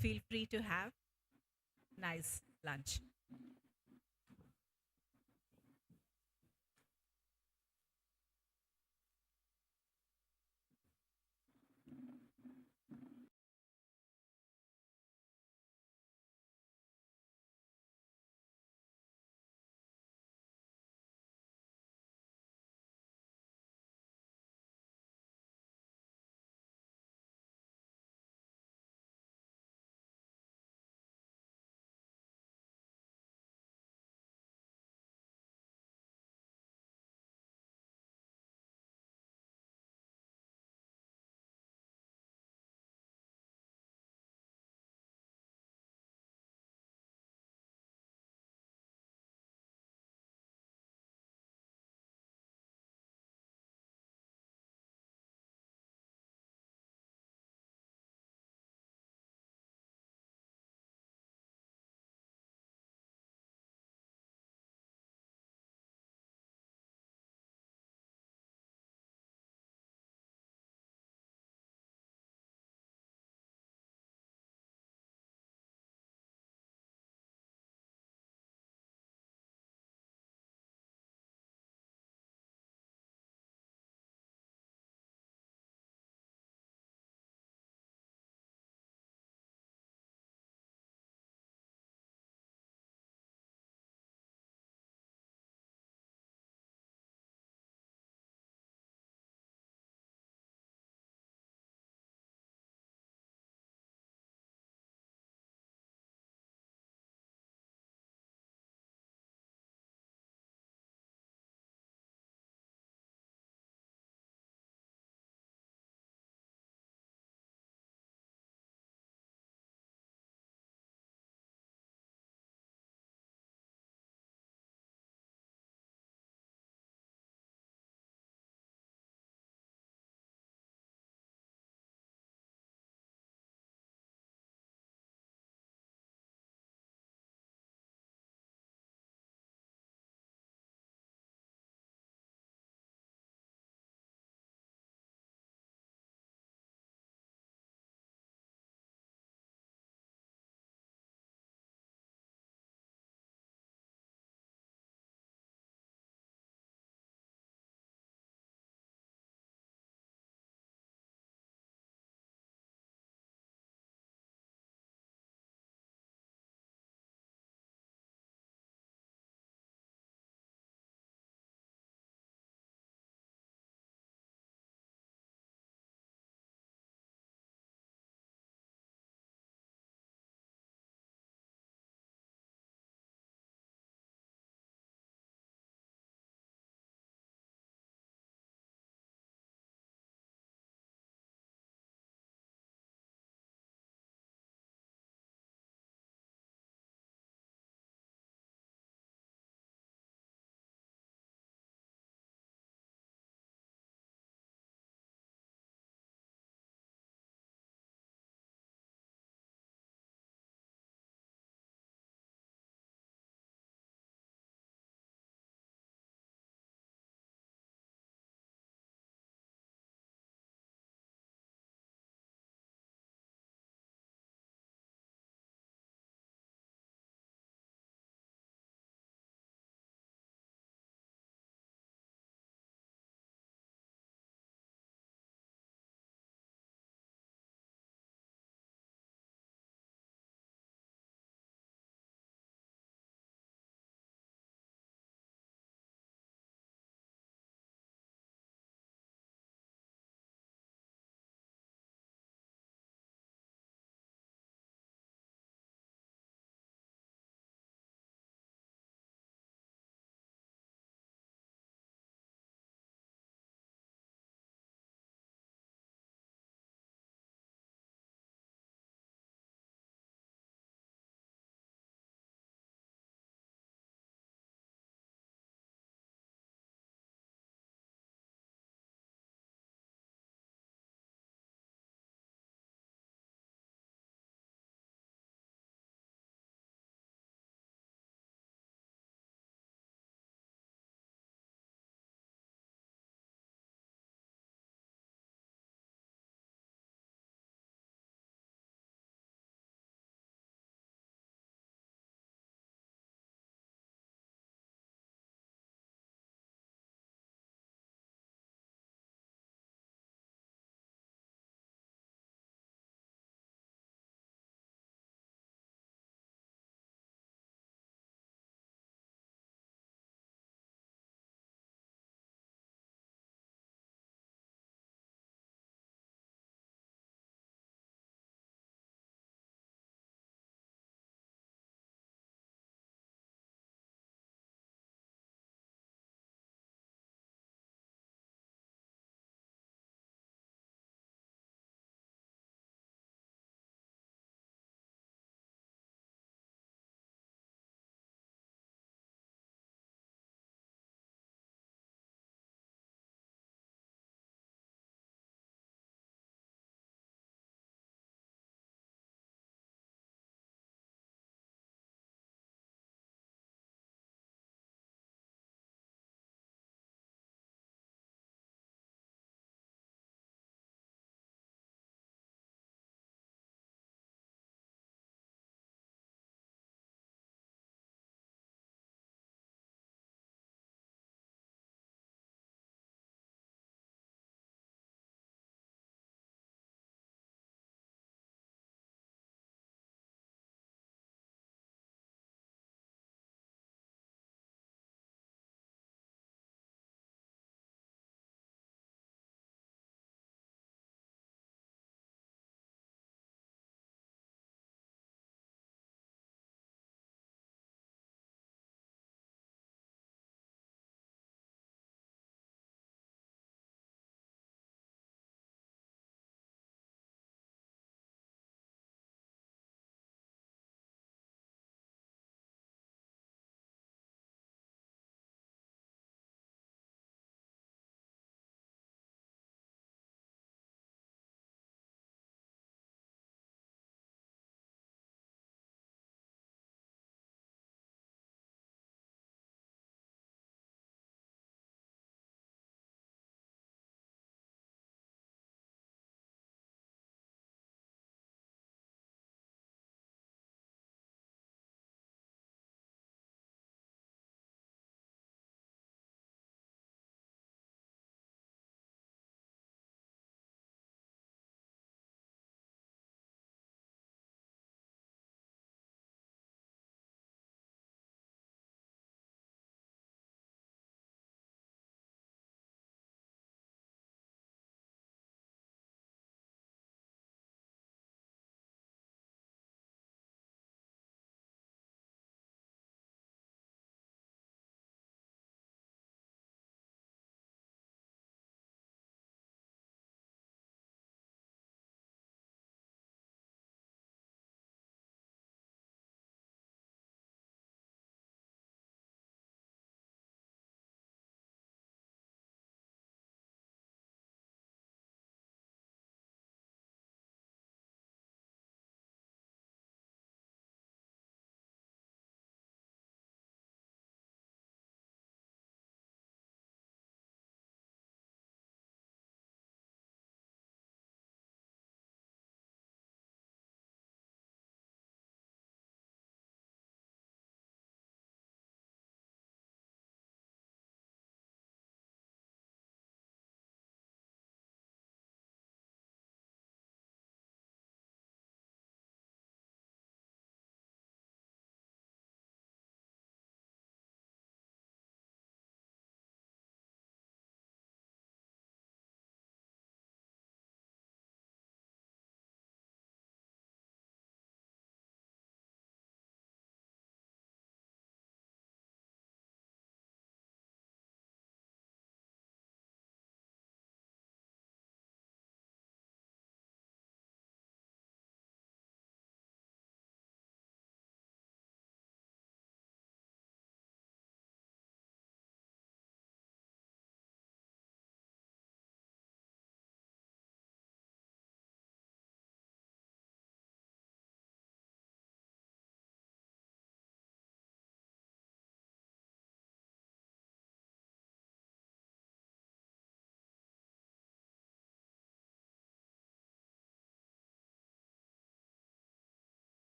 feel free to have nice lunch.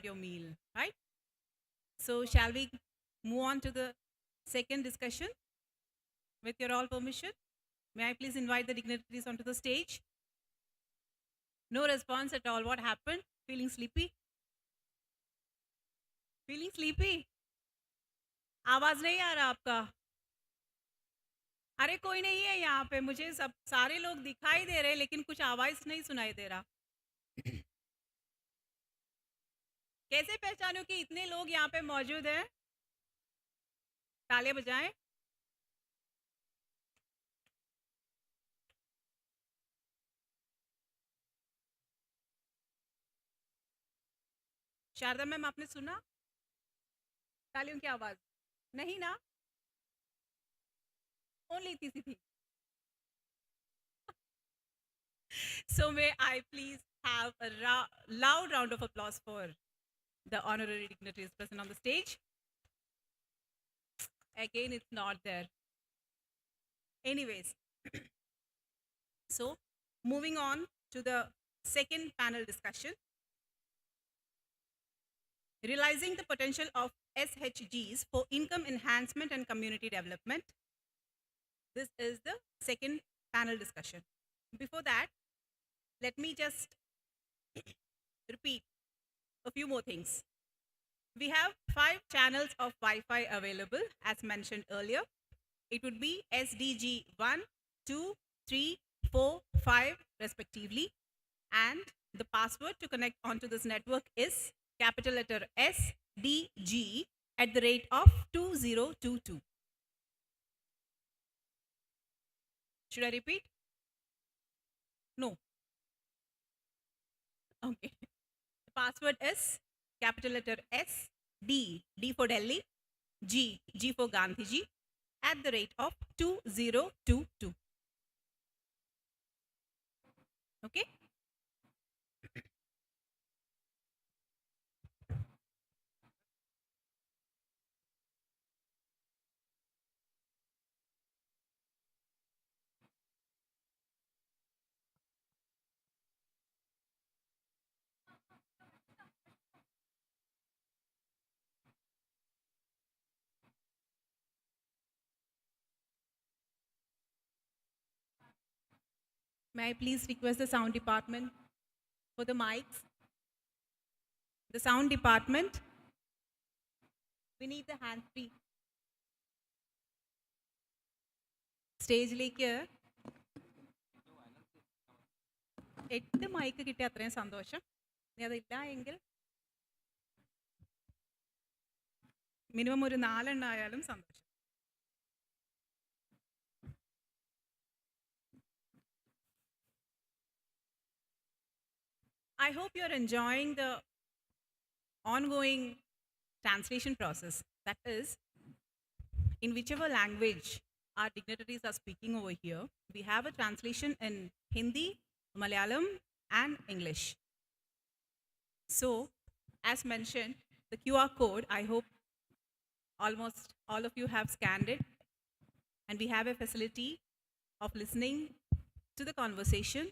your meal, right? So shall we move on to the second discussion with your all permission? May I please invite the dignitaries onto the stage? No response at all. What happened? Feeling sleepy? Feeling sleepy? आवाज नहीं आ रहा आपका? अरे कोई नहीं है यहाँ पे, मुझे सब सारे लोग दिखाई दे रहे हैं लेकिन कुछ आवाज नहीं सुनाई दे रहा। कैसे पहचानूं कि इतने लोग यहाँ पे मौजूद हैं? तालियां बजाएं। शारदा मैम, आपने सुना तालियों की आवाज? नहीं ना, ओनली इतनी सी थी। So may I please have a loud round of applause for the honorary dignitaries present on the stage. Again, it's not there. Anyways, so moving on to the second panel discussion. Realizing the potential of SDGs for income enhancement and community development. This is the second panel discussion. Before that, let me just repeat a few more things. We have 5 channels of Wi-Fi available as mentioned earlier. It would be SDG 1, 2, 3, 4, 5 respectively. And the password to connect onto this network is capital letter SDG at the rate of 2022. Should I repeat? No. Okay. The password is capital letter S, D for Delhi, G for Gandhiji, at the rate of 2022. Okay? May I please request the sound department for the mics? The sound department, we need the hand free. സ്റ്റേജിലേക്ക് 8 mic കിട്ടിയ അത്രയും സന്തോഷം. ഇനി അതില്ല എങ്കിൽ minimum ഒരു 4 എണ്ണം ആയാലും സന്തോഷം. I hope you're enjoying the ongoing translation process. That is, in whichever language our dignitaries are speaking over here, we have a translation in Hindi, Malayalam, and English. So, as mentioned, the QR code, I hope almost all of you have scanned it, and we have a facility of listening to the conversation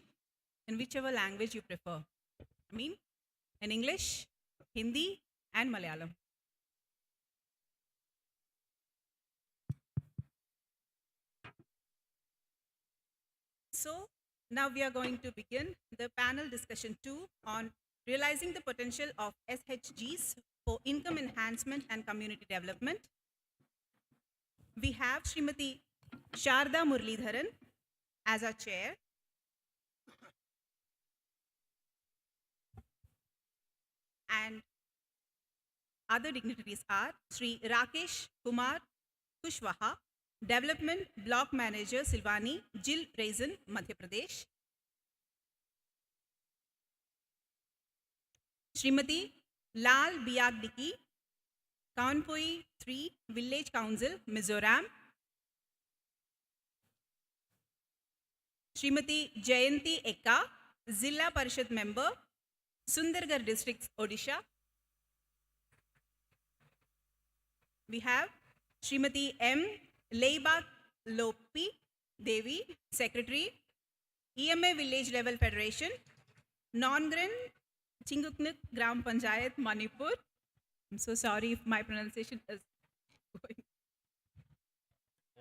in whichever language you prefer. I mean, in English, Hindi, and Malayalam. So, now we are going to begin the panel discussion 2 on realizing the potential of SDGs for income enhancement and community development. We have Srimati Sharda Muralidharan as our chair. And other dignitaries are Sri Rakesh Kumar Kushwaha, Development Block Manager, Silvani, Jill Raisin, Madhya Pradesh. Srimati Lal Biagdiki, Kaunpui 3, Village Council, Mizoram. Srimati Jayanti Ekka, Zilla Parishad Member, Sundargarh District, Odisha. We have Srimati M. Leiba Lopi Devi, Secretary, EMA Village Level Federation, Non-Green Chinguknik Gram Panchayat, Manipur. I'm so sorry if my pronunciation is going.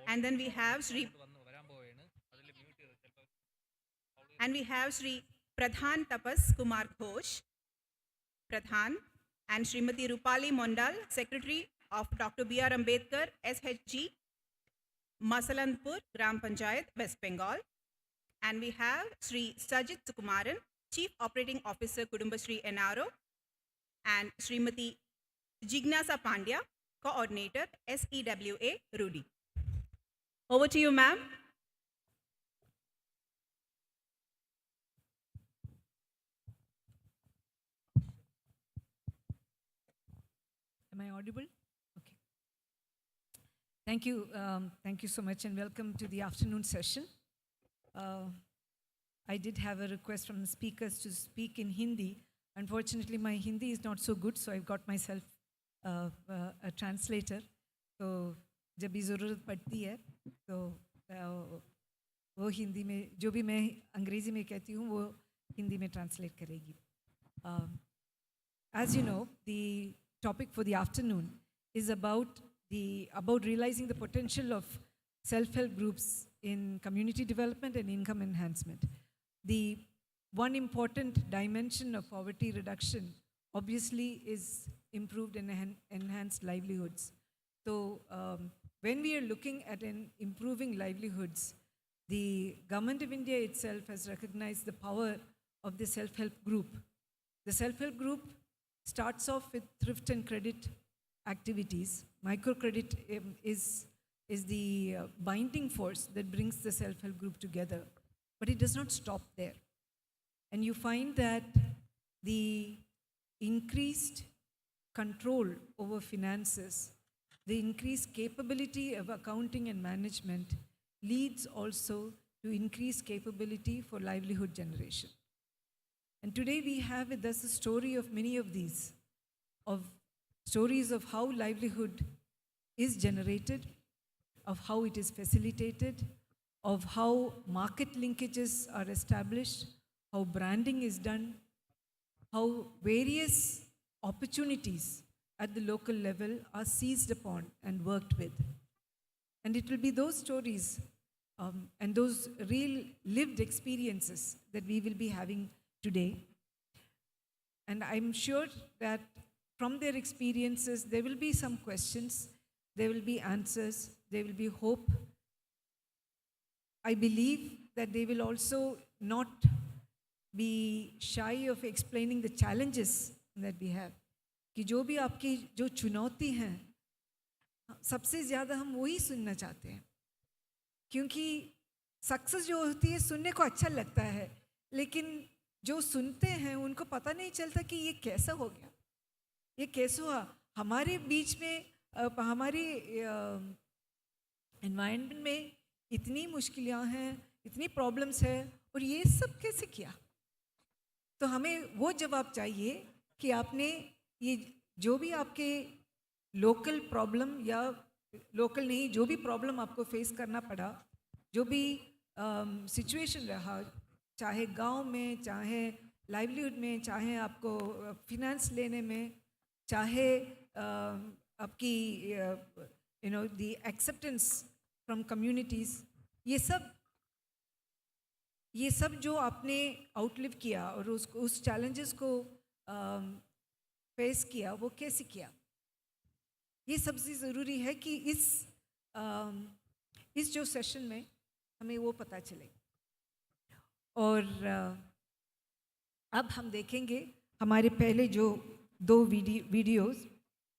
And then we have Sri Pradhan Tapas Kumar Ghosh, Pradhan, and Srimati Rupali Mondal, Secretary of Dr. B.R. Ambedkar, SHG, Masalanpur, Gram Panchayat, West Bengal. And we have Sri Sajit Sukumaran, Chief Operating Officer, Kudumbashree NRO, and Srimati Jignasa Pandya, Coordinator, SEWA, Rudy. Over to you, ma'am. Am I audible? Okay. Thank you. Thank you so much, and welcome to the afternoon session. I did have a request from the speakers to speak in Hindi. Unfortunately, my Hindi is not so good, so I've got myself a translator. So, जब भी ज़रूरत पड़ती है, तो वो हिंदी में जो भी मैं अंग्रेज़ी में कहती हूँ, वो हिंदी में translate करेगी. As you know, the topic for the afternoon is about realizing the potential of self-help groups in community development and income enhancement. The one important dimension of poverty reduction obviously is improved and enhanced livelihoods. So when we are looking at improving livelihoods, the Government of India itself has recognized the power of the self-help group. The self-help group starts off with thrift and credit activities. Microcredit is the binding force that brings the self-help group together. But it does not stop there. And you find that the increased control over finances, the increased capability of accounting and management leads also to increased capability for livelihood generation. And today we have with us a story of many of these, of stories of how livelihood is generated, of how it is facilitated, of how market linkages are established, how branding is done, how various opportunities at the local level are seized upon and worked with. And it will be those stories and those real lived experiences that we will be having today. And I'm sure that from their experiences, there will be some questions, there will be answers, there will be hope. I believe that they will also not be shy of explaining the challenges that we have. कि जो भी आपकी जो चुनौती हैं, सबसे ज़्यादा हम वही सुनना चाहते हैं. क्योंकि सक्सेस जो होती है सुनने को अच्छा लगता है, लेकिन जो सुनते हैं उनको पता नहीं चलता कि ये कैसा हो गया, ये कैसे हुआ. हमारे बीच में हमारी एनवायरनमेंट में इतनी मुश्किलें हैं, इतनी प्रॉब्लम्स है, और ये सब कैसे किया. तो हमें वो जवाब चाहिए कि आपने ये जो भी आपके लोकल प्रॉब्लम या लोकल नहीं, जो भी प्रॉब्लम आपको फेस करना पड़ा, जो भी सिचुएशन रहा, चाहे गांव में, चाहे लाइवलीहुड में, चाहे आपको फिनेंस लेने में, चाहे आपकी द एक्सेप्टेंस फ्रॉम कम्युनिटीज़, ये सब जो आपने आउटलिव किया और उस चैलेंजेस को फेस किया, वो कैसे किया. ये सबसे ज़रूरी है कि इस जो सेशन में हमें वो पता चले. और अब हम देखेंगे हमारे पहले जो 2 वीडियोस.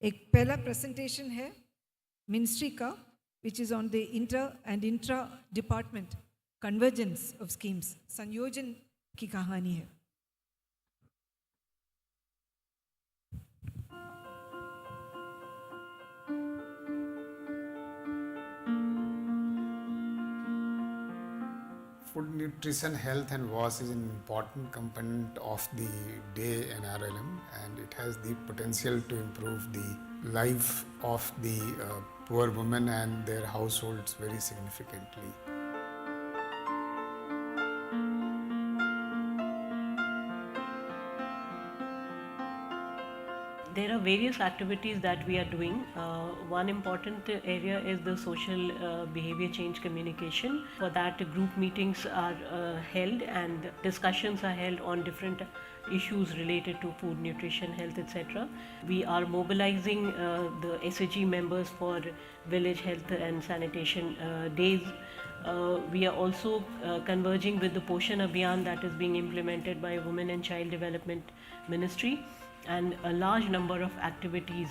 एक पहला प्रेजेंटेशन है मिनिस्ट्री का, which is on the inter and intra department convergence of schemes. संयोजन की कहानी है. Food, nutrition, health and wash is an important component of the day NRLM, and it has the potential to improve the life of the poor women and their households very significantly. There are various activities that we are doing. One important area is the social behavior change communication. For that, group meetings are held and discussions are held on different issues related to food, nutrition, health, etc. We are mobilizing the SAG members for village health and sanitation days. We are also converging with the Poshan Abhiyan that is being implemented by Women and Child Development Ministry, and a large number of activities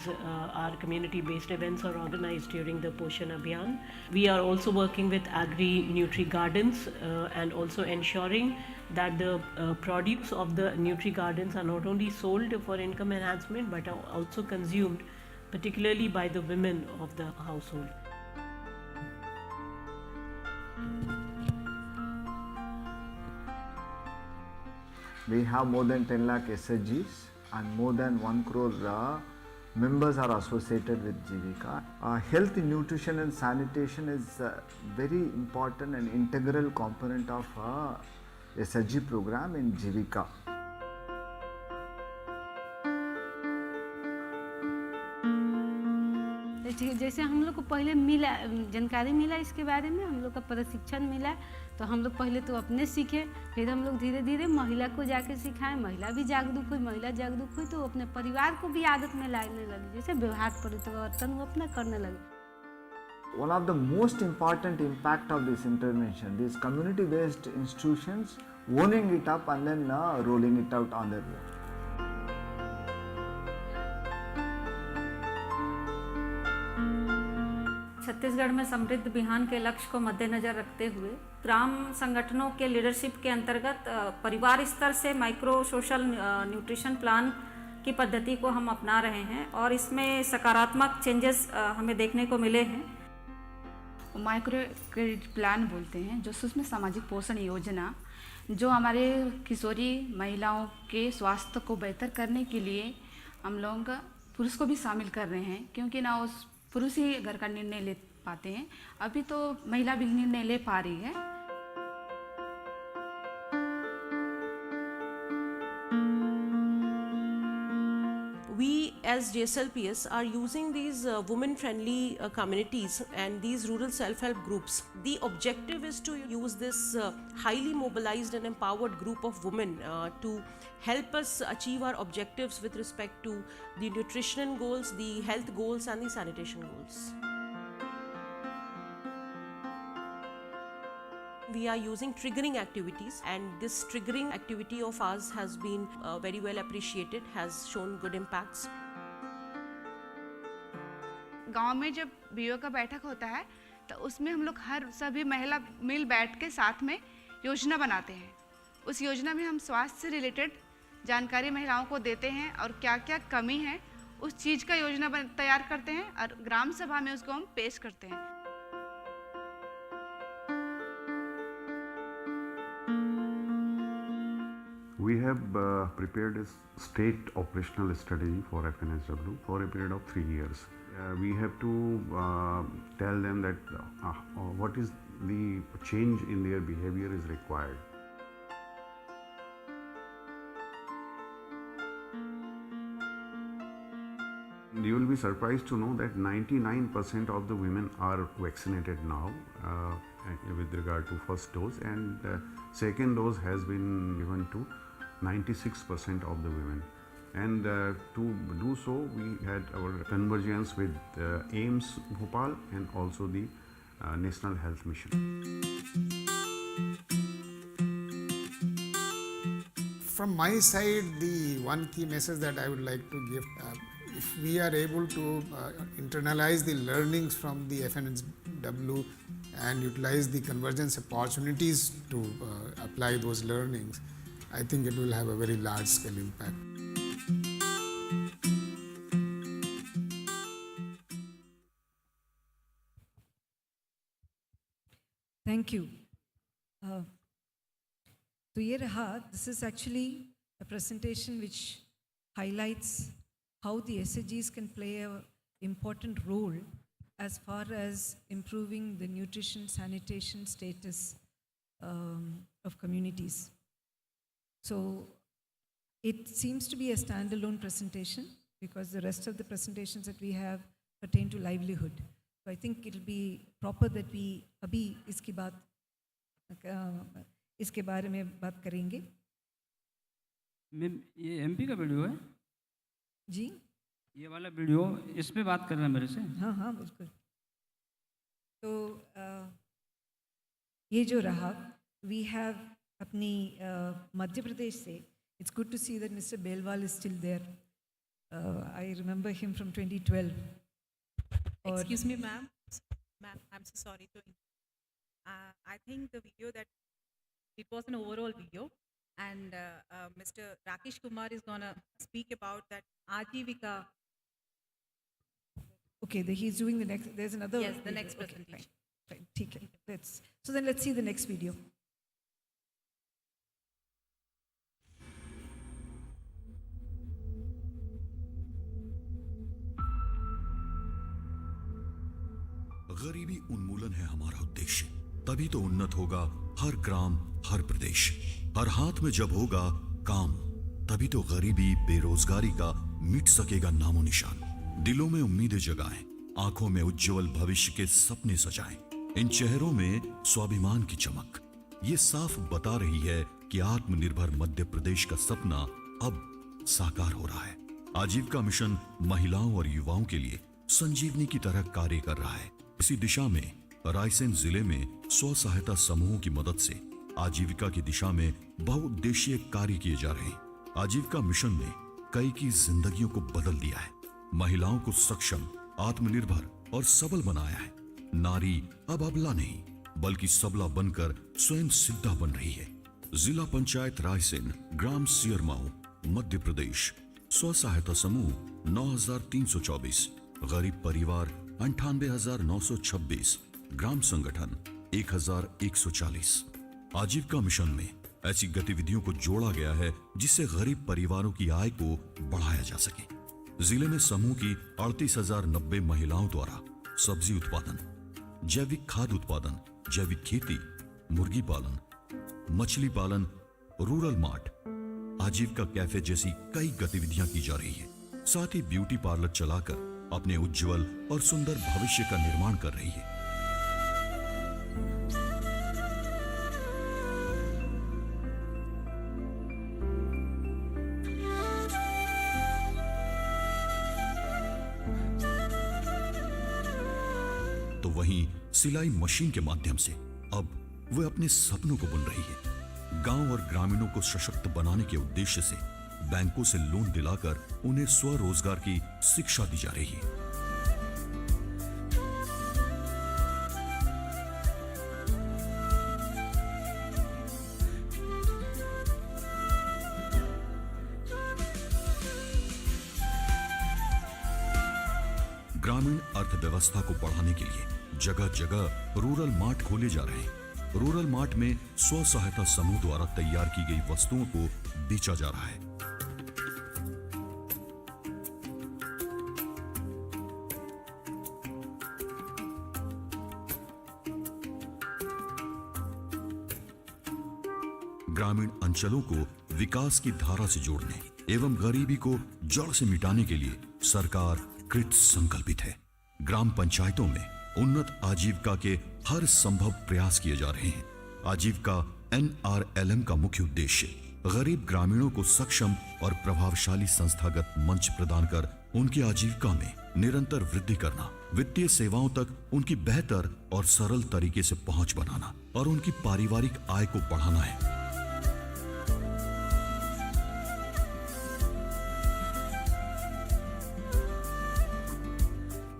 are community-based events are organized during the Poshan Abhiyan. We are also working with agri-nutri gardens and also ensuring that the produce of the nutri gardens are not only sold for income enhancement but are also consumed, particularly by the women of the household. We have more than 10 lakh SDGs and more than 1 crore members are associated with Jivika. Health, nutrition and sanitation is a very important and integral component of SDG program in Jivika. जैसे हम लोग को पहले मिला जानकारी मिला इसके बारे में, हम लोग का प्रशिक्षण मिला, तो हम लोग पहले तो अपने सीखे, फिर हम लोग धीरे धीरे महिला को जाके सिखाएं, महिला भी जागरूक हुई, महिला जागरूक हुई तो अपने परिवार को भी आदत में लाने लगी, जैसे व्यवहार परिवर्तन वो अपना करने लगे. One of the most important impact of this intervention, these community-based institutions owning it up and then rolling it out on their own. Chhattisgarh में समृद्ध बिहान के लक्ष्य को मद्देनजर रखते हुए ग्राम संगठनों के लीडरशिप के अंतर्गत परिवार स्तर से माइक्रो सोशल न्यूट्रिशन प्लान की पद्धति को हम अपना रहे हैं और इसमें सकारात्मक चेंजेस हमें देखने को मिले हैं. माइक्रो क्रेडिट प्लान बोलते हैं, जो सूक्ष्म सामाजिक पोषण योजना, जो हमारे किशोरी महिलाओं के स्वास्थ्य को बेहतर करने के लिए हम लोग पुरुष को भी शामिल कर रहे हैं, क्योंकि ना उस पुरुष ही घर का निर्णय ले पाते हैं, अभी तो महिला भी निर्णय ले पा रही है. We as JSLPS are using these women-friendly communities and these rural self-help groups. The objective is to use this highly mobilized and empowered group of women to help us achieve our objectives with respect to the nutrition goals, the health goals and the sanitation goals. We are using triggering activities, and this triggering activity of ours has been very well appreciated, has shown good impacts. गांव में जब BO का बैठक होता है तो उसमें हम लोग हर सभी महिला मिल बैठ के साथ में योजना बनाते हैं. उस योजना में हम स्वास्थ्य से रिलेटेड जानकारी महिलाओं को देते हैं और क्या क्या कमी है उस चीज़ का योजना तैयार करते हैं और ग्राम सभा में उसको हम पेश करते हैं. We have prepared a state operational strategy for FNSW for a period of 3 years. We have to tell them that what is the change in their behavior is required. You will be surprised to know that 99% of the women are vaccinated now with regard to first dose, and second dose has been given to 96% of the women. And to do so, we had our convergence with AIMS Bhopal and also the National Health Mission. From my side, the one key message that I would like to give, if we are able to internalize the learnings from the FNSW and utilize the convergence opportunities to apply those learnings, I think it will have a very large scale impact. Thank you. तो ये रहा, this is actually a presentation which highlights how the SDGs can play an important role as far as improving the nutrition, sanitation status of communities. So it seems to be a standalone presentation, because the rest of the presentations that we have pertain to livelihood. So I think it'll be proper that we अभी इसके बारे में बात करेंगे. Ma'am ये MP का video है जी, ये वाला वीडियो, इस पे बात करना है मेरे से. हाँ हाँ बिल्कुल. तो ये जो रहा, we have अपनी मध्य प्रदेश से, it's good to see that Mr. Belwal is still there. I remember him from 2012. Excuse me, ma'am. Ma'am, I'm so sorry to interrupt. I think the video that it was an overall video, and Mr. Rakesh Kumar is gonna speak about that Ajivika. Okay, he's doing the next. There's another. Yes, the video. next Okay, presentation. fine. ठीक है. Let's see the next video. गरीबी उन्मूलन है हमारा उद्देश्य, तभी तो उन्नत होगा हर ग्राम, हर प्रदेश. हर हाथ में जब होगा काम, तभी तो गरीबी, बेरोजगारी का मिट सकेगा नामो निशान. दिलों में उम्मीदें जगाएं, आंखों में उज्जवल भविष्य के सपने सजाएं. इन चेहरों में स्वाभिमान की चमक ये साफ बता रही है कि आत्मनिर्भर मध्य प्रदेश का सपना अब साकार हो रहा है. आजीविका मिशन महिलाओं और युवाओं के लिए संजीवनी की तरह कार्य कर रहा है. इसी दिशा में रायसेन जिले में स्व सहायता समूहों की मदद से आजीविका की दिशा में बहुउद्देशीय कार्य किए जा रहे हैं. आजीविका मिशन ने कई की जिंदगियों को बदल दिया है. महिलाओं को सक्षम, आत्मनिर्भर और सबल बनाया है. नारी अब अबला नहीं, बल्कि सबला बनकर स्वयं सिद्धा बन रही है. जिला पंचायत रायसेन, ग्राम सियरमाऊ, मध्य प्रदेश. स्व सहायता समूह 9324, गरीब परिवार 98,926, ग्राम संगठन 1,140. आजीविका मिशन में ऐसी गतिविधियों को जोड़ा गया है जिससे गरीब परिवारों की आय को बढ़ाया जा सके. जिले में समूह की 38,090 महिलाओं द्वारा सब्जी उत्पादन, जैविक खाद उत्पादन, जैविक खेती, मुर्गी पालन, मछली पालन, रूरल मार्ट, आजीविका कैफे जैसी कई गतिविधियां की जा रही है. साथ ही ब्यूटी पार्लर चलाकर अपने उज्जवल और सुंदर भविष्य का निर्माण कर रही है. तो वहीं सिलाई मशीन के माध्यम से अब वे अपने सपनों को बुन रही है. गांव और ग्रामीणों को सशक्त बनाने के उद्देश्य से बैंकों से लोन दिलाकर उन्हें स्वरोजगार की शिक्षा दी जा रही है. ग्रामीण अर्थव्यवस्था को बढ़ाने के लिए जगह जगह रूरल मार्ट खोले जा रहे हैं. रूरल मार्ट में स्व सहायता समूह द्वारा तैयार की गई वस्तुओं को बेचा जा रहा है. ग्रामीण अंचलों को विकास की धारा से जोड़ने एवं गरीबी को जड़ से मिटाने के लिए सरकार कृत संकल्पित है. ग्राम पंचायतों में उन्नत आजीविका के हर संभव प्रयास किए जा रहे हैं. आजीविका NRLM का मुख्य उद्देश्य गरीब ग्रामीणों को सक्षम और प्रभावशाली संस्थागत मंच प्रदान कर उनकी आजीविका में निरंतर वृद्धि करना, वित्तीय सेवाओं तक उनकी बेहतर और सरल तरीके से पहुंच बनाना और उनकी पारिवारिक आय को बढ़ाना है.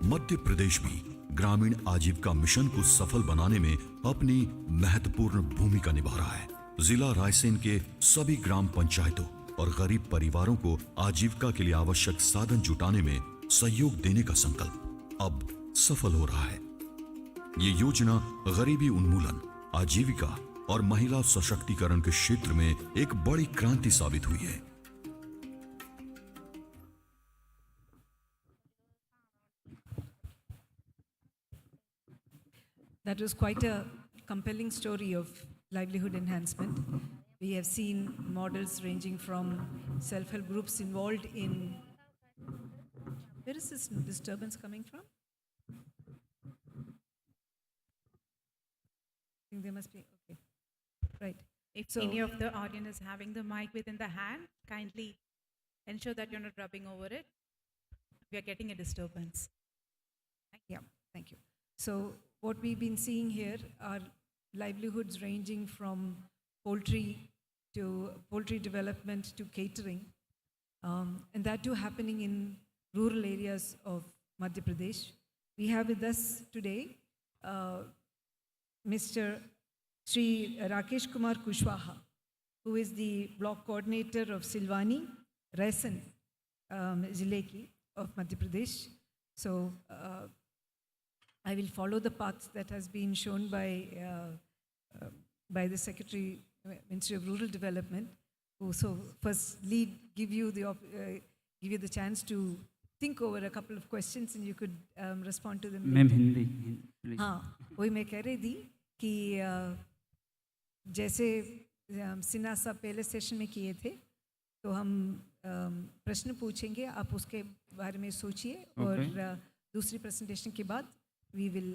मध्य प्रदेश भी ग्रामीण आजीविका मिशन को सफल बनाने में अपनी महत्वपूर्ण भूमिका निभा रहा है. जिला रायसेन के सभी ग्राम पंचायतों और गरीब परिवारों को आजीविका के लिए आवश्यक साधन जुटाने में सहयोग देने का संकल्प अब सफल हो रहा है. ये योजना गरीबी उन्मूलन, आजीविका और महिला सशक्तिकरण के क्षेत्र में एक बड़ी क्रांति साबित हुई है. That was quite a compelling story of livelihood enhancement. We have seen models ranging from self-help groups involved in Where is this disturbance coming from? I think there must be, okay. Right. If So- any of the audience is having the mic within the hand, kindly ensure that you're not rubbing over it. We are getting a disturbance. Yeah, thank you. So what we've been seeing here are livelihoods ranging from poultry development to catering, and that too happening in rural areas of Madhya Pradesh. We have with us today Mr. Sri Rakesh Kumar Kushwaha, who is the block coordinator of Silvani, Raisan, Zile ki of Madhya Pradesh. So I will follow the path that has been shown by the Secretary, Ministry of Rural Development, who so first give you the chance to think over a couple of questions and you could respond to them. Ma'am, later. Hindi, please. हाँ, वही मैं कह रही थी कि जैसे सिन्हा साहब पहले सेशन में किए थे, तो हम प्रश्न पूछेंगे, आप उसके बारे में सोचिए और दूसरी प्रेजेंटेशन के बाद वी विल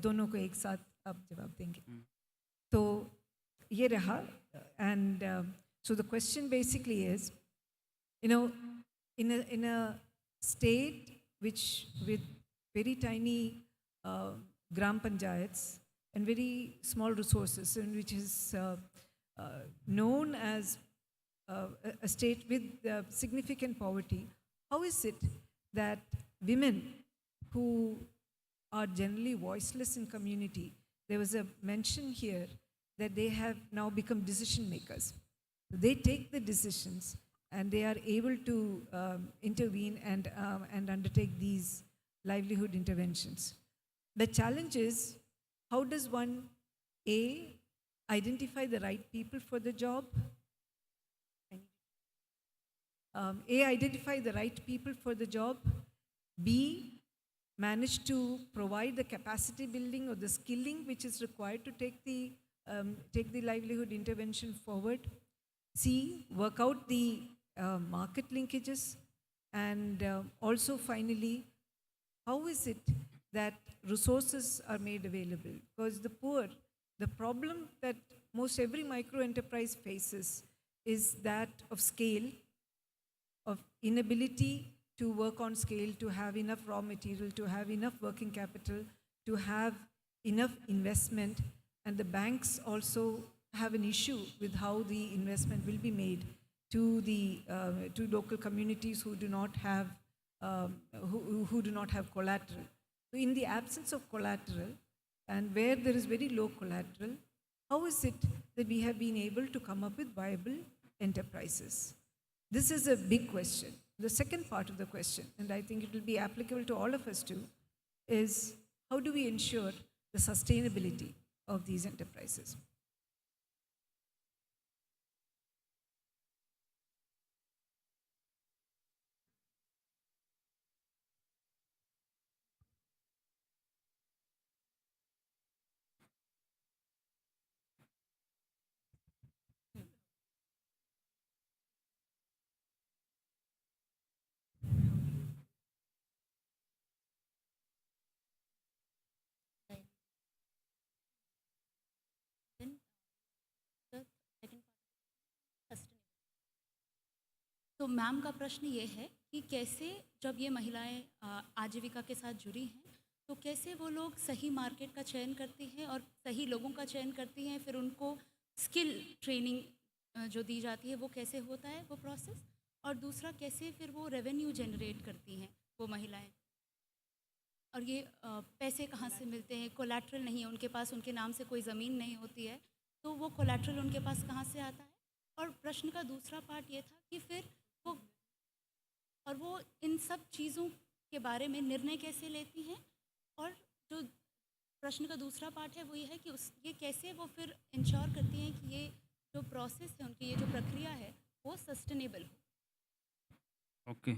दोनों को एक साथ आप जवाब देंगे. तो ये रहा, and so the question basically is, you know, in a state which with very tiny gram panchayats and very small resources, and which is known as a state with significant poverty, how is it that women who are generally voiceless in community, there was a mention here that they have now become decision makers. They take the decisions and they are able to intervene and undertake these livelihood interventions. The challenge is, how does one identify the right people for the job? Identify the right people for the job. B, manage to provide the capacity building or the skilling which is required to take the livelihood intervention forward. C, work out the market linkages. And also finally, how is it that resources are made available? Because the problem that most every micro enterprise faces is that of scale, of inability to work on scale, to have enough raw material, to have enough working capital, to have enough investment. And the banks also have an issue with how the investment will be made to the to local communities who do not have who do not have collateral. So in the absence of collateral, and where there is very low collateral, how is it that we have been able to come up with viable enterprises? This is a big question. The second part of the question, and I think it will be applicable to all of us too, is how do we ensure the sustainability of these enterprises? तो ma'am का प्रश्न ये है कि कैसे जब ये महिलाएं आजीविका के साथ जुड़ी हैं, तो कैसे वो लोग सही मार्केट का चयन करती हैं और सही लोगों का चयन करती हैं, फिर उनको स्किल ट्रेनिंग जो दी जाती है वो कैसे होता है वो प्रोसेस, और दूसरा कैसे फिर वो रेवेन्यू जनरेट करती हैं वो महिलाएं, और ये पैसे कहाँ से मिलते हैं, कोलैटरल नहीं है उनके पास, उनके नाम से कोई ज़मीन नहीं होती है, तो वो कोलैटरल उनके पास कहाँ से आता है। और प्रश्न का दूसरा पार्ट ये था कि फिर वो इन सब चीज़ों के बारे में निर्णय कैसे लेती हैं, और जो प्रश्न का दूसरा पार्ट है वो ये है कि ये कैसे वो फिर इंश्योर करती हैं कि ये जो प्रोसेस है उनकी, ये जो प्रक्रिया है वो सस्टेनेबल हो। ओके,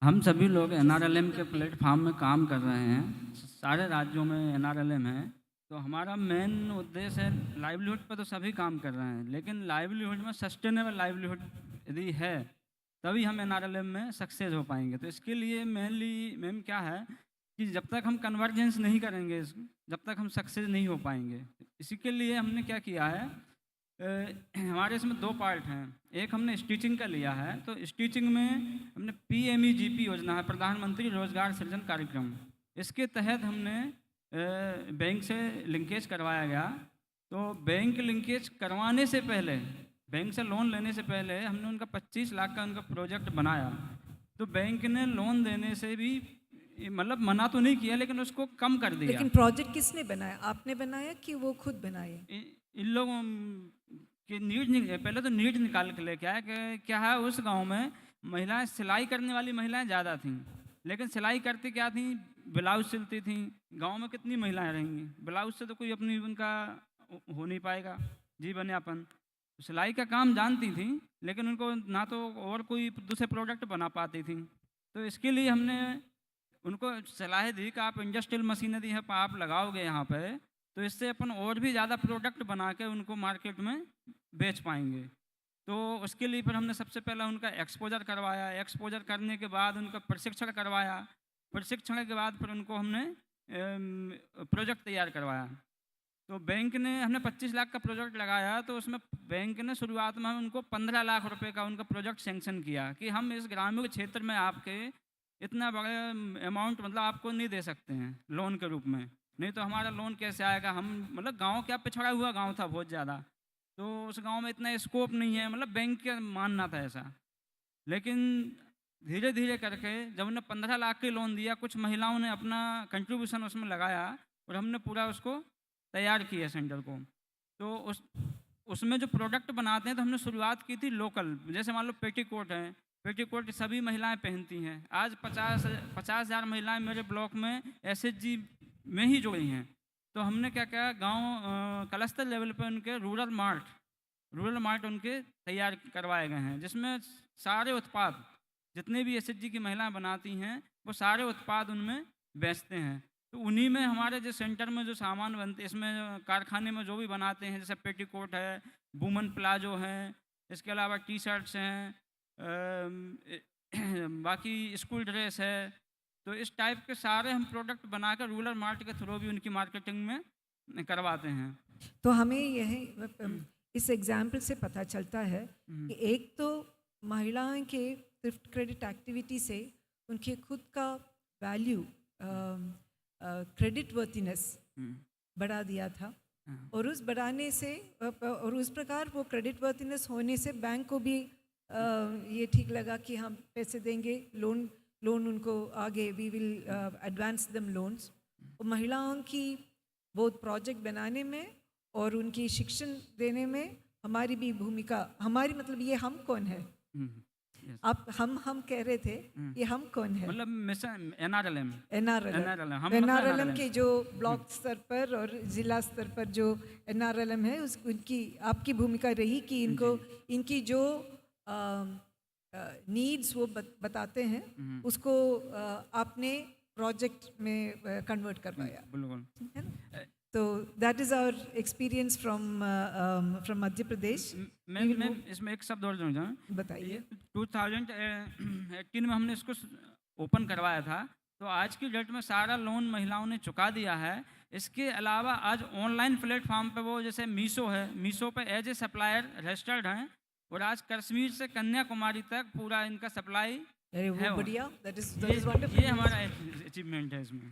हम सभी लोग NRLM के प्लेटफॉर्म में काम कर रहे हैं, सारे राज्यों में NRLM है, तो हमारा मेन उद्देश्य है लाइवलीहुड पर तो सभी काम कर रहे हैं, लेकिन लाइवलीहुड में सस्टेनेबल लाइवलीहुड यदि है तभी हम NRLM में सक्सेस हो पाएंगे। तो इसके लिए मेनली मैम क्या है कि जब तक हम कन्वर्जेंस नहीं करेंगे, जब तक हम सक्सेस नहीं हो पाएंगे। इसी के लिए हमने क्या किया है, हमारे इसमें 2 पार्ट हैं। एक हमने स्टिचिंग का लिया है, तो स्टिचिंग में हमने PMEGP योजना है, प्रधानमंत्री रोजगार सृजन कार्यक्रम। इसके तहत हमने बैंक से लिंकेज करवाया गया। तो बैंक लिंकेज करवाने से पहले, बैंक से लोन लेने से पहले हमने उनका 25 लाख का उनका प्रोजेक्ट बनाया। तो बैंक ने लोन देने से भी मतलब मना तो नहीं किया, लेकिन उसको कम कर दिया। लेकिन प्रोजेक्ट किसने बनाया, आपने बनाया कि वो खुद बनाए? इन लोगों की नीड, पहले तो नीड निकाल के लेके आया कि क्या है, उस गांव में महिलाएं सिलाई करने वाली महिलाएं ज़्यादा थीं, लेकिन सिलाई करती क्या थी, ब्लाउज सिलती थी। गांव में कितनी महिलाएं रहेंगी, ब्लाउज से तो कोई अपनी उनका हो नहीं पाएगा जीवन यापन। सिलाई का काम जानती थी, लेकिन उनको ना तो और कोई दूसरे प्रोडक्ट बना पाती थी। तो इसके लिए हमने उनको सलाह दी कि आप इंडस्ट्रियल मशीनरी है आप लगाओगे यहाँ पे, तो इससे अपन और भी ज़्यादा प्रोडक्ट बना के उनको मार्केट में बेच पाएंगे। तो उसके लिए फिर हमने सबसे पहले उनका एक्सपोजर करवाया। एक्सपोजर करने के बाद उनका प्रशिक्षण करवाया। प्रशिक्षण के बाद फिर उनको हमने प्रोजेक्ट तैयार करवाया। तो बैंक ने, हमने 25 लाख का प्रोजेक्ट लगाया, तो उसमें बैंक ने शुरुआत में उनको 15 लाख रुपए का उनका प्रोजेक्ट सैंक्शन किया कि हम इस ग्रामीण क्षेत्र में आपके इतना बड़ा अमाउंट मतलब आपको नहीं दे सकते हैं लोन के रूप में, नहीं तो हमारा लोन कैसे आएगा। हम मतलब गांव क्या पिछड़ा हुआ गांव था बहुत ज़्यादा, तो उस गांव में इतना स्कोप नहीं है, मतलब बैंक का मानना था ऐसा। लेकिन धीरे धीरे करके जब उन्हें 15 लाख के लोन दिया, कुछ महिलाओं ने अपना कंट्रीब्यूशन उसमें लगाया और हमने पूरा उसको तैयार किया सेंटर को। तो उसमें जो प्रोडक्ट बनाते हैं, तो हमने शुरुआत की थी लोकल। जैसे मान लो पेटीकोट है, पेटीकोट सभी महिलाएं पहनती हैं। आज 50,000 महिलाएं मेरे ब्लॉक में SHG में ही जुड़ी हैं। तो हमने क्या किया, गांव क्लस्टर लेवल पे उनके रूरल मार्ट उनके तैयार करवाए गए हैं, जिसमें सारे उत्पाद जितने भी SHG की महिलाएं बनाती हैं वो सारे उत्पाद उनमें बेचते हैं। तो उन्हीं में हमारे जो सेंटर में जो सामान बनते, इसमें कारखाने में जो भी बनाते हैं, जैसे पेटीकोट है, वुमेन प्लाजो हैं, इसके अलावा T-शर्ट्स हैं, बाकी स्कूल ड्रेस है। तो इस टाइप के सारे हम प्रोडक्ट बनाकर रूरल मार्ट के थ्रू भी उनकी मार्केटिंग में करवाते हैं। तो हमें यह इस एग्जाम्पल से पता चलता है कि एक तो महिलाओं के थ्रिफ्ट क्रेडिट एक्टिविटी से उनके खुद का वैल्यू, क्रेडिट वर्थिनेस बढ़ा दिया था, और उस बढ़ाने से और उस प्रकार वो क्रेडिट वर्थिनेस होने से बैंक को भी ये ठीक लगा कि हम पैसे देंगे, लोन उनको आगे we will advance them loans. और महिलाओं की बहुत प्रोजेक्ट बनाने में और उनकी शिक्षण देने में हमारी भी भूमिका, हमारी मतलब ये हम कौन है, आप हम कह रहे थे ये हम कौन है, मतलब NRLM के जो ब्लॉक स्तर पर और जिला स्तर पर जो NRLM है, उनकी आपकी भूमिका रही कि इनकी जो नीड्स वो बताते हैं, उसको आपने प्रोजेक्ट में कन्वर्ट करवाया। तो that is our experience from Madhya Pradesh. मैं इसमें एक शब्द और जोड़ना, बताइए। 2018 में हमने इसको ओपन करवाया था, तो आज की डेट में सारा लोन महिलाओं ने चुका दिया है। इसके अलावा आज ऑनलाइन प्लेटफॉर्म पे वो जैसे मीशो है, मीशो पे एज ए सप्लायर रजिस्टर्ड हैं, और आज कश्मीर से कन्याकुमारी तक पूरा इनका सप्लाई है। बढ़िया, ये हमारा अचीवमेंट है इसमें।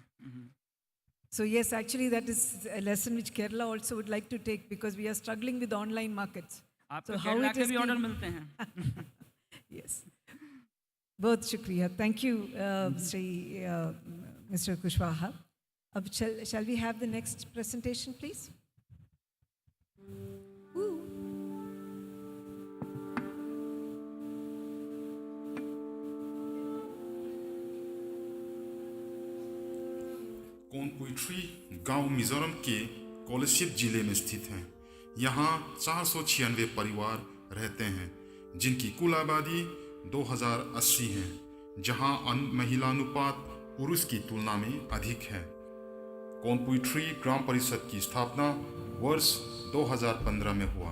So yes, actually that is a lesson which Kerala also would like to take, because we are struggling with online markets. आपको केरला के भी ऑर्डर मिलते हैं। Yes. बहुत शुक्रिया, thank you, Mr. Kushwaha. अब shall we have the next presentation, please? कोनपुइट्री गांव मिजोरम के कोलशिप जिले में स्थित है। यहाँ 496 परिवार रहते हैं, जिनकी कुल आबादी 2080 है, जहाँ महिलानुपात पुरुष की तुलना में अधिक है। कोनपुइट्री ग्राम परिषद की स्थापना वर्ष 2015 में हुआ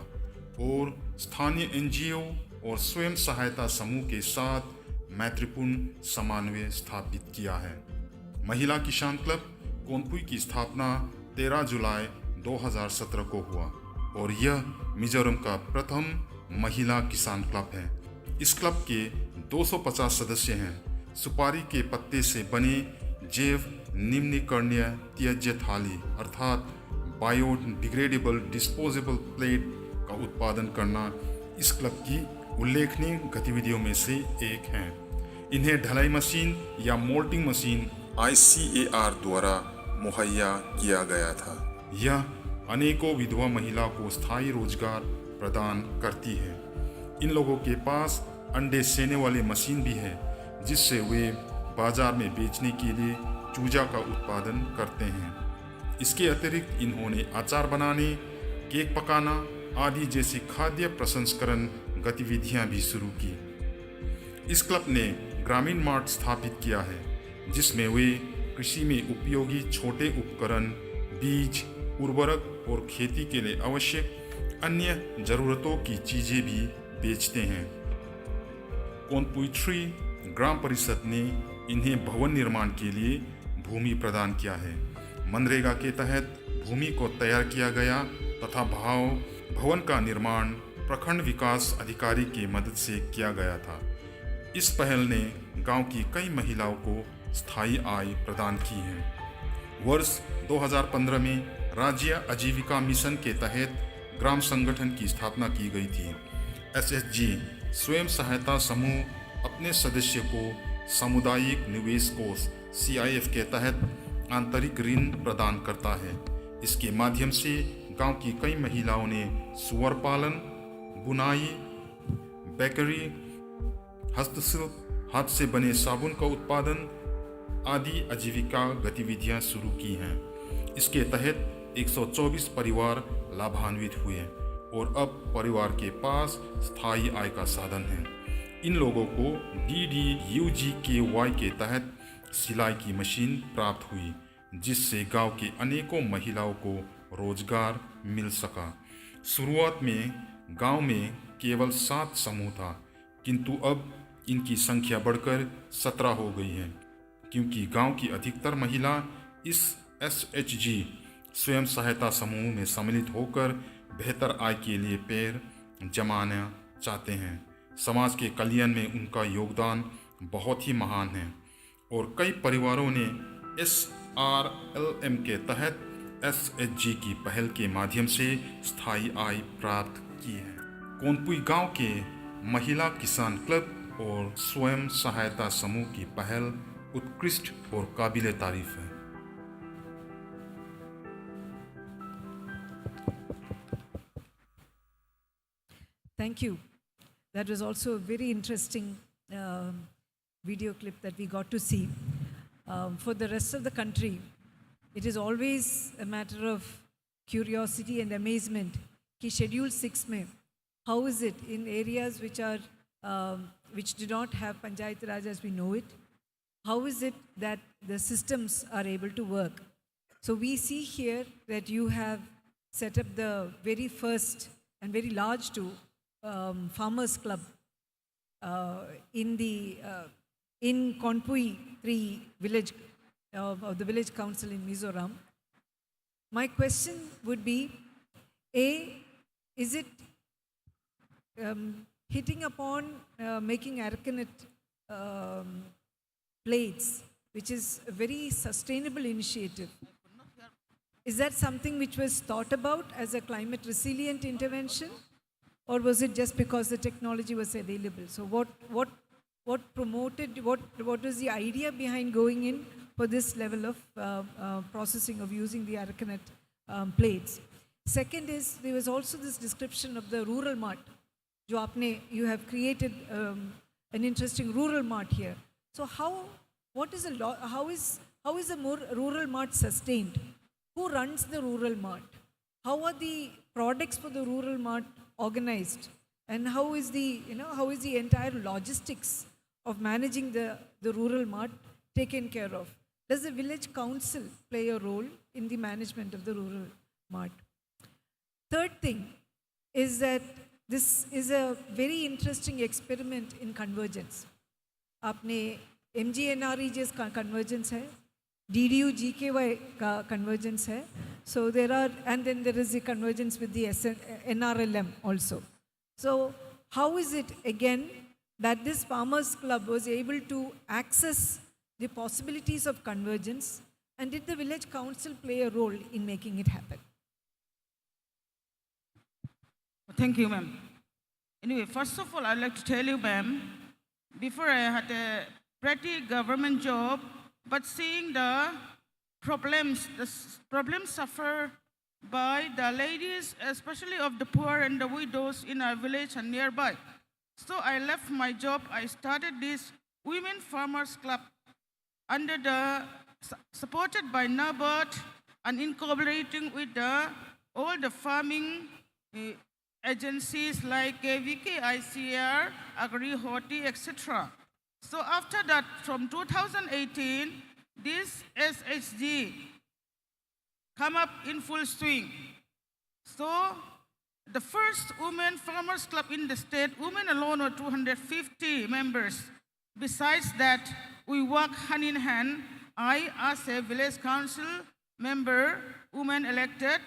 और स्थानीय NGO और स्वयं सहायता समूह के साथ मैत्रीपूर्ण समन्वय स्थापित किया है। महिला किसान क्लब कोनपुई की स्थापना 13 जुलाई 2017 को हुआ और यह मिजोरम का प्रथम महिला किसान क्लब है। इस क्लब के 250 सदस्य हैं। सुपारी के पत्ते से बने जैव निम्नीकरणीय त्याज्य थाली अर्थात बायोडिग्रेडेबल डिस्पोजेबल प्लेट का उत्पादन करना इस क्लब की उल्लेखनीय गतिविधियों में से एक है। इन्हें ढलाई मशीन या मोल्टिंग मशीन ICAR द्वारा मुहैया किया गया था। यह अनेकों विधवा महिला को स्थायी रोजगार प्रदान करती है। इन लोगों के पास अंडे सेने वाली मशीन भी है जिससे वे बाजार में बेचने के लिए चूजा का उत्पादन करते हैं। इसके अतिरिक्त इन्होंने अचार बनाने, केक पकाना आदि जैसी खाद्य प्रसंस्करण गतिविधियां भी शुरू की। इस क्लब ने ग्रामीण मार्ट स्थापित किया है जिसमें वे कृषि में उपयोगी छोटे उपकरण, बीज, उर्वरक और खेती के लिए आवश्यक अन्य जरूरतों की चीजें भी बेचते हैं। कोनपुई 3 ग्राम परिषद ने इन्हें भवन निर्माण के लिए भूमि प्रदान किया है। मनरेगा के तहत भूमि को तैयार किया गया तथा भवन का निर्माण प्रखंड विकास अधिकारी की मदद से किया गया था। इस पहल ने गांव की कई महिलाओं को स्थायी आय प्रदान की है। वर्ष 2015 में राज्य आजीविका मिशन के तहत ग्राम संगठन की स्थापना की गई थी। SSG स्वयं सहायता समूह अपने सदस्य को सामुदायिक निवेश कोष CIF के तहत आंतरिक ऋण प्रदान करता है। इसके माध्यम से गांव की कई महिलाओं ने सुअर पालन, बुनाई, बेकरी, हस्तशिल्प, हाथ से बने साबुन का उत्पादन आदि आजीविका गतिविधियां शुरू की हैं। इसके तहत 124 परिवार लाभान्वित हुए और अब परिवार के पास स्थायी आय का साधन है। इन लोगों को DDUGKY के तहत सिलाई की मशीन प्राप्त हुई जिससे गांव के अनेकों महिलाओं को रोजगार मिल सका। शुरुआत में गांव में केवल 7 समूह था किंतु अब इनकी संख्या बढ़कर 17 हो गई है क्योंकि गांव की अधिकतर महिला इस SHG स्वयं सहायता समूह में सम्मिलित होकर बेहतर आय के लिए पैर जमाना चाहते हैं। समाज के कल्याण में उनका योगदान बहुत ही महान है और कई परिवारों ने SRLM के तहत SHG की पहल के माध्यम से स्थायी आय प्राप्त की है। कोनपुई गांव के महिला किसान क्लब और स्वयं सहायता समूह की पहल उत्कृष्ट और काबिले तारीफ है। Thank you. That was also a very interesting video clip that we got to see. For the rest of the country, it is always a matter of curiosity and amazement. Ki Schedule 6 mein, how is it in areas which do not have Panchayat Raj as we know it? How is it that the systems are able to work? So we see here that you have set up the very first and very large too farmers club in Kompui 3 village of the village council in Mizoram. My question would be, is it hitting upon making arcanate plates, which is a very sustainable initiative? Is that something which was thought about as a climate resilient intervention? Or was it just because the technology was available? So what promoted, what was the idea behind going in for this level of processing of using the aracanate plates? Second is, there was also this description of the rural mart. You have created an interesting rural mart here. So how is a more rural mart sustained? Who runs the rural mart? How are the products for the rural mart organized? And how is the entire logistics of managing the rural mart taken care of? Does the village council play a role in the management of the rural mart? Third thing is that this is a very interesting experiment in convergence. आपने MGNREG's का convergence है, DDU-GKY का convergence है. So there are, and then there is a convergence with the NRLM also. So how is it again that this farmers club was able to access the possibilities of convergence, and did the village council play a role in making it happen? Thank you, ma'am. Anyway, first of all, I'd like to tell you, ma'am, before I had a pretty government job, but seeing the problems suffered by the ladies, especially of the poor and the widows in our village and nearby. So I left my job. I started this Women Farmers Club under the, supported by NABARD and in collaborating with all the farming agencies like KVK, ICR, Agri-Horti, etc. So after that, from 2018, this SHG come up in full swing. So the first Women Farmers Club in the state, women alone are 250 members. Besides that, we work hand in hand. I, as a village council member, woman elected,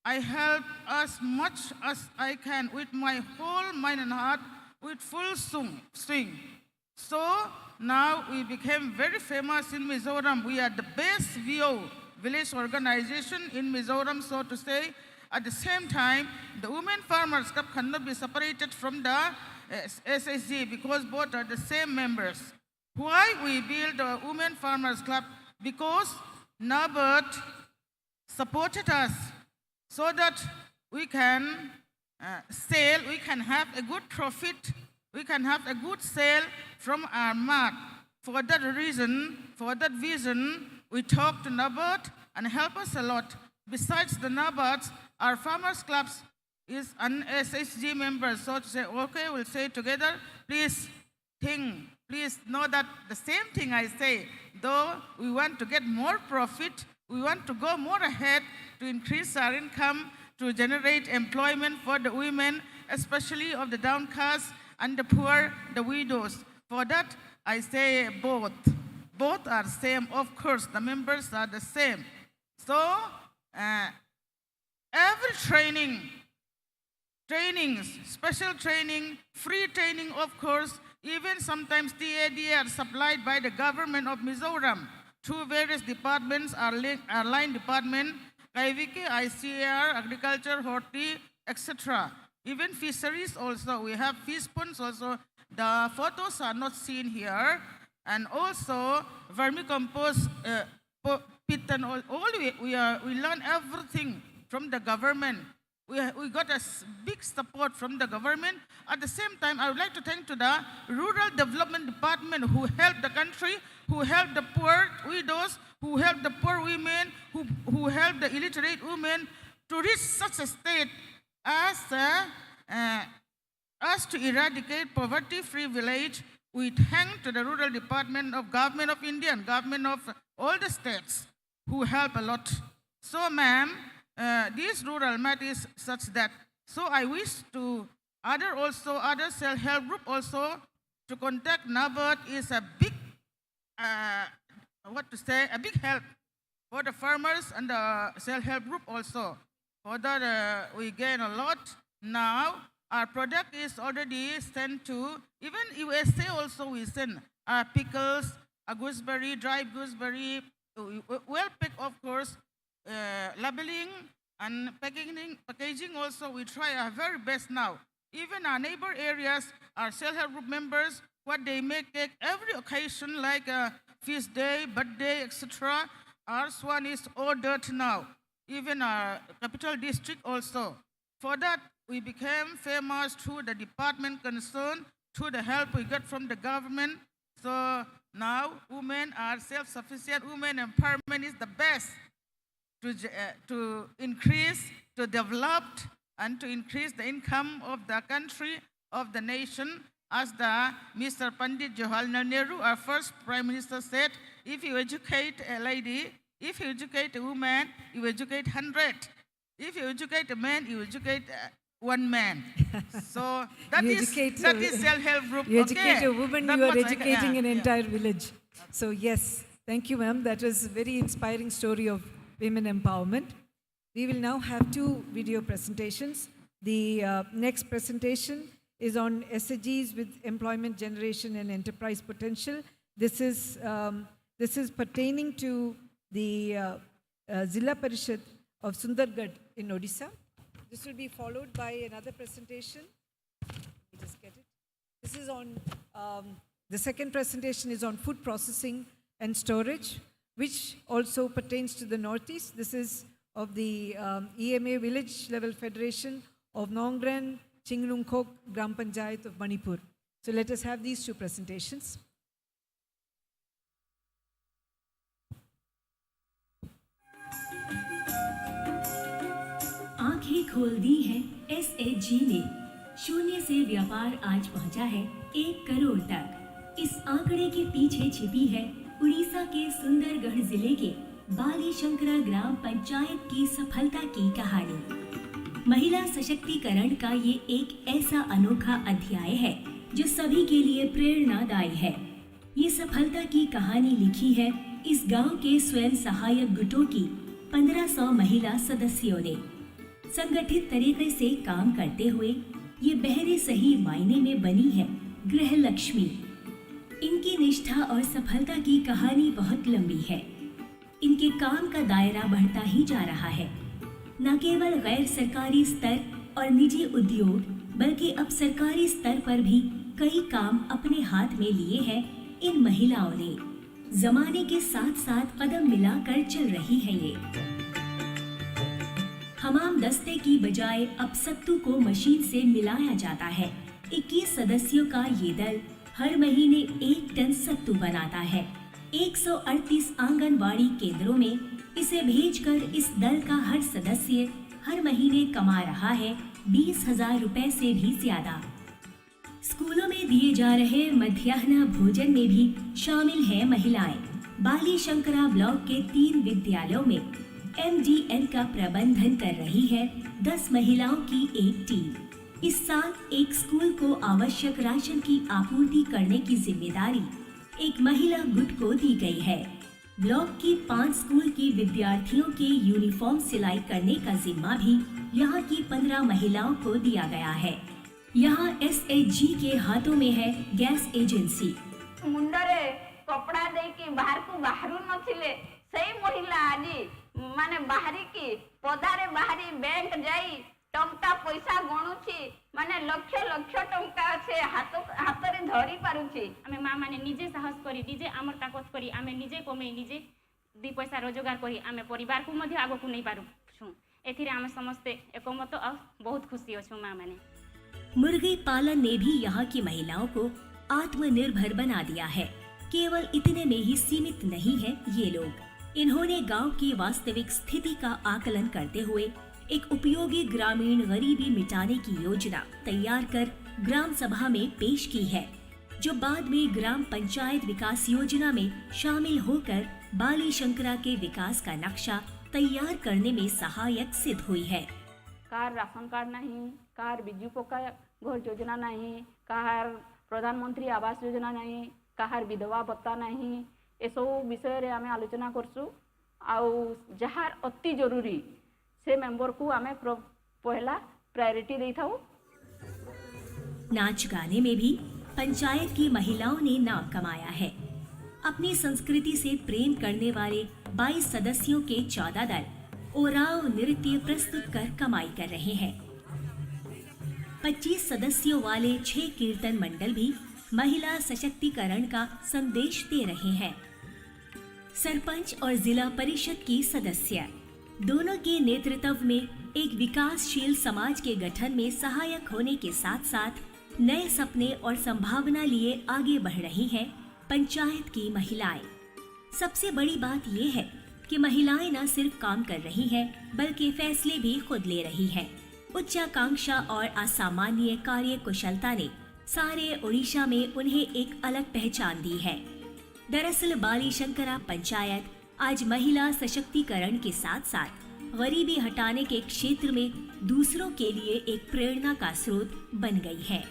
I help as much as I can with my whole mind and heart, with full swing. So now we became very famous in Mizoram. We are the best VO, village organization in Mizoram, so to say. At the same time, the Women Farmers Club cannot be separated from the SSG because both are the same members. Why we build a Women Farmers Club? Because NABARD supported us so that we can sell, we can have a good profit, we can have a good sale from our mart. For that reason, for that vision, we talk to NABARD and help us a lot. Besides the NABARDs, our farmers clubs is an SHG member, so to say, okay, we'll say together, please think, please know that the same thing I say, though we want to get more profit, we want to go more ahead to increase our income, to generate employment for the women, especially of the downcast and the poor, the widows. For that, I say both. Both are same, of course, the members are the same. So, every trainings, special training, free training, of course, even sometimes TAD are supplied by the government of Mizoram to various departments, our line department, KVK, ICR, agriculture, horti, etc. Even fisheries also, we have fish ponds also. The photos are not seen here. And also vermicompost, pit and all we learn everything from the government. We got a big support from the government. At the same time, I would like to thank to the Rural Development Department who helped the country, who helped the poor widows, who helped the poor women, who helped the illiterate women to reach such a state as to eradicate poverty-free village. We thank to the Rural Department of Government of India and Government of all the states who help a lot. So, ma'am, this rural mat is such that. So I wish to other self-help group also to contact NABARD is a big, a big help for the farmers and the self-help group also. For that we gain a lot. Now our product is already sent to, even USA also we send pickles, a gooseberry, dry gooseberry, well picked of course, labeling and packaging also, we try our very best now. Even our neighbor areas, our self-help group members, what they make every occasion like a feast day, birthday, etc. Our one is ordered now. Even our capital district also. For that, we became famous through the department concerned, through the help we got from the government. So now women are self-sufficient. Women empowerment is the best to increase, to develop, and to increase the income of the country, of the nation. As the Mr. Pandit Jawaharlal Nehru, our first Prime Minister, said, if you educate a lady, if you educate a woman, you educate 100. If you educate a man, you educate one man. So that You is educate that a- is self-help group. You okay. educate a woman, That you are much I can- educating an yeah. entire village. So yes, thank you, ma'am. That was a very inspiring story of women empowerment. We will now have 2 video presentations. The next presentation is on SDGs with employment generation and enterprise potential. This is pertaining to the Zilla Parishad of Sundargarh in Odisha. This will be followed by another presentation. Let me just get it. This is on, the second presentation is on food processing and storage, which also pertains to the Northeast. This is of the EMA Village Level Federation of Nongren Chinglungkok Gram Panchayat of Manipur. So let us have these 2 presentations. आंखें खोल दी है SDG ने, शून्य से व्यापार आज पहुंचा है 1 करोड़ तक। इस आंकड़े के पीछे छिपी है उड़ीसा के सुंदरगढ़ जिले के बाली शंकरा ग्राम पंचायत की सफलता की कहानी। महिला सशक्तिकरण का ये एक ऐसा अनोखा अध्याय है जो सभी के लिए प्रेरणादायी है। ये सफलता की कहानी लिखी है इस गांव के स्वयं सहायक गुटों की 1500 महिला सदस्यों ने। संगठित तरीके से काम करते हुए ये बहरे सही मायने में बनी है गृह लक्ष्मी। इनकी निष्ठा और सफलता की कहानी बहुत लंबी है। इनके काम का दायरा बढ़ता ही जा रहा है। न केवल गैर सरकारी स्तर और निजी उद्योग, बल्कि अब सरकारी स्तर पर भी कई काम अपने हाथ में लिए हैं इन महिलाओं ने। जमाने के साथ साथ कदम मिलाकर चल रही है ये। हमाम दस्ते की बजाय अब सत्तू को मशीन से मिलाया जाता है। 21 सदस्यों का ये दल हर महीने 1 टन सत्तू बनाता है। 138 आंगनबाड़ी केंद्रों में इसे भेजकर इस दल का हर सदस्य हर महीने कमा रहा है 20,000 रुपए से भी ज्यादा। स्कूलों में दिए जा रहे मध्याह्न भोजन में भी शामिल है महिलाएं। बाली शंकरा ब्लॉक के 3 विद्यालयों में MDN का प्रबंधन कर रही है 10 महिलाओं की एक टीम। इस साल एक स्कूल को आवश्यक राशन की आपूर्ति करने की जिम्मेदारी एक महिला गुट को दी गई है। ब्लॉक की 5 स्कूल की विद्यार्थियों के यूनिफॉर्म सिलाई करने का जिम्मा भी यहाँ की 15 महिलाओं को दिया गया है। यहाँ SHG के हाथों में है गैस एजेंसी। मुंडरे कपड़ा दे के बाहर को बाहरु नथिले सही महिला आजी माने बाहरी की पदारे बाहरी बैंक जाई टंका पैसा गणुची माने लक्ष लक्ष टंका से हातरे धरी पारुची। आमे माँ माने निजे साहस करी निजे आमर ताकत करी आमे निजे कमे निजे 2 पैसा रोजगार करी आमे परिवार को मध्य आगो को नहीं पारु छु। एथिरे आमे समस्ते एकमत और बहुत खुशी अछु माँ माने। मुर्गी पालन ने भी यहाँ की महिलाओं को आत्मनिर्भर बना दिया है। केवल इतने में ही सीमित नहीं है ये लोग। इन्होंने गांव की वास्तविक स्थिति का आकलन करते हुए एक उपयोगी ग्रामीण गरीबी मिटाने की योजना तैयार कर ग्राम सभा में पेश की है, जो बाद में ग्राम पंचायत विकास योजना में शामिल होकर बाली शंकरा के विकास का नक्शा तैयार करने में सहायक सिद्ध हुई है। कार राशन कार्ड नहीं, कार बिजू पक्का घर योजना नहीं, कार प्रधानमंत्री आवास योजना नहीं, कार विधवा भत्ता नहीं, ए सब विषय रे आमे आलोचना करसु। आउ जहार अति जरूरी से मेंबर को आमे पहला प्रायोरिटी देथाऊ। नाच गाने में भी पंचायत की महिलाओं ने नाम कमाया है। अपनी संस्कृति से प्रेम करने वाले 22 सदस्यों के 14 दल ओराव नृत्य प्रस्तुत कर कमाई कर रहे हैं। 25 सदस्यों वाले 6 कीर्तन मंडल भी महिला सशक्तिकरण का संदेश दे रहे हैं। सरपंच और जिला परिषद की सदस्य दोनों के नेतृत्व में एक विकासशील समाज के गठन में सहायक होने के साथ साथ नए सपने और संभावना लिए आगे बढ़ रही हैं पंचायत की महिलाएं। सबसे बड़ी बात ये है कि महिलाएं न सिर्फ काम कर रही हैं, बल्कि फैसले भी खुद ले रही हैं। उच्चाकांक्षा और असामान्य कार्य कुशलता ने सारे ओडिशा में उन्हें एक अलग पहचान दी है। दरअसल बाली शंकरा पंचायत आज महिला सशक्तिकरण के साथ साथ गरीबी हटाने के क्षेत्र में दूसरों के लिए एक प्रेरणा का स्रोत बन गई है।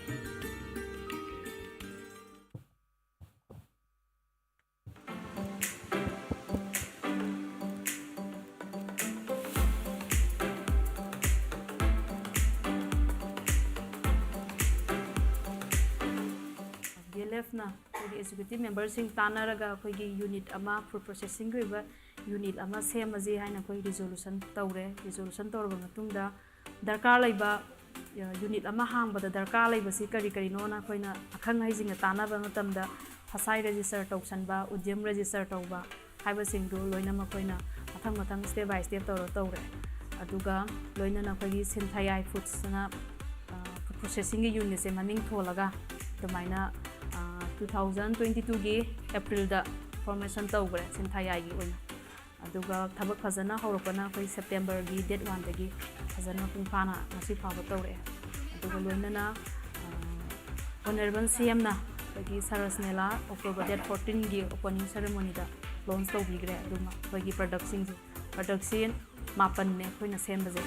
DLFना अखोई एग्जीक्यूटिव मेंबरसिंग तानारगा अखोई यूनिट अमा फूड प्रोसेसिंग गइबा यूनिट अमा सेमजे हाइना अखोई रिजोल्यूशन तौरे रिजोल्यूशन तौरबा मतुंगदा दरकार लैबा यूनिट अमा हांगबदा दरकार लैबसी करी करीनोना अखोइना अखंग हाइजिंगा तानाबा मतमदा फसाई रजिस्टर तौसनबा उद्यम रजिस्टर तौबा हाइबसिंगदो लोइना मखोइना मथंग मथंग स्टेप बाय स्टेप तौरे अदुगा लोइना अखोई सिंथायाई फूड्सना फूड प्रोसेसिंग यूनिट से ममिंग थोलगा अदुमाइना 2022 की एप्रिल दा फॉर्मेशन तौग्रे सिंथायाई ओइना अदुगा थबक फजना होरपना अखोई सेप्टेम्बर की डेट 1 दगी फजना पुंफाना ngasi फाव तौरे अदुगा लोइना ऑनरेबल सीएम ना अखोई सरसनेला अक्टोबर डेट 14 की ओपनिंग सेरेमनी दा लॉन्च तौबिग्रे अदुमा अखोई प्रोडक्शन मापन ने अखोइना सेमबजे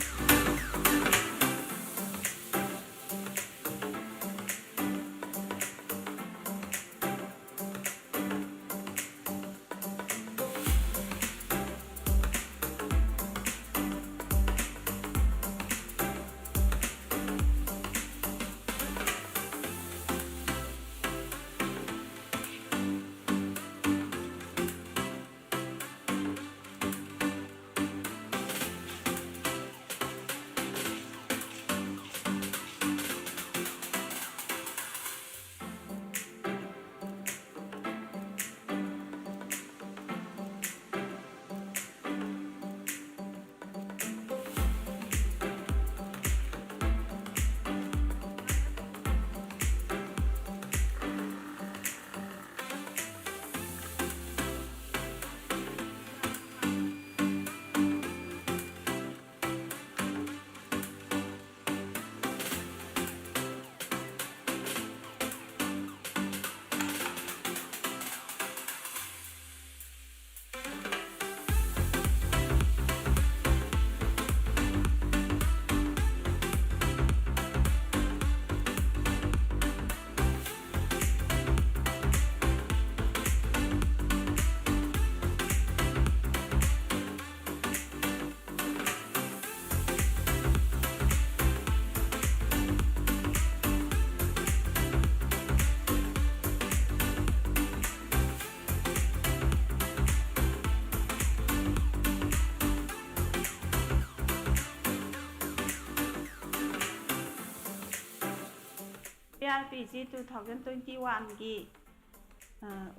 PRPG 2021 की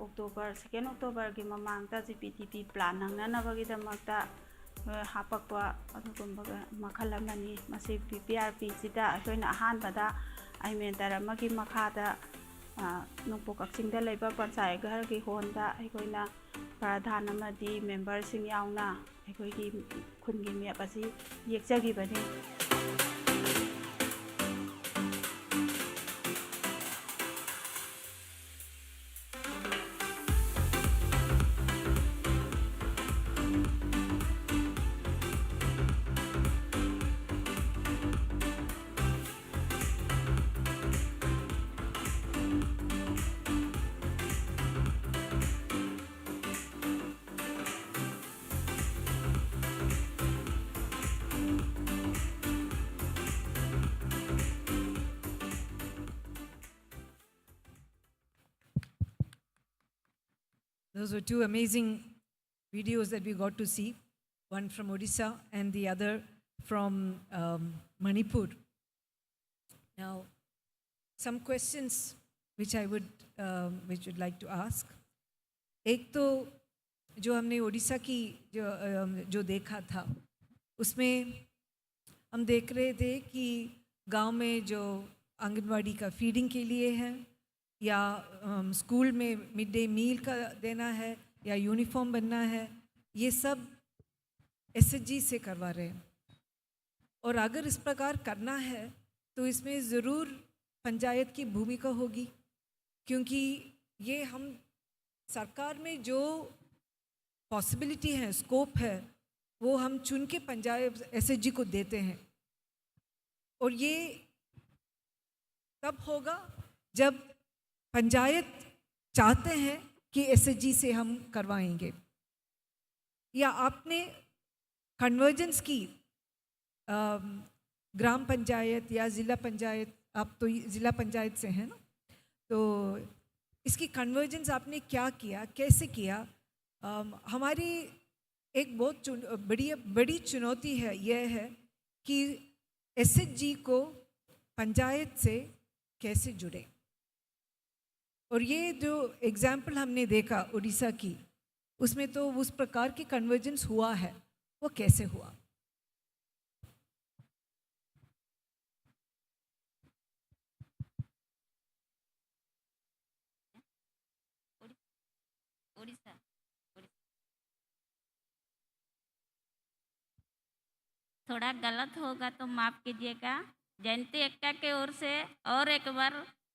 अक्टोबर 2 अक्टोबर की ममांगता GPTP प्लान नंगनबगीदमक्ता हापक्पा अदुगुंबगा मखल अमनी मसी PRPG दा अखोइना अहानबदा आइमेंटर अमगी मखादा नुपो कक्सिंगदा लेबा पंचायत घर की होंदा अखोइना प्रधान अमदी मेंबर सिंग यावना अखोइगी खुनगी मेप असि येक्चगिबनी Those were two amazing videos that we got to see, one from Odisha and the other from Manipur. Now, some questions which I would like to ask. एक तो जो हमने ओडिशा की जो देखा था, उसमें हम देख रहे थे कि गांव में जो आंगनवाड़ी का फीडिंग के लिए है या स्कूल में मिड डे मील का देना है या यूनिफॉर्म बनना है, ये सब SDG से करवा रहे हैं। और अगर इस प्रकार करना है तो इसमें ज़रूर पंचायत की भूमिका होगी, क्योंकि ये हम सरकार में जो पॉसिबिलिटी है, स्कोप है, वो हम चुन के पंचायत SDG को देते हैं। और ये तब होगा जब पंचायत चाहते हैं कि SHG से हम करवाएंगे, या आपने कन्वर्जेंस की ग्राम पंचायत या ज़िला पंचायत, आप तो ज़िला पंचायत से हैं ना, तो इसकी कन्वर्जेंस आपने क्या किया, कैसे किया? हमारी एक बहुत बड़ी चुनौती है, यह है कि SHG को पंचायत से कैसे जुड़े। और ये जो एग्जाम्पल हमने देखा उड़ीसा की, उसमें तो उस प्रकार की कन्वर्जेंस हुआ है, वो कैसे हुआ? उड़ीसा थोड़ा गलत होगा तो माफ़ कीजिएगा। जयंती एक्का के ओर से और एक बार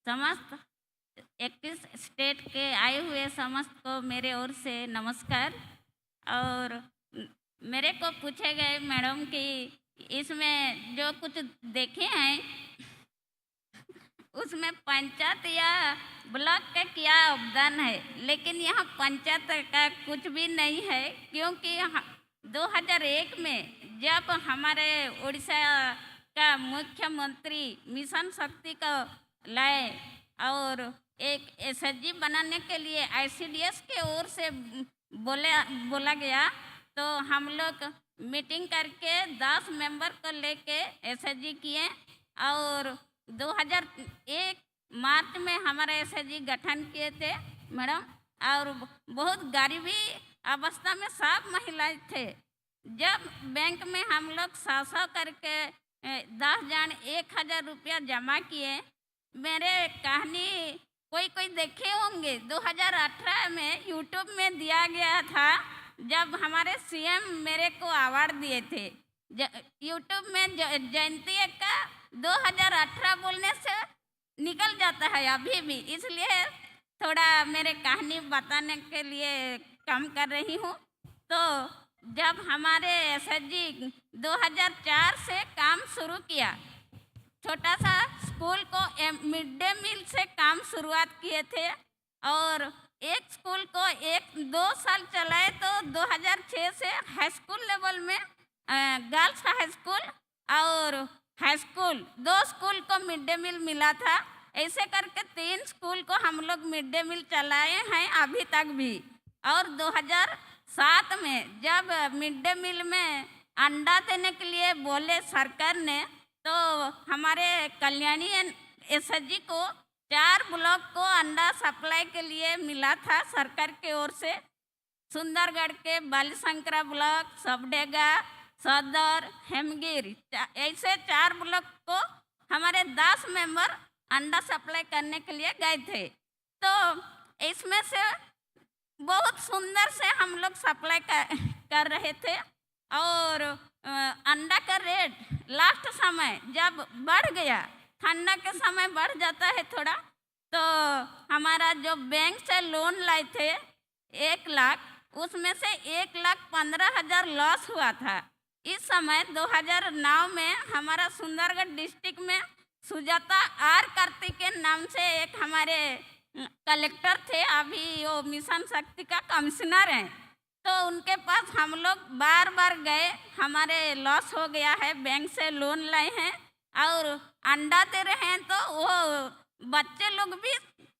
समस्त 21 स्टेट के आए हुए समस्त को मेरे ओर से नमस्कार। और मेरे को पूछे गए मैडम कि इसमें जो कुछ देखे हैं उसमें पंचायत या ब्लॉक का क्या योगदान है, लेकिन यहाँ पंचायत का कुछ भी नहीं है, क्योंकि 2001 में जब हमारे उड़ीसा का मुख्यमंत्री मिशन शक्ति को लाए और एक SHG बनाने के लिए ICDS के ओर से बोला गया, तो हम लोग मीटिंग करके 10 मेंबर को लेके SHG किए और 2001 मार्च में हमारा SHG गठन किए थे मैडम। और बहुत गरीबी अवस्था में सब महिलाएं थे। जब बैंक में हम लोग 100 करके 10 जन 1000 रुपया जमा किए, मेरे कहानी कोई देखे होंगे, 2018 में यूट्यूब में दिया गया था, जब हमारे CM मेरे को अवार्ड दिए थे यूट्यूब में। जयंती एक्का 2018 बोलने से निकल जाता है अभी भी, इसलिए थोड़ा मेरे कहानी बताने के लिए कम कर रही हूँ। तो जब हमारे SHG 2004 से काम शुरू किया, छोटा सा स्कूल को मिड डे मील से काम शुरुआत किए थे और एक स्कूल को 1-2 साल चलाए, तो 2006 से हाई स्कूल लेवल में गर्ल्स हाई स्कूल और हाई स्कूल 2 स्कूल को मिड डे मील मिला था। ऐसे करके 3 स्कूल को हम लोग मिड डे मील चलाए हैं अभी तक भी। और 2007 में जब मिड डे मील में अंडा देने के लिए बोले सरकार ने, तो हमारे कल्याणी SHG को 4 ब्लॉक को अंडा सप्लाई के लिए मिला था सरकार के ओर से। सुंदरगढ़ के बालीशंकरा ब्लॉक, सबडेगा, सदर, हेमगिर, ऐसे 4 ब्लॉक को हमारे 10 मेंबर अंडा सप्लाई करने के लिए गए थे। तो इसमें से बहुत सुंदर से हम लोग सप्लाई कर रहे थे और अंडा का रेट लास्ट समय जब बढ़ गया, ठंडा के समय बढ़ जाता है थोड़ा, तो हमारा जो बैंक से लोन लाए थे 1 लाख, उसमें से 1,15,000 लॉस हुआ था। इस समय 2009 में हमारा सुंदरगढ़ डिस्ट्रिक्ट में सुजाता आर कार्तिक के नाम से एक हमारे कलेक्टर थे, अभी वो मिशन शक्ति का कमिश्नर हैं, तो उनके पास हम लोग बार बार गए, हमारे लॉस हो गया है, बैंक से लोन लाए हैं और अंडा दे रहे हैं, तो वो बच्चे लोग भी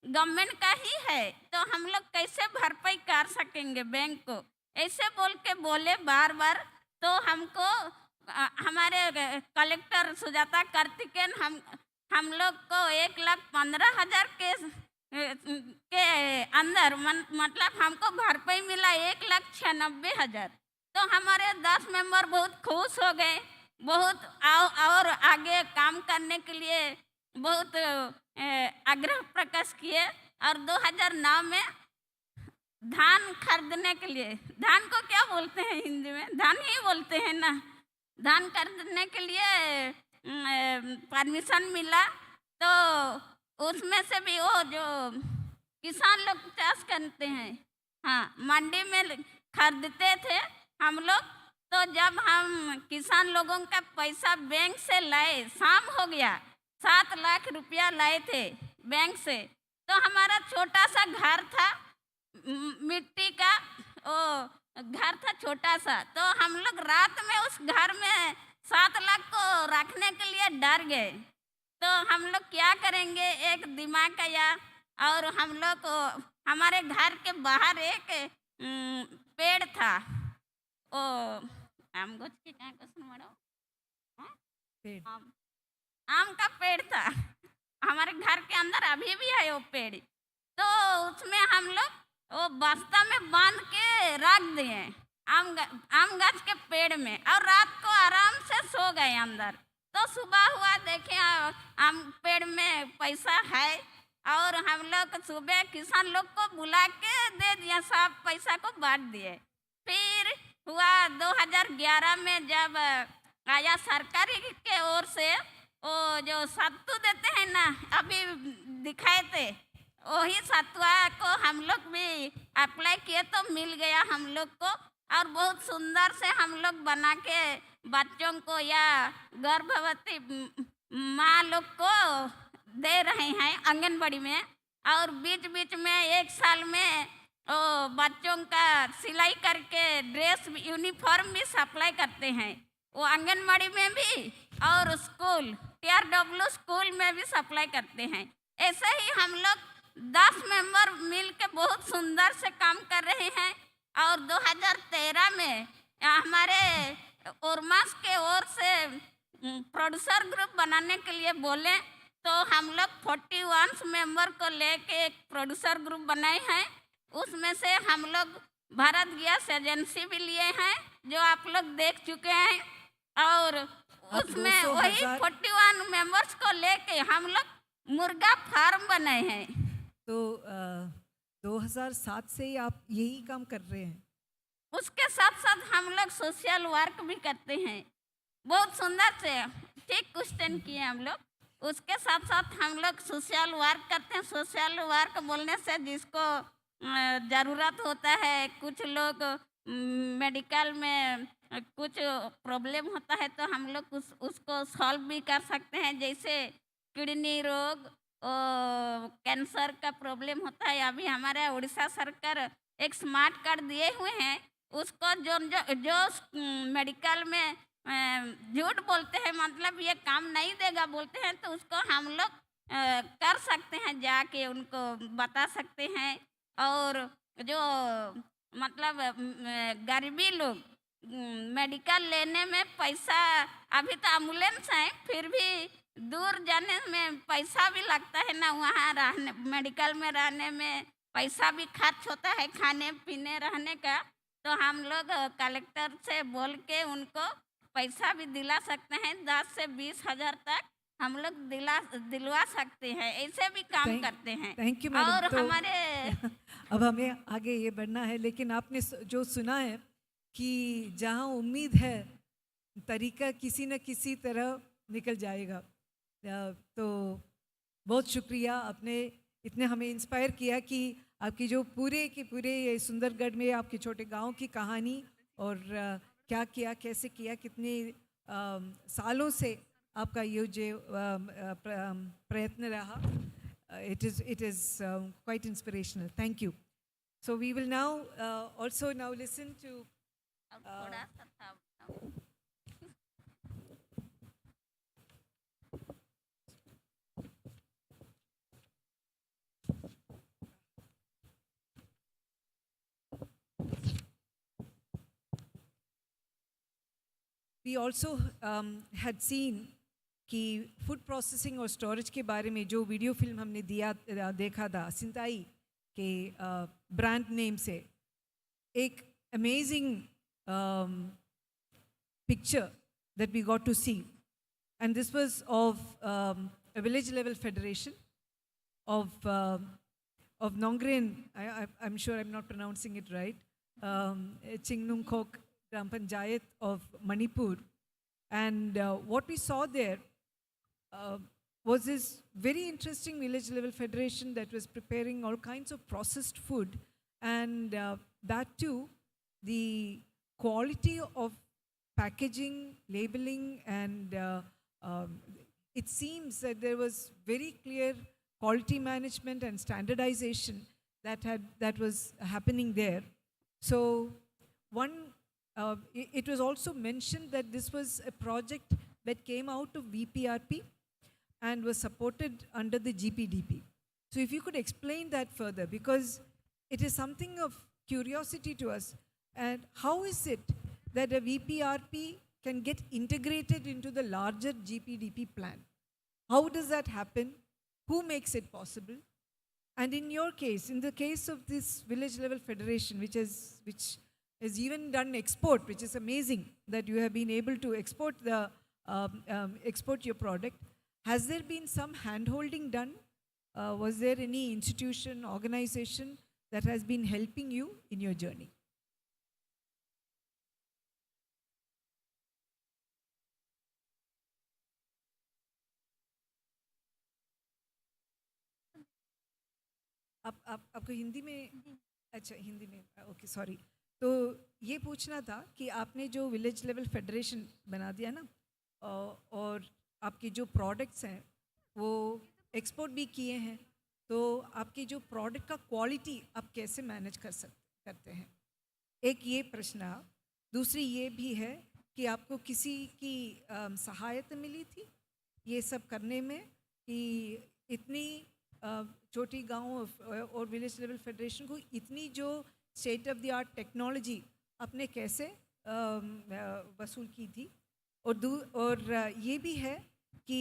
गवर्नमेंट का ही है, तो हम लोग कैसे भरपाई कर सकेंगे बैंक को, ऐसे बोल के बोले बार बार। तो हमको हमारे कलेक्टर सुजाता कार्तिकेयन हम लोग को 1,15,000 के अंदर मतलब हमको भरपाई मिला 1,96,000। तो हमारे 10 मेंबर बहुत खुश हो गए, बहुत और आगे काम करने के लिए बहुत आग्रह प्रकाश किए। और 2009 में धान खरीदने के लिए, धान को क्या बोलते हैं हिंदी में, धान ही बोलते हैं ना, धान खरीदने के लिए परमिशन मिला। तो उसमें से भी वो जो किसान लोग चाष करते हैं, हाँ, मंडी में खरीदते थे हम लोग, तो जब हम किसान लोगों का पैसा बैंक से लाए, शाम हो गया, 7 लाख रुपया लाए थे बैंक से, तो हमारा छोटा सा घर था, मिट्टी का वो घर था छोटा सा, तो हम लोग रात में उस घर में 7 लाख को रखने के लिए डर गए। तो हम लोग क्या करेंगे, एक दिमाग आया और हम लोग को हमारे घर के बाहर एक पेड़ था, ओ आम गोच के क्या क्वेश्चन मरो आम का पेड़ था हमारे घर के अंदर, अभी भी है वो पेड़। तो उसमें हम लोग वो बस्ता में बांध के रख दिए आम गाछ के पेड़ में, और रात को आराम से सो गए अंदर। तो सुबह हुआ, देखे आम पेड़ में पैसा है, और हम लोग सुबह किसान लोग को बुला के दे दिया, सब पैसा को बांट दिए। फिर हुआ 2011 में जब आया सरकारी के ओर से वो जो सत्तू देते हैं ना, अभी दिखाए थे, वही सत्तुआ को हम लोग भी अप्लाई किए तो मिल गया हम लोग को, और बहुत सुंदर से हम लोग बना के बच्चों को या गर्भवती माँ लोग को दे रहे हैं आंगनबाड़ी में। और बीच बीच में 1 साल में वो बच्चों का सिलाई करके ड्रेस यूनिफॉर्म भी सप्लाई करते हैं, वो आंगनबाड़ी में भी और स्कूल TRW स्कूल में भी सप्लाई करते हैं। ऐसे ही हम लोग 10 मेंबर मिल के बहुत सुंदर से काम कर रहे हैं। और 2013 में हमारे ओरमास के ओर से प्रोड्यूसर ग्रुप बनाने के लिए बोले, तो हम लोग 41 मेंबर को लेके एक प्रोड्यूसर ग्रुप बनाए हैं। उसमें से हम लोग भारत गैस एजेंसी भी लिए हैं, जो आप लोग देख चुके हैं, और उसमें वही 41 मेंबर्स को लेके हम लोग मुर्गा फार्म बनाए हैं। तो 2007 से ही आप यही काम कर रहे हैं? उसके साथ साथ हम लोग सोशल वर्क भी करते हैं, बहुत सुंदर से, ठीक क्वेश्चन किए हम लोग। उसके साथ साथ हम लोग सोशल वर्क करते हैं। सोशल वर्क बोलने से जिसको ज़रूरत होता है, कुछ लोग मेडिकल में कुछ प्रॉब्लम होता है, तो हम लोग उसको सॉल्व भी कर सकते हैं। जैसे किडनी रोग, कैंसर का प्रॉब्लम होता है, अभी हमारे उड़ीसा सरकार एक स्मार्ट कार्ड दिए हुए हैं, उसको जो मेडिकल में झूठ बोलते हैं, मतलब ये काम नहीं देगा बोलते हैं, तो उसको हम लोग कर सकते हैं, जाके उनको बता सकते हैं। और जो मतलब गरीबी लोग मेडिकल लेने में पैसा, अभी तो एम्बुलेंस है, फिर भी दूर जाने में पैसा भी लगता है ना, वहाँ रहने मेडिकल में रहने में पैसा भी खर्च होता है, खाने पीने रहने का। तो हम लोग कलेक्टर से बोल के उनको पैसा भी दिला सकते हैं, 10 से 20 हज़ार तक हम लोग दिलवा सकते हैं, ऐसे भी काम करते हैं। थैंक यू और मैडम। तो हमारे अब हमें आगे ये बढ़ना है, लेकिन आपने जो सुना है कि जहाँ उम्मीद है तरीका किसी न किसी तरह निकल जाएगा। तो बहुत शुक्रिया, आपने इतने हमें इंस्पायर किया कि आपकी जो पूरे के पूरे ये सुंदरगढ़ में आपके छोटे गांव की कहानी, और क्या किया, कैसे किया, कितने सालों से आपका ये जो प्रयत्न रहा, it is quite inspirational. Thank you. So we will now also now listen to we also had seen कि फूड प्रोसेसिंग और स्टोरेज के बारे में जो वीडियो फिल्म हमने देखा था सिंताई के ब्रांड नेम से, एक amazing picture that we got to see, and this was of a village level federation of Nongren, I'm sure I'm not pronouncing it right, Chingnungkhok Gram Panchayat of Manipur. And what we saw there was this very interesting village level federation that was preparing all kinds of processed food, and that too, the quality of packaging, labeling, and it seems that there was very clear quality management and standardization that was happening there. So it was also mentioned that this was a project that came out of VPRP and was supported under the GPDP. So if you could explain that further, because it is something of curiosity to us. And how is it that a VPRP can get integrated into the larger GPDP plan? How does that happen? Who makes it possible? And in your case, in the case of this village level federation, which has even done export, which is amazing that you have been able to export export your product, has there been some hand-holding done? Was there any institution, organization that has been helping you in your journey? आपको हिंदी में अच्छा हिंदी में okay sorry. तो ये पूछना था कि आपने जो विलेज लेवल फेडरेशन बना दिया ना और आपके जो प्रोडक्ट्स हैं वो एक्सपोर्ट भी किए हैं, तो आपकी जो प्रोडक्ट का क्वालिटी आप कैसे मैनेज करते हैं? एक ये प्रश्न। दूसरी ये भी है कि आपको किसी की सहायता मिली थी ये सब करने में, कि इतनी छोटी गांव और विलेज लेवल फेडरेशन को इतनी जो state of the art technology आपने कैसे वसूल की थी? और ये भी है कि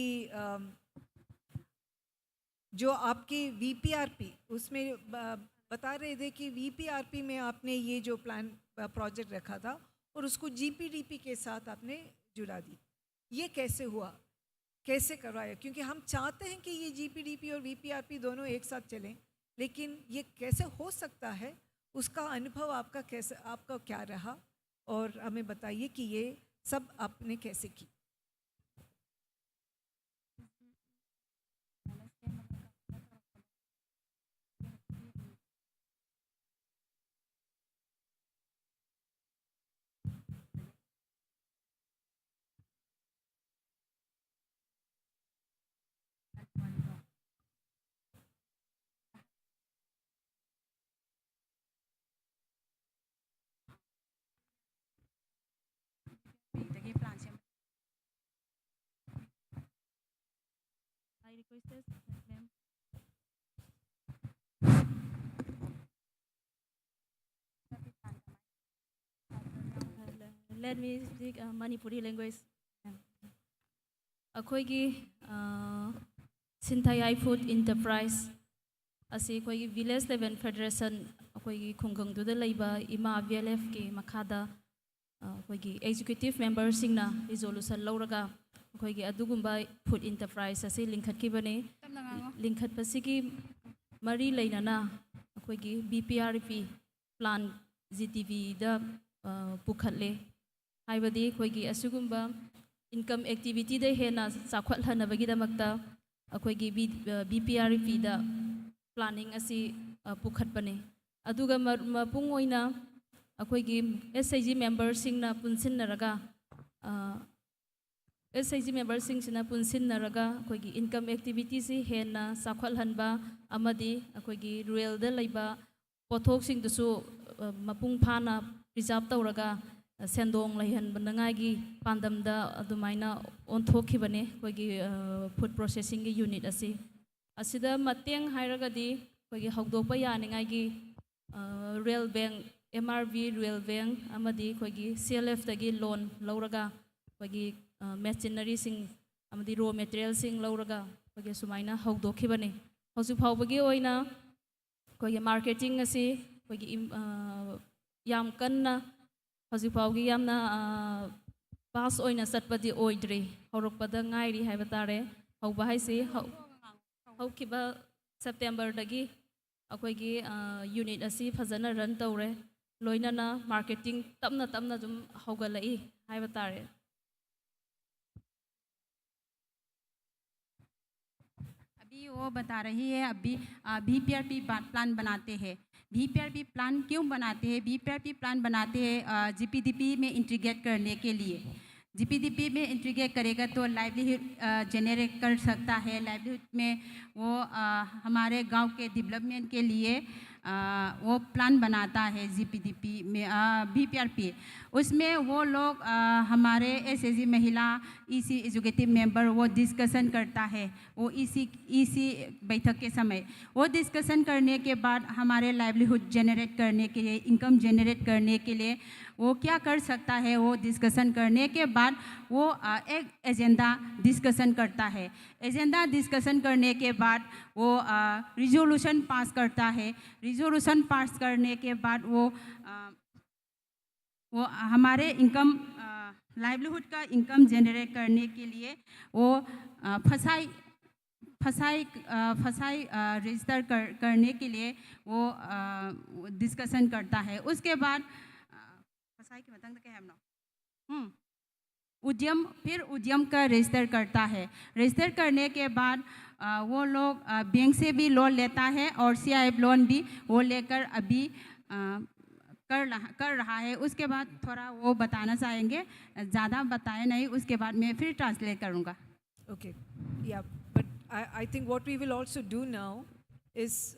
जो आपके VPRP उसमें बता रहे थे कि VPRP में आपने ये जो प्लान प्रोजेक्ट रखा था और उसको GPDP के साथ आपने जुड़ा दी, ये कैसे हुआ, कैसे करवाया? क्योंकि हम चाहते हैं कि ये GPDP और VPRP दोनों एक साथ चलें, लेकिन ये कैसे हो सकता है? उसका अनुभव आपका क्या रहा, और हमें बताइए कि ये सब आपने कैसे की? Let me speak Manipuri language. Akoigi Sintayai Food Enterprise asi akoigi village level federation akoigi khunggang du da leiba ima VLF ki makada akoigi executive member singna resolution lauraga akoigi adugumba food enterprise asi linkhat ki bane linkhat pasigi mari leinana akoigi BPRP plan GTV da pukhatle haibadi akoigi asugumba income activity da hena sakhwat hanabagi da makta akoigi BPRP da planning asi pukhat bane aduga mapung oina akoigi SIG member singna punsin naraga SIG member singna punsin naraga akoigi income activity si hena sakhwat hanba amadi akoigi rural da laiba pothok sing dusu mapung phana preserve tawraga sendong laihan banangagi pandamda adumaina onthokibane akoigi food processing unit asi asida mateng hairagadi akoigi hogdokpa yaningagi rail bank MRV rail bank amadi akoigi CLF dagi loan lauraga akoigi machinery sing amadi raw material sing lauraga akoigi sumaina hogdokhibane hosu phawbagi oina akoigi marketing asi akoigi yam kanna hosu phawgi yamna pass oina satpadi oidre horokpada ngairi haiba tare hauba haisi haukiba September dagi akoigi unit asi fazana run tawre loinana marketing tamna dum haugalai haiba tare। अभी वो बता रही है अभी BPRP plan बनाते हैं, VPRP plan क्यों बनाते हैं? VPRP प्लान बनाते हैं GPDP में इंटीग्रेट करने के लिए। GPDP में इंटीग्रेट करेगा तो लाइवलीहुड जनरेट कर सकता है। लाइवलीहुड में वो हमारे गांव के डेवलपमेंट के लिए वो प्लान बनाता है GPDP में VPRP। उसमें वो लोग हमारे SSG महिला EC एजुकेटिव मेंबर वो डिस्कशन करता है। वो EC बैठक के समय वो डिस्कशन करने के बाद हमारे लाइवलीहुड जनरेट करने के लिए, इनकम जनरेट करने के लिए वो क्या कर सकता है, वो डिस्कशन करने के बाद वो एक एजेंडा डिस्कशन करता है। एजेंडा डिस्कशन करने के बाद वो रिजोल्यूशन पास करता है। रिजोल्यूशन पास करने के बाद वो हमारे इनकम लाइवलीहुड का इनकम जनरेट करने के लिए वो फसाई रजिस्टर करने के लिए वो डिस्कशन करता है। उसके बाद फसाई के मतलब क्या है हम उद्यम का रजिस्टर करता है। रजिस्टर करने के बाद वो लोग बैंक से भी लोन लेता है और CIAL लोन भी वो लेकर अभी कर रहा है। उसके बाद थोड़ा वो बताना चाहेंगे, ज़्यादा बताए नहीं, उसके बाद मैं फिर ट्रांसलेट करूँगा। Okay, yeah, but I think what we will also do now is,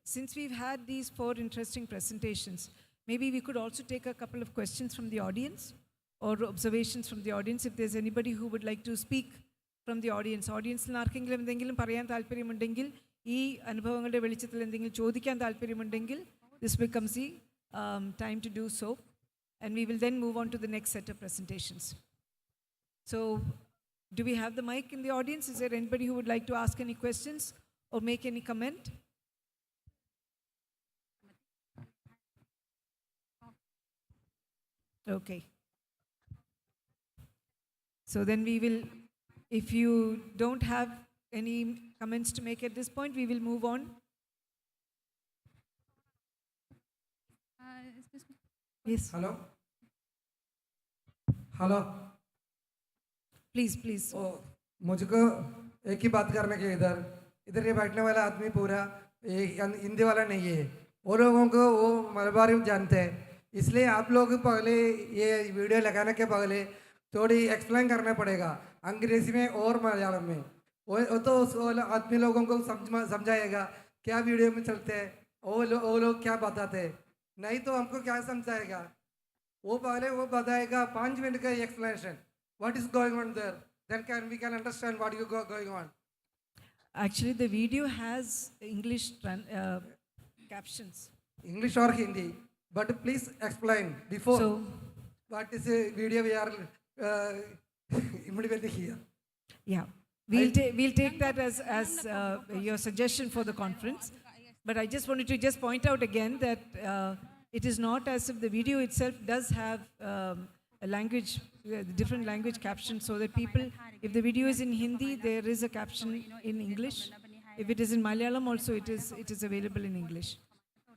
since we've had these 4 interesting presentations, maybe we could also take a couple of questions from the audience or observations from the audience. If there's anybody who would like to speak from the audience, audience-ൽ ആർക്കെങ്കിലും എന്തെങ്കിലും പറയാൻ താല്പര്യമുണ്ടെങ്കിൽ, ഈ അനുഭവങ്ങളുടെ വെളിച്ചത്തിൽ എന്തെങ്കിലും ചോദിക്കാൻ താല്പര്യമുണ്ടെങ്കിൽ, this becomes the time to do so, and we will then move on to the next set of presentations. So, do we have the mic in the audience? Is there anybody who would like to ask any questions or make any comment? Okay. So then we will, if you don't have any comments to make at this point, we will move on. Yes. Hello. Hello. Please, please. मुझको एक ही बात करने के इधर ये बैठने वाला आदमी पूरा हिंदी वाला नहीं है। वो लोगों को वो मलबारी जानते हैं, इसलिए आप लोग पहले ये वीडियो लगाने के पहले थोड़ी एक्सप्लेन करना पड़ेगा अंग्रेजी में और मलयालम में। वो तो उस आदमी लोगों को समझाएगा क्या वीडियो में चलते हैं, वो लोग क्या बताते हैं, नहीं तो हमको क्या समझाएगा। वो पहले वो बताएगा 5 मिनट का explanation, what is going on there, then we can understand what is going on. Actually, the video has English captions. English or Hindi, but please explain before. So, what is a video we are immediately here. Yeah, we'll take that as your suggestion for the conference. But I just wanted to just point out again that it is not as if the video itself does have a language, different language captions, so that people, if the video is in Hindi, there is a caption in English. If it is in Malayalam also, it is available in English.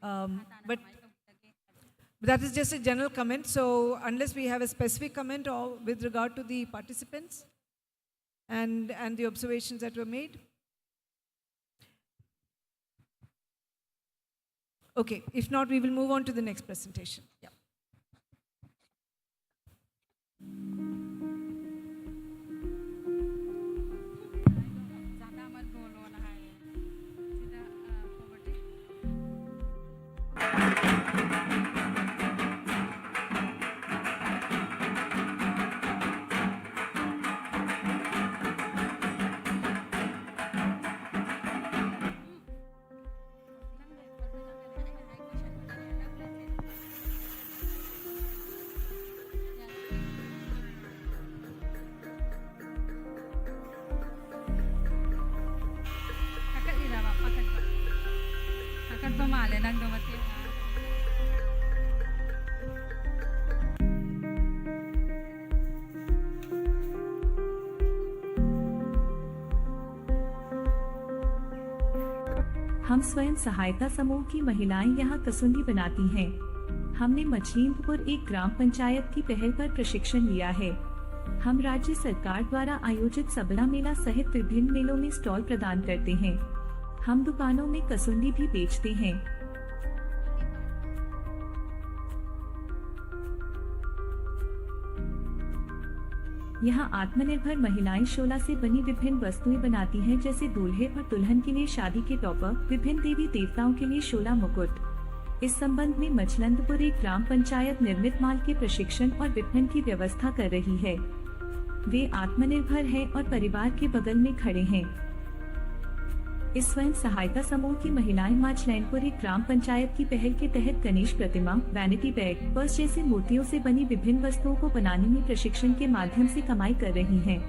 But that is just a general comment. So unless we have a specific comment or with regard to the participants and the observations that were made. Okay, if not, we will move on to the next presentation. Yeah. हम स्वयं सहायता समूह की महिलाएं यहाँ कसुंदी बनाती हैं। हमने मछलीपुर एक ग्राम पंचायत की पहल पर प्रशिक्षण लिया है। हम राज्य सरकार द्वारा आयोजित सबला मेला सहित विभिन्न मेलों में स्टॉल प्रदान करते हैं। हम दुकानों में कसुंदी भी बेचते हैं। यहाँ आत्मनिर्भर महिलाएं शोला से बनी विभिन्न वस्तुएं बनाती हैं, जैसे दूल्हे और दुल्हन के लिए शादी के टॉपर, विभिन्न देवी देवताओं के लिए शोला मुकुट। इस संबंध में मछलंदपुर एक ग्राम पंचायत निर्मित माल के प्रशिक्षण और विपणन की व्यवस्था कर रही है। वे आत्मनिर्भर हैं और परिवार के बगल में खड़े हैं। इस स्वयं सहायता समूह की महिलाएं माचलैंडपुर एक ग्राम पंचायत की पहल के तहत गणेश प्रतिमा, वैनिटी बैग, पर्स जैसी मूर्तियों से बनी विभिन्न वस्तुओं को बनाने में प्रशिक्षण के माध्यम से कमाई कर रही हैं।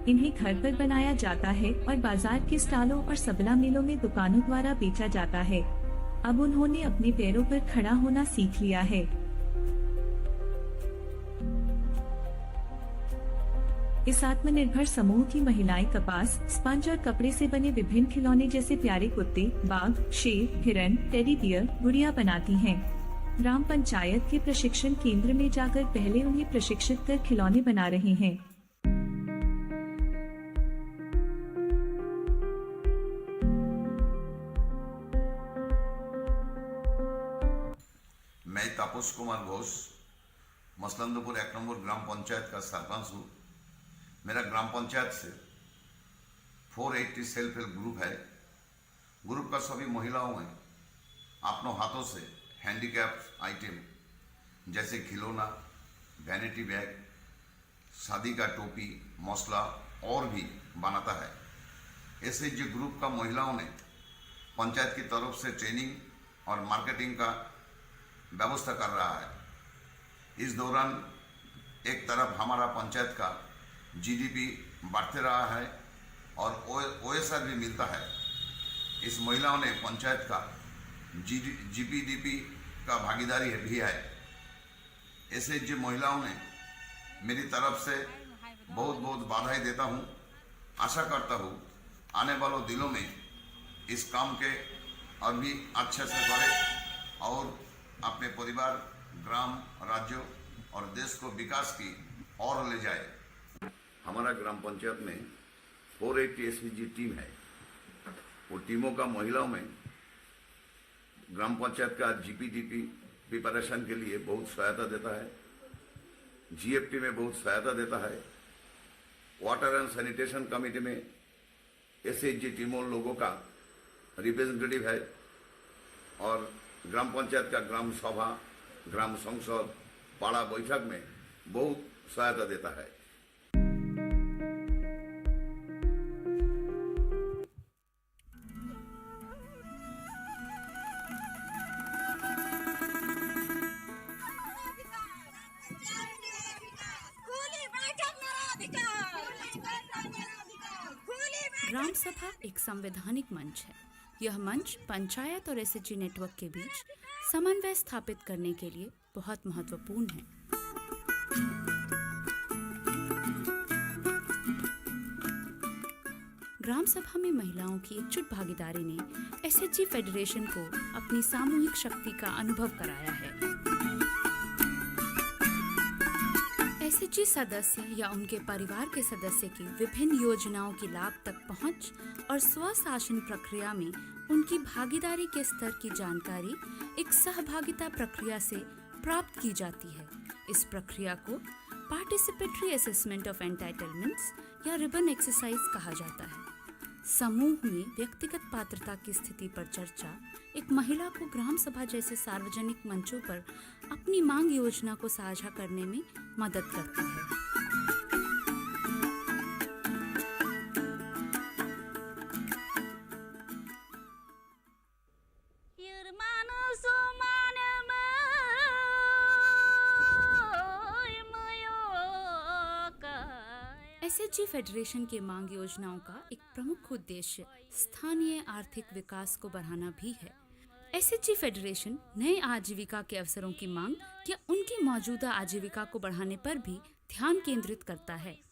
इन्हें घर पर बनाया जाता है और बाजार के स्टॉलों और सबला मिलों में दुकानों द्वारा बेचा जाता है। अब उन्होंने अपने पैरों पर खड़ा होना सीख लिया है। इस आत्मनिर्भर समूह की महिलाएं कपास, स्पंज और कपड़े से बने विभिन्न खिलौने जैसे प्यारे कुत्ते, बाघ, शेर, हिरन, टेडी बियर, गुड़िया बनाती हैं। ग्राम पंचायत के प्रशिक्षण केंद्र में जाकर पहले उन्हें प्रशिक्षित कर खिलौने बना रहे हैं। मैं तापस कुमार घोष मसलंदपुर 1 नंबर ग्राम पंचायत का सरपंच हूँ। मेरा ग्राम पंचायत से 480 सेल्फ हेल्प ग्रुप है। ग्रुप का सभी महिलाओं ने अपनों हाथों से हैंडीक्राफ्ट आइटम जैसे खिलौना, वैनिटी बैग, शादी का टोपी, मसला और भी बनाता है। ऐसे जो ग्रुप का महिलाओं ने पंचायत की तरफ से ट्रेनिंग और मार्केटिंग का व्यवस्था कर रहा है। इस दौरान एक तरफ हमारा पंचायत का जीडीपी बढ़ते रहा है और ओएसआर भी मिलता है। इस महिलाओं ने पंचायत का जीपीडीपी का भागीदारी भी है। ऐसे जो महिलाओं ने मेरी तरफ से बहुत बहुत बधाई देता हूँ। आशा करता हूँ आने वालों दिनों में इस काम के और भी अच्छे से करें और अपने परिवार, ग्राम, राज्यों और देश को विकास की ओर ले जाए। हमारा ग्राम पंचायत में 480 एसडीजी टीम है। वो टीमों का महिलाओं में ग्राम पंचायत का जीपीडीपी प्रिपरेशन के लिए बहुत सहायता देता है, जीएफटी में बहुत सहायता देता है। वाटर एंड सैनिटेशन कमेटी में एसएचजी टीमों लोगों का रिप्रेजेंटेटिव है और ग्राम पंचायत का ग्राम सभा, ग्राम संसद, पाड़ा बैठक में बहुत सहायता देता है। ग्राम सभा एक संवैधानिक मंच है। यह मंच पंचायत और एसएचजी नेटवर्क के बीच समन्वय स्थापित करने के लिए बहुत महत्वपूर्ण है। ग्राम सभा में महिलाओं की एकजुट भागीदारी ने एसएचजी फेडरेशन को अपनी सामूहिक शक्ति का अनुभव कराया है। एसएचजी सदस्य या उनके परिवार के सदस्य की विभिन्न योजनाओं की लाभ तक पहुंच और स्वशासन प्रक्रिया में उनकी भागीदारी के स्तर की जानकारी एक सहभागिता प्रक्रिया से प्राप्त की जाती है। इस प्रक्रिया को पार्टिसिपेटरी असेसमेंट ऑफ एंटाइटलमेंट्स या रिबन एक्सरसाइज कहा जाता है। समूह में व्यक्तिगत पात्रता की स्थिति पर चर्चा एक महिला को ग्राम सभा जैसे सार्वजनिक मंचों पर अपनी मांग योजना को साझा करने में मदद करती है। एसएचजी फेडरेशन के मांग योजनाओं का एक प्रमुख उद्देश्य स्थानीय आर्थिक विकास को बढ़ाना भी है। एसएचजी फेडरेशन नए आजीविका के अवसरों की मांग या उनकी मौजूदा आजीविका को बढ़ाने पर भी ध्यान केंद्रित करता है।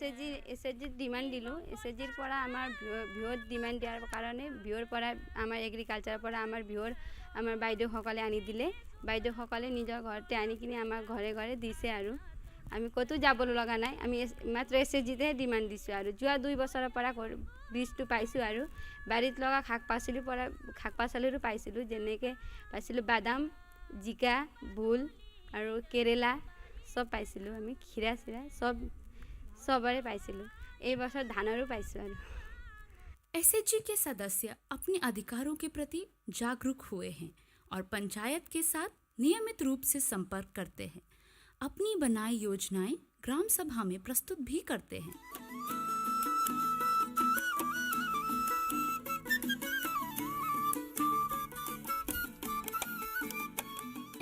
এসএসজি ডিমান্ড দিলোঁ এসএসজিৰ পৰা আমাৰ বিহুত ডিমাণ্ড দিয়াৰ কাৰণে বিহুৰ পৰা আমাৰ এগ্ৰিকালচাৰৰ পৰা আমাৰ বাইদেউসকলে আনি দিলে বাইদেউসকলে নিজৰ ঘৰতে আনি কিনে আমাৰ ঘৰে ঘৰে দিছে আৰু আমি ক'তো যাব লগা নাই আমি মাত্ৰ এসএসজিতেহে ডিমাণ্ড দিছোঁ আৰু যোৱা 2 বছৰৰ পৰা বীজটো পাইছোঁ আৰু বাৰীত লগা শাক পাচলিৰো পাইছিলোঁ যেনেকৈ পাইছিলোঁ বাদাম জিকা ভোল আৰু কেৰেলা সব পাইছিলোঁ আমি खीरा सबरे पाइছিলোঁ এই বছৰ ধানৰো পাইছোঁ আৰু एसएचजी के सदस्य अपने अधिकारों के प्रति जागरूक हुए हैं और पंचायत के साथ नियमित रूप से संपर्क करते हैं अपनी बनाई योजनाएं ग्राम सभा में प्रस्तुत भी करते हैं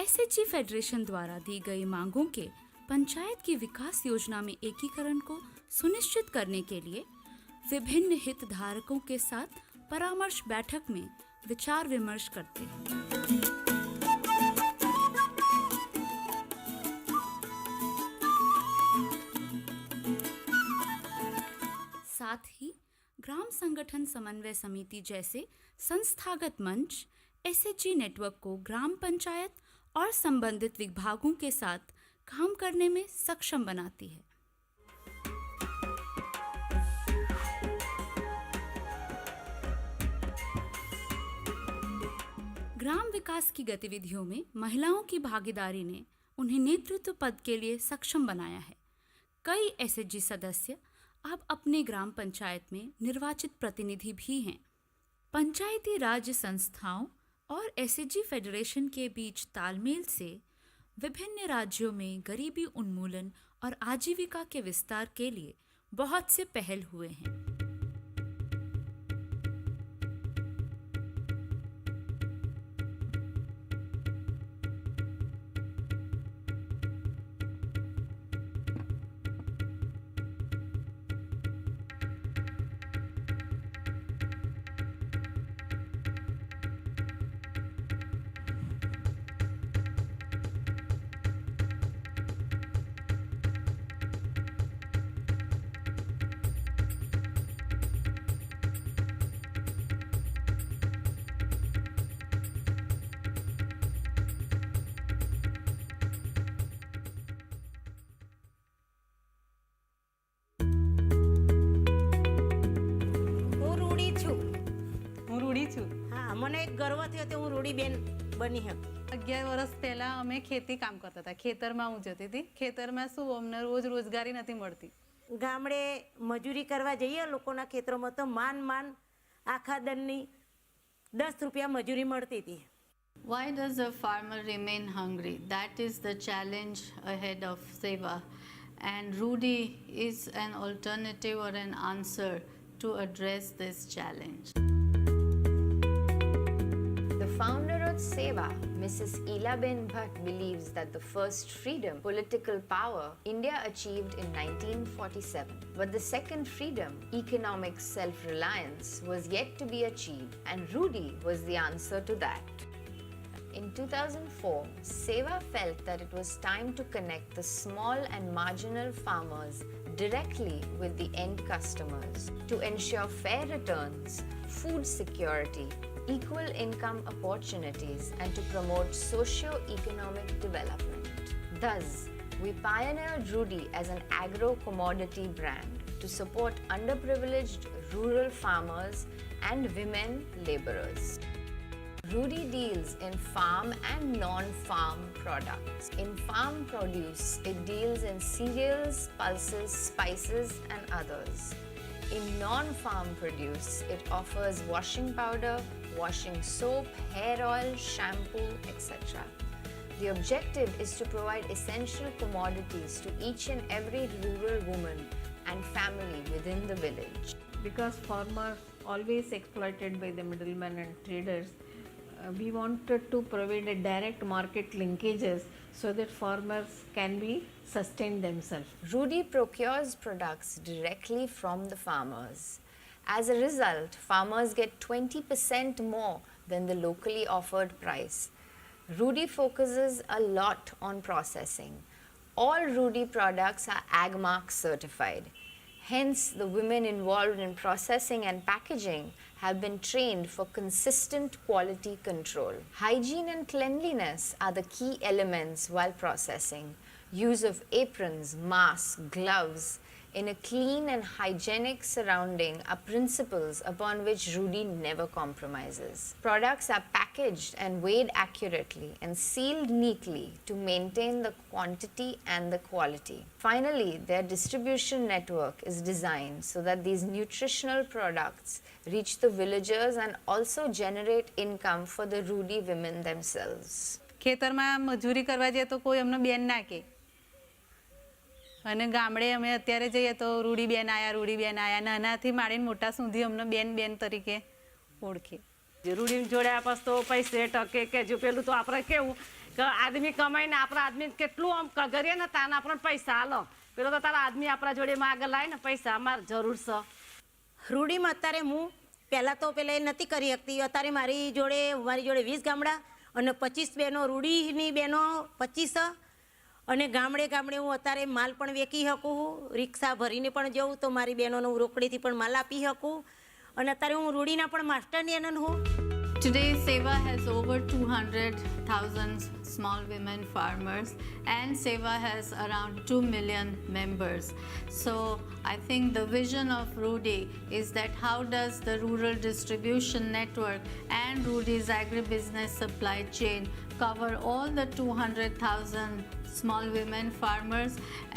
एसएचजी फेडरेशन द्वारा दी गई मांगों के पंचायत की विकास योजना में एकीकरण को सुनिश्चित करने के लिए विभिन्न हितधारकों के साथ परामर्श बैठक में विचार विमर्श करते हैं साथ ही ग्राम संगठन समन्वय समिति जैसे संस्थागत मंच एसएचजी नेटवर्क को ग्राम पंचायत और संबंधित विभागों के साथ काम करने में सक्षम बनाती है ग्राम विकास की गतिविधियों में महिलाओं की भागीदारी ने उन्हें नेतृत्व पद के लिए सक्षम बनाया है कई एसएचजी सदस्य अब अपने ग्राम पंचायत में निर्वाचित प्रतिनिधि भी हैं पंचायती राज संस्थाओं और एसएचजी फेडरेशन के बीच तालमेल से विभिन्न राज्यों में गरीबी उन्मूलन और आजीविका के विस्तार के लिए बहुत से पहल हुए हैं હા મને એક ગર્વ થયો કે હું રૂડીબેન બની હક 11 વર્ષ પહેલા અમે ખેતી કામ કરતા હતા ખેતરમાં હું જતી હતી ખેતરમાં શું અમને રોજ રોજગારી નથી મળતી ગામડે મજૂરી કરવા જઈએ લોકોના ખેતરોમાં તો मान આખા દનની 10 રૂપિયા મજૂરી મળતી હતી. Why does a farmer remain hungry? That is the challenge ahead of Seva, and Rudy is an alternative or an answer to address this challenge. The founder of Seva, Mrs. Ilaben Bhatt, believes that the first freedom, political power, India achieved in 1947. But the second freedom, economic self-reliance, was yet to be achieved, and Rudy was the answer to that. In 2004, Seva felt that it was time to connect the small and marginal farmers directly with the end customers to ensure fair returns, food security, equal income opportunities, and to promote socio-economic development. Thus, we pioneered Rudy as an agro-commodity brand to support underprivileged rural farmers and women laborers. Rudy deals in farm and non-farm products. In farm produce, it deals in cereals, pulses, spices, and others. In non-farm produce, it offers washing powder, washing soap, hair oil, shampoo, etc. The objective is to provide essential commodities to each and every rural woman and family within the village. Because farmers always exploited by the middlemen and traders, we wanted to provide a direct market linkages so that farmers can be sustain themselves. Rudy procures products directly from the farmers. As a result, farmers get 20% more than the locally offered price. Rudy focuses a lot on processing. All Rudy products are AgMark certified. Hence, the women involved in processing and packaging have been trained for consistent quality control. Hygiene and cleanliness are the key elements while processing. Use of aprons, masks, gloves in a clean and hygienic surrounding are principles upon which Rudy never compromises. Products are packaged and weighed accurately and sealed neatly to maintain the quantity and the quality. Finally, their distribution network is designed so that these nutritional products reach the villagers and also generate income for the Rudy women themselves. ખેતરમાં મજૂરી કરવા જઈએ તો કોઈ અમને બેન ના કહે અને ગામડે અમે અત્યારે જઈએ તો રૂડી બેન આયા નાનાથી માંડીને મોટા સુધી અમને બેન બેન તરીકે ઓળખે. રૂડી જોડ્યા પછી તો પૈસે ટકે કે જો પેલું તો આપણે કેવું કે આદમી કમાઈને આપણા આદમી કેટલું આમ કરીએ ને તાને આપણને પૈસા આલો પેલો તો તારા આદમી આપણા જોડે માગ લાય ને પૈસા અમારે જરૂર છે. રૂડીમાં અત્યારે હું પહેલાં તો પેલા નથી કરી શકતી, અત્યારે મારી જોડે 20 ગામડા અને 25 બહેનો રૂડીની બહેનો 25 અને ગામડે ગામડે હું અત્યારે માલ પણ વેચી શકું, રિક્ષા ભરીને પણ જઉં તો મારી બહેનોને હું રોકડીથી પણ માલ આપી શકું અને અત્યારે હું રૂડીના પણ માસ્ટરની અનન હું. Today, Seva has over 200,000 small women farmers and Seva has around 2 million members. So I think the vision of Rudy is that how does the rural distribution network and Rudy's agribusiness supply chain cover all the 200,000 small women farmers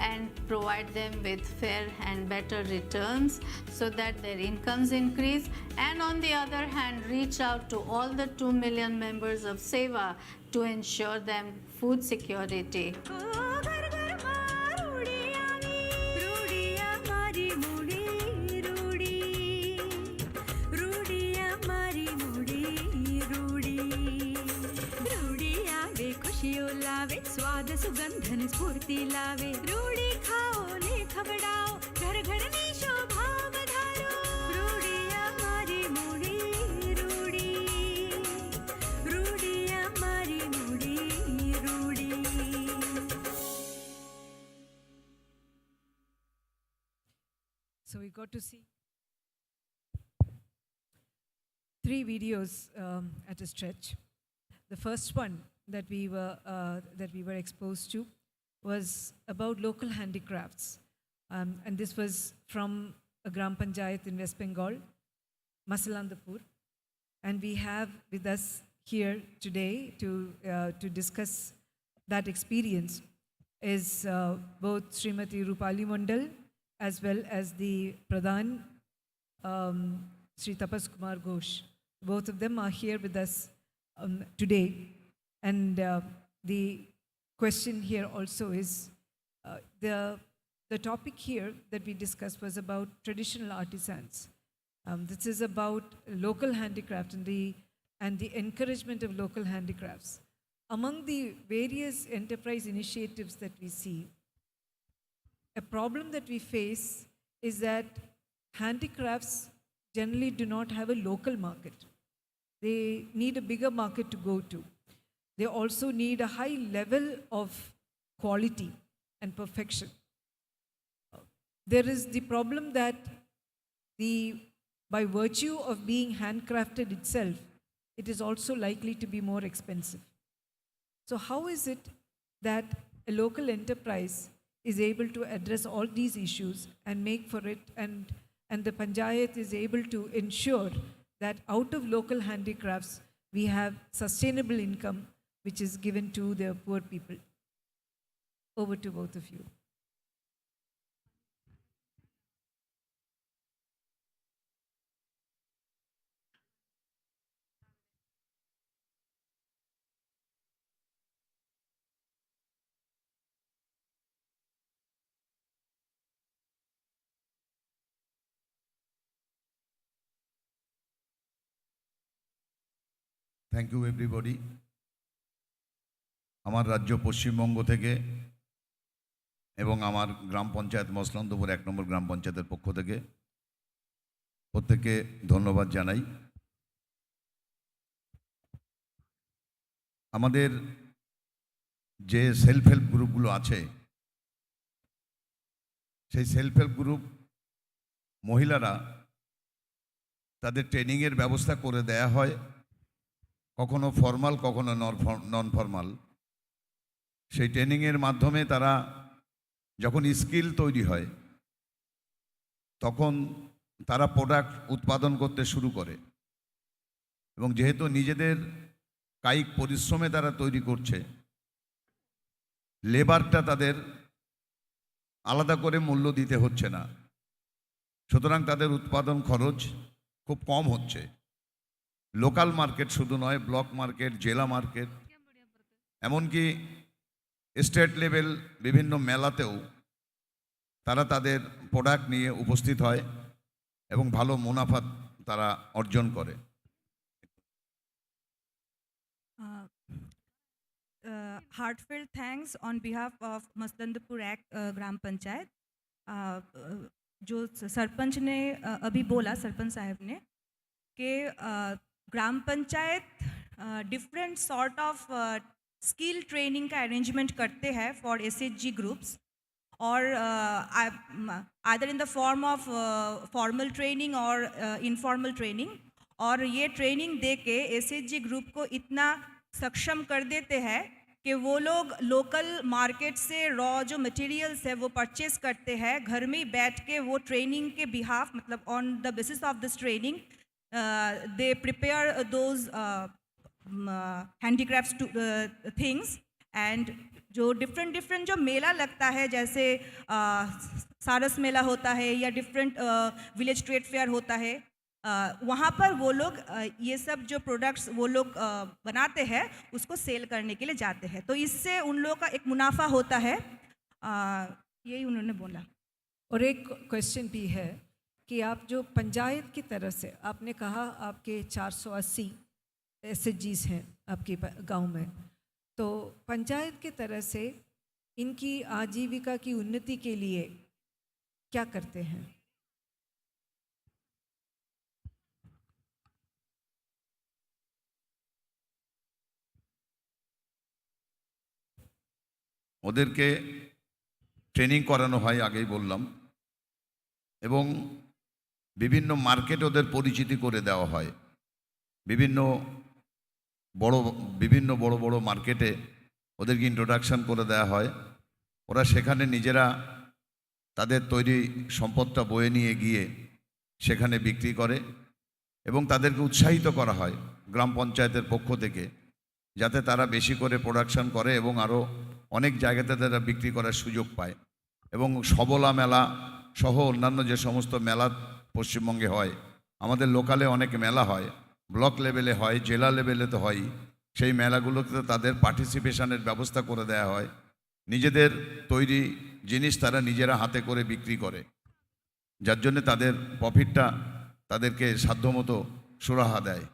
and provide them with fair and better returns so that their incomes increase, and on the other hand reach out to all the 2 million members of Seva to ensure them food security. लावे स्वाद सुगंधन स्फूर्ति लावे रूड़ी खाओ ने खबड़ाओ घर घर में शोभा बधारो रूड़ी हमारी मुड़ी रूड़ी रूड़ी हमारी मुड़ी रूड़ी. So we got to see 3 videos at a stretch. The first one that we were exposed to was about local handicrafts, and this was from a Gram Panchayat in West Bengal, Masalandapur, and we have with us here today to discuss that experience is both Srimati Rupali Mandal as well as the Pradhan Sri Tapas Kumar Ghosh. Both of them are here with us today. And the question here also is, the topic here that we discussed was about traditional artisans. This is about local handicraft and the encouragement of local handicrafts. Among the various enterprise initiatives that we see, a problem that we face is that handicrafts generally do not have a local market. They need a bigger market to go to. They also need a high level of quality and perfection. There is the problem that by virtue of being handcrafted itself, it is also likely to be more expensive. So how is it that a local enterprise is able to address all these issues and make for it, and the Panchayat is able to ensure that out of local handicrafts we have sustainable income which is given to the poor people? Over to both of you. Thank you everybody. আমার রাজ্য পশ্চিমবঙ্গ থেকে এবং আমার গ্রাম পঞ্চায়েত মসলন্দপুর 1 নম্বর গ্রাম পঞ্চায়েতের পক্ষ থেকে প্রত্যেককে ধন্যবাদ জানাই। আমাদের যে সেলফ হেল্প গ্রুপগুলো আছে সেই সেলফ হেল্প গ্রুপ মহিলারা তাদের ট্রেনিংয়ের ব্যবস্থা করে দেয়া হয়, কখনো ফর্মাল কখনো নন ফর্মাল। সেই ট্রেনিংয়ের মাধ্যমে তারা যখন স্কিল তৈরি হয় তখন তারা প্রোডাক্ট উৎপাদন করতে শুরু করে, এবং যেহেতু নিজেদের কায়িক পরিশ্রমে তারা তৈরি করছে, লেবারটা তাদের আলাদা করে মূল্য দিতে হচ্ছে না, সুতরাং তাদের উৎপাদন খরচ খুব কম হচ্ছে। লোকাল মার্কেট শুধু নয়, ব্লক মার্কেট, জেলা মার্কেট, এমনকি স্টেট লেভেল বিভিন্ন মেলাতেও তারা তাদের প্রোডাক্ট নিয়ে উপস্থিত হয় এবং ভালো মুনাফা তারা অর্জন করে। Heartfelt thanks on behalf of Masalandpur एक्ट ग्राम पंचायत। जो सरपंच ने अभी बोला, सरपंच साहब ने, कि gram panchayat different sort of skill training का अरेंजमेंट करते हैं फॉर SHG ग्रुप्स, और either in the form of formal training और इनफॉर्मल ट्रेनिंग, और ये ट्रेनिंग दे के SHG ग्रुप को इतना सक्षम कर देते हैं कि वो लोग लोकल मार्केट से रॉ जो मटेरियल्स है वो परचेज करते हैं, घर में ही बैठ के वो ट्रेनिंग के बिहाफ, मतलब on the basis of this training they prepare those handicrafts things. And जो डिफरेंट जो मेला लगता है, जैसे सारस मेला होता है या डिफरेंट विलेज ट्रेड फेयर होता है, वहाँ पर वो लोग ये सब जो प्रोडक्ट्स वो लोग बनाते हैं उसको सेल करने के लिए जाते हैं, तो इससे उन लोगों का एक मुनाफा होता है। यही उन्होंने बोला। और एक क्वेश्चन भी है कि आप जो पंचायत की तरफ से, आपने कहा आपके 480 SHGs हैं आपके गांव में, तो पंचायत की तरफ से इनकी आजीविका की उन्नति के लिए क्या करते हैं? ওদেরকে ট্রেনিং করানো হয়, আগেই বললাম, এবং বিভিন্ন মার্কেট ওদের পরিচিতি করে দেওয়া হয়। বিভিন্ন বড় বড় মার্কেটে ওদেরকে ইন্ট্রোডাকশান করে দেওয়া হয়। ওরা সেখানে নিজেরা তাদের তৈরি সম্পদটা বয়ে নিয়ে গিয়ে সেখানে বিক্রি করে, এবং তাদেরকে উৎসাহিত করা হয় গ্রাম পঞ্চায়েতের পক্ষ থেকে, যাতে তারা বেশি করে প্রোডাকশান করে এবং আরও অনেক জায়গাতে তারা বিক্রি করার সুযোগ পায়। এবং সবলা মেলা সহ অন্যান্য যে সমস্ত মেলা পশ্চিমবঙ্গে হয়, আমাদের লোকালে অনেক মেলা হয়, ব্লক লেভেলে হয়, জেলা লেভেলে তো হয়ই, সেই মেলাগুলোতে তাদের পার্টিসিপেশনের ব্যবস্থা করে দেওয়া হয়। নিজেদের তৈরি জিনিস তারা নিজেরা হাতে করে বিক্রি করে, যার জন্য তাদের প্রফিটটা তাদেরকে সাধ্যমতো সুরাহা দেয়।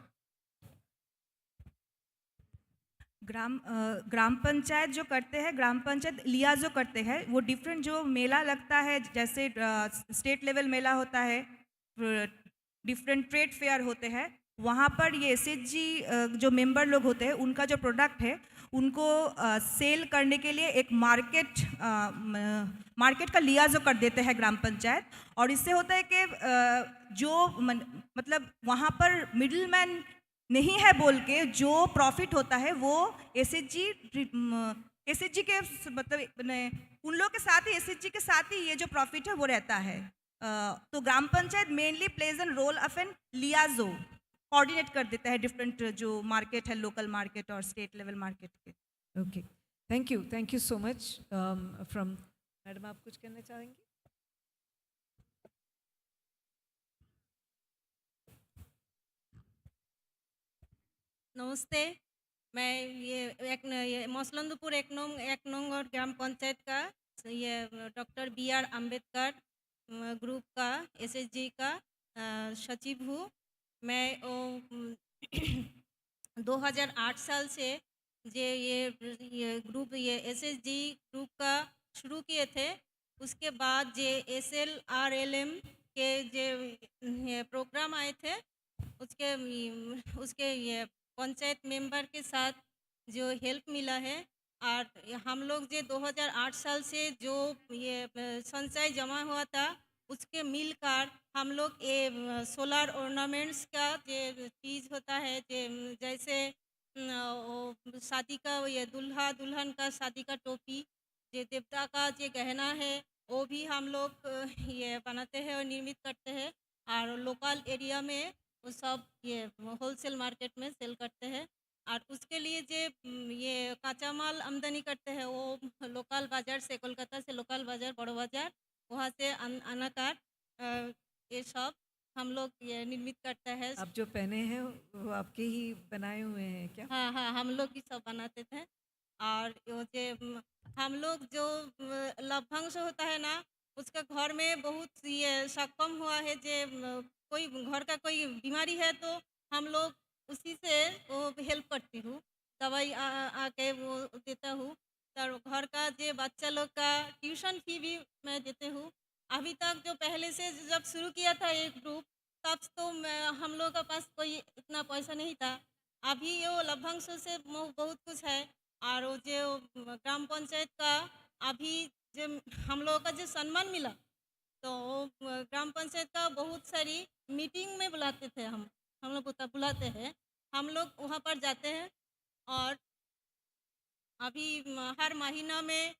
ग्राम पंचायत जो करते हैं, ग्राम पंचायत लिया जो करते हैं, वो डिफरेंट जो मेला लगता है, जैसे स्टेट लेवल मेला होता है, डिफरेंट ट्रेड फेयर होते हैं, वहाँ पर ये SHG जो मेंबर लोग होते हैं उनका जो प्रोडक्ट है उनको सेल करने के लिए एक मार्केट का लियाजो कर देते हैं ग्राम पंचायत। और इससे होता है कि जो मतलब वहाँ पर मिडिल मैन नहीं है बोल के जो प्रॉफिट होता है वो SHG के मतलब उन लोगों के साथ ही, SHG के साथ ही ये जो प्रॉफिट है वो रहता है। तो gram panchayat mainly plays an role of an liaison, coordinate कर देता है डिफरेंट जो मार्केट है, लोकल मार्केट और स्टेट लेवल मार्केट के। Okay, thank you so much. From madam, आप कुछ कहना चाहेंगे? नमस्ते, मैं ये मसलंदपुर एक नंग और ग्राम पंचायत का ये डॉक्टर BR अम्बेडकर ग्रुप का SHG का सचिव हूँ। मैं 2008 साल से ये ग्रुप ये SHG ग्रुप का शुरू किए थे। उसके बाद जे SLRLM के जे प्रोग्राम आए थे, उसके ये पंचायत मेंबर के साथ जो हेल्प मिला है, और हम लोग जो 2008 साल से जो ये संचय जमा हुआ था उसके मिलकर हम लोग ये सोलर ऑर्नामेंट्स का जो चीज़ होता है जैसे वो शादी का ये दूल्हा दुल्हन का शादी का टोपी, ये देवता का जो गहना है वो भी हम लोग ये बनाते हैं और निर्मित करते हैं और लोकल एरिया में वो सब ये होलसेल मार्केट में सेल करते हैं। और उसके लिए जो ये कच्चा माल आमदनी करते हैं वो लोकल बाज़ार से, कोलकाता से लोकल बाज़ार बड़ो बाज़ार वहाँ से आनाकार ये सब हम लोग ये निर्मित करते हैं। आप जो पहने हैं वो आपके ही बनाए हुए हैं क्या? हाँ हाँ, हम लोग ही सब बनाते थे। और वो जो हम लोग जो लभ्यांश होता है ना, उसका घर में बहुत ये सक्षम हुआ है जो कोई घर का कोई बीमारी है तो हम लोग उसी से वो हेल्प करती हूँ, दवाई आके वो देता हूँ। तो घर का जो बच्चा लोग का ट्यूशन फी भी मैं देती हूँ। अभी तक जो पहले से जब शुरू किया था एक ग्रुप, तब तो हम लोग के पास कोई इतना पैसा नहीं था। अभी ये लभ्यांश से बहुत कुछ है। और वो जो ग्राम पंचायत का अभी जो हम लोगों का जो सम्मान मिला, तो ग्राम पंचायत का बहुत सारी मीटिंग में बुलाते थे हम लोग बुलाते हैं, हम लोग वहाँ पर जाते हैं। और अभी हर महीना में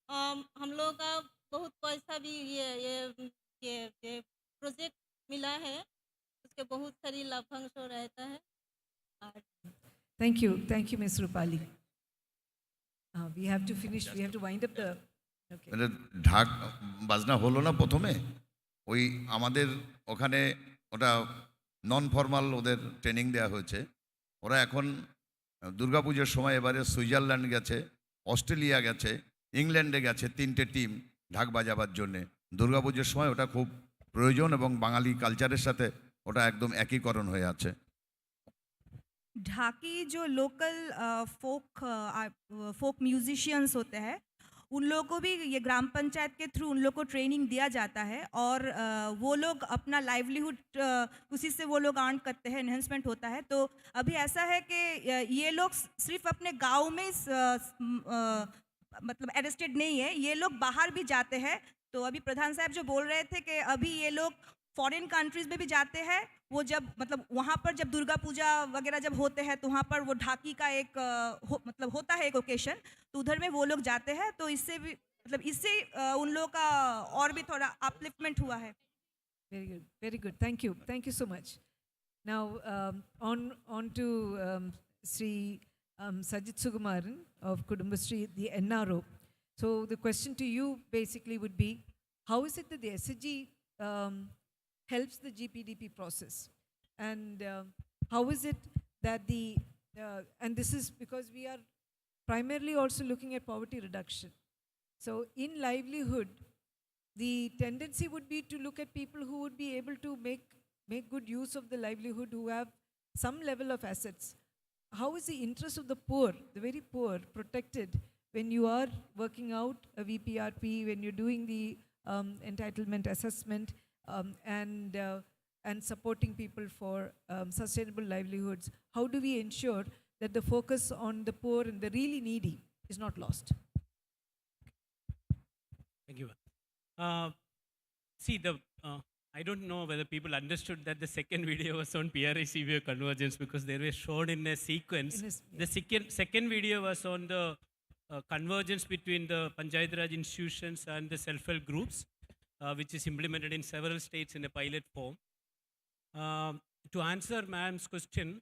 हम लोगों का बहुत पैसा भी ये प्रोजेक्ट मिला है, उसके बहुत सारी लाभांश रहता है। और Thank you, Ms. Rupali. We have to finish. We have to wind up the. Okay. মানে ঢাক বাজনা হলো না প্রথমে, ওই আমাদের ওখানে ওটা নন ফর্মাল ওদের ট্রেনিং দেওয়া হয়েছে। ওরা এখন দুর্গাপুজোর সময় এবারে সুইজারল্যান্ড গেছে, অস্ট্রেলিয়া গেছে, ইংল্যান্ডে গেছে, 3টে টিম ঢাক বাজাবার জন্যে। দুর্গাপুজোর সময় ওটা খুব প্রয়োজন এবং বাঙালি কালচারের সাথে ওটা একদম একীকরণ হয়ে আছে। ढाकी जो लोकल फोक म्यूजिशियंस होते हैं उन लोगों को भी ये ग्राम पंचायत के थ्रू उन लोग को ट्रेनिंग दिया जाता है और वो लोग अपना लाइवलीहुड उसी से वो लोग अर्न करते हैं, एनहेंसमेंट होता है। तो अभी ऐसा है कि ये लोग सिर्फ अपने गांव में मतलब अरेस्टेड नहीं है, ये लोग बाहर भी जाते हैं। तो अभी प्रधान साहब जो बोल रहे थे कि अभी ये लोग फॉरेन कंट्रीज़ में भी जाते हैं। वो जब मतलब वहाँ पर जब दुर्गा पूजा वगैरह जब होते हैं तो वहाँ पर वो ढाकी का एक मतलब होता है एक ओकेशन, तो उधर में वो लोग जाते हैं। तो इससे भी मतलब इससे उन लोगों का और भी थोड़ा अपलिफ्टमेंट हुआ है। Very good. Thank you so much. Now on to Sri Sajid Sugumaran of Kudumbashree, the NRO. So the question to you basically would be, how is it that the SDG helps the GPDP process, and how is it that and this is because we are primarily also looking at poverty reduction. So in livelihood, the tendency would be to look at people who would be able to make good use of the livelihood, who have some level of assets. How is the interest of the poor, the very poor, protected when you are working out a VPRP, when you're doing the entitlement assessment, and supporting people for sustainable livelihoods? How do we ensure that the focus on the poor and the really needy is not lost? Thank you. See, I don't know whether people understood that the second video was on PRICVO convergence, because they were shown in a sequence. The second video was on the convergence between the Panchayat Raj institutions and the self-help groups, which is implemented in several states in a pilot form. To answer ma'am's question,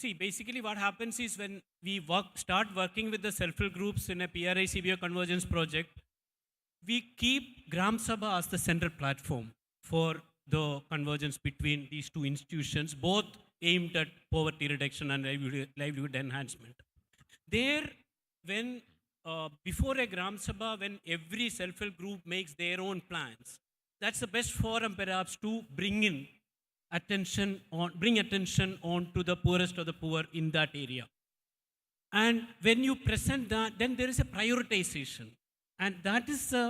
see, basically what happens is when we start working with the self-help groups in a PRICVO convergence project, we keep Gram Sabha as the central platform for the convergence between these two institutions, both aimed at poverty reduction and livelihood enhancement. There, when before a Gram Sabha, when every self-help group makes their own plans, that's the best forum perhaps to bring attention on to the poorest of the poor in that area. And when you present that, then there is a prioritization. And that is a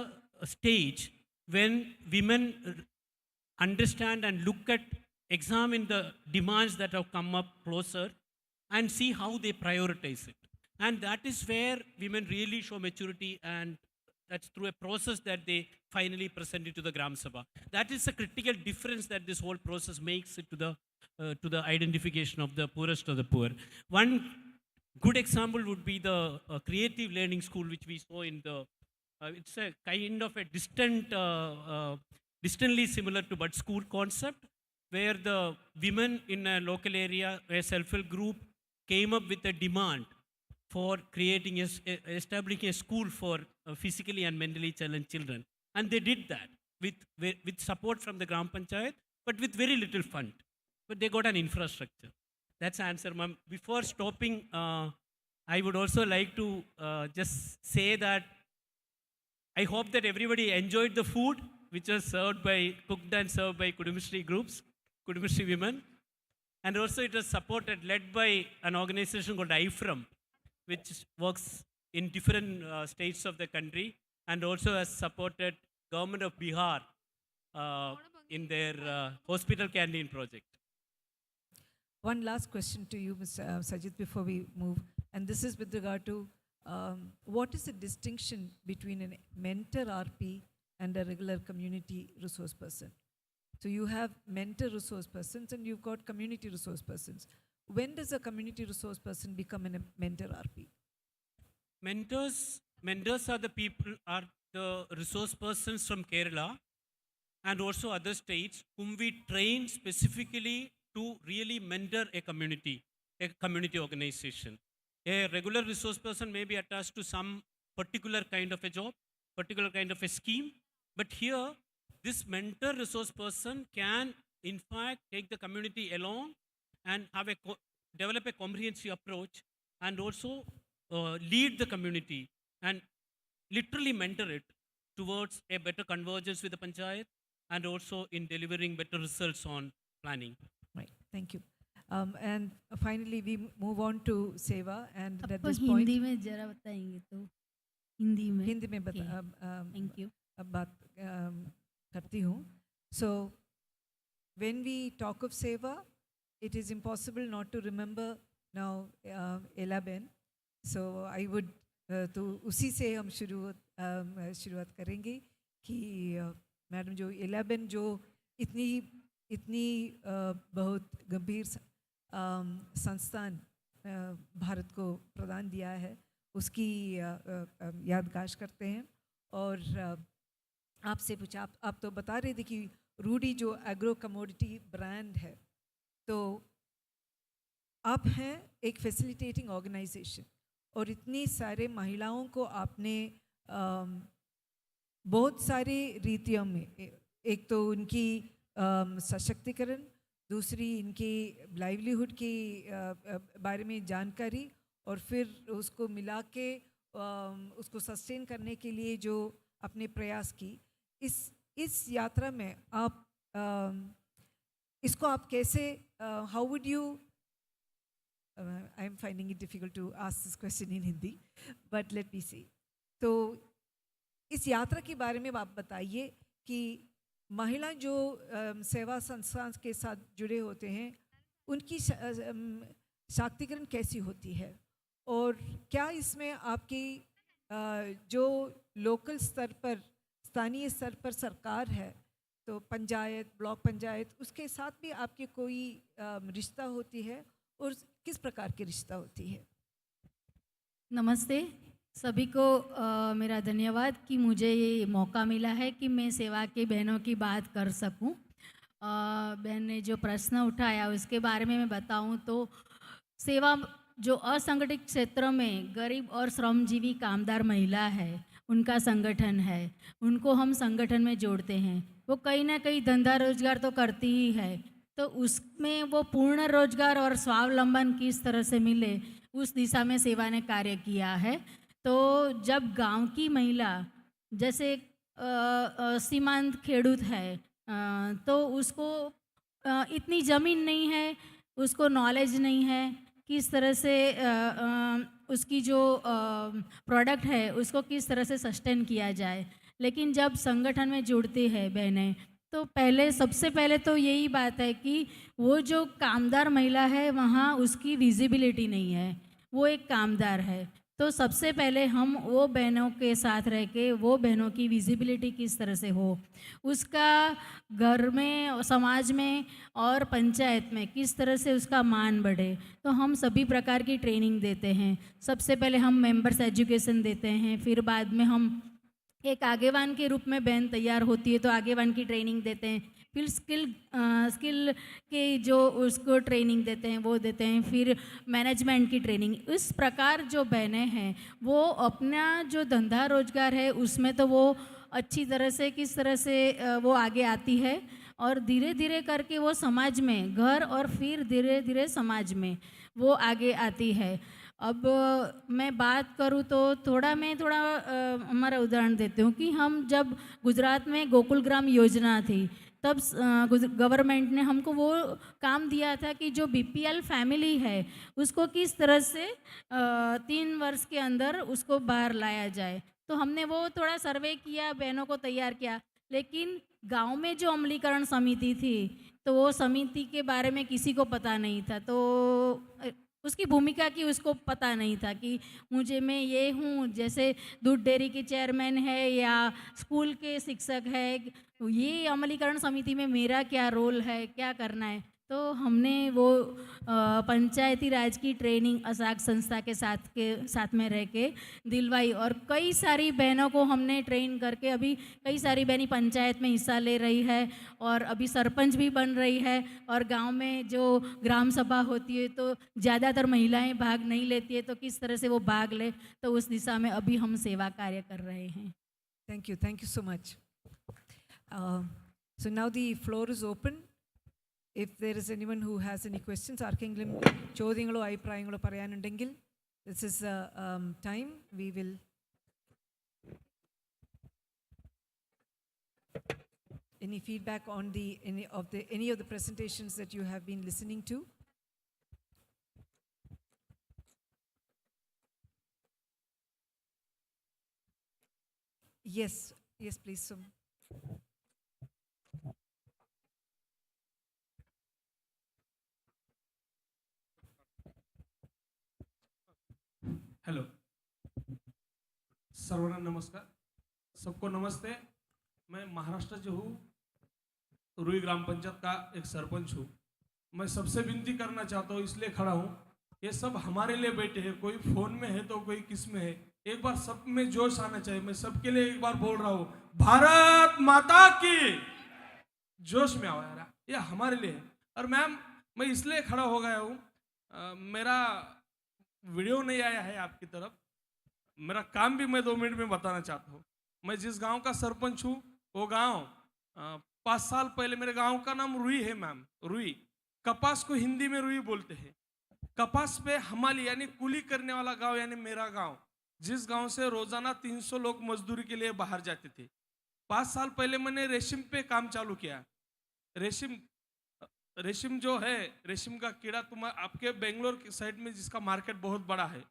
stage when women understand and examine the demands that have come up closer and see how they prioritize it. And that is where women really show maturity and that's through a process that they finally present it to the Gram Sabha. That is a critical difference that this whole process makes it to the identification of the poorest of the poor. One good example would be the creative learning school, which we saw in the, it's a kind of a distantly similar to Bud School concept, where the women in a local area, a self-help group, came up with a demand for creating establishing a school for physically and mentally challenged children. And they did that with support from the Gram Panchayat, but with very little fund. But they got an infrastructure. That's the answer, ma'am. Before stopping, I would also like to just say that I hope that everybody enjoyed the food, which was cooked and served by Kudumbashree groups, Kudumbashree women. And also it was supported, led by an organization called IFRAM, which works in different states of the country, and also has supported government of Bihar in their hospital canteen project. One last question to you, Mr. Sajid, before we move, and this is with regard to what is the distinction between a mentor RP and a regular community resource person? So you have mentor resource persons and you've got community resource persons. When does a community resource person become a mentor RP? Mentors are the resource persons from Kerala and also other states whom we train specifically to really mentor a community organization. A regular resource person may be attached to some particular kind of a job, particular kind of a scheme, but here this mentor resource person can in fact take the community along and develop a comprehensive approach and also lead the community and literally mentor it towards a better convergence with the Panchayat and also in delivering better results on planning. Right, thank you. And finally, we move on to Seva, and at आपको this point, Hindi में जरा बताएंगे तो हिंदी में thank you. बात करती हूँ. So, when we talk of Seva, it is impossible not to remember now Ella Ben. So I would तो उसी से हम शुरुआत करेंगे कि मैडम जो एला बेन जो इतनी बहुत गंभीर संस्थान भारत को प्रदान दिया है उसकी यादगाश करते हैं और आपसे पूछा आप तो बता रहे थे कि रूडी जो एग्रो कमोडिटी ब्रांड है तो आप हैं एक फैसिलिटेटिंग ऑर्गेनाइजेशन और इतनी सारे महिलाओं को आपने बहुत सारे रीतियों में एक तो उनकी सशक्तिकरण दूसरी इनकी लाइवलीहुड की बारे में जानकारी और फिर उसको मिला के उसको सस्टेन करने के लिए जो अपने प्रयास की इस यात्रा में आप इसको आप कैसे how would you I am finding it difficult to ask this question in Hindi, but let me see. तो इस यात्रा के बारे में आप बताइए कि महिला जो सेवा संस्थान के साथ जुड़े होते हैं उनकी शक्तिकरण कैसी होती है और क्या इसमें आपकी जो लोकल स्तर पर स्थानीय स्तर पर सरकार है तो पंचायत ब्लॉक पंचायत उसके साथ भी आपकी कोई रिश्ता होती है और किस प्रकार की रिश्ता होती है? नमस्ते सभी को मेरा धन्यवाद कि मुझे ये मौका मिला है कि मैं सेवा की बहनों की बात कर सकूं। बहन ने जो प्रश्न उठाया उसके बारे में मैं बताऊं तो सेवा जो असंगठित क्षेत्रों में गरीब और श्रमजीवी कामदार महिला है उनका संगठन है उनको हम संगठन में जोड़ते हैं वो कहीं ना कहीं धंधा रोजगार तो करती ही है तो उसमें वो पूर्ण रोजगार और स्वावलंबन किस तरह से मिले उस दिशा में सेवा ने कार्य किया है। तो जब गांव की महिला जैसे सीमांत खेडूत है तो उसको इतनी ज़मीन नहीं है उसको नॉलेज नहीं है किस तरह से उसकी जो प्रोडक्ट है उसको किस तरह से सस्टेन किया जाए लेकिन जब संगठन में जुड़ती है बहनें तो सबसे पहले तो यही बात है कि वो जो कामदार महिला है वहाँ उसकी विजिबिलिटी नहीं है वो एक कामदार है तो सबसे पहले हम वो बहनों के साथ रह के वो बहनों की विजिबिलिटी किस तरह से हो, उसका घर में, समाज में और पंचायत में किस तरह से उसका मान बढ़े, तो हम सभी प्रकार की ट्रेनिंग देते हैं। सबसे पहले हम मेंबर्स एजुकेशन देते हैं, फिर बाद में हम एक आगेवान के रूप में बहन तैयार होती है तो आगेवान की ट्रेनिंग देते हैं, फिर स्किल के जो उसको ट्रेनिंग देते हैं वो देते हैं, फिर मैनेजमेंट की ट्रेनिंग। इस प्रकार जो बहनें हैं वो अपना जो धंधा रोजगार है उसमें तो वो अच्छी तरह से किस तरह से वो आगे आती है और धीरे धीरे करके वो समाज में, घर और फिर धीरे धीरे समाज में वो आगे आती है। अब मैं बात करूँ तो मैं थोड़ा हमारा उदाहरण देती हूँ कि हम जब गुजरात में गोकुल ग्राम योजना थी तब गवर्नमेंट ने हमको वो काम दिया था कि जो बीपीएल फैमिली है उसको किस तरह से 3 वर्ष के अंदर उसको बाहर लाया जाए। तो हमने वो थोड़ा सर्वे किया, बहनों को तैयार किया, लेकिन गांव में जो अमलीकरण समिति थी तो वो समिति के बारे में किसी को पता नहीं था, तो उसकी भूमिका की उसको पता नहीं था कि मैं ये हूँ, जैसे दूध डेयरी के चेयरमैन है या स्कूल के शिक्षक है, ये अमलीकरण समिति में मेरा क्या रोल है, क्या करना है। तो हमने वो पंचायती राज की ट्रेनिंग असाक संस्था के साथ में रह के दिलवाई और कई सारी बहनों को हमने ट्रेन करके अभी कई सारी बहनी पंचायत में हिस्सा ले रही है और अभी सरपंच भी बन रही है। और गांव में जो ग्राम सभा होती है तो ज़्यादातर महिलाएं भाग नहीं लेती है, तो किस तरह से वो भाग ले, तो उस दिशा में अभी हम सेवा कार्य कर रहे हैं। Thank you so much. So now the floor is open. If there is anyone who has any questions, ആർക്കെങ്കിലും ചോദ്യങ്ങളോ അഭിപ്രായങ്ങളോ പറയാനുണ്ടെങ്കിൽ this is time. We will any feedback on any of the presentations that you have been listening to? Yes, please. So hello, सर्वांना नमस्कार, सबको नमस्ते। मैं महाराष्ट्र जो हूँ, रुई ग्राम पंचायत का एक सरपंच हूँ। मैं सबसे विनती करना चाहता हूँ, इसलिए खड़ा हूँ, ये सब हमारे लिए बैठे हैं, कोई फोन में है तो कोई किस में है। एक बार सब में जोश आना चाहिए। मैं सबके लिए एक बार बोल रहा हूँ, भारत माता की, जोश में आओ यार, ये हमारे लिए है। और मैम, मैं इसलिए खड़ा हो गया हूँ, मेरा वीडियो नहीं आया है आपकी तरफ, मेरा काम भी मैं 2 मिनट में बताना चाहता हूँ। मैं जिस गांव का सरपंच हूँ वो गांव 5 साल पहले, मेरे गांव का नाम रुई है मैम, रुई। कपास को हिंदी में रुई बोलते हैं। कपास पे हमाली यानी कुली करने वाला गांव यानी मेरा गांव, जिस गांव से रोजाना 300 लोग मजदूरी के लिए बाहर जाते थे। 5 साल पहले मैंने रेशम पे काम चालू किया। रेशम जो है, रेशम का कीड़ा, आपके बेंगलोर की साइड में जिसका मार्केट बहुत बड़ा है,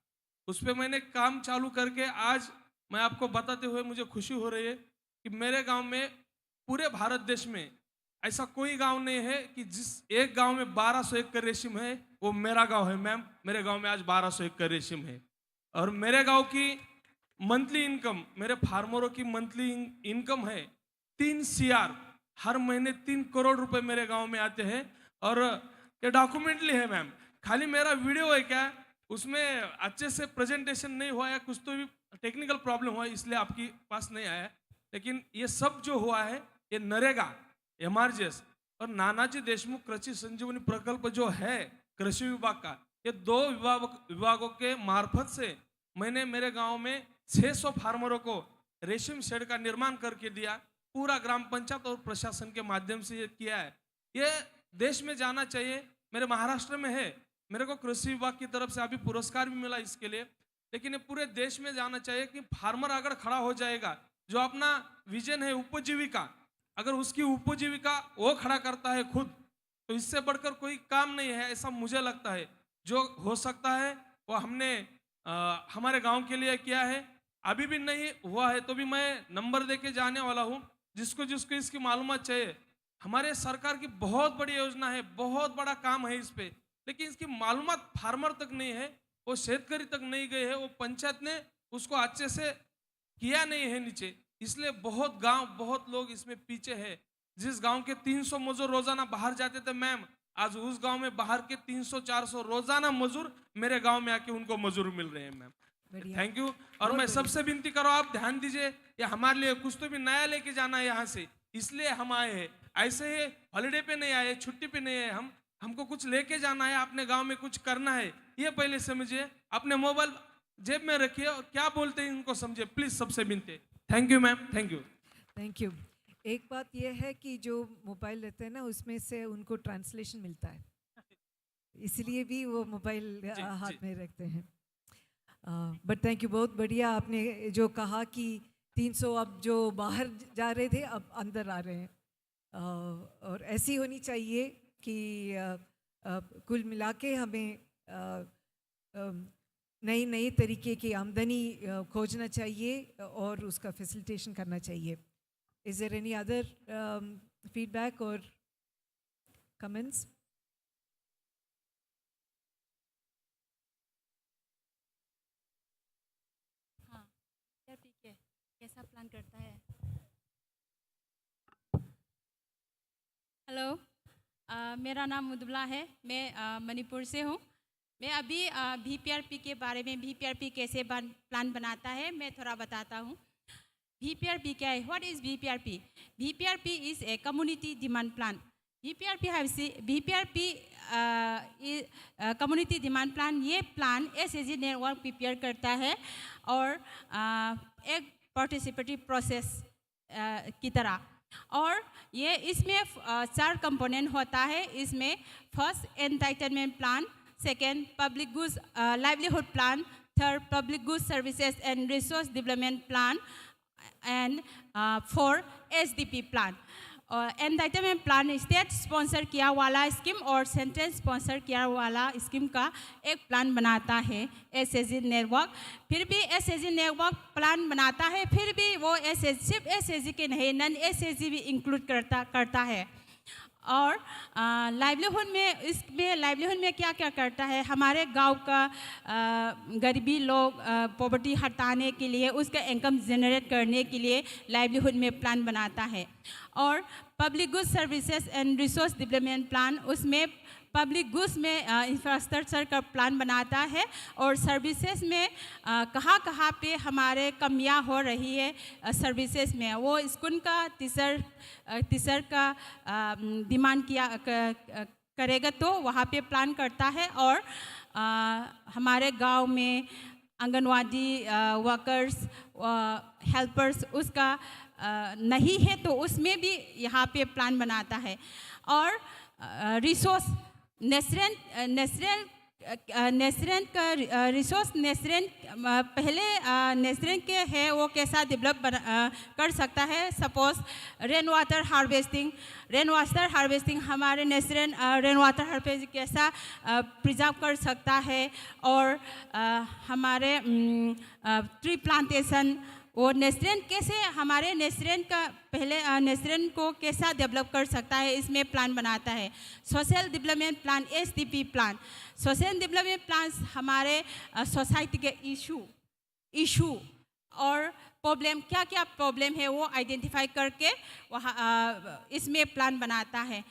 उस पर मैंने काम चालू करके आज मैं आपको बताते हुए मुझे खुशी हो रही है कि मेरे गांव में, पूरे भारत देश में ऐसा कोई गांव नहीं है कि जिस एक गांव में 1200 एकड़ रेशम है, वो मेरा गांव है मैम। मेरे गांव में आज 1200 एकड़ रेशम है। और मेरे गांव की मंथली इनकम, मेरे फार्मरों की मंथली इनकम है 3 CR। हर महीने 3 करोड़ रुपए मेरे गांव में आते हैं। और ये डॉक्यूमेंटली है मैम। खाली मेरा वीडियो है क्या, उसमें अच्छे से प्रेजेंटेशन नहीं हुआ है, कुछ तो भी टेक्निकल प्रॉब्लम हुआ है, इसलिए आपके पास नहीं आया। लेकिन ये सब जो हुआ है, ये नरेगा, MRGS और नानाजी देशमुख कृषि संजीवनी प्रकल्प जो है कृषि विभाग का, ये 2 विभागों के मार्फत से मैंने मेरे गांव में 600 फार्मरों को रेशम शेड का निर्माण करके दिया। पूरा ग्राम पंचायत और प्रशासन के माध्यम से ये किया है। ये देश में जाना चाहिए। मेरे महाराष्ट्र में है, मेरे को कृषि विभाग की तरफ से अभी पुरस्कार भी मिला इसके लिए। लेकिन ये पूरे देश में जाना चाहिए कि फार्मर अगर खड़ा हो जाएगा, जो अपना विजन है उपजीविका, अगर उसकी उपजीविका वो खड़ा करता है खुद, तो इससे बढ़कर कोई काम नहीं है, ऐसा मुझे लगता है। जो हो सकता है वो हमने हमारे गांव के लिए किया है। अभी भी नहीं हुआ है तो भी मैं नंबर दे के जाने वाला हूँ। जिसको जिसको इसकी मालूमात चाहिए, हमारे सरकार की बहुत बड़ी योजना है, बहुत बड़ा काम है इस पे, लेकिन इसकी मालूमात फार्मर तक नहीं है। वो शेतकरी तक नहीं गए हैं, वो पंचायत ने उसको अच्छे से किया नहीं है नीचे, इसलिए बहुत गांव बहुत लोग इसमें पीछे है। जिस गांव के 300 मजदूर रोजाना बाहर जाते थे मैम, आज उस गांव में बाहर के 300-400 रोजाना मजदूर मेरे गांव में आके उनको मजदूर मिल रहे हैं मैम। Thank you. और मैं सबसे विनती करो, आप ध्यान दीजिए, ये हमारे लिए कुछ तो भी नया लेके जाना है यहाँ से, इसलिए हम आए हैं। ऐसे ही हॉलीडे पे नहीं आए, छुट्टी पे नहीं आए, हमको कुछ लेके जाना है, अपने गांव में कुछ करना है, ये पहले समझिए। अपने मोबाइल जेब में रखिए और क्या बोलते हैं इनको समझिए, प्लीज सबसे विनती। Thank you ma'am, thank you. Thank you. एक बात यह है कि जो मोबाइल लेते हैं ना, उसमें से उनको ट्रांसलेशन मिलता है, इसलिए भी वो मोबाइल हाथ में रखते हैं। बट थैंक यू, बहुत बढ़िया आपने जो कहा कि 300 अब जो बाहर जा रहे थे अब अंदर आ रहे हैं, और ऐसी होनी चाहिए कि कुल मिला के हमें नई नई तरीके की आमदनी खोजना चाहिए और उसका फैसिलिटेशन करना चाहिए। Is there any other feedback or comments? हाँ, कैसा प्लान करता है? हेलो, मेरा नाम मुदबला है, मैं मणिपुर से हूँ। मैं अभी VPRP के बारे में, VPRP कैसे प्लान बनाता है, मैं थोड़ा बताता हूँ। VPRP क्या है? What is VPRP? VPRP is a community demand plan. VPRP is community demand plan। ये प्लान SDG नेटवर्क प्रिपेयर करता है और एक पार्टिसिपेटिव प्रोसेस की तरह, और ये इसमें 4 कंपोनेंट होता है। इसमें first entitlement plan, second public goods livelihood plan, third public goods services and resource development plan, and 4 SDP plan. Entitlement plan state sponsor किया वाला स्कीम और सेंट्रल स्पॉन्सर किया वाला स्कीम का एक प्लान बनाता है SDG नेटवर्क। फिर भी SDG नेटवर्क प्लान बनाता है, फिर भी वो सिर्फ SDG के नहीं, नॉन SDG भी इंक्लूड करता है। और लाइवलीहुड में, इसमें लाइवलीहुड में क्या क्या करता है, हमारे गांव का गरीबी लोग पॉवर्टी हटाने के लिए, उसका इनकम जनरेट करने के लिए लाइवलीहुड में प्लान बनाता है। और public goods services and resource development plan, उसमें पब्लिक गुड्स में इंफ्रास्ट्रक्चर का प्लान बनाता है और सर्विसेज में कहाँ कहाँ पे हमारे कमियाँ हो रही है सर्विसेज में, वो स्कूल का टीचर का डिमांड किया करेगा तो वहाँ पे प्लान करता है। और हमारे गांव में आंगनवाड़ी वर्कर्स हेल्पर्स उसका नहीं है तो उसमें भी यहाँ पे प्लान बनाता है। और रिसोर्स नेसरेंट का रिसोर्स पहले नेसरेंट के है वो कैसा डेवलप कर सकता है। सपोज रेन वाटर हार्वेस्टिंग हमारे नेसरेंट रेन वाटर हार्वेस्टिंग कैसा प्रिजर्व कर सकता है। और हमारे ट्री प्लांटेशन, वो नेसरेंट कैसे हमारे नेसरेंट का पहले नेसरेंट को कैसा डेवलप कर सकता है, इसमें प्लान बनाता है। Social development plan SDP plan, social development plan हमारे सोसाइटी के इशू और प्रॉब्लम, क्या क्या प्रॉब्लम है वो आइडेंटिफाई करके वहाँ इसमें प्लान बनाता है।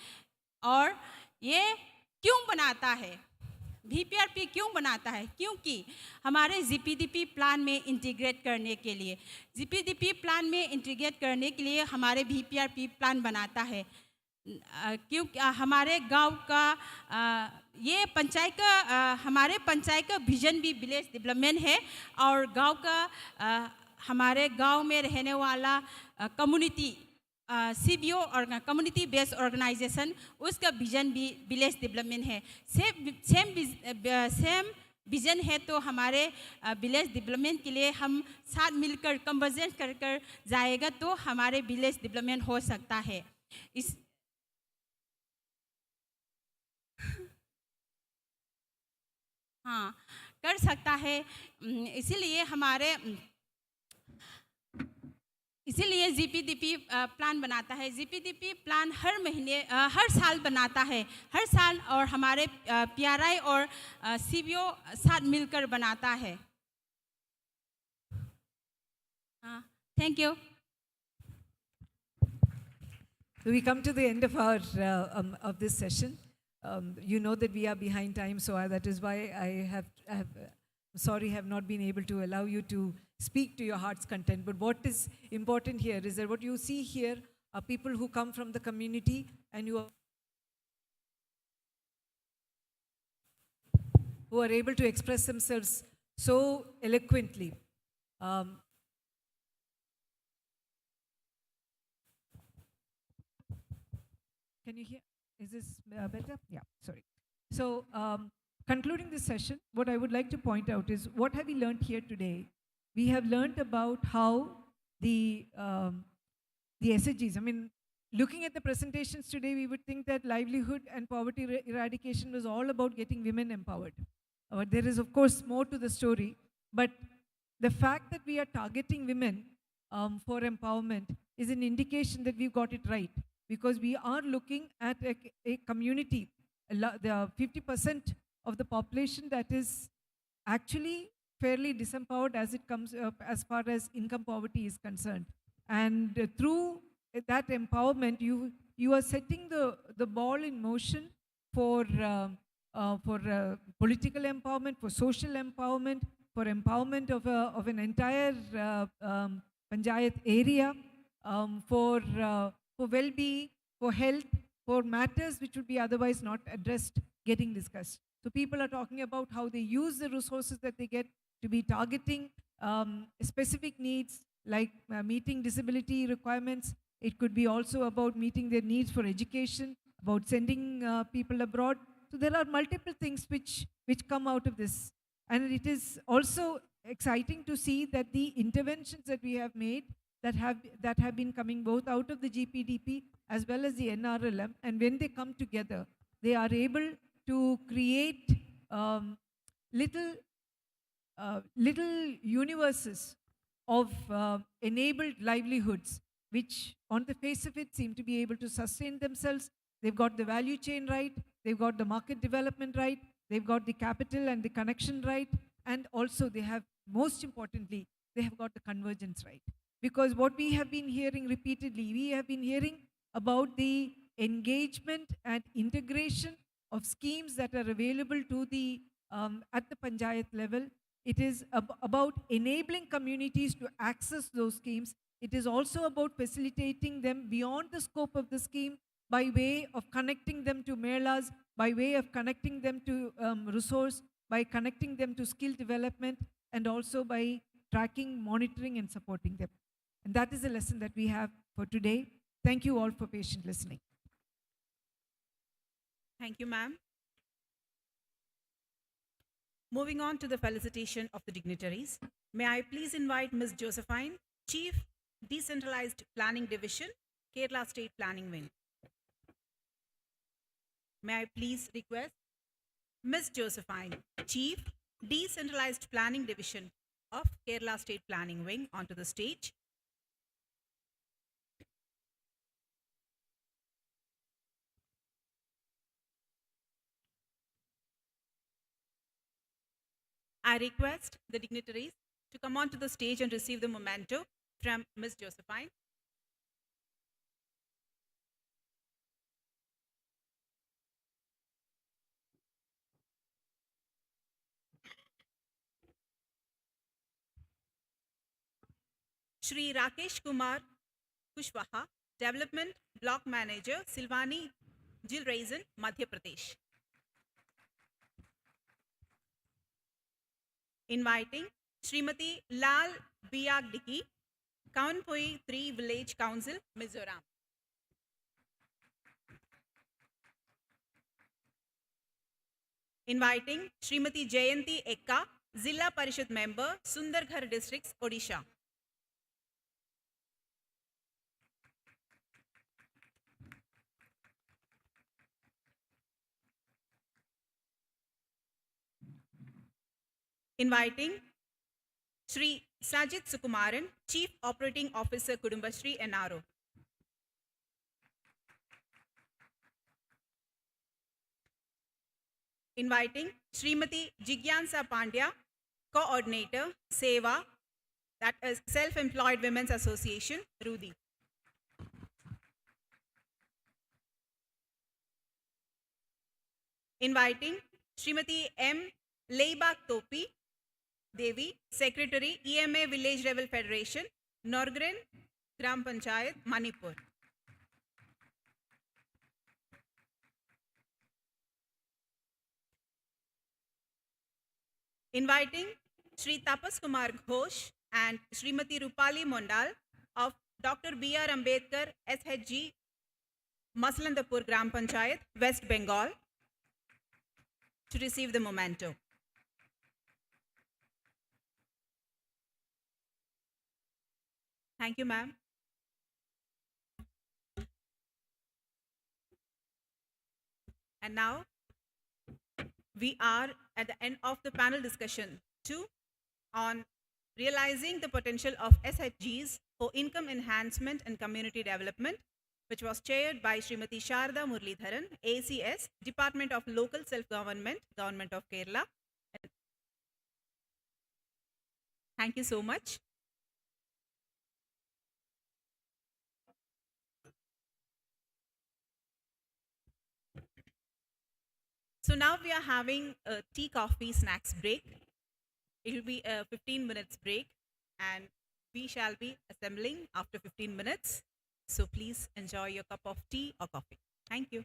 और ये क्यों बनाता है, VPRP क्यों बनाता है? क्योंकि हमारे GPDP प्लान में इंटीग्रेट करने के लिए, GPDP प्लान में इंटीग्रेट करने के लिए हमारे VPRP प्लान बनाता है। क्योंकि हमारे गांव का ये पंचायत का हमारे पंचायत का विजन भी विलेज डेवलपमेंट है और गांव का हमारे गांव में रहने वाला कम्युनिटी CBO और कम्युनिटी बेस्ड ऑर्गेनाइजेशन, उसका विजन भी विलेज डेवलपमेंट है। सेम विजन है तो हमारे विलेज डेवलपमेंट के लिए हम साथ मिलकर कंवर्जेंस कर जाएगा तो हमारे विलेज डेवलपमेंट हो सकता है। हाँ, कर सकता है। इसीलिए हमारे इसीलिए जीपीडीपी प्लान बनाता है। जीपीडीपी प्लान हर महीने हर साल बनाता है, हर साल, और हमारे पीआरआई और सीबीओ साथ मिलकर बनाता है। Thank you. So we come to the end of our of this session. You know that we are behind time, so that is why I have sorry, have not been able to allow you to speak to your heart's content. But what is important here is that what you see here are people who come from the community and who are able to express themselves so eloquently. Can you hear? Is this better? Yeah, sorry. So, concluding this session, what I would like to point out is what have we learned here today? We have learned about how the SDGs, I mean, looking at the presentations today, we would think that livelihood and poverty eradication was all about getting women empowered. There is, of course, more to the story, but the fact that we are targeting women for empowerment is an indication that we've got it right, because we are looking at a community, the 50% of the population that is actually fairly disempowered as it comes as far as income poverty is concerned. And through that empowerment, you are setting the ball in motion for political empowerment, for social empowerment, for empowerment of an entire Panchayat area, for well-being, for health, for matters which would be otherwise not addressed getting discussed. So people are talking about how they use the resources that they get to be targeting specific needs like meeting disability requirements. It could be also about meeting their needs for education, about sending people abroad. So there are multiple things which come out of this. And it is also exciting to see that the interventions that we have made that have been coming both out of the GPDP as well as the NRLM, and when they come together, they are able to create little universes of enabled livelihoods, which on the face of it seem to be able to sustain themselves. They've got the value chain right, they've got the market development right, they've got the capital and the connection right, and also they have, most importantly, they have got the convergence right. Because what we have been hearing repeatedly, we have been hearing about the engagement and integration of schemes that are available to the at the Panchayat level. It is about enabling communities to access those schemes. It is also about facilitating them beyond the scope of the scheme by way of connecting them to melas, by way of connecting them to resource, by connecting them to skill development, and also by tracking, monitoring, and supporting them. And that is the lesson that we have for today. Thank you all for patient listening. Thank you, ma'am. Moving on to the felicitation of the dignitaries. May I please invite Ms. Josephine, Chief, Decentralized Planning Division, Kerala State Planning Wing. May I please request Ms. Josephine, Chief, Decentralized Planning Division of Kerala State Planning Wing, onto the stage. I request the dignitaries to come onto the stage and receive the memento from Ms. Josephine. Shri Rakesh Kumar Kushwaha, Development Block Manager, Silvani Jilraisan, Madhya Pradesh. Inviting Srimati Lal Biagdiki, Kaunpui 3 Village Council, Mizoram. Inviting Srimati Jayanti Ekka, Zilla Parishad Member, Sundarghar Districts, Odisha. Inviting Shri Sajid Sukumaran, Chief Operating Officer, Kudumbashree NRO. Inviting Srimati Jigyansa Pandya, Coordinator, SEVA, that is Self-Employed Women's Association, Rudi. Inviting Srimati M. Leibak Topi Devi, Secretary, EMA Village Level Federation, Norgren, Gram Panchayat, Manipur. Inviting Sri Tapas Kumar Ghosh and Srimati Rupali Mondal of Dr. B.R. Ambedkar, SHG, Maslandapur Gram Panchayat, West Bengal, to receive the memento. Thank you, ma'am. And now, we are at the end of the panel discussion 2 on realizing the potential of SHGs for income enhancement and community development, which was chaired by Srimati Sharda Murlidharan, ACS, Department of Local Self-Government, Government of Kerala. Thank you so much. So now we are having a tea, coffee, snacks break. It will be a 15 minutes break and we shall be assembling after 15 minutes. So please enjoy your cup of tea or coffee. Thank you.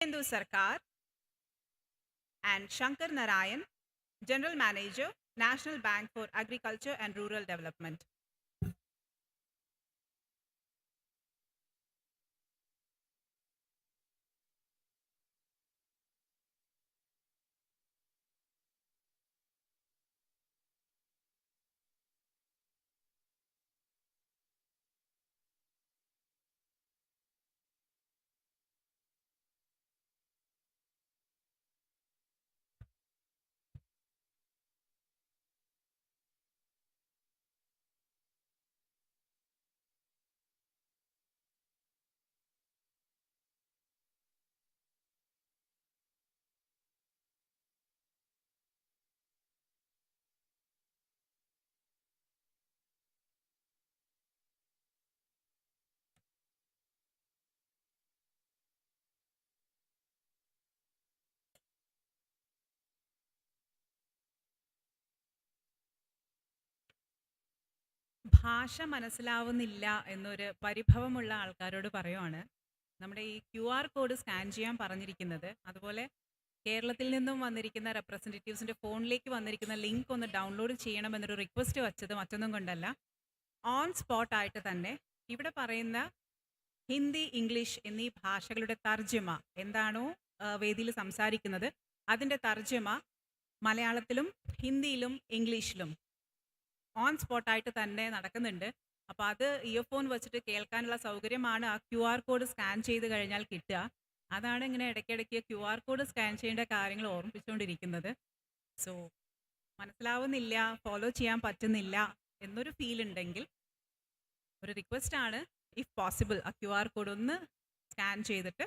Hindu Sarkar, and Shankar Narayan, General Manager, National Bank for Agriculture and Rural Development. ഭാഷ മനസ്സിലാവുന്നില്ല എന്നൊരു പരിഭവമുള്ള ആൾക്കാരോട് പറയുവാണ്, നമ്മുടെ ഈ QR code scan ചെയ്യാൻ പറഞ്ഞിരിക്കുന്നത്, അതുപോലെ കേരളത്തിൽ നിന്നും വന്നിരിക്കുന്ന റെപ്രസെൻറ്റേറ്റീവ്സിൻ്റെ ഫോണിലേക്ക് വന്നിരിക്കുന്ന ലിങ്ക് ഒന്ന് ഡൗൺലോഡ് ചെയ്യണമെന്നൊരു റിക്വസ്റ്റ് വച്ചത് മറ്റൊന്നും കൊണ്ടല്ല, ഓൺ സ്പോട്ടായിട്ട് തന്നെ ഇവിടെ പറയുന്ന ഹിന്ദി, ഇംഗ്ലീഷ് എന്നീ ഭാഷകളുടെ തർജ്ജമ എന്താണോ വേദിയിൽ സംസാരിക്കുന്നത് അതിൻ്റെ തർജ്ജമ മലയാളത്തിലും ഹിന്ദിയിലും ഇംഗ്ലീഷിലും ഓൺ സ്പോട്ടായിട്ട് തന്നെ നടക്കുന്നുണ്ട്. അപ്പോൾ അത് ഇയർഫോൺ വെച്ചിട്ട് കേൾക്കാനുള്ള സൗകര്യമാണ് ആ QR കോഡ് സ്കാൻ ചെയ്ത് കഴിഞ്ഞാൽ കിട്ടുക. അതാണ് ഇങ്ങനെ ഇടയ്ക്കിടയ്ക്ക് QR കോഡ് സ്കാൻ ചെയ്യേണ്ട കാര്യങ്ങൾ ഓർമ്മിപ്പിച്ചുകൊണ്ടിരിക്കുന്നത്. സോ മനസ്സിലാവുന്നില്ല, ഫോളോ ചെയ്യാൻ പറ്റുന്നില്ല എന്നൊരു ഫീൽ ഉണ്ടെങ്കിൽ ഒരു റിക്വസ്റ്റ് ആണ്, ഇഫ് പോസിബിൾ ആ QR കോഡ് ഒന്ന് സ്കാൻ ചെയ്തിട്ട്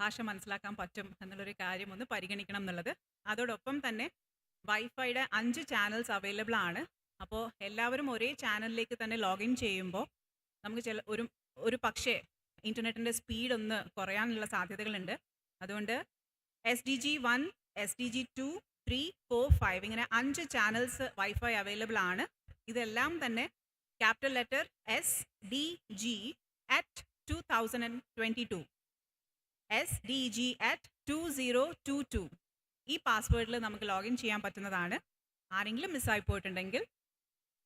ഭാഷ മനസ്സിലാക്കാൻ പറ്റും എന്നുള്ളൊരു കാര്യം ഒന്ന് പരിഗണിക്കണം എന്നുള്ളത്. അതോടൊപ്പം തന്നെ വൈഫൈയുടെ 5 ചാനൽസ് അവൈലബിൾ ആണ്. അപ്പോൾ എല്ലാവരും ഒരേ ചാനലിലേക്ക് തന്നെ ലോഗിൻ ചെയ്യുമ്പോൾ നമുക്ക് ഒരു പക്ഷേ ഇൻ്റർനെറ്റിൻ്റെ സ്പീഡ് ഒന്ന് കുറയാനുള്ള സാധ്യതകളുണ്ട്. അതുകൊണ്ട് SDG 1, SDG 2, 3, 4, 5 ഇങ്ങനെ 5 ചാനൽസ് വൈഫൈ അവൈലബിൾ ആണ്. ഇതെല്ലാം തന്നെ capital letter SDG at 2022, SDG at 2022 ഈ പാസ്വേഡിൽ നമുക്ക് ലോഗിൻ ചെയ്യാൻ പറ്റുന്നതാണ്. ആരെങ്കിലും മിസ്സായി പോയിട്ടുണ്ടെങ്കിൽ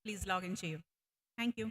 പ്ലീസ് ലോഗിൻ ചെയ്യൂ. Thank you.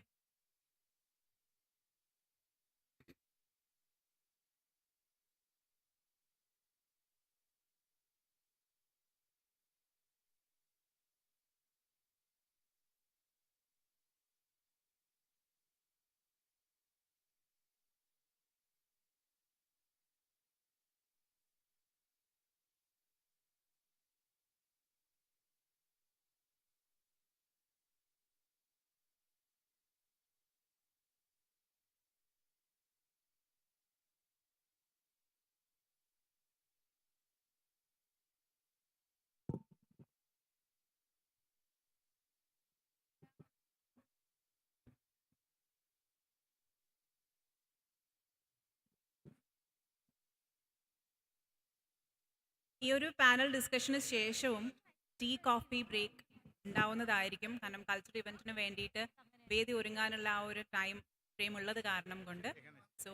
ഈ ഒരു പാനൽ ഡിസ്കഷന് ശേഷവും ടീ കോഫി ബ്രേക്ക് ഉണ്ടാവുന്നതായിരിക്കും. കാരണം കൾച്ചറൽ ഇവൻറ്റിന് വേണ്ടിയിട്ട് വേദി ഒരുങ്ങാനുള്ള ആ ഒരു ടൈം ഫ്രെയിം ഉള്ളത് കാരണം കൊണ്ട്. സോ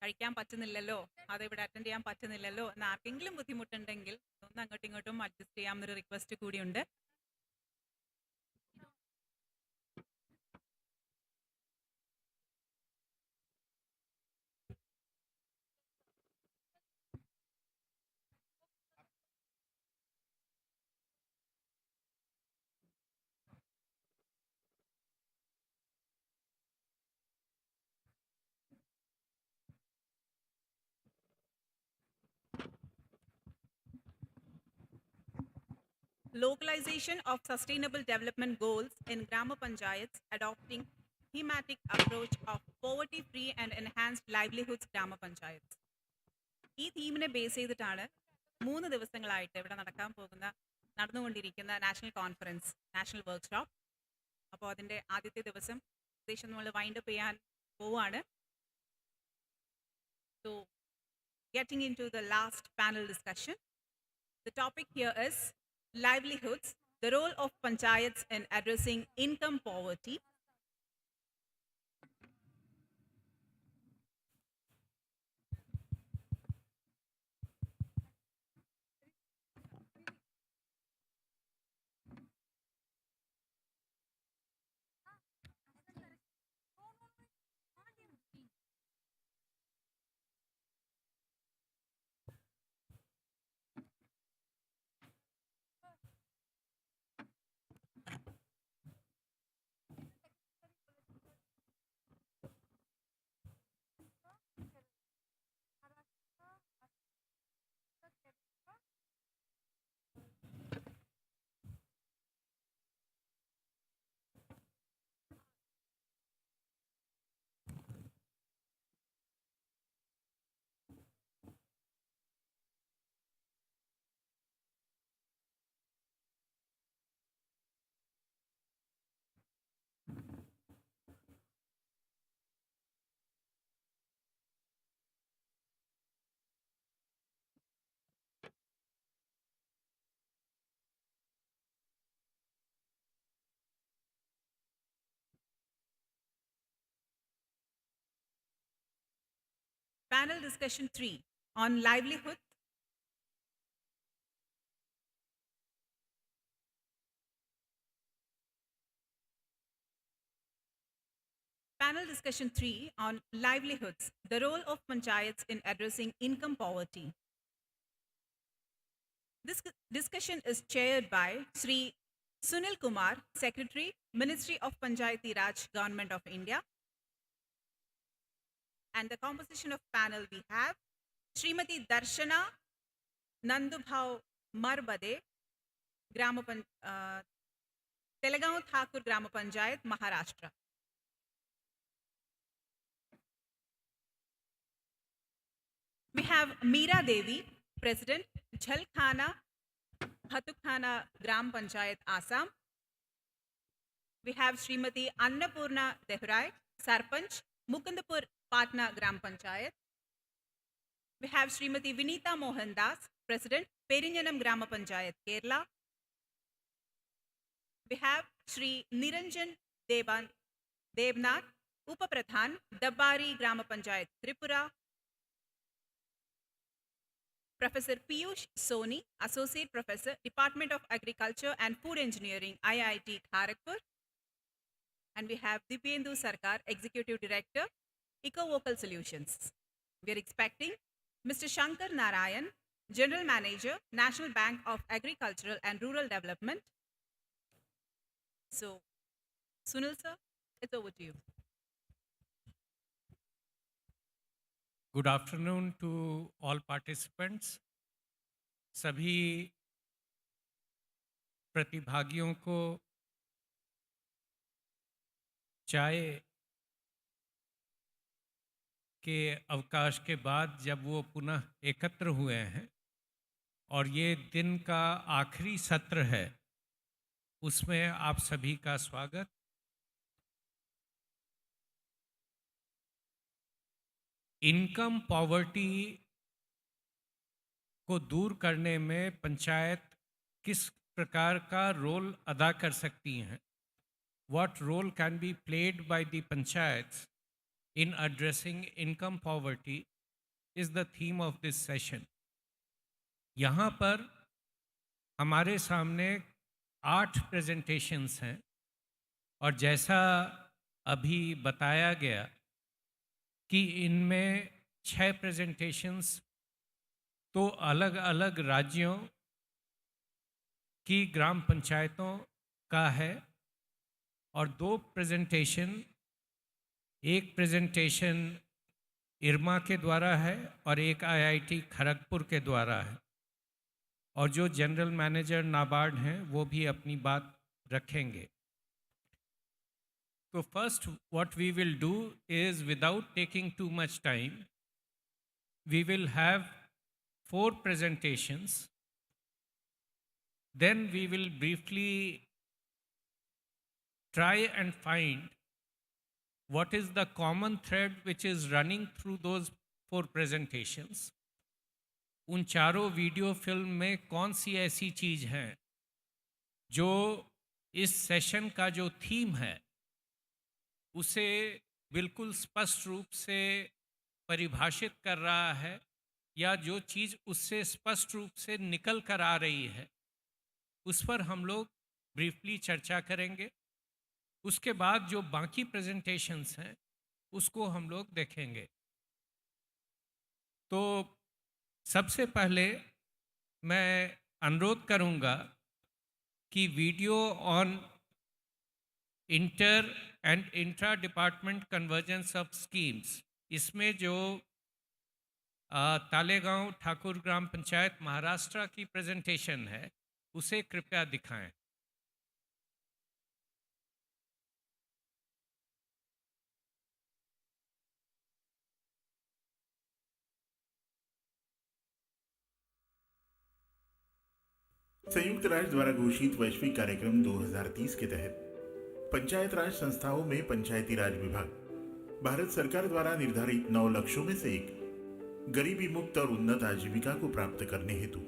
കഴിക്കാൻ പറ്റുന്നില്ലല്ലോ, അത് ഇവിടെ അറ്റൻഡ് ചെയ്യാൻ പറ്റുന്നില്ലല്ലോ എന്ന് ആർക്കെങ്കിലും ബുദ്ധിമുട്ടുണ്ടെങ്കിൽ ഒന്ന് അങ്ങോട്ടും ഇങ്ങോട്ടും അഡ്ജസ്റ്റ് ചെയ്യാമെന്നൊരു റിക്വസ്റ്റ് കൂടിയുണ്ട്. Localization of sustainable development goals in Grama Panchayats, adopting thematic approach of poverty-free and enhanced livelihoods Grama Panchayats. ഈ തീമിനെ ബേസ് ചെയ്തിട്ടാണ് 3 ദിവസങ്ങളായിട്ട് ഇവിടെ നടന്നുകൊണ്ടിരിക്കുന്ന നാഷണൽ കോൺഫറൻസ്, നാഷണൽ വർക്ക്ഷോപ്പ്. അപ്പോൾ അതിൻ്റെ ആദ്യത്തെ ദിവസം ഏകദേശം നമ്മൾ വൈൻഡ് അപ്പ് ചെയ്യാൻ പോവുകയാണ്. So getting into the last panel discussion. The topic here is livelihoods, the role of panchayats in addressing income poverty. Panel discussion 3 on livelihood. Panel discussion 3 on livelihoods, the role of panchayats in addressing income poverty. This discussion is chaired by Sri Sunil Kumar, Secretary, Ministry of Panchayati Raj, Government of India. And the composition of panel we have Srimati Darshana Nandubhav Marbade, Telegaon Thakur Grama Panchayat, Maharashtra. We have Meera Devi, President, Jhalkhana, Bhatukhana Gram Panchayat, Assam. We have Srimati Annapurna Dehurai, Sarpanch, Mukundapur Patna Gram Panchayat. We have Srimati Vinita Mohandas, President, Perinjanam Grama Panchayat, Kerala. We have Sri Niranjan Devnath, Upapradhan, Dabbari Grama Panchayat, Tripura. Professor Piyush Soni, Associate Professor, Department of Agriculture and Food Engineering, IIT Kharagpur. And we have Dipyendu Sarkar, Executive Director, Eco-Vocal Solutions. We are expecting Mr. Shankar Narayan, General Manager, National Bank of Agricultural and Rural Development. So, Sunil sir, it's over to you. Good afternoon to all participants. सभी प्रतिभागियों को चाय के अवकाश के बाद जब वो पुनः एकत्र हुए हैं और ये दिन का आखिरी सत्र है, उसमें आप सभी का स्वागत। इनकम पॉवर्टी को दूर करने में पंचायत किस प्रकार का रोल अदा कर सकती हैं? What role can be played by the panchayats in addressing income poverty is the theme of this session. यहाँ पर हमारे सामने 8 प्रेजेंटेशंस हैं और जैसा अभी बताया गया कि इनमें 6 प्रेजेंटेशंस तो अलग अलग राज्यों की ग्राम पंचायतों का है और 2 प्रेजेंटेशन, एक प्रेजेंटेशन इरमा के द्वारा है और एक IIT खड़गपुर के द्वारा है और जो जनरल मैनेजर नाबार्ड हैं वो भी अपनी बात रखेंगे। So first what we will do is, without taking too much time, we will have 4 presentations. Then we will briefly try and find what is the common thread which is running through those 4 presentations. उन चारों video film में कौन सी ऐसी चीज़ है जो इस session का जो थीम है उसे बिल्कुल स्पष्ट रूप से परिभाषित कर रहा है, या जो चीज़ उससे स्पष्ट रूप से निकल कर आ रही है उस पर हम लोग ब्रीफली चर्चा करेंगे। उसके बाद जो बाकी प्रेजेंटेशंस हैं उसको हम लोग देखेंगे। तो सबसे पहले मैं अनुरोध करूंगा कि video on inter and intra department convergence of schemes, इसमें जो तालेगांव ठाकुर ग्राम पंचायत महाराष्ट्र की प्रेजेंटेशन है उसे कृपया दिखाएं। संयुक्त राष्ट्र द्वारा घोषित वैश्विक कार्यक्रम 2030 के तहत पंचायत राज संस्थाओं में पंचायती राज विभाग भारत सरकार द्वारा निर्धारित 9 लक्ष्यों में से एक गरीबी मुक्त और उन्नत आजीविका को प्राप्त करने हेतु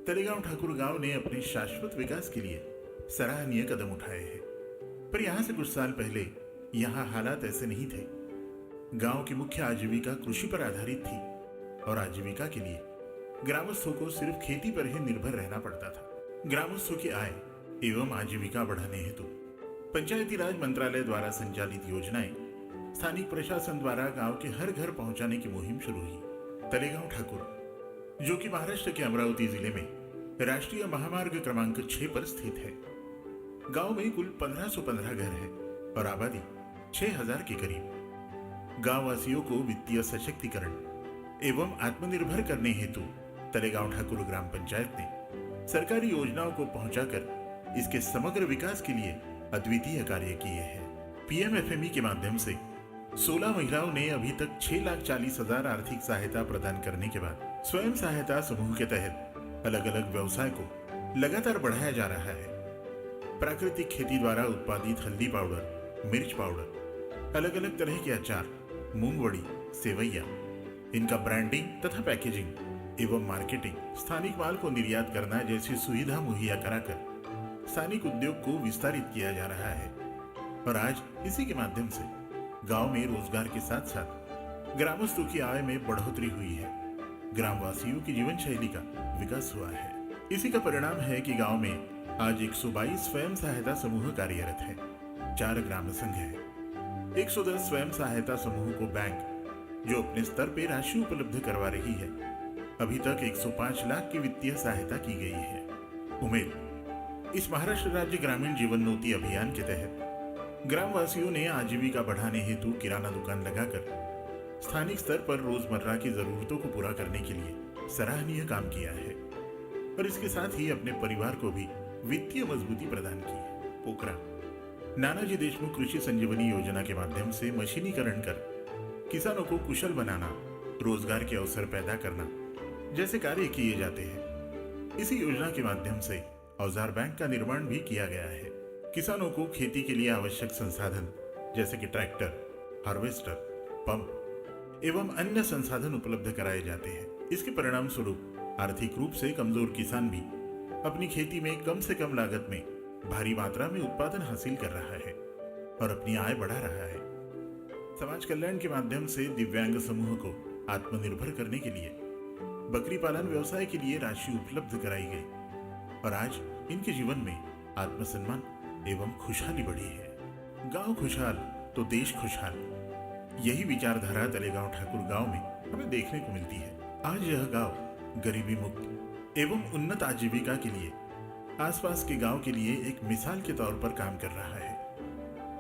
तलेगांव ठाकुर गांव ने अपने शाश्वत विकास के लिए सराहनीय कदम उठाए हैं। पर यहाँ से कुछ साल पहले यहाँ हालात ऐसे नहीं थे। गांव की मुख्य आजीविका कृषि पर आधारित थी और आजीविका के लिए ग्रामस्थों को सिर्फ खेती पर ही निर्भर रहना पड़ता था। ग्रामस्थों की आय एवं आजीविका बढ़ाने हेतु पंचायती राज मंत्रालय द्वारा संचालित योजनाएं स्थानिक प्रशासन द्वारा गांव के हर घर पहुंचाने की मुहिम शुरू हुई। तलेगांव ठाकुर, जो कि महाराष्ट्र के अमरावती जिले में राष्ट्रीय महामार्ग क्रमांक 6 पर स्थित है। गांव में कुल 1515 घर है और आबादी 6000 के करीब। गांव वासियों को वित्तीय सशक्तिकरण एवं आत्मनिर्भर करने हेतु तलेगांव ठाकुर ग्राम पंचायत ने सरकारी योजनाओं को पहुंचाकर इसके समग्र विकास के लिए अद्वितीय कार्य किए हैं। पीएमएफएमई के माध्यम से 16 महिलाओं ने अभी तक 6,40,000 आर्थिक सहायता प्रदान करने के बाद स्वयं सहायता समूह के तहत अलग अलग व्यवसाय को लगातार बढ़ाया जा रहा है। प्राकृतिक खेती द्वारा उत्पादित हल्दी पाउडर, मिर्च पाउडर, अलग अलग तरह के अचार, मूंगवड़ी, सेवैया, इनका ब्रांडिंग तथा पैकेजिंग एवं मार्केटिंग, स्थानिक माल को निर्यात करना जैसी सुविधा मुहैया कराकर स्थानिक उद्योग को विस्तारित किया जा रहा है। और आज इसी के माध्यम से गांव में रोजगार के साथ साथ ग्रामस्थों की आय में बढ़ोतरी हुई है। ग्रामवासियों की जीवन शैली का विकास हुआ है। इसी का परिणाम है कि गांव में आज 122 स्वयं सहायता समूह कार्यरत है, 4 ग्राम संघ है। 110 स्वयं सहायता समूह को बैंक, जो अपने स्तर पर राशि उपलब्ध करवा रही है, अभी तक 105 लाख की वित्तीय सहायता की गई है। उमेद, इस महाराष्ट्र राज्य ग्रामीण जीवन ज्योति अभियान के तहत ग्रामवासियों ने आजीविका बढ़ाने हेतु किराना दुकान लगाकर स्थानिक स्तर पर रोजमर्रा की जरूरतों को पूरा करने के लिए सराहनीय काम किया है और इसके साथ ही अपने परिवार को भी वित्तीय मजबूती प्रदान की है। पोखरा, नानाजी देशमुख कृषि संजीवनी योजना के माध्यम से मशीनीकरण कर किसानों को कुशल बनाना, रोजगार के अवसर पैदा करना जैसे कार्य किए जाते हैं। इसी योजना के माध्यम से औजार बैंक का निर्माण भी किया गया है। किसानों को खेती के लिए आवश्यक संसाधन जैसे कि ट्रैक्टर, हार्वेस्टर, पंप एवं अन्य संसाधन उपलब्ध कराए जाते हैं। इसके परिणाम स्वरूप आर्थिक रूप से कमजोर किसान भी अपनी खेती में कम से कम लागत में भारी मात्रा में उत्पादन हासिल कर रहा है और अपनी आय बढ़ा रहा है। समाज कल्याण के माध्यम से दिव्यांग समूह को आत्मनिर्भर करने के लिए बकरी पालन व्यवसाय के लिए राशि उपलब्ध कराई गई और आज इनके जीवन में आत्मसम्मान एवं खुशहाली बढ़ी है। गांव खुशहाल तो देश खुशहाल, यही विचारधारा तलेगांव ठाकुर गांव में हमें देखने को मिलती है। आज यह गांव गरीबी मुक्त एवं उन्नत आजीविका के लिए आसपास के गांव के लिए एक मिसाल के तौर पर काम कर रहा है।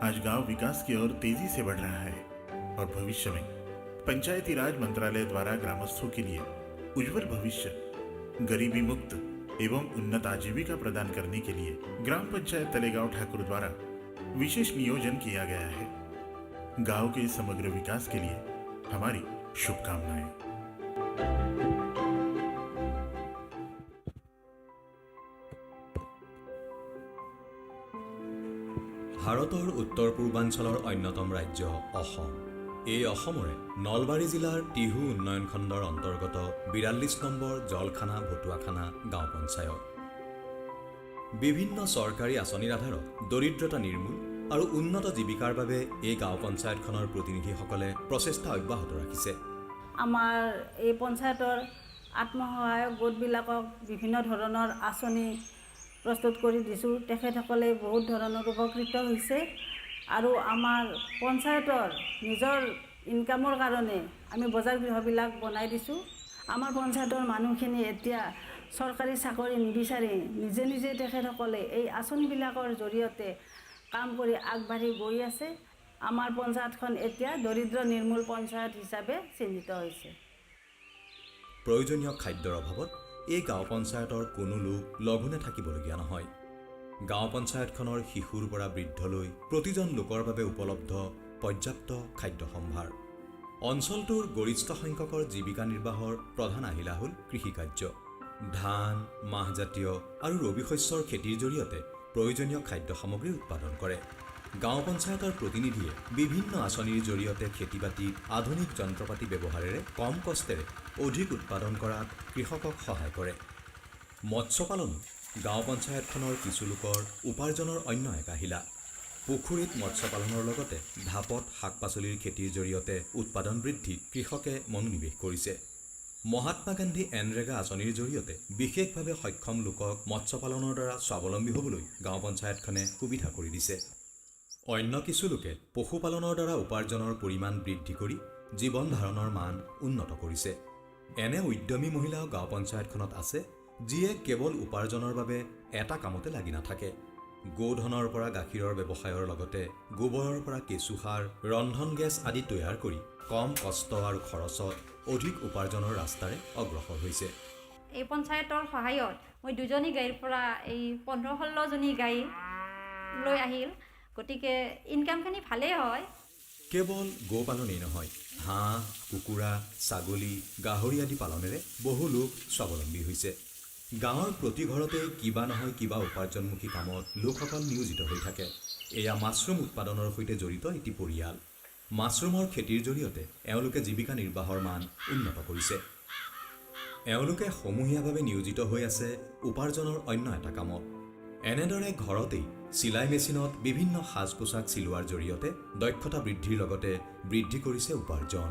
आज गांव विकास की ओर तेजी से बढ़ रहा है और भविष्य में पंचायती राज मंत्रालय द्वारा ग्रामस्थों के लिए उज्जवल भविष्य, गरीबी मुक्त एवं उन्नत आजीविका प्रदान करने के लिए ग्राम पंचायत तलेगांव ठाकुर द्वारा विशेष नियोजन किया गया है। गांव के समग्र विकास के लिए हमारी शुभकामनाएं। ভাৰতৰ উত্তৰ পূৰ্বাঞ্চলৰ অন্যতম ৰাজ্য অসম। এই অসমৰে নলবাৰী জিলাৰ টিহু উন্নয়ন খণ্ডৰ অন্তৰ্গত 42 নম্বৰ জলখানা ভতুৱাখানা গাঁও পঞ্চায়ত। বিভিন্ন চৰকাৰী আঁচনিৰ আধাৰত দৰিদ্ৰতা নিৰ্মূল আৰু উন্নত জীৱিকাৰ বাবে এই গাঁও পঞ্চায়তখনৰ প্ৰতিনিধিসকলে প্ৰচেষ্টা অব্যাহত ৰাখিছে। আমাৰ এই পঞ্চায়তৰ আত্মসহায়ক গোটবিলাকক বিভিন্ন ধৰণৰ আঁচনি প্ৰস্তুত কৰি দিছোঁ। তেখেতসকলে বহুত ধৰণৰ উপকৃত হৈছে আৰু আমাৰ পঞ্চায়তৰ নিজৰ ইনকামৰ কাৰণে আমি বজাৰ গৃহবিলাক বনাই দিছোঁ। আমাৰ পঞ্চায়তৰ মানুহখিনি এতিয়া চৰকাৰী চাকৰি নিবিচাৰি নিজে নিজে তেখেতসকলে এই আঁচনিবিলাকৰ জৰিয়তে কাম কৰি আগবাঢ়ি গৈ আছে। আমাৰ পঞ্চায়তখন এতিয়া দৰিদ্ৰ নিৰ্মূল পঞ্চায়ত হিচাপে চিহ্নিত হৈছে। প্ৰয়োজনীয় খাদ্যৰ অভাৱত এই গাঁও পঞ্চায়তৰ কোনো লোক লঘোণে থাকিবলগীয়া নহয়। গাঁও পঞ্চায়তখনৰ শিশুৰ পৰা বৃদ্ধলৈ প্ৰতিজন লোকৰ বাবে উপলব্ধ পৰ্যাপ্ত খাদ্য সম্ভাৰ। অঞ্চলটোৰ গৰিষ্ঠ সংখ্যকৰ জীৱিকা নিৰ্বাহৰ প্ৰধান আহিলা হ'ল কৃষিকাৰ্য। ধান, মাহজাতীয় আৰু ৰবি শস্যৰ খেতিৰ জৰিয়তে প্ৰয়োজনীয় খাদ্য সামগ্ৰী উৎপাদন কৰে। গাঁও পঞ্চায়তৰ প্ৰতিনিধিয়ে বিভিন্ন আঁচনিৰ জৰিয়তে খেতি বাতিত আধুনিক যন্ত্ৰপাতি ব্যৱহাৰেৰে কম কষ্টেৰে অধিক উৎপাদন কৰাত কৃষকক সহায় কৰে। মৎস্য পালনো গাঁও পঞ্চায়তখনৰ কিছু লোকৰ উপাৰ্জনৰ অন্য এক আহিলা। পুখুৰীত মৎস্য পালনৰ লগতে ঢাপত শাক পাচলিৰ খেতিৰ জৰিয়তে উৎপাদন বৃদ্ধিত কৃষকে মনোনিৱেশ কৰিছে। মহাত্মা গান্ধী এনৰেগা আঁচনিৰ জৰিয়তে বিশেষভাৱে সক্ষম লোকক মৎস্য পালনৰ দ্বাৰা স্বাৱলম্বী হ'বলৈ গাঁও পঞ্চায়তখনে সুবিধা কৰি দিছে। অন্য কিছু লোকে পশুপালনৰ দ্বাৰা উপাৰ্জনৰ পৰিমাণ বৃদ্ধি কৰি জীৱন ধাৰণৰ মান উন্নত কৰিছে। এনে উদ্যমী মহিলাও গাঁও পঞ্চায়তখনত আছে, যিয়ে কেৱল উপাৰ্জনৰ বাবে এটা কামতে লাগি নাথাকে। গোধনৰ পৰা গাখীৰৰ ব্যৱসায়ৰ লগতে গোবৰৰ পৰা কেঁচু সাৰ, ৰন্ধন গেছ আদি তৈয়াৰ কৰি কম কষ্ট আৰু খৰচত অধিক উপাৰ্জনৰ ৰাস্তাৰে অগ্ৰসৰ হৈছে। এই পঞ্চায়তৰ সহায়ত মই 2জনী গাইৰ পৰা এই 15-16জনী গাই লৈ আহিল, গতিকে ইনকামখিনি ভালেই হয়। কেৱল গোপালনেই নহয়, হাঁহ, কুকুৰা, ছাগলী, গাহৰি আদি পালনেৰে বহু লোক স্বাৱলম্বী হৈছে। গাঁৱৰ প্ৰতি ঘৰতে কিবা নহয় কিবা উপাৰ্জনমুখী কামত লোকসকল নিয়োজিত হৈ থাকে। এয়া মাছৰুম উৎপাদনৰ সৈতে জড়িত এটি পৰিয়াল। মাছৰুমৰ খেতিৰ জৰিয়তে এওঁলোকে জীৱিকা নিৰ্বাহৰ মান উন্নত কৰিছে। এওঁলোকে সমূহীয়াভাৱে নিয়োজিত হৈ আছে উপাৰ্জনৰ অন্য এটা কামত। এনেদৰে ঘৰতেই চিলাই মেচিনত বিভিন্ন সাজ পোছাক চিলোৱাৰ জৰিয়তে দক্ষতা বৃদ্ধিৰ লগতে বৃদ্ধি কৰিছে উপাৰ্জন।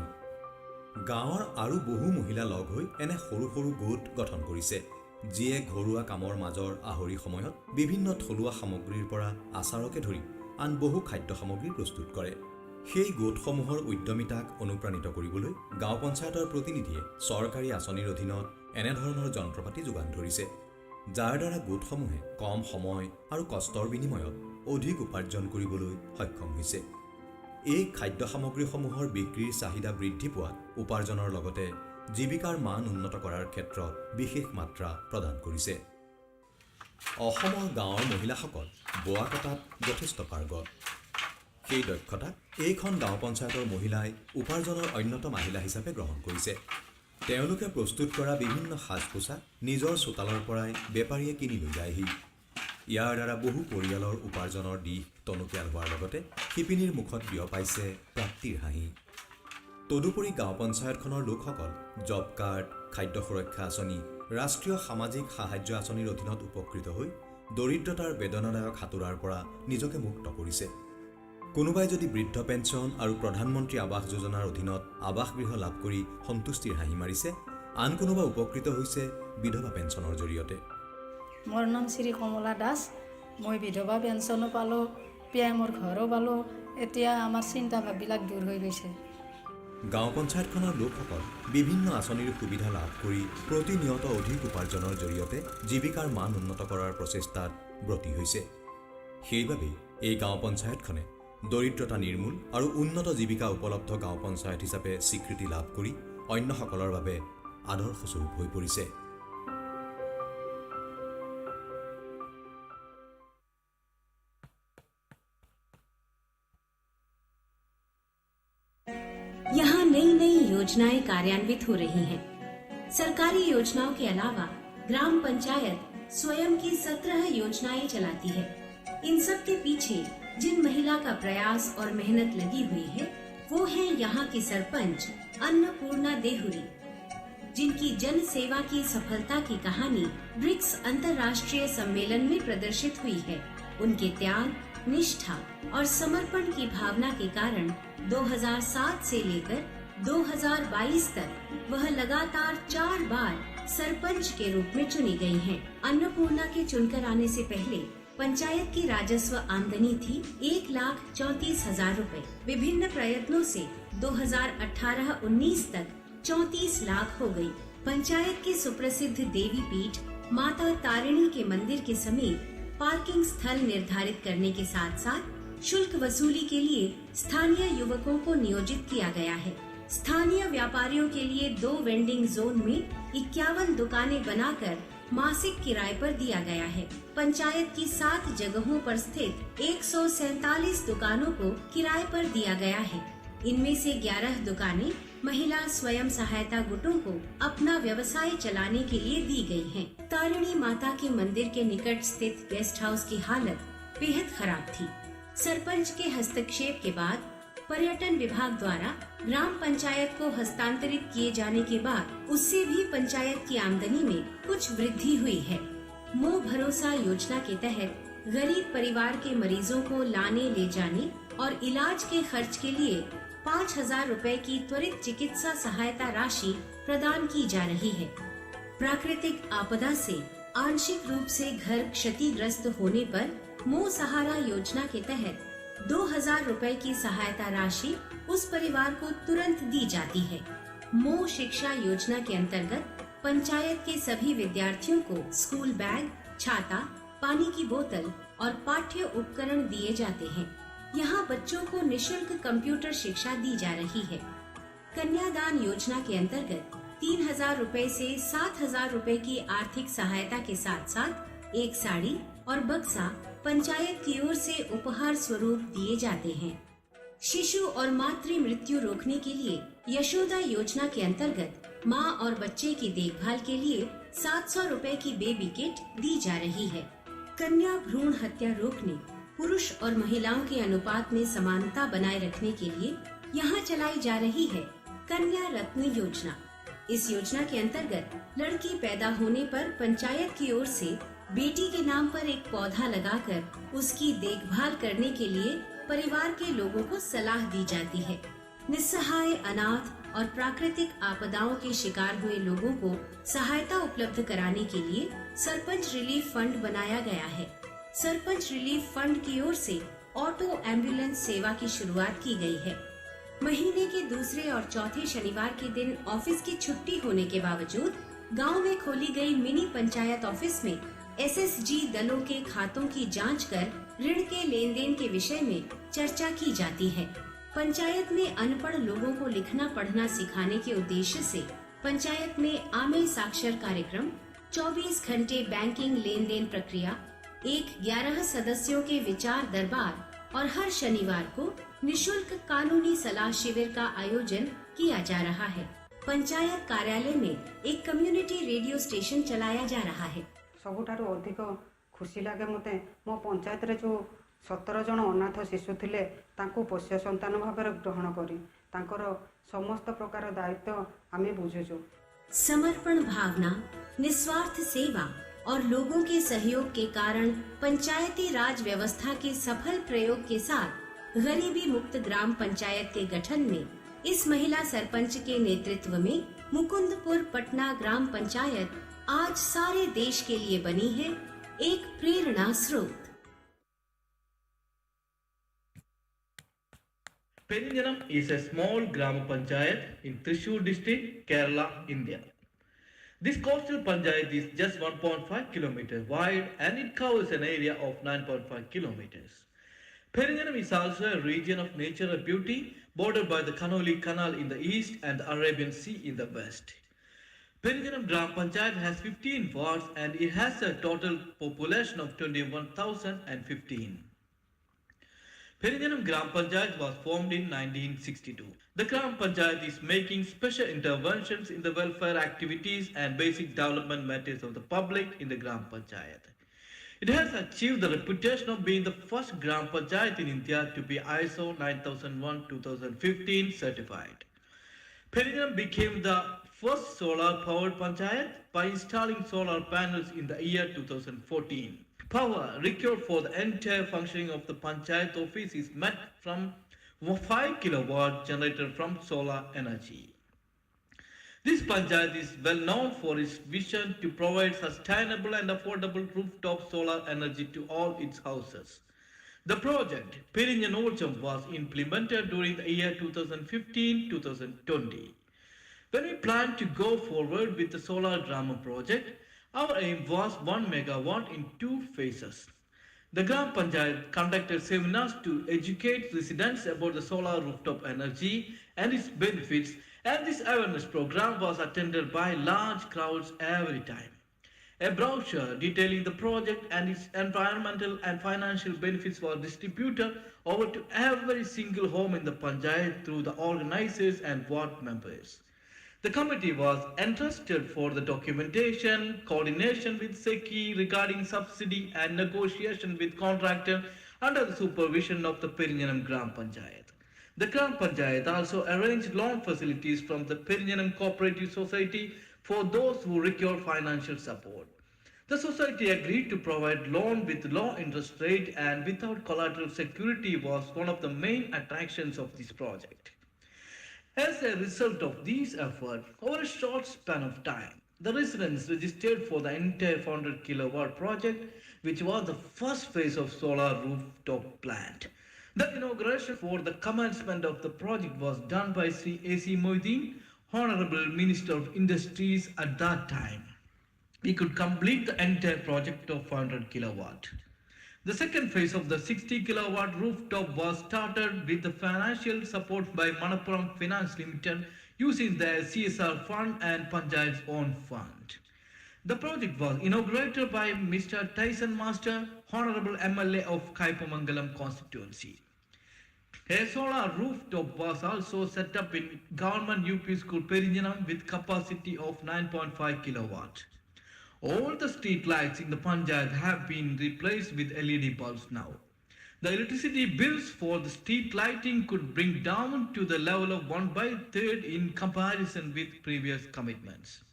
গাঁৱৰ আৰু বহু মহিলা লগ হৈ এনে সৰু সৰু গোট গঠন কৰিছে, যিয়ে ঘৰুৱা কামৰ মাজৰ আহৰি সময়ত বিভিন্ন থলুৱা সামগ্ৰীৰ পৰা আচাৰকে ধৰি আন বহু খাদ্য সামগ্ৰী প্ৰস্তুত কৰে। সেই গোটসমূহৰ উদ্যমিতাক অনুপ্ৰাণিত কৰিবলৈ গাঁও পঞ্চায়তৰ প্ৰতিনিধিয়ে চৰকাৰী আঁচনিৰ অধীনত এনেধৰণৰ যন্ত্ৰপাতি যোগান ধৰিছে, যাৰ দ্বাৰা গোটসমূহে কম সময় আৰু কষ্টৰ বিনিময়ত অধিক উপাৰ্জন কৰিবলৈ সক্ষম হৈছে। এই খাদ্য সামগ্ৰীসমূহৰ বিক্ৰীৰ চাহিদা বৃদ্ধি পোৱাত উপাৰ্জনৰ লগতে জীৱিকাৰ মান উন্নত কৰাৰ ক্ষেত্ৰত বিশেষ মাত্ৰা প্ৰদান কৰিছে। অসমৰ গাঁৱৰ মহিলাসকল বোৱা কটাত যথেষ্ট পাৰ্গত। সেই দক্ষতাক এইখন গাঁও পঞ্চায়তৰ মহিলাই উপাৰ্জনৰ অন্যতম আহিলা হিচাপে গ্ৰহণ কৰিছে। তেওঁলোকে প্ৰস্তুত কৰা বিভিন্ন সাজ পোছাক নিজৰ চোতালৰ পৰাই বেপাৰীয়ে কিনি লৈ যায়হি। ইয়াৰ দ্বাৰা বহু পৰিয়ালৰ উপাৰ্জনৰ দিশ টনকিয়াল হোৱাৰ লগতে শিপিনীৰ মুখত বিয়পাইছে প্ৰাপ্তিৰ হাঁহি। তদুপৰি গাঁও পঞ্চায়তখনৰ লোকসকল জব কাৰ্ড, খাদ্য সুৰক্ষা আঁচনি, ৰাষ্ট্ৰীয় সামাজিক সাহায্য আঁচনিৰ অধীনত উপকৃত হৈ দৰিদ্ৰতাৰ বেদনাদায়ক হাতোৰাৰ পৰা নিজকে মুক্ত কৰিছে। কোনোবাই যদি বৃদ্ধ পেঞ্চন আৰু প্ৰধানমন্ত্ৰী আৱাস যোজনাৰ অধীনত আৱাসগৃহ লাভ কৰি সন্তুষ্টিৰ হাঁহি মাৰিছে, আন কোনোবা উপকৃত হৈছে বিধৱা পেঞ্চনৰ জৰিয়তে। মোৰ নাম শ্ৰী কমলা দাস। মই বিধৱা পেঞ্চনো পালোঁ, পিএমৰ ঘৰো পালোঁ। এতিয়া আমাৰ চিন্তা ভাববিলাক দূৰ হৈ গৈছে। গাঁও পঞ্চায়তখনৰ লোকসকল বিভিন্ন আঁচনিৰ সুবিধা লাভ কৰি প্ৰতিনিয়ত অধিক উপাৰ্জনৰ জৰিয়তে জীৱিকাৰ মান উন্নত কৰাৰ প্ৰচেষ্টাত ব্ৰতী হৈছে। সেইবাবেই এই গাঁও পঞ্চায়তখনে দৰিদ্ৰতা নিৰ্মূল আৰু উন্নত জীৱিকা উপলব্ধ গাঁও পঞ্চায়ত হিচাপে স্বীকৃতি লাভ কৰি অন্যসকলৰ বাবে আদৰ্শস্বৰূপ হৈ পৰিছে। यहाँ नई नई योजनाएं कार्यान्वित हो रही हैं। सरकारी योजनाओं के अलावा ग्राम पंचायत स्वयं की 17 योजनाएं चलाती है। इन सब के पीछे जिन महिला का प्रयास और मेहनत लगी हुई है, वो है यहाँ की सरपंच अन्नपूर्णा देहुरी, जिनकी जन सेवा की सफलता की कहानी ब्रिक्स अंतर्राष्ट्रीय सम्मेलन में प्रदर्शित हुई है। उनके त्याग, निष्ठा और समर्पण की भावना के कारण 2007 से लेकर 2022 तक वह लगातार 4 बार सरपंच के रूप में चुनी गई हैं। अन्नपूर्णा के चुनकर आने से पहले पंचायत की राजस्व आमदनी थी 1,34,000 रुपए। विभिन्न प्रयत्नों से 2018-19 तक 34 लाख हो गई। पंचायत के सुप्रसिद्ध देवी पीठ माता तारिणी के मंदिर के समीप पार्किंग स्थल निर्धारित करने के साथ साथ शुल्क वसूली के लिए स्थानीय युवकों को नियोजित किया गया है। स्थानीय व्यापारियों के लिए 2 वेंडिंग जोन में 51 दुकानें बनाकर मासिक किराए पर दिया गया है। पंचायत की 7 जगहों पर स्थित 147 दुकानों को किराए पर दिया गया है। इनमें से 11 दुकानें महिला स्वयं सहायता गुटों को अपना व्यवसाय चलाने के लिए दी गई हैं। तारिणी माता के मंदिर के निकट स्थित गेस्ट हाउस की हालत बेहद खराब थी। सरपंच के हस्तक्षेप के बाद पर्यटन विभाग द्वारा ग्राम पंचायत को हस्तांतरित किए जाने के बाद उससे भी पंचायत की आमदनी में कुछ वृद्धि हुई है। मोह भरोसा योजना के तहत गरीब परिवार के मरीजों को लाने ले जाने और इलाज के खर्च के लिए 5,000 रुपए की त्वरित चिकित्सा सहायता राशि प्रदान की जा रही है। प्राकृतिक आपदा से आंशिक रूप से घर क्षतिग्रस्त होने पर मोह सहारा योजना के तहत 2,000 रुपए की सहायता राशि उस परिवार को तुरंत दी जाती है। मोह शिक्षा योजना के अंतर्गत पंचायत के सभी विद्यार्थियों को स्कूल बैग, छाता, पानी की बोतल और पाठ्य उपकरण दिए जाते हैं। यहाँ बच्चों को निशुल्क कंप्यूटर शिक्षा दी जा रही है। कन्यादान योजना के अंतर्गत 3,000 रुपए से 7,000 रुपए की आर्थिक सहायता के साथ साथ एक साड़ी और बक्सा पंचायत की ओर से उपहार स्वरूप दिए जाते हैं। शिशु और मातृ मृत्यु रोकने के लिए यशोदा योजना के अंतर्गत मां और बच्चे की देखभाल के लिए 700 रुपए की बेबी किट दी जा रही है। कन्या भ्रूण हत्या रोकने, पुरुष और महिलाओं के अनुपात में समानता बनाए रखने के लिए यहाँ चलाई जा रही है कन्या रत्न योजना। इस योजना के अंतर्गत लड़की पैदा होने पर पंचायत की ओर से बेटी के नाम पर एक पौधा लगाकर उसकी देखभाल करने के लिए परिवार के लोगों को सलाह दी जाती है। निस्सहाय, अनाथ और प्राकृतिक आपदाओं के शिकार हुए लोगों को सहायता उपलब्ध कराने के लिए सरपंच रिलीफ फंड बनाया गया है। सरपंच रिलीफ फंड की ओर से ऑटो एम्बुलेंस सेवा की शुरुआत की गई है। महीने के दूसरे और चौथे शनिवार के दिन ऑफिस की छुट्टी होने के बावजूद गांव में खोली गई मिनी पंचायत ऑफिस में SSG दलों के खातों की जांच कर ऋण के लेन देन के विषय में चर्चा की जाती है। पंचायत में अनपढ़ लोगों को लिखना पढ़ना सिखाने के उद्देश्य से पंचायत में आमेय साक्षर कार्यक्रम, 24 घंटे बैंकिंग लेन देन प्रक्रिया, 11 सदस्यों के विचार दरबार और हर शनिवार को निशुल्क कानूनी सलाह शिविर का आयोजन किया जा रहा है। पंचायत कार्यालय में एक कम्युनिटी रेडियो स्टेशन चलाया जा रहा है। सबुठारु अधिक खुशी लगे मते मो पंचायत रे जो 17 जन अनाथ शिशु थिले तांको पोष्य संतान भाव ग्रहण करी तांकर समस्त प्रकार दायित्व आमे बुझुछु। समर्पण भावना, निस्वार्थ सेवा और लोगों के सहयोग के कारण पंचायती राज व्यवस्था के सफल प्रयोग के साथ गरीबी मुक्त ग्राम पंचायत के गठन में इस महिला सरपंच के नेतृत्व में मुकुंदपुर पटना ग्राम पंचायत आज सारे देश के लिए बनी है एक प्रेरणा स्रोत। Peninjanam is a small Gram Panchayat in Thrissur district, Kerala, India. This coastal Panchayat is just 1.5 kilometers wide and it covers an area of 9.5 kilometers. Peninjanam is also a region of natural beauty bordered by the Kanoli Canal in the east and the Arabian Sea in the west. Peninjanam Gram Panchayat has 15 wards and it has a total population of 21,015. Peninjanam Gram Panchayat was formed in 1962. The Gram Panchayat is making special interventions in the welfare activities and basic development matters of the public in the Gram Panchayat. It has achieved the reputation of being the first Gram Panchayat in India to be ISO 9001-2015 certified. Peninjanam became the first solar-powered Panchayat by installing solar panels in the year 2014. Power required for the entire functioning of the Panchayat office is met from 5 kilowatt generated from solar energy. This Panchayat is well known for its vision to provide sustainable and affordable rooftop solar energy to all its houses. The project Peninjanam was implemented during the year 2015-2020. When we planned to go forward with the solar drama project, our aim was 1 megawatt in 2 phases. The Gram Panchayat conducted seminars to educate residents about the solar rooftop energy and its benefits, and this awareness program was attended by large crowds every time. A brochure detailing the project and its environmental and financial benefits was distributed over to every single home in the Panchayat through the organizers and ward members. The committee was entrusted for the documentation, coordination with SECI regarding subsidy and negotiation with contractor under the supervision of the Peninjanam Gram Panchayat. The Gram Panchayat also arranged loan facilities from the Peninjanam Cooperative Society for those who require financial support. The society agreed to provide loan with low interest rate and without collateral security was one of the main attractions of this project. As a result of these efforts, over a short span of time, the residents registered for the entire 400 kilowatt project, which was the first phase of solar rooftop plant. The inauguration for the commencement of the project was done by Sri A.C. Moideen, Honorable Minister of Industries at that time. We could complete the entire project of 400 kilowatt. The second phase of the 60 kilowatt rooftop was started with the financial support by Manappuram Finance Limited using their CSR fund and Panchayat's own fund. The project was inaugurated by Mr. Tyson Master, Honorable MLA of Kaipamangalam constituency. A solar rooftop was also set up in Government UP School Perinjanam with capacity of 9.5 kilowatt. All the street lights in the Panchayat have been replaced with LED bulbs now. The electricity bills for the street lighting could bring down to the level of 1/3 in comparison with previous commitments.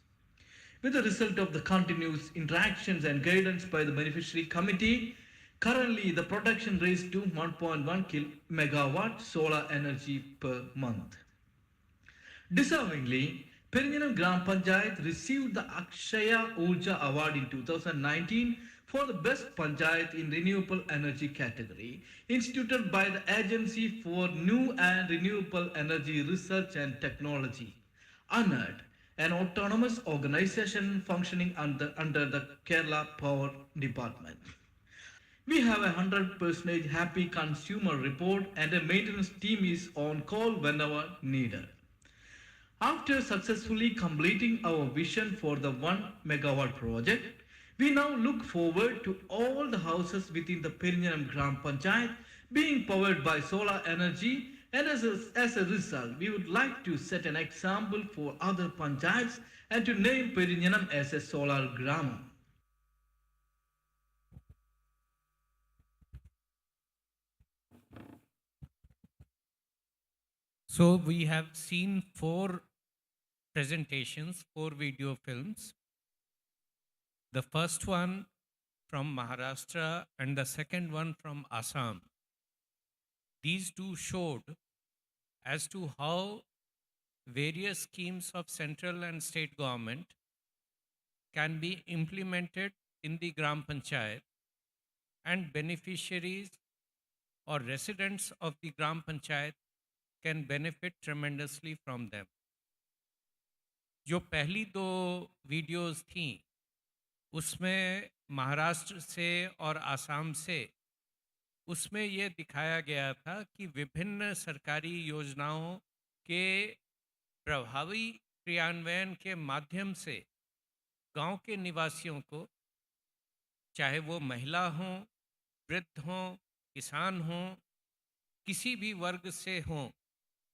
With the result of the continuous interactions and guidance by the beneficiary committee, currently the production raised to 1.1 megawatt solar energy per month. Deservingly, Perinjanam Gram Panchayat received the Akshaya Urja Award in 2019 for the Best Panchayat in Renewable Energy category, instituted by the Agency for New and Renewable Energy Research and Technology, ANERD, an autonomous organization functioning under the Kerala Power Department. We have a 100% happy consumer report and a maintenance team is on call whenever needed. After successfully completing our vision for the 1 megawatt project, we now look forward to all the houses within the Perinjanam Gram Panchayat being powered by solar energy, and as a result, we would like to set an example for other panchayats and to name Perinjanam as a solar gram. So we have seen 4 presentations, 4 video films. The first one from Maharashtra and the second one from Assam. These two showed as to how various schemes of central and state government can be implemented in the Gram Panchayat and beneficiaries or residents of the Gram Panchayat can benefit tremendously from them. जो पहली 2 videos थी उसमें महाराष्ट्र से और आसाम से उसमें ये दिखाया गया था कि विभिन्न सरकारी योजनाओं के प्रभावी क्रियान्वयन के माध्यम से गांव के निवासियों को, चाहे वो महिला हों, वृद्ध हों, किसान हों, किसी भी वर्ग से हों,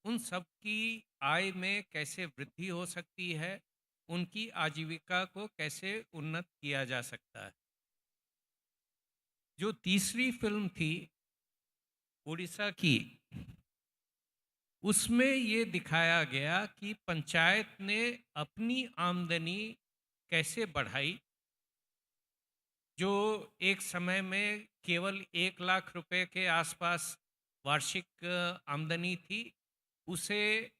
उन सब की आय में कैसे वृद्धि हो सकती है, उनकी आजीविका को कैसे उन्नत किया जा सकता है। जो तीसरी फिल्म थी उड़ीसा की, उसमें ये दिखाया गया कि पंचायत ने अपनी आमदनी कैसे बढ़ाई, जो एक समय में केवल 1 लाख रुपए के आसपास वार्षिक आमदनी थी, उसे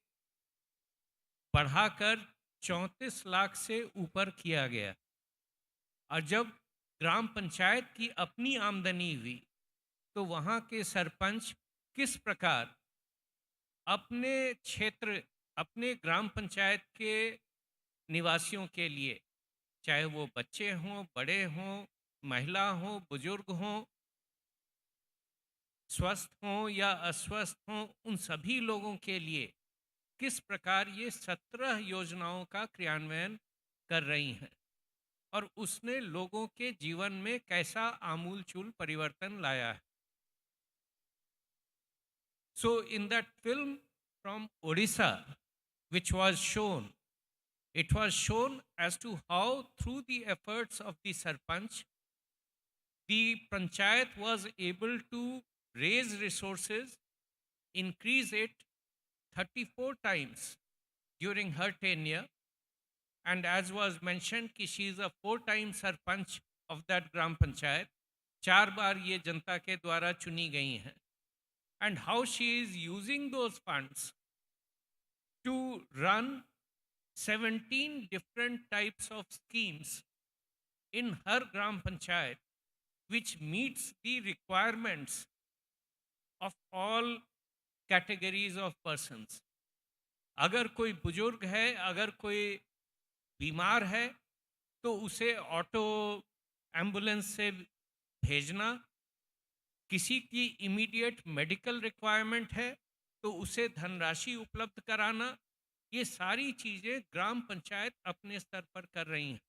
बढ़ाकर 34 लाख से ऊपर किया गया। और जब ग्राम पंचायत की अपनी आमदनी हुई तो वहाँ के सरपंच किस प्रकार अपने क्षेत्र, अपने ग्राम पंचायत के निवासियों के लिए, चाहे वो बच्चे हों, बड़े हों, महिला हों, बुजुर्ग हों, स्वस्थ हों या अस्वस्थ हों, उन सभी लोगों के लिए किस प्रकार ये 17 योजनाओं का क्रियान्वयन कर रही हैं और उसने लोगों के जीवन में कैसा आमूलचूल परिवर्तन लाया है। So in that film from Odisha, which was shown, it was shown as to how through the efforts of the Sarpanch, the Panchayat was able to raise resources, increase it 34 times during her tenure, and as was mentioned, she is a 4-time Sarpanch of that Gram Panchayat. 4 बार ये जनता के द्वारा चुनी गई हैं. And how she is using those funds to run 17 different types of schemes in her Gram Panchayat, which meets the requirements of all categories of persons. अगर कोई बुजुर्ग है, अगर कोई बीमार है, तो उसे ऑटो एम्बुलेंस से भेजना, किसी की इमीडिएट मेडिकल रिक्वायरमेंट है तो उसे धनराशि उपलब्ध कराना, ये सारी चीज़ें ग्राम पंचायत अपने स्तर पर कर रही हैं.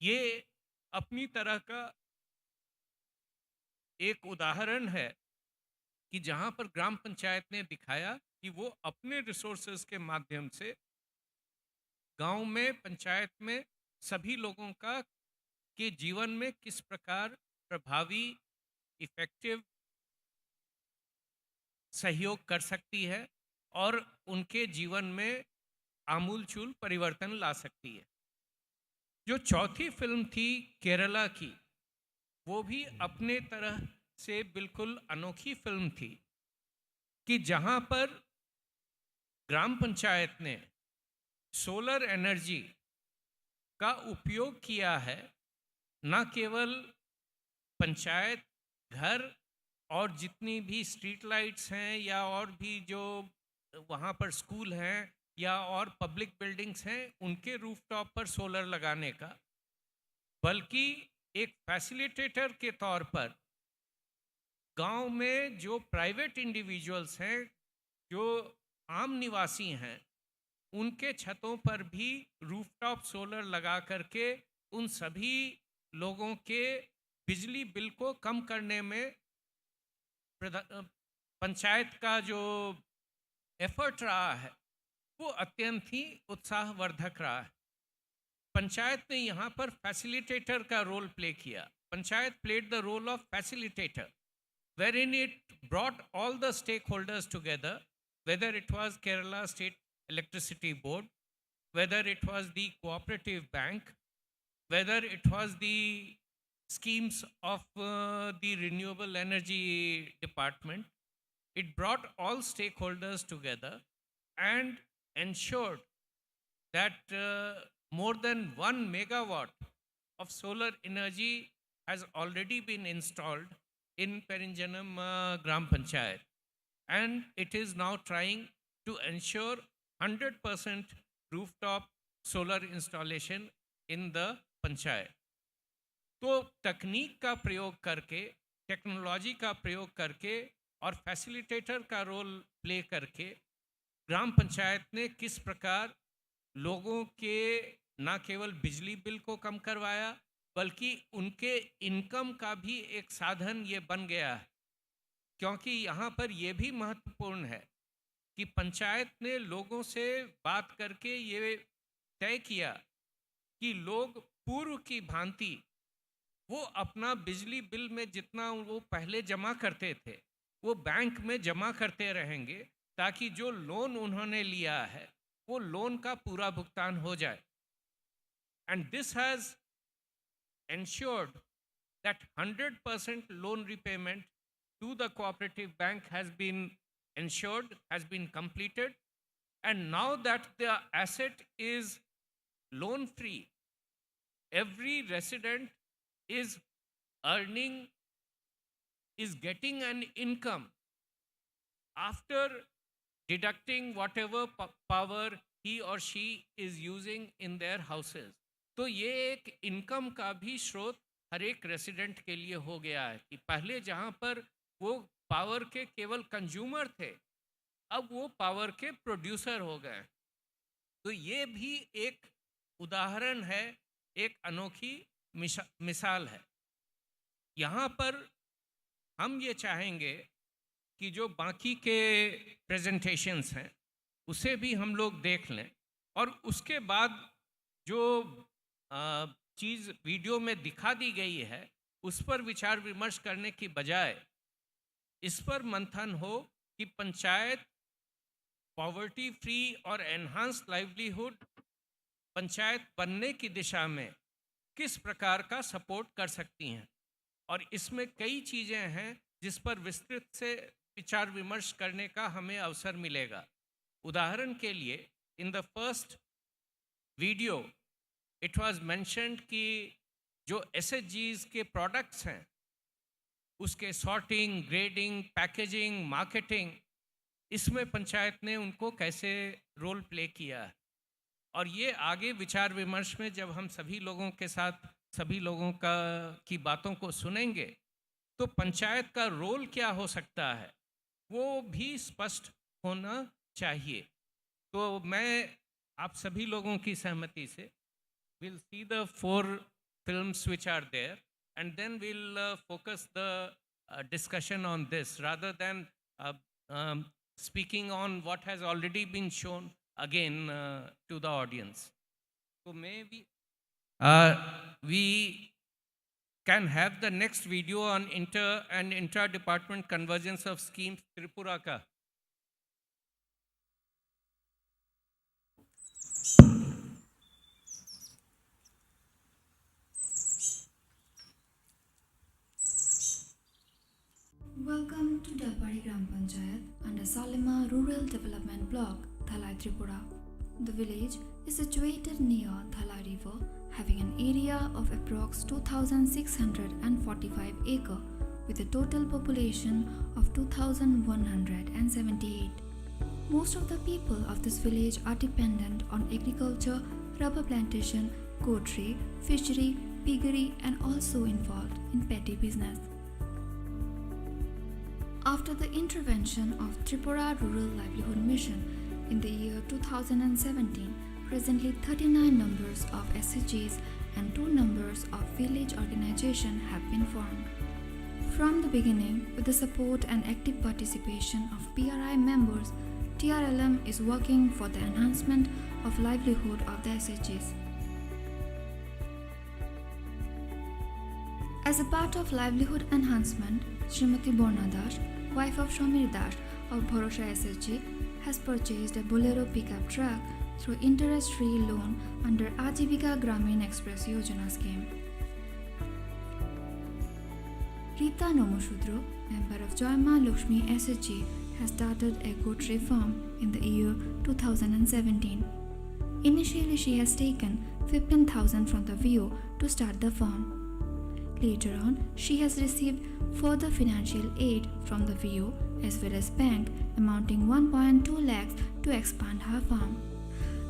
ये अपनी तरह का एक उदाहरण है कि जहां पर ग्राम पंचायत ने दिखाया कि वो अपने रिसोर्सेज के माध्यम से गांव में, पंचायत में सभी लोगों का के जीवन में किस प्रकार प्रभावी, इफेक्टिव सहयोग कर सकती है और उनके जीवन में आमूलचूल परिवर्तन ला सकती है. जो चौथी फिल्म थी केरला की, वो भी अपने तरह से बिल्कुल अनोखी फिल्म थी कि जहां पर ग्राम पंचायत ने सोलर एनर्जी का उपयोग किया है. न केवल पंचायत घर और जितनी भी स्ट्रीट लाइट्स हैं या और भी जो वहाँ पर स्कूल हैं या और पब्लिक बिल्डिंग्स हैं, उनके रूफटॉप पर सोलर लगाने का, बल्कि एक फैसिलिटेटर के तौर पर गांव में जो प्राइवेट इंडिविजुअल्स हैं, जो आम निवासी हैं, उनके छतों पर भी रूफटॉप सोलर लगा करके उन सभी लोगों के बिजली बिल को कम करने में पंचायत का जो एफर्ट रहा है वो अत्यंत ही उत्साहवर्धक रहा है. पंचायत ने यहाँ पर फैसिलिटेटर का रोल प्ले किया. Panchayat played the role of facilitator, wherein it brought all the stakeholders together, whether it was Kerala State Electricity Board, whether it was the cooperative bank, whether it was the schemes of the renewable energy department. It brought all stakeholders together and ensured that more than 1 megawatt of solar energy has already been installed in Perinjanam Gram Panchayat, and it is now trying to ensure 100% rooftop solar installation in the Panchayat. तो तकनीक का प्रयोग करके, technology का प्रयोग करके और facilitator का रोल प्ले करके ग्राम पंचायत ने किस प्रकार लोगों के न केवल बिजली बिल को कम करवाया, बल्कि उनके इनकम का भी एक साधन ये बन गया है. क्योंकि यहाँ पर ये भी महत्वपूर्ण है कि पंचायत ने लोगों से बात करके ये तय किया कि लोग पूर्व की भांति वो अपना बिजली बिल में जितना वो पहले जमा करते थे वो बैंक में जमा करते रहेंगे, ताकि जो लोन उन्होंने लिया है वो लोन का पूरा भुगतान हो जाए. And this has ensured that 100% loan repayment to the cooperative bank has been ensured, has been completed. And now that the asset is loan free, every resident is earning, is getting an income after deducting whatever power he or she is using in their houses. तो ये एक income का भी स्रोत हर एक resident के लिए हो गया है कि पहले जहाँ पर वो पावर के केवल कंज्यूमर थे, अब वो पावर के प्रोड्यूसर हो गए. तो ये भी एक उदाहरण है, एक अनोखी मिसाल है. यहाँ पर हम ये चाहेंगे कि जो बाकी के प्रेजेंटेशंस हैं उसे भी हम लोग देख लें, और उसके बाद जो चीज़ वीडियो में दिखा दी गई है उस पर विचार विमर्श करने की बजाय इस पर मंथन हो कि पंचायत पॉवर्टी फ्री और एनहांस्ड लाइवलीहुड पंचायत बनने की दिशा में किस प्रकार का सपोर्ट कर सकती हैं। और इसमें कई चीज़ें हैं जिस पर विस्तृत से विचार विमर्श करने का हमें अवसर मिलेगा। उदाहरण के लिए इन the first video it was mentioned कि जो SDGs के प्रोडक्ट्स हैं उसके सॉर्टिंग, ग्रेडिंग, पैकेजिंग, मार्केटिंग, इसमें पंचायत ने उनको कैसे रोल प्ले किया है। और ये आगे विचार विमर्श में जब हम सभी लोगों के साथ सभी लोगों की बातों को सुनेंगे तो पंचायत का रोल क्या हो सकता है वो भी स्पष्ट होना चाहिए। तो मैं आप सभी लोगों की सहमति से we'll see the 4 films which are there and then we'll focus the discussion on this rather than speaking on what has already been shown again to the audience. So maybe we can have the next video on inter-department convergence of schemes Tripura ka. Welcome to Dalpari Gram Panchayat under Salima Rural Development Block, Thalai, Tripura. The village is situated near Thalai River, having an area of approx 2,645 acre with a total population of 2,178. Most of the people of this village are dependent on agriculture, rubber plantation, poultry, fishery, piggery and also involved in petty business. After the intervention of Tripura Rural Livelihood Mission in the year 2017, presently 39 numbers of SDGs and 2 numbers of village organization have been formed. From the beginning, with the support and active participation of PRI members, TRLM is working for the enhancement of livelihood of the SDGs. As a part of livelihood enhancement, Srimati Borna Das, wife of Shamir Das of Bharosha SDG, has purchased a Bolero pickup truck through interest-free loan under Ajivika Gramin Express Yojana scheme. Rita Nomoshudro, member of Joyma Lakshmi SDG, has started a goatry farm in the year 2017. Initially, she has taken 15,000 from the VO to start the farm. Later on, she has received further financial aid from the VO as well as bank amounting 1.2 lakhs to expand her farm.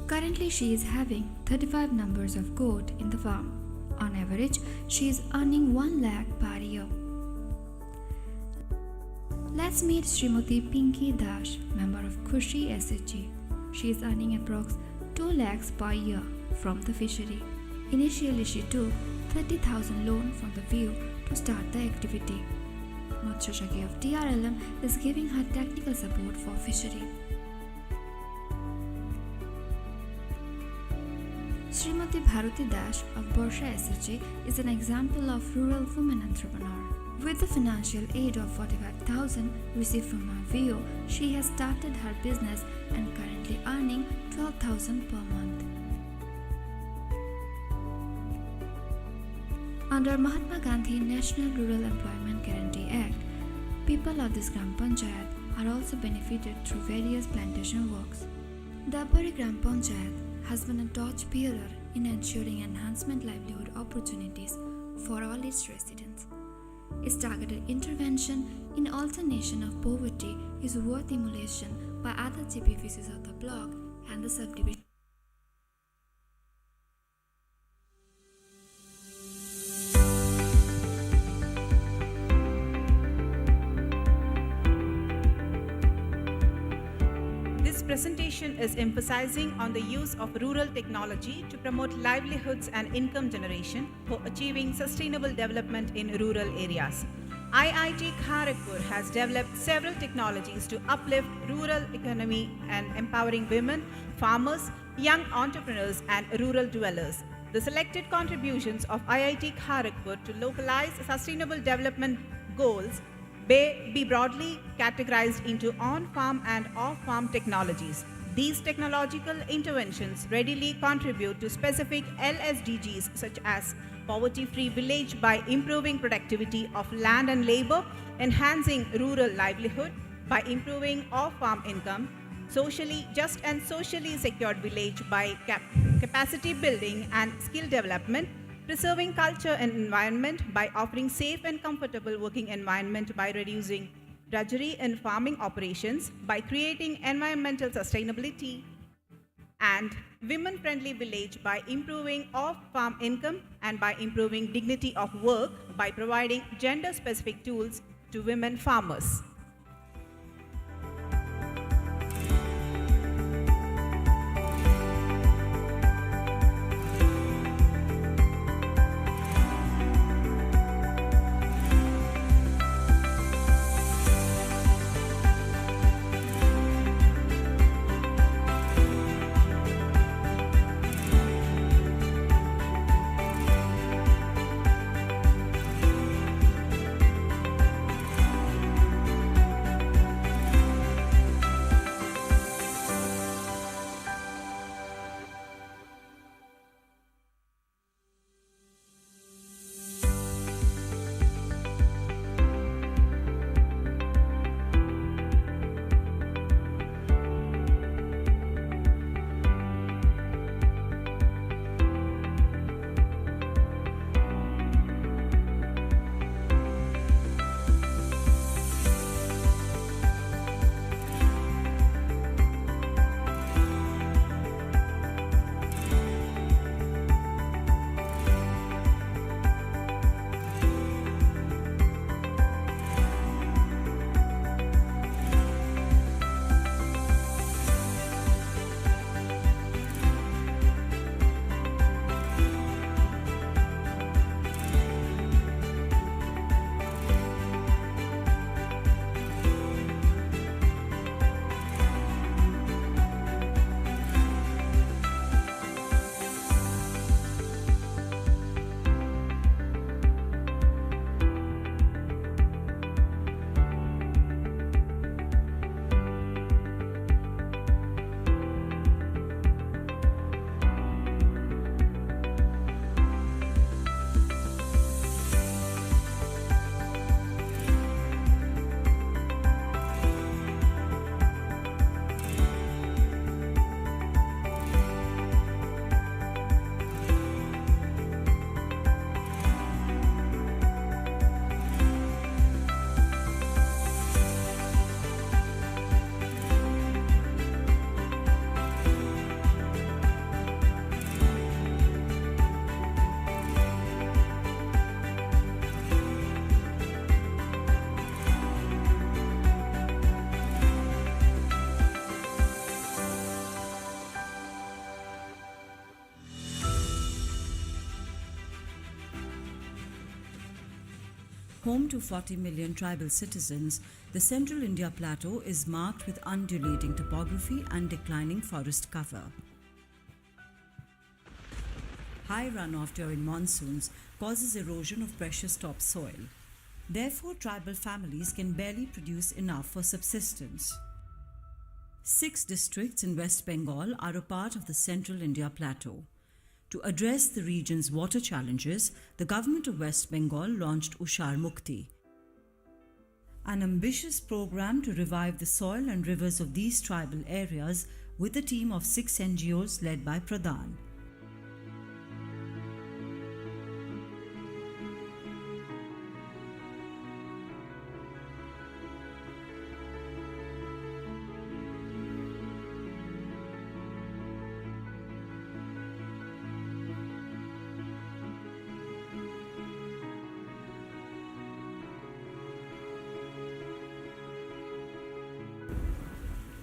Currently, she is having 35 numbers of goat in the farm. On average, she is earning 1 lakh per year. Let's meet Srimati Pinky Dash, member of Kochi SDG. She is earning approx 2 lakhs per year from the fishery. Initially, she took 30,000 loan from the VO to start the activity. Matsya Shakti of TRLM is giving her technical support for fishery. Srimati Bharati Dash of Barsha SDG is an example of rural woman entrepreneur. With the financial aid of 45,000 received from her VO, she has started her business and currently earning 12,000 per month. Under Mahatma Gandhi National Rural Employment Guarantee Act, people of this Gram Panchayat are also benefited through various plantation works. Dalpari Gram Panchayat has been a torchbearer in ensuring enhancement livelihood opportunities for all its residents. Its targeted intervention in alternation of poverty is worth emulation by other GPVCs of the block and the subdivision. This presentation is emphasizing on the use of rural technology to promote livelihoods and income generation for achieving sustainable development in rural areas. IIT Kharagpur has developed several technologies to uplift rural economy and empowering women, farmers, young entrepreneurs and rural dwellers. The selected contributions of IIT Kharagpur to localize sustainable development goals may be broadly categorized into on-farm and off-farm technologies. These technological interventions readily contribute to specific LSDGs such as poverty-free village by improving productivity of land and labor, enhancing rural livelihood by improving off-farm income, socially just and socially secured village by capacity building and skill development, preserving culture and environment by offering safe and comfortable working environment by reducing drudgery in farming operations, by creating environmental sustainability, and women-friendly village by improving off-farm income and by improving dignity of work by providing gender-specific tools to women farmers. Home to 40 million tribal citizens, the Central India Plateau is marked with undulating topography and declining forest cover. High runoff during monsoons causes erosion of precious topsoil. Therefore, tribal families can barely produce enough for subsistence. 6 districts in West Bengal are a part of the Central India Plateau. To address the region's water challenges, the government of West Bengal launched Ushar Mukti, an ambitious program to revive the soil and rivers of these tribal areas with a team of 6 NGOs led by Pradhan.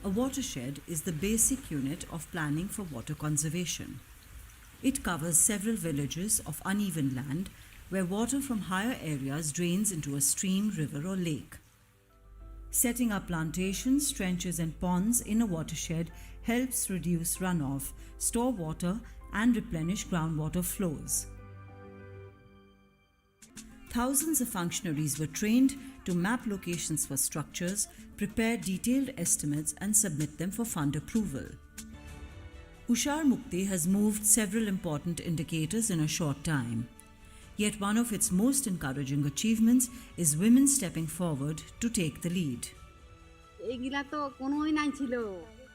A watershed is the basic unit of planning for water conservation. It covers several villages of uneven land where water from higher areas drains into a stream, river or lake. Setting up plantations, trenches and ponds in a watershed helps reduce runoff, store water and replenish groundwater flows. Thousands of functionaries were trained to map locations for structures, prepare detailed estimates and submit them for fund approval. Ushar Mukti has moved several important indicators in a short time. Yet one of its most encouraging achievements is women stepping forward to take the lead. এইগুলা তো কোনোই নাই ছিল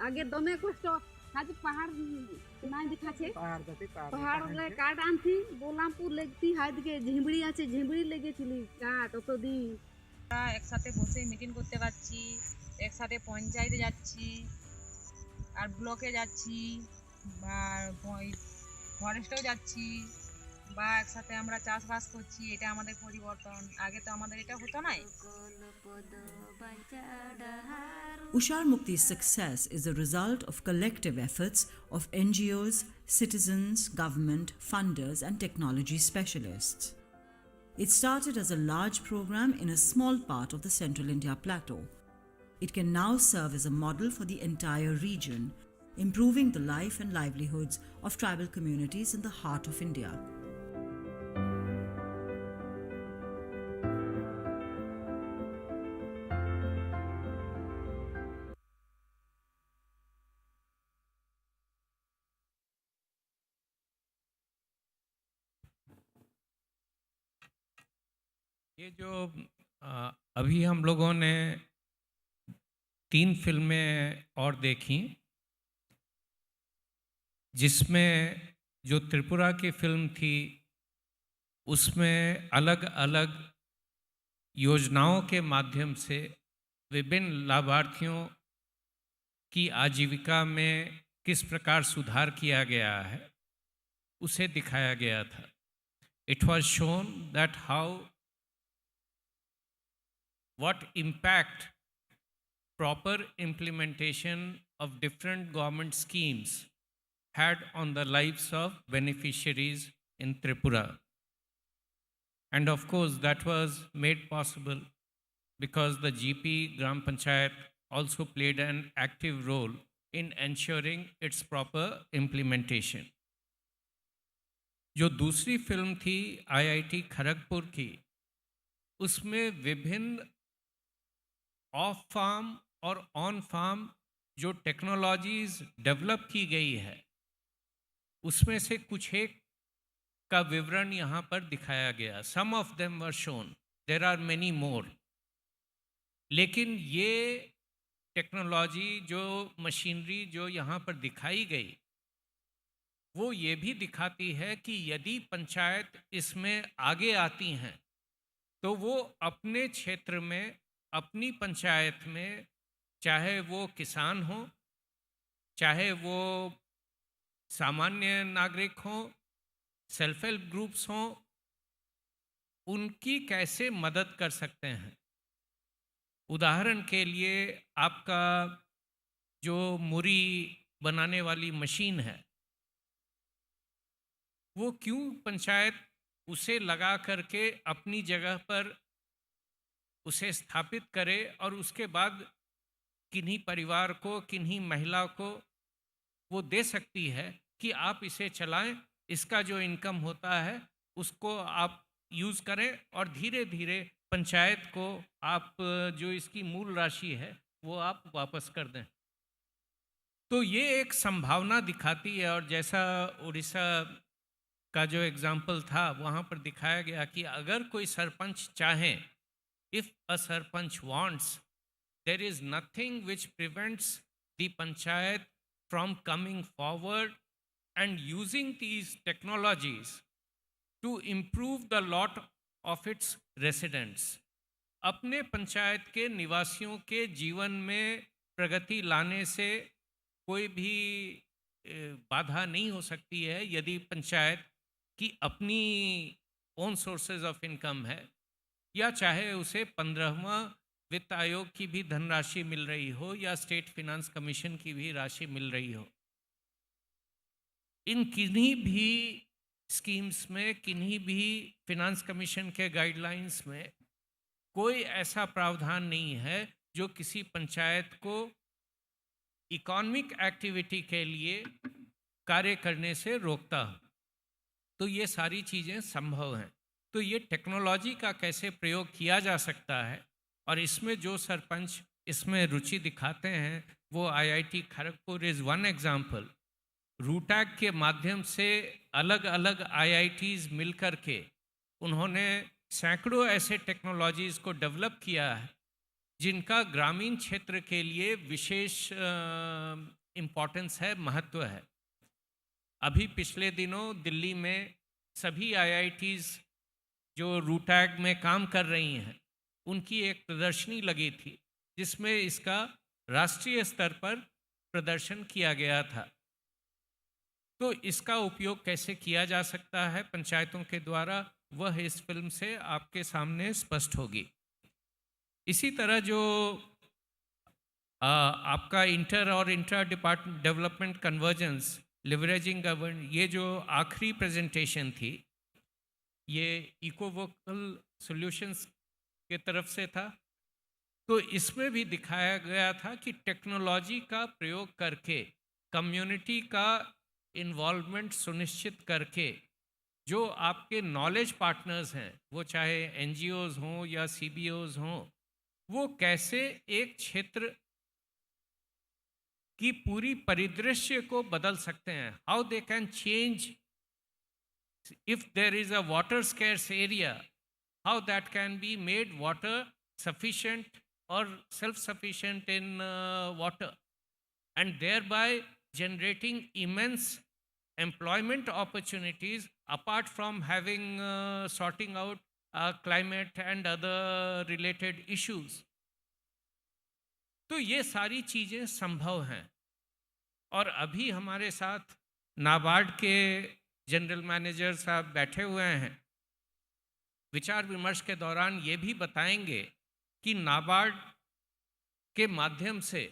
আগে দমে কষ্ট আজ পাহাড় নাই দেখাছে পাহাড় কাঠ আনছি বোলামপুর লেগতি হাইদিকে ঝিমড়ি আছে ঝিমড়ি লেগেছিলি কাঠ অতদিন একসাথে বসে মিটিং করতে পারছি একসাথে পঞ্চায়েতে যাচ্ছি আর ব্লকে যাচ্ছি বা ফরেস্টেও যাচ্ছি বা একসাথে আমরা চাষবাস করছি এটা আমাদের পরিবর্তন আগে তো আমাদের এটা হতো না Ushar Mukti's success is a result of collective efforts of NGOs, citizens, government, funders and technology specialists. It started as a large program in a small part of the Central India Plateau. It can now serve as a model for the entire region, improving the life and livelihoods of tribal communities in the heart of India. ये जो अभी हम लोगों ने 3 फिल्में और देखी जिसमें जो त्रिपुरा की फिल्म थी उसमें अलग अलग योजनाओं के माध्यम से विभिन्न लाभार्थियों की आजीविका में किस प्रकार सुधार किया गया है उसे दिखाया गया था. It was shown that what impact proper implementation of different government schemes had on the lives of beneficiaries in Tripura. And of course, that was made possible because the GP Gram Panchayat also played an active role in ensuring its proper implementation. जो दूसरी film थी IIT Kharagpur की, उसमें विभिन्न of farm और on farm जो technologies develop की गई है उसमें से कुछ एक का विवरण यहाँ पर दिखाया गया. Some of them were shown, there are many more. लेकिन ये टेक्नोलॉजी जो मशीनरी जो यहाँ पर दिखाई गई वो ये भी दिखाती है कि यदि पंचायत इसमें आगे आती हैं तो वो अपने क्षेत्र में अपनी पंचायत में चाहे वो किसान हो चाहे वो सामान्य नागरिक हों सेल्फ हेल्प ग्रुप्स हों उनकी कैसे मदद कर सकते हैं. उदाहरण के लिए आपका जो मुरी बनाने वाली मशीन है वो क्यों पंचायत उसे लगा करके अपनी जगह पर उसे स्थापित करे और उसके बाद किन्हीं परिवार को किन्हीं महिला को वो दे सकती है कि आप इसे चलाएं, इसका जो इनकम होता है उसको आप यूज़ करें और धीरे धीरे पंचायत को आप जो इसकी मूल राशि है वो आप वापस कर दें. तो ये एक संभावना दिखाती है. और जैसा उड़ीसा का जो एग्जाम्पल था वहाँ पर दिखाया गया कि अगर कोई सरपंच चाहे, if a sarpanch wants, there is nothing which prevents the panchayat from coming forward and using these technologies to improve the lot of its residents. अपने पंचायत के निवासियों के जीवन में प्रगति लाने से कोई भी बाधा नहीं हो सकती है यदि पंचायत की अपनी ओन सोर्सेज ऑफ इनकम है या चाहे उसे 15वां वित्त आयोग की भी धनराशि मिल रही हो या स्टेट फिनांस कमीशन की भी राशि मिल रही हो. इन किन्हीं भी स्कीम्स में किन्हीं भी फिनांस कमीशन के गाइडलाइंस में कोई ऐसा प्रावधान नहीं है जो किसी पंचायत को इकोनॉमिक एक्टिविटी के लिए कार्य करने से रोकता हो. तो ये सारी चीज़ें संभव हैं. तो ये टेक्नोलॉजी का कैसे प्रयोग किया जा सकता है और इसमें जो सरपंच इसमें रुचि दिखाते हैं वो IIT Kharagpur is one example. RuTAG के माध्यम से अलग अलग IITs मिलकर के उन्होंने सैकड़ों ऐसे टेक्नोलॉजीज़ को डेवलप किया है जिनका ग्रामीण क्षेत्र के लिए विशेष इम्पोर्टेंस है, महत्व है। अभी पिछले दिनों दिल्ली में सभी IITs जो रूटैग में काम कर रही हैं उनकी एक प्रदर्शनी लगी थी जिसमें इसका राष्ट्रीय स्तर पर प्रदर्शन किया गया था। तो इसका उपयोग कैसे किया जा सकता है पंचायतों के द्वारा, वह इस फिल्म से आपके सामने स्पष्ट होगी। इसी तरह जो आपका इंटर और intra department development convergence leveraging govern, ये जो आखिरी प्रेजेंटेशन थी ये इकोवोकल सॉल्यूशंस के तरफ से था। तो इसमें भी दिखाया गया था कि टेक्नोलॉजी का प्रयोग करके कम्युनिटी का इन्वॉल्वमेंट सुनिश्चित करके जो आपके नॉलेज पार्टनर्स हैं, वो चाहे NGOs हों या CBOs हों, वो कैसे एक क्षेत्र की पूरी परिदृश्य को बदल सकते हैं। How they can change if there is a water scarce area, how that can be made water sufficient or self-sufficient in water, and thereby generating immense employment opportunities apart from having sorting out climate and other related issues. तो ये सारी चीज़ें संभव हैं। और अभी हमारे साथ नाबार्ड के जनरल मैनेजर साहब बैठे हुए हैं, विचार विमर्श के दौरान ये भी बताएंगे कि नाबार्ड के माध्यम से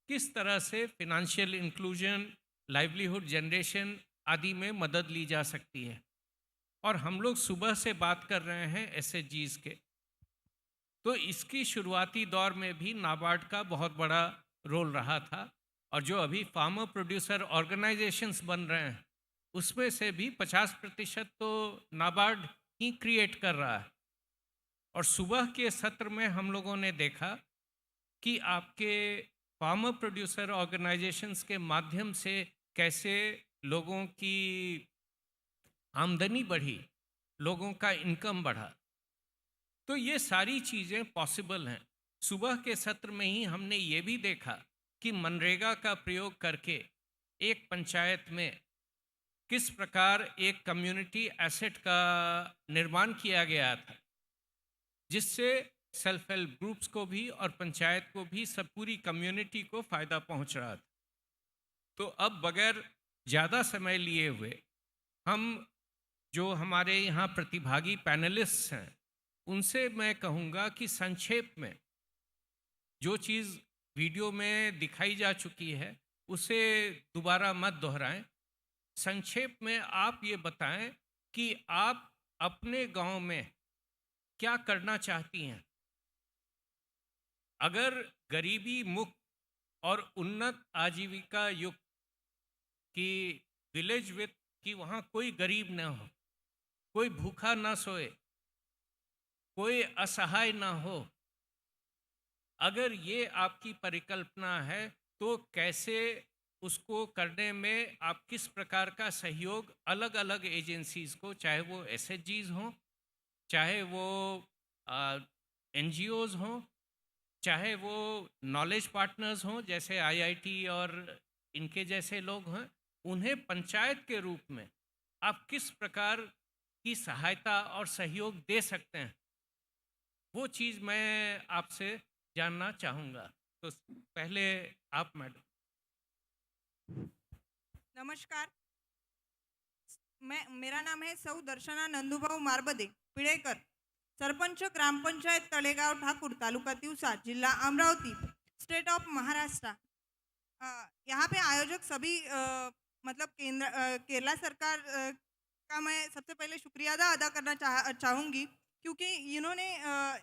किस तरह से फिनेंशियल इंक्लूजन, लाइवलीहुड जनरेशन आदि में मदद ली जा सकती है। और हम लोग सुबह से बात कर रहे हैं SDGs के, तो इसकी शुरुआती दौर में भी नाबार्ड का बहुत बड़ा रोल रहा था। और जो अभी फार्मर प्रोड्यूसर ऑर्गेनाइजेशंस बन रहे हैं उसमें से भी 50% तो नाबार्ड ही क्रिएट कर रहा है। और सुबह के सत्र में हम लोगों ने देखा कि आपके फार्मर प्रोड्यूसर ऑर्गेनाइजेशंस के माध्यम से कैसे लोगों की आमदनी बढ़ी, लोगों का इनकम बढ़ा। तो ये सारी चीज़ें पॉसिबल हैं। सुबह के सत्र में ही हमने ये भी देखा कि मनरेगा का प्रयोग करके एक पंचायत में किस प्रकार एक कम्युनिटी एसेट का निर्माण किया गया था, जिससे सेल्फ हेल्प ग्रुप्स को भी और पंचायत को भी, सब पूरी कम्युनिटी को फ़ायदा पहुंच रहा था। तो अब बगैर ज़्यादा समय लिए हुए हम जो हमारे यहाँ प्रतिभागी पैनलिस्ट्स हैं उनसे मैं कहूँगा कि संक्षेप में जो चीज़ वीडियो में दिखाई जा चुकी है उसे दोबारा मत दोहराएं। संक्षेप में आप ये बताएं कि आप अपने गांव में क्या करना चाहती हैं। अगर गरीबी मुक्त और उन्नत आजीविका युक्त की विलेज विथ कि वहाँ कोई गरीब न हो, कोई भूखा ना सोए, कोई असहाय ना हो, अगर ये आपकी परिकल्पना है तो कैसे उसको करने में आप किस प्रकार का सहयोग अलग अलग एजेंसीज़ को, चाहे वो SDGs हों, चाहे वो NGOs हों, चाहे वो नॉलेज पार्टनर्स हों जैसे IIT और इनके जैसे लोग हैं, उन्हें पंचायत के रूप में आप किस प्रकार की सहायता और सहयोग दे सकते हैं, वो चीज़ मैं आपसे जानना चाहूँगा। तो पहले आप मैडम। नमस्कार, मेरा नाम है सौ दर्शना नंदूभाऊ मारबदे पिड़ेकर, सरपंच ग्राम पंचायत तळेगाव ठाकुर, तालुका तिवसा, जिला अमरावती, स्टेट ऑफ महाराष्ट्र। यहाँ पे आयोजक सभी मतलब केरला सरकार का मैं सबसे पहले शुक्रिया अदा करना चाहूँगी, क्योंकि इन्होंने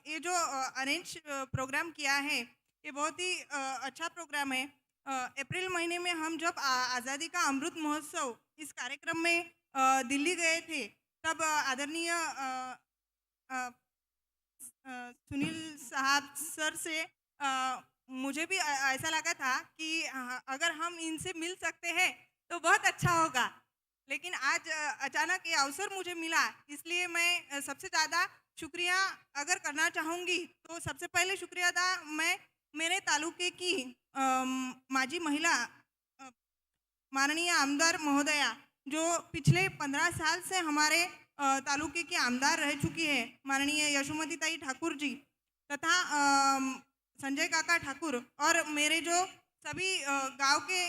ये जो अरेंज प्रोग्राम किया है ये बहुत ही अच्छा प्रोग्राम है। अप्रैल महीने में हम जब आज़ादी का अमृत महोत्सव इस कार्यक्रम में दिल्ली गए थे, तब आदरणीय सुनील साहब सर से मुझे भी ऐसा लगा था कि अगर हम इनसे मिल सकते हैं तो बहुत अच्छा होगा। लेकिन आज अचानक ये अवसर मुझे मिला, इसलिए मैं सबसे ज़्यादा शुक्रिया अगर करना चाहूँगी तो सबसे पहले शुक्रिया अदा मैं मेरे तालुके की माजी महिला माननीय आमदार महोदया जो पिछले 15 साल से हमारे तालुके की आमदार रह चुकी है, माननीय यशोमती ताई ठाकुर जी तथा संजय काका ठाकुर, और मेरे जो सभी गांव के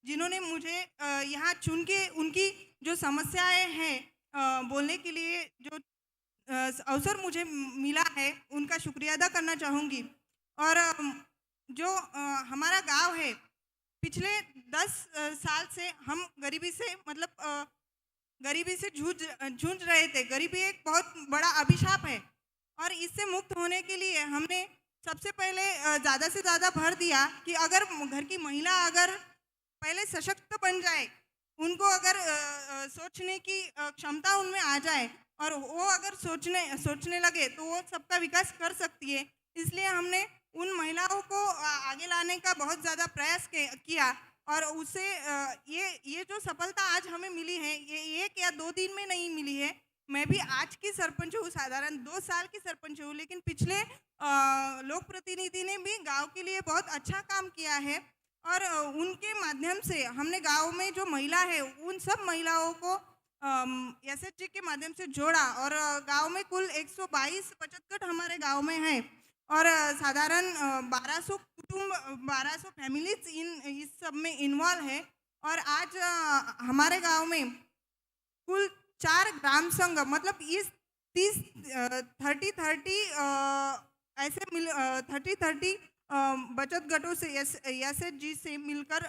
जिन्होंने मुझे यहाँ चुन के उनकी जो समस्याएं हैं बोलने के लिए जो अवसर मुझे मिला है उनका शुक्रिया अदा करना चाहूँगी। और जो हमारा गांव है, पिछले 10 साल से हम गरीबी से मतलब गरीबी से जूझ रहे थे। गरीबी एक बहुत बड़ा अभिशाप है और इससे मुक्त होने के लिए हमने सबसे पहले ज़्यादा से ज़्यादा भर दिया कि अगर घर की महिला अगर पहले सशक्त बन जाए, उनको अगर सोचने की क्षमता उनमें आ जाए और वो अगर सोचने लगे तो वो सबका विकास कर सकती है। इसलिए हमने उन महिलाओं को आगे लाने का बहुत ज़्यादा प्रयास किया और उससे ये जो सफलता आज हमें मिली है ये 1 या 2 दिन में नहीं मिली है। मैं भी आज की सरपंच हूँ, साधारण 2 साल की सरपंच हूँ, लेकिन पिछले लोक प्रतिनिधि ने भी गांव के लिए बहुत अच्छा काम किया है और उनके माध्यम से हमने गांव में जो महिला है उन सब महिलाओं को SHG के माध्यम से जोड़ा और गांव में कुल 122 बचत गट हमारे गांव में है और साधारण 1200 कुटुंब 1200 फैमिलीज इस सब में इन्वॉल्व है। और आज हमारे गांव में कुल 4 ग्राम संघ मतलब इस 30-30 ऐसे 30-30 बचत गटों से SHG से मिलकर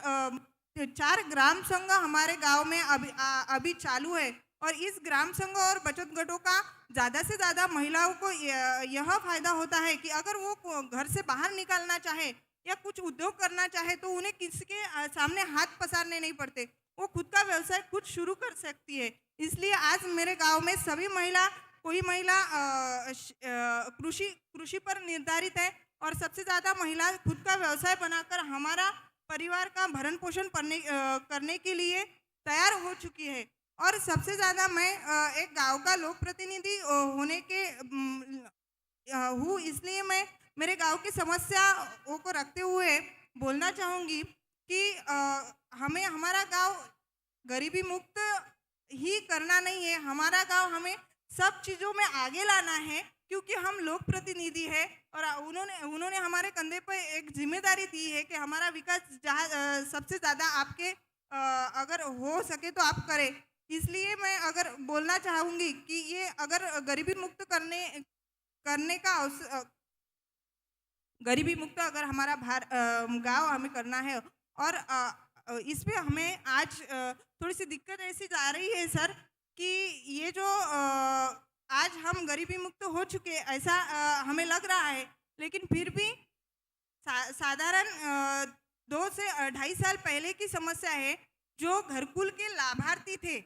4 ग्राम संघ हमारे गांव में अभी चालू है और इस ग्राम संघ और बचत गटों का ज़्यादा से ज़्यादा महिलाओं को यह फायदा होता है कि अगर वो घर से बाहर निकलना चाहे या कुछ उद्योग करना चाहे तो उन्हें किसी के सामने हाथ पसारने नहीं पड़ते, वो खुद का व्यवसाय खुद शुरू कर सकती है। इसलिए आज मेरे गांव में सभी महिला कोई महिला कृषि पर निर्धारित है और सबसे ज़्यादा महिला खुद का व्यवसाय बनाकर हमारा परिवार का भरण पोषण करने के लिए तैयार हो चुकी है। और सबसे ज़्यादा मैं एक गांव का लोक प्रतिनिधि होने के हूँ, इसलिए मैं मेरे गांव की समस्याओं को रखते हुए बोलना चाहूँगी कि हमें हमारा गांव गरीबी मुक्त ही करना नहीं है, हमारा गांव हमें सब चीज़ों में आगे लाना है क्योंकि हम लोक प्रतिनिधि है और उन्होंने हमारे कंधे पर एक जिम्मेदारी दी है कि हमारा विकास जहाँ सबसे ज़्यादा आपके अगर हो सके तो आप करें। इसलिए मैं अगर बोलना चाहूँगी कि ये अगर गरीबी मुक्त करने का गरीबी मुक्त अगर हमारा गांव हमें करना है और इसमें हमें आज थोड़ी सी दिक्कत ऐसी जा रही है सर कि ये जो आज हम गरीबी मुक्त हो चुके ऐसा हमें लग रहा है, लेकिन फिर भी साधारण 2 से 2.5 साल पहले की समस्या है। जो घरकुल के लाभार्थी थे,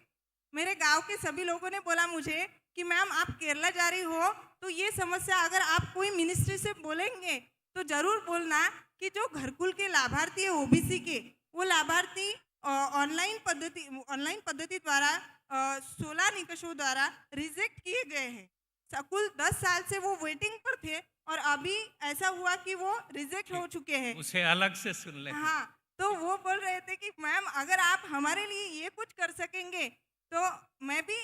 मेरे गांव के सभी लोगों ने बोला मुझे कि मैम आप केरला जा रही हो तो ये समस्या अगर आप कोई मिनिस्ट्री से बोलेंगे तो ज़रूर बोलना कि जो घरकुल के लाभार्थी है OBC के, वो लाभार्थी ऑनलाइन पद्धति द्वारा 16 निकषों द्वारा रिजेक्ट किए गए हैं। कुल 10 साल से वो वेटिंग पर थे और अभी ऐसा हुआ कि वो रिजेक्ट हो चुके हैं। उसे अलग से सुन ले। हाँ, तो वो बोल रहे थे कि मैम अगर आप हमारे लिए ये कुछ कर सकेंगे तो मैं भी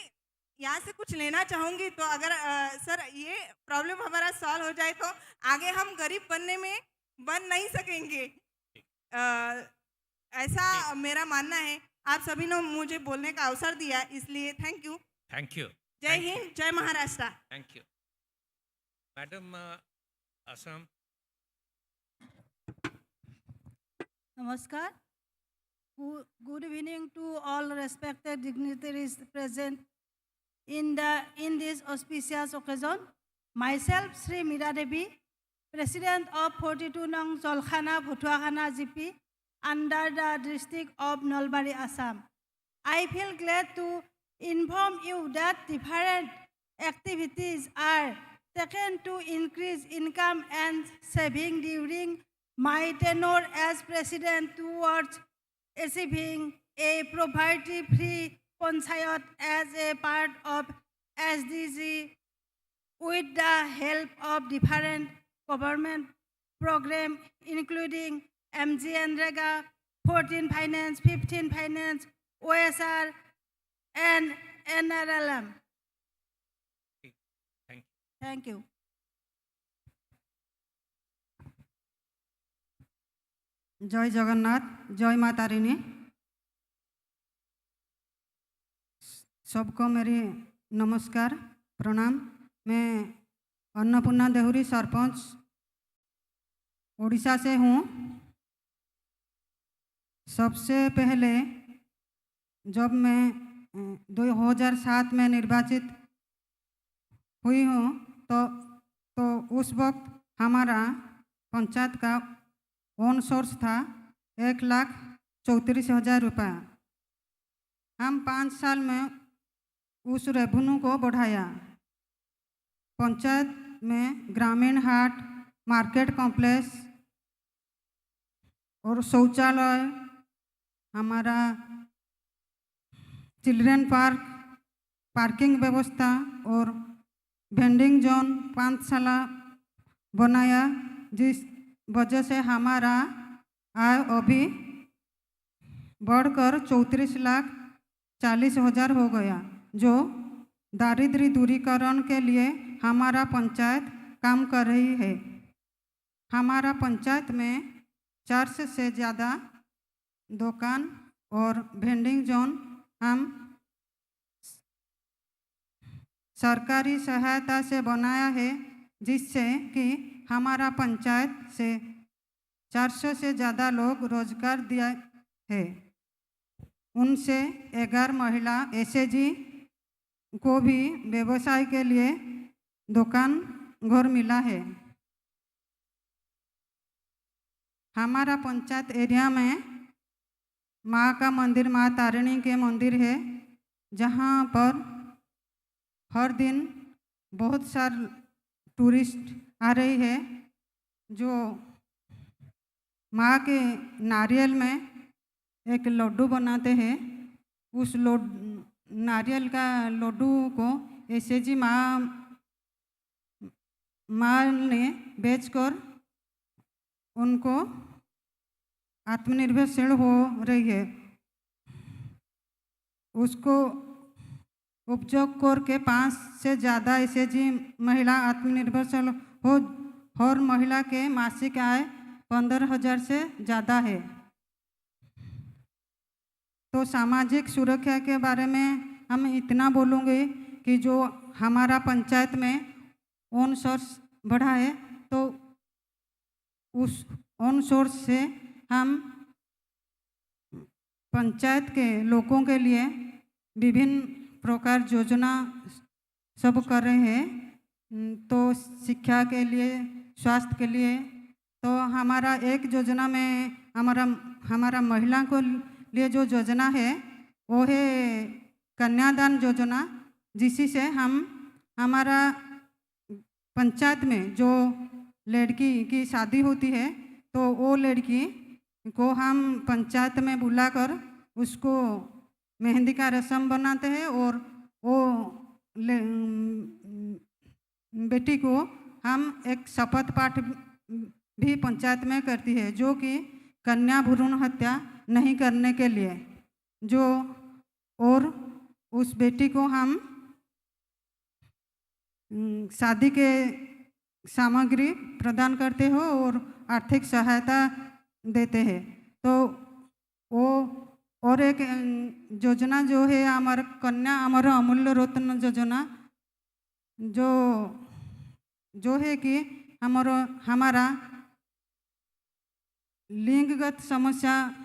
यहाँ से कुछ लेना चाहूँगी, तो अगर सर ये प्रॉब्लम हमारा सॉल्व हो जाए तो आगे हम गरीब बन नहीं सकेंगे, ऐसा मेरा मानना है। आप सभी ने मुझे बोलने का अवसर दिया, इसलिए थैंक यू। Thank you. जय हिंद, जय Maharashtra. Thank you madam. Assam. Namaskar. Good evening to all respected dignitaries present in this auspicious occasion. Myself, Sri Meera Devi, President of 42 Nang Jolkhana Bhutuakhana GP under the district of Nalbari, Assam. I feel glad to inform you that different activities are taken to increase income and saving during my tenure as President towards achieving a poverty-free Panchayat as a part of SDG with the help of different government programs, including MGNREGA, 14 Finance, 15 Finance, OSR, and NRLM. Thank you. जय जगन्नाथ, जय माता रानी। सबको मेरी नमस्कार, प्रणाम। मैं अन्नपूर्णा देहुरी सरपंच उड़ीसा से हूँ। सबसे पहले जब मैं 2007 में निर्वाचित हुई हूँ तो उस वक्त हमारा पंचायत का ओन सोर्स था 1,34,000 रुपये। हम 5 साल में उस रेवेन्यू को बढ़ाया। पंचायत में ग्रामीण हाट, मार्केट कॉम्प्लेक्स और शौचालय, हमारा चिल्ड्रन पार्क, पार्किंग व्यवस्था और वेंडिंग जोन 5 साल बनाया, जिस वजह से हमारा आय अभी बढ़कर 34,40,000 हो गया, जो दारिद्र्य दूरीकरण के लिए हमारा पंचायत काम कर रही है। हमारा पंचायत में 400 से ज़्यादा दुकान और वेंडिंग जोन हम सरकारी सहायता से बनाया है, जिससे कि हमारा पंचायत से 400 से ज़्यादा लोग रोजगार दिया है। उनसे 11 महिला एसएजी को भी व्यवसाय के लिए दुकान घर मिला है। हमारा पंचायत एरिया में माँ का मंदिर, माँ तारिणी के मंदिर है, जहाँ पर हर दिन बहुत सारे टूरिस्ट आ रही है, जो माँ के नारियल में एक लड्डू बनाते हैं। उस नारियल का लड्डू को एसएजी माँ ने बेचकर उनको आत्मनिर्भरशील हो रही है। उसको उपयोग करके 5 से ज़्यादा एसएजी महिला आत्मनिर्भरशील हो। हर महिला के मासिक आय 15,000 से ज़्यादा है। तो सामाजिक सुरक्षा के बारे में हम इतना बोलूँगे कि जो हमारा पंचायत में ओन सोर्स बढ़ा है, तो उस ओन सोर्स से हम पंचायत के लोगों के लिए विभिन्न प्रकार योजना सब कर रहे हैं। तो शिक्षा के लिए, स्वास्थ्य के लिए, तो हमारा एक योजना में हमारा महिला को लिए जो योजना है वो है कन्यादान योजना, जिससे हम हमारा पंचायत में जो लड़की की शादी होती है तो वो लड़की को हम पंचायत में बुलाकर उसको मेहंदी का रस्म बनाते हैं, और वो बेटी को हम एक शपथ पाठ भी पंचायत में करती है, जो कि कन्या भ्रूण हत्या नहीं करने के लिए, जो और उस बेटी को हम शादी के सामग्री प्रदान करते हो और आर्थिक सहायता देते हैं। तो वो और एक योजना जो है हमारा कन्या अमर अमूल्य रत्न योजना, जो है कि हमारा लिंगगत समस्या,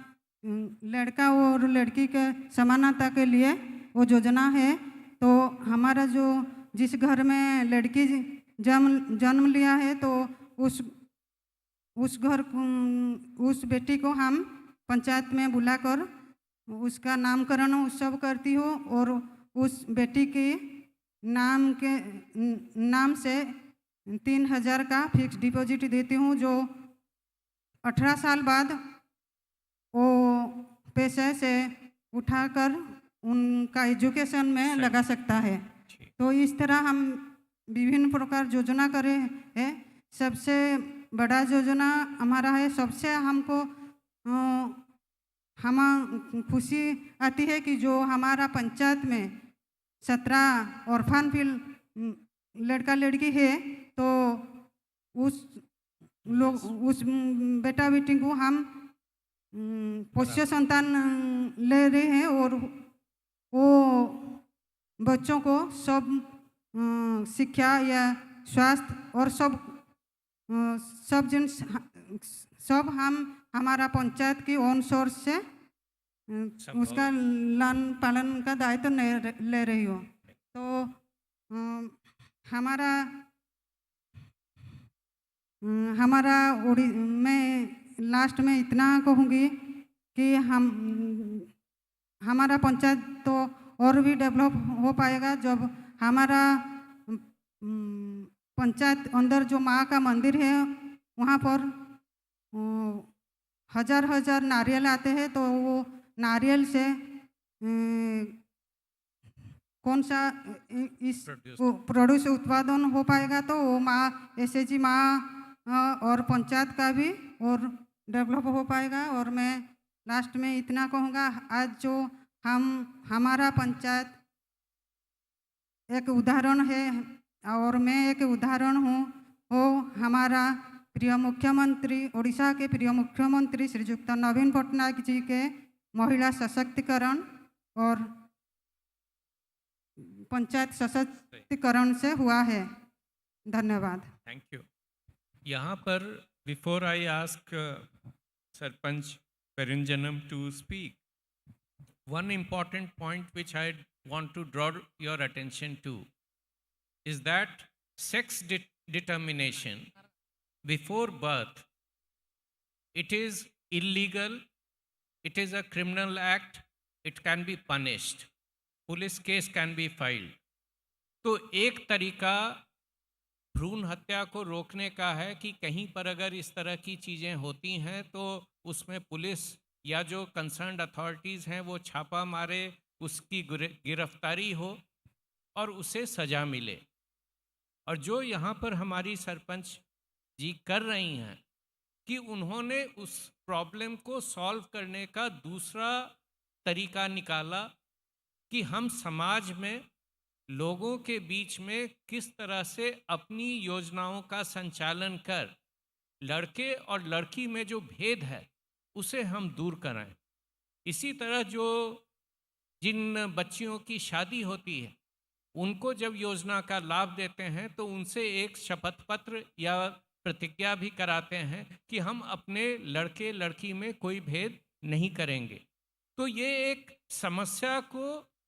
लड़का और लड़की के समानता के लिए वो योजना है। तो हमारा जो जिस घर में लड़की जन्म लिया है, तो उस बेटी को हम पंचायत में बुलाकर उसका नामकरण उत्सव करती हो, और उस बेटी के नाम से 3,000 का फिक्स डिपॉजिट देती हूँ, जो 18 साल बाद वो पैसे से उठाकर उनका एजुकेशन में लगा सकता है। तो इस तरह हम विभिन्न प्रकार योजना करे हैं। सबसे बड़ा योजना हमारा है, सबसे हमको हम खुशी आती है कि जो हमारा पंचायत में 17 ऑर्फन फील्ड लड़का लड़की है, तो उस बेटा बेटी को हम पोष्य संतान ले रहे हैं और वो बच्चों को सब शिक्षा या स्वास्थ्य और सब हम हमारा पंचायत की ओन सोर्स से उसका लालन पालन का दायित्व ले रही हो। तो मैं लास्ट में इतना कहूँगी कि हमारा पंचायत तो और भी डेवलप हो पाएगा जब हमारा पंचायत अंदर जो माँ का मंदिर है वहाँ पर हजार नारियल आते हैं, तो वो नारियल से कौन सा इस प्रोड्यूस उत्पादन हो पाएगा, तो वो माँ SHG माँ और पंचायत का भी और डेवलप हो पाएगा। और मैं लास्ट में इतना कहूँगा, आज जो हमारा पंचायत एक उदाहरण है और मैं एक उदाहरण हूँ, वो हमारा प्रिय मुख्यमंत्री, उड़ीसा के प्रिय मुख्यमंत्री श्रीयुक्त नवीन पटनायक जी के महिला सशक्तिकरण और पंचायत सशक्तिकरण से हुआ है। धन्यवाद। Thank you. यहाँ पर before I ask sarpanch Perenjanam to speak, one important point which I want to draw your attention to is that sex determination before birth, it is illegal, it is a criminal act, it can be punished, police case can be filed. तो एक तरीका भ्रूण हत्या को रोकने का है कि कहीं पर अगर इस तरह की चीज़ें होती हैं तो उसमें पुलिस या जो कंसर्न्ड अथॉरिटीज़ हैं वो छापा मारे, उसकी गिरफ्तारी हो और उसे सज़ा मिले। और जो यहाँ पर हमारी सरपंच जी कर रही हैं कि उन्होंने उस प्रॉब्लम को सॉल्व करने का दूसरा तरीका निकाला कि हम समाज में लोगों के बीच में किस तरह से अपनी योजनाओं का संचालन कर लड़के और लड़की में जो भेद है उसे हम दूर कराएं। इसी तरह जो जिन बच्चियों की शादी होती है उनको जब योजना का लाभ देते हैं तो उनसे एक शपथ पत्र या प्रतिज्ञा भी कराते हैं कि हम अपने लड़के लड़की में कोई भेद नहीं करेंगे। तो ये एक समस्या को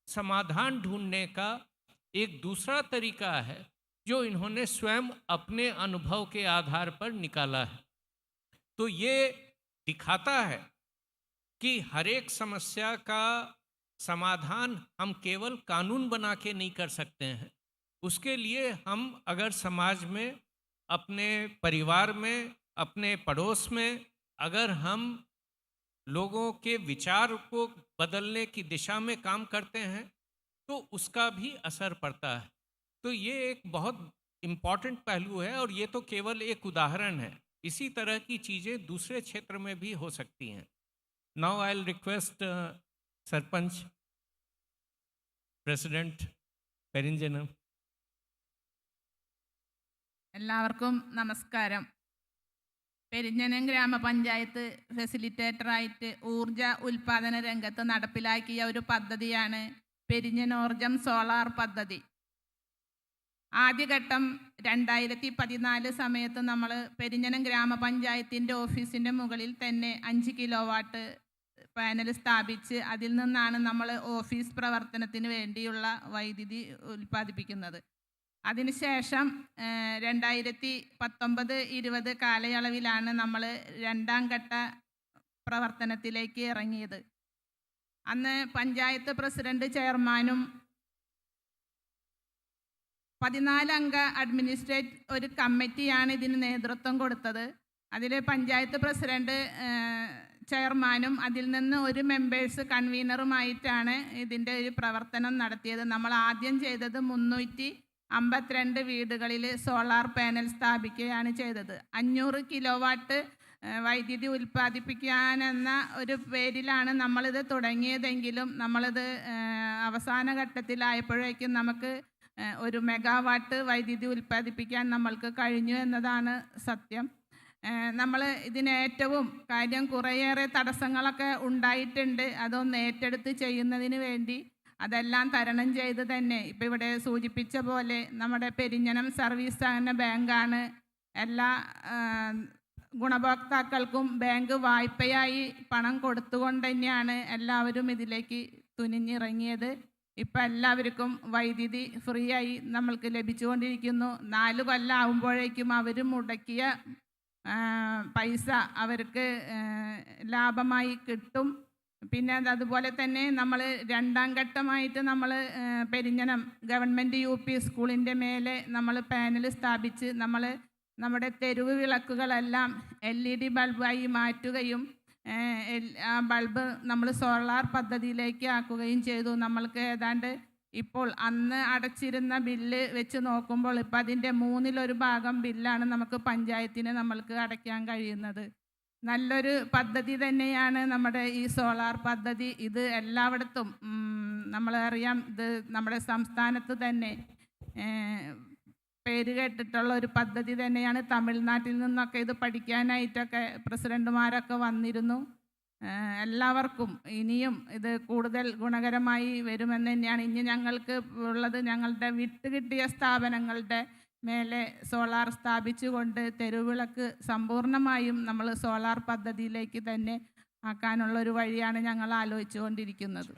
समाधान ढूंढने का एक दूसरा तरीका है जो इन्होंने स्वयं अपने अनुभव के आधार पर निकाला है। तो ये दिखाता है कि हर एक समस्या का समाधान हम केवल कानून बना के नहीं कर सकते हैं। उसके लिए हम अगर समाज में, अपने परिवार में, अपने पड़ोस में अगर हम लोगों के विचार को बदलने की दिशा में काम करते हैं तो उसका भी असर पड़ता है। तो ये एक बहुत इम्पॉर्टेंट पहलू है और ये तो केवल एक उदाहरण है। इसी तरह की चीज़ें दूसरे क्षेत्र में भी हो सकती हैं। Now I will request sarpanch president Perinjanam. എല്ലാവർക്കും നമസ്കാരം. പെരിഞ്ഞനം ഗ്രാമപഞ്ചായത്ത് ഫെസിലിറ്റേറ്ററായിട്ട് ഊർജ ഉൽപാദന രംഗത്ത് നടപ്പിലാക്കിയ ഒരു പദ്ധതിയാണ് പെരിഞ്ഞനോർജം സോളാർ പദ്ധതി. ആദ്യഘട്ടം 2014 സമയത്ത് നമ്മൾ പെരിഞ്ഞനം ഗ്രാമപഞ്ചായത്തിൻ്റെ ഓഫീസിൻ്റെ മുകളിൽ തന്നെ 5 കിലോവാട്ട് പാനൽ സ്ഥാപിച്ച് അതിൽ നിന്നാണ് നമ്മൾ ഓഫീസ് പ്രവർത്തനത്തിന് വേണ്ടിയുള്ള വൈദ്യുതി ഉൽപ്പാദിപ്പിക്കുന്നത്. അതിനുശേഷം 2019-20 കാലയളവിലാണ് നമ്മൾ രണ്ടാം ഘട്ട പ്രവർത്തനത്തിലേക്ക് ഇറങ്ങിയത്. അന്ന് പഞ്ചായത്ത് പ്രസിഡന്റ് ചെയർമാനും 14 അംഗ അഡ്മിനിസ്ട്രേറ്റീവ് ഒരു കമ്മിറ്റിയാണ് ഇതിന് നേതൃത്വം കൊടുത്തത്. അതിൽ പഞ്ചായത്ത് പ്രസിഡന്റ് ചെയർമാനും അതിൽ നിന്ന് ഒരു മെമ്പേഴ്സ് കൺവീനറുമായിട്ടാണ് ഇതിൻ്റെ ഒരു പ്രവർത്തനം നടത്തിയത്. നമ്മൾ ആദ്യം ചെയ്തത് 352 വീടുകളിൽ സോളാർ പാനൽ സ്ഥാപിക്കുകയാണ് ചെയ്തത്. 500 കിലോവാട്ട് വൈദ്യുതി ഉൽപ്പാദിപ്പിക്കാനെന്ന ഒരു പേരിലാണ് നമ്മളിത് തുടങ്ങിയതെങ്കിലും നമ്മളിത് അവസാന ഘട്ടത്തിലായപ്പോഴേക്കും നമുക്ക് 1 മെഗാവാട്ട് വൈദ്യുതി ഉൽപ്പാദിപ്പിക്കാൻ നമ്മൾക്ക് കഴിഞ്ഞു എന്നതാണ് സത്യം. നമ്മൾ ഇതിന് ഏറ്റവും കാര്യം കുറേയേറെ തടസ്സങ്ങളൊക്കെ ഉണ്ടായിട്ടുണ്ട്. അതൊന്ന് ഏറ്റെടുത്ത് ചെയ്യുന്നതിന് വേണ്ടി അതെല്ലാം തരണം ചെയ്ത് തന്നെ ഇപ്പോൾ ഇവിടെ സൂചിപ്പിച്ച പോലെ നമ്മുടെ പെരിഞ്ഞനം സർവീസ് സഹകരണ ബാങ്കാണ് എല്ലാ ഗുണഭോക്താക്കൾക്കും ബാങ്ക് വായ്പയായി പണം കൊടുത്തുകൊണ്ട് തന്നെയാണ് എല്ലാവരും ഇതിലേക്ക് തുനിഞ്ഞിറങ്ങിയത്. ഇപ്പം എല്ലാവർക്കും വൈദ്യുതി ഫ്രീ ആയി നമ്മൾക്ക് ലഭിച്ചുകൊണ്ടിരിക്കുന്നു. 4 കൊല്ലം ആകുമ്പോഴേക്കും അവർ മുടക്കിയ പൈസ അവർക്ക് ലാഭമായി കിട്ടും. പിന്നെ അതുപോലെ തന്നെ നമ്മൾ 2ാം ഘട്ടമായിട്ട് നമ്മൾ പെരിഞ്ഞനം ഗവൺമെൻറ് UP സ്കൂളിൻ്റെ മേലെ നമ്മൾ പാനൽ സ്ഥാപിച്ച് നമ്മുടെ തെരുവ് വിളക്കുകളെല്ലാം LED ബൾബായി മാറ്റുകയും ആ ബൾബ് നമ്മൾ സോളാർ പദ്ധതിയിലേക്ക് ആക്കുകയും ചെയ്തു. നമ്മൾക്ക് ഏതാണ്ട് ഇപ്പോൾ അന്ന് അടച്ചിരുന്ന ബില്ല് വെച്ച് നോക്കുമ്പോൾ ഇപ്പം അതിൻ്റെ 1/3 ഭാഗം ബില്ലാണ് നമുക്ക് പഞ്ചായത്തിന് നമ്മൾക്ക് അടയ്ക്കാൻ കഴിയുന്നത്. നല്ലൊരു പദ്ധതി തന്നെയാണ് നമ്മുടെ ഈ സോളാർ പദ്ധതി. ഇത് എല്ലായിടത്തും നമ്മളറിയാം, ഇത് നമ്മുടെ സംസ്ഥാനത്ത് തന്നെ പേര് കേട്ടിട്ടുള്ള ഒരു പദ്ധതി തന്നെയാണ്. തമിഴ്നാട്ടിൽ നിന്നൊക്കെ ഇത് പഠിക്കാനായിട്ടൊക്കെ പ്രസിഡന്റുമാരൊക്കെ വന്നിരുന്നു. എല്ലാവർക്കും ഇനിയും ഇത് കൂടുതൽ ഗുണകരമായി വരുമെന്ന് തന്നെയാണ്. ഇനി ഞങ്ങൾക്ക് ഉള്ളത് ഞങ്ങളുടെ വിട്ടുകിട്ടിയ സ്ഥാപനങ്ങളുടെ മേലെ സോളാർ സ്ഥാപിച്ചുകൊണ്ട് തെരുവിളക്ക് സമ്പൂർണ്ണമായും നമ്മൾ സോളാർ പദ്ധതിയിലേക്ക് തന്നെ ആക്കാനുള്ള ഒരു വഴിയാണ് ഞങ്ങൾ ആലോചിച്ചുകൊണ്ടിരിക്കുന്നത്.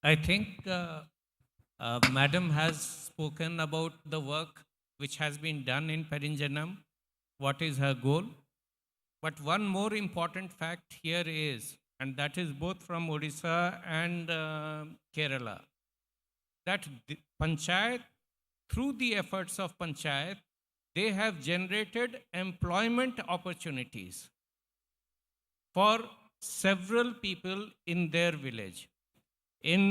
I think Madam has spoken about the work which has been done in Perinjanam, what is her goal. But one more important fact here is, and that is both from Odisha and Kerala, that the Panchayat, through the efforts of Panchayat, they have generated employment opportunities for several people in their village. In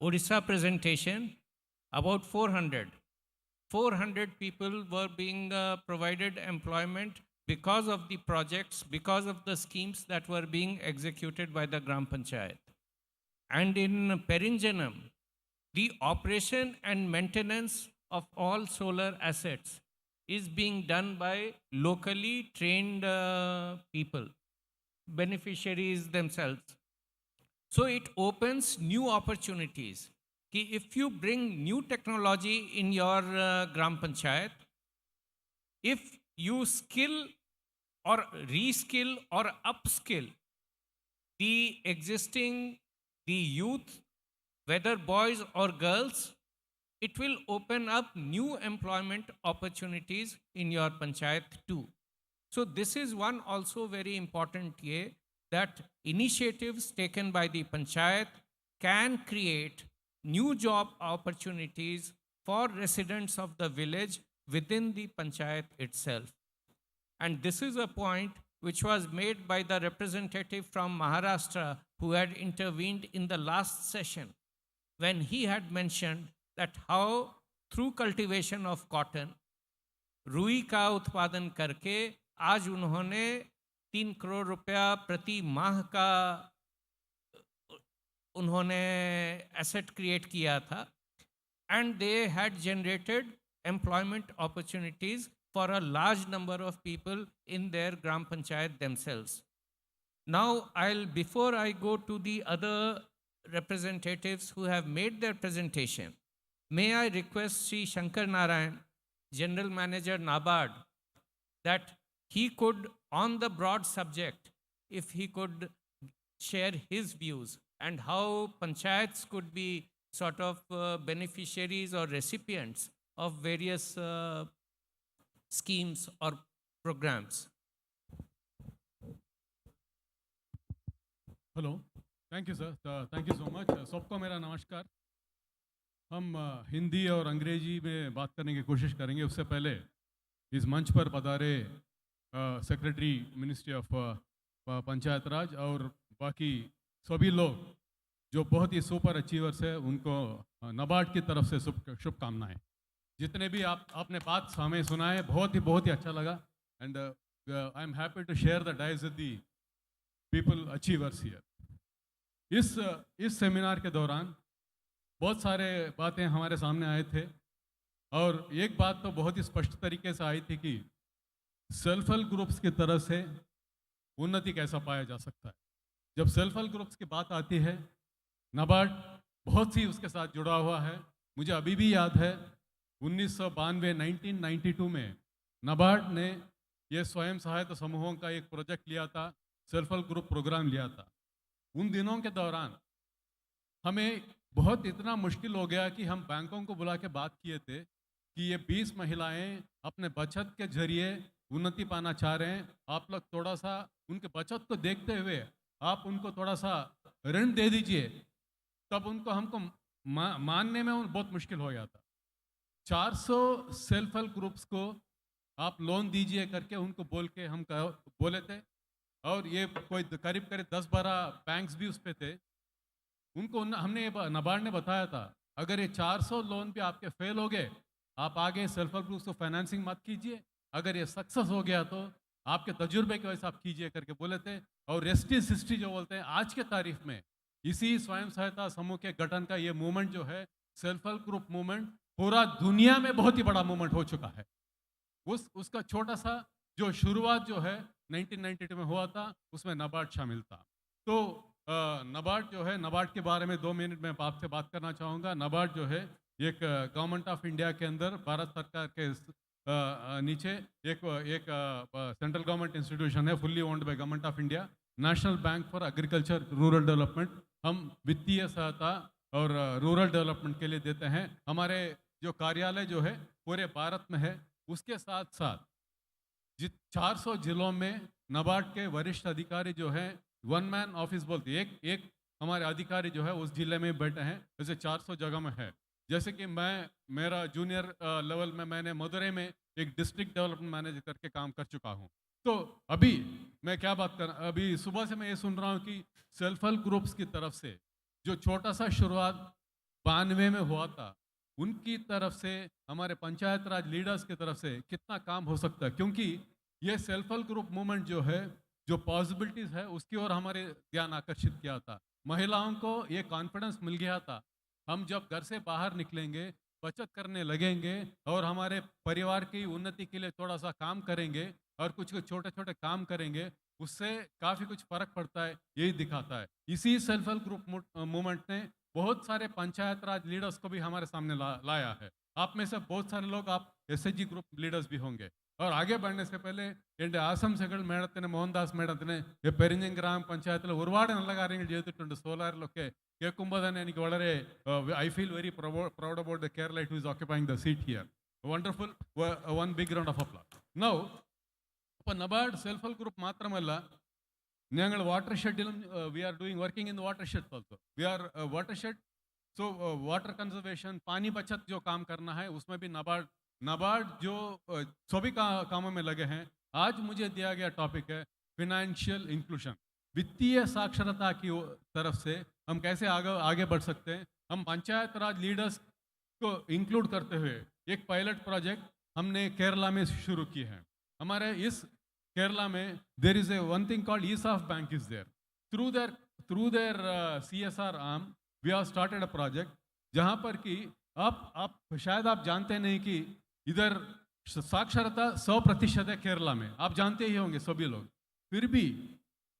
Odisha presentation, about 400 people were being provided employment because of the projects, because of the schemes that were being executed by the Gram Panchayat. And in Perinjanam, the operation and maintenance of all solar assets is being done by locally trained people, beneficiaries themselves. So it opens new opportunities. If you bring new technology in your Gram Panchayat, if you skill or reskill or upskill the youth, whether boys or girls, it will open up new employment opportunities in your Panchayat too. So this is one also very important way that initiatives taken by the Panchayat can create new job opportunities for residents of the village within the Panchayat itself. And this is a point which was made by the representative from Maharashtra who had intervened in the last session, when he had mentioned that how through cultivation of cotton, रुई का उत्पादन करके आज उन्होंने 3 करोड़ रुपया प्रति माह का उन्होंने एसेट क्रिएट किया था. And they had generated employment opportunities for a large number of people in their Gram Panchayat themselves. Now, before I go to the other representatives who have made their presentation, may I request Sri Shankar Narayan, General Manager NABARD, that he could, on the broad subject, if he could share his views and how Panchayats could be sort of beneficiaries or recipients of various schemes or programs. Hello, thank you sir, thank you so much. सबको मेरा नमस्कार. हम हिंदी और अंग्रेजी में बात करने की कोशिश करेंगे. उससे पहले इस मंच पर पधारे सेक्रेटरी मिनिस्ट्री ऑफ पंचायत राज और बाकी सभी लोग जो बहुत ही सुपर अचीवर्स है, उनको नाबार्ड की तरफ से शुभकामनाएं। जितने भी आपने बात हमें सुनाए बहुत ही अच्छा लगा। And I am happy to share the dais with the people achievers here. इस सेमिनार के दौरान बहुत सारे बातें हमारे सामने आए थे और एक बात तो बहुत ही स्पष्ट तरीके से आई थी कि सेल्फ हेल्प ग्रुप्स की तरह से उन्नति कैसा पाया जा सकता है। जब सेल्फ हेल्प ग्रुप्स की बात आती है, नाबार्ड बहुत सी उसके साथ जुड़ा हुआ है। मुझे अभी भी याद है 1992 में नाबार्ड ने ये स्वयं सहायता समूहों का एक प्रोजेक्ट लिया था, सेल्फ हेल्प ग्रुप प्रोग्राम लिया था। उन दिनों के दौरान हमें बहुत इतना मुश्किल हो गया कि हम बैंकों को बुला के बात किए थे कि ये 20 महिलाएं अपने बचत के जरिए उन्नति पाना चाह रहे हैं, आप लोग थोड़ा सा उनके बचत को देखते हुए आप उनको थोड़ा सा ऋण दे दीजिए। तब हमको मानने में बहुत मुश्किल हो गया था। 400 सेल्फ हेल्प ग्रुप्स को आप लोन दीजिए करके उनको बोल के हम बोले थे और ये कोई करीब 10-12 बैंक्स भी उस पे थे। उनको हमने नाबार्ड ने बताया था, अगर ये 400 लोन भी आपके फेल हो गए, आप आगे सेल्फ हेल्प ग्रुप्स को फाइनेंसिंग मत कीजिए, अगर ये सक्सेस हो गया तो आपके तजुर्बे की वजह से आप कीजिए करके बोले थे। और रेस्ट इज हिस्ट्री जो बोलते हैं, आज के तारीख में इसी स्वयं सहायता समूह के गठन का ये मूवमेंट जो है, सेल्फ हेल्प ग्रुप मूवमेंट, पूरा दुनिया में बहुत ही बड़ा मूवमेंट हो चुका है। उसका छोटा सा जो शुरुआत जो है 1992 में हुआ था, उसमें नाबार्ड शामिल था। तो नाबार्ड जो है, नाबार्ड के बारे में 2 मिनट में आपसे बात करना चाहूँगा। नाबार्ड जो है एक गवर्नमेंट ऑफ इंडिया के अंदर भारत सरकार के नीचे एक सेंट्रल गवर्नमेंट इंस्टीट्यूशन है, fully owned by government of India, national bank for agriculture rural development. हम वित्तीय सहायता और रूरल डेवलपमेंट के लिए देते हैं। हमारे जो कार्यालय जो है पूरे भारत में है। उसके साथ साथ 400 जिलों में नाबार्ड के वरिष्ठ अधिकारी जो हैं, वन मैन ऑफिस बोलते हैं, एक हमारे अधिकारी जो है उस जिले में बैठे हैं, जैसे 400 जगह में है। जैसे कि मेरा जूनियर लेवल में मैंने मदुरई में एक डिस्ट्रिक्ट डेवलपमेंट मैनेजर करके काम कर चुका हूँ। तो अभी मैं क्या बात कर, अभी सुबह से मैं ये सुन रहा हूँ कि सेल्फ हेल्प ग्रुप्स की तरफ से जो छोटा सा शुरुआत 92 में हुआ था, उनकी तरफ से हमारे पंचायत राज लीडर्स की तरफ से कितना काम हो सकता है। क्योंकि ये सेल्फ हेल्प ग्रुप मूवमेंट जो है, जो पॉसिबिलिटीज़ है, उसकी ओर हमारे ध्यान आकर्षित किया था। महिलाओं को ये कॉन्फिडेंस मिल गया था, हम जब घर से बाहर निकलेंगे, बचत करने लगेंगे और हमारे परिवार की उन्नति के लिए थोड़ा सा काम करेंगे और कुछ छोटे छोटे काम करेंगे, उससे काफ़ी कुछ फ़र्क पड़ता है, यही दिखाता है। इसी सेल्फ हेल्प ग्रुप मूवमेंट ने बहुत सारे पंचायत राज लीडर्स को भी हमारे सामने लाया है। आप में से बहुत सारे लोग आप SHG ग्रुप लीडर्स भी होंगे। और आगे बढ़ने से पहले എൻ്റെ ആശംസകൾ മേഡത്തിന്, മോഹൻദാസ് മേഡത്തിന് പെരിഞ്ഞം ഗ്രാമപഞ്ചായത്തിൽ ഒരുപാട് നല്ല കാര്യങ്ങൾ ചെയ്തിട്ടുണ്ട് സോലാറിലൊക്കെ. കേൾക്കുമ്പോൾ തന്നെ എനിക്ക് വളരെ I feel very proud about the Keralite who is occupying the seat here. Wonderful, one big round of applause. Now അപ്പോൾ നബാർഡ് സെൽഫ് ഹെൽപ്പ് ഗ്രൂപ്പ് മാത്രമല്ല, ഞങ്ങൾ വാട്ടർ ഷെഡിലും we are doing working in watershed also. We are watershed, so water conservation, पानी बचत जो काम करना है उसमें भी नाबार्ड जो सभी कामों में लगे हैं. आज मुझे दिया गया टॉपिक है फिनेंशियल इंक्लूशन, वित्तीय साक्षरता की तरफ से हम कैसे आगे बढ़ सकते हैं. हम पंचायत राज लीडर्स को इंक्लूड करते हुए एक पायलट प्रोजेक्ट हमने केरला में शुरू की है. हमारे इस केरला में there is a one thing called ESOF bank is there. Through their CSR arm we have started a project, जहाँ पर कि आप शायद आप जानते नहीं कि इधर साक्षरता 100% है केरला में, आप जानते ही होंगे सभी लोग. फिर भी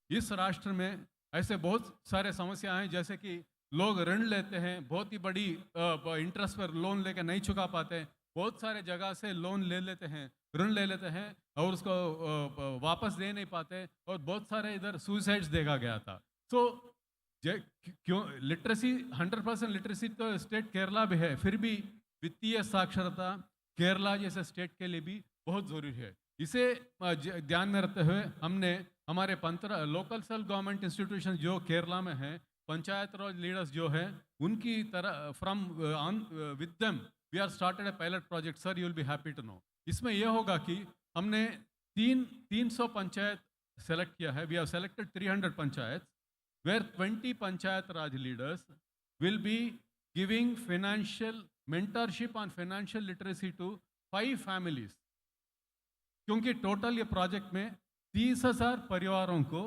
इस राष्ट्र में ऐसे बहुत सारे समस्या हैं, जैसे कि लोग ऋण लेते हैं, बहुत ही बड़ी इंटरेस्ट पर लोन लेकर नहीं चुका पाते. बहुत सारे जगह से लोन ले लेते हैं, ऋण ले लेते हैं और उसको वापस दे नहीं पाते. और बहुत सारे इधर सुसाइड्स देखा गया था. सो क्यों लिटरेसी 100% लिटरेसी तो स्टेट केरला भी है, फिर भी वित्तीय साक्षरता केरला जैसे स्टेट के लिए भी बहुत ज़रूरी है. इसे ध्यान में रखते हुए हमने हमारे लोकल सेल्फ गवर्नमेंट इंस्टीट्यूशन जो केरला में हैं, पंचायत राज लीडर्स जो हैं, उनकी तरह from with them we are started a pilot project. Sir, you will be happy to know. इसमें यह होगा कि हमने 300 पंचायत सेलेक्ट किया है. We have selected 300 panchayat where 20 Panchayat Raj leaders will be giving financial mentorship on financial literacy to 5 families. क्योंकि total ये project में 30,000 परिवारों को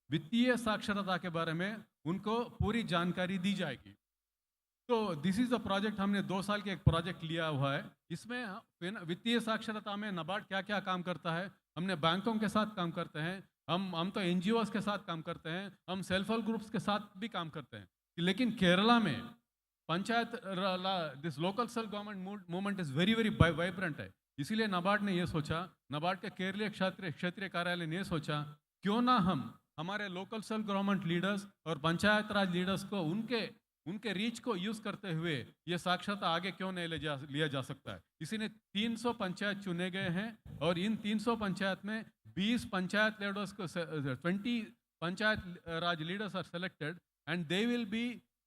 वित्तीय साक्षरता के बारे में उनको पूरी जानकारी दी जाएगी. तो दिस इज द प्रोजेक्ट. हमने 2 साल के एक प्रोजेक्ट लिया हुआ है. इसमें वित्तीय साक्षरता में नाबार्ड क्या क्या काम करता है. हमने बैंकों के साथ काम करते हैं, हम तो एनजीओस के साथ काम करते हैं, हम सेल्फ हेल्प ग्रुप्स के साथ भी काम करते हैं. लेकिन केरला में panchayat this local self government movement is very very vibrant है. इसीलिए नाबार्ड ने ये सोचा, नाबार्ड के केरलीय क्षेत्रीय कार्यालय ने ये सोचा, क्यों ना हम हमारे लोकल सेल्फ गवर्नमेंट लीडर्स और पंचायत राज लीडर्स को उनके रीच को यूज करते हुए ये साक्षरता आगे क्यों नहीं लिया जा सकता है. इसी ने 300 पंचायत चुने गए हैं और इन 300 पंचायत में 20 पंचायत लीडर्स को 20 panchayat raj leaders are selected and they will be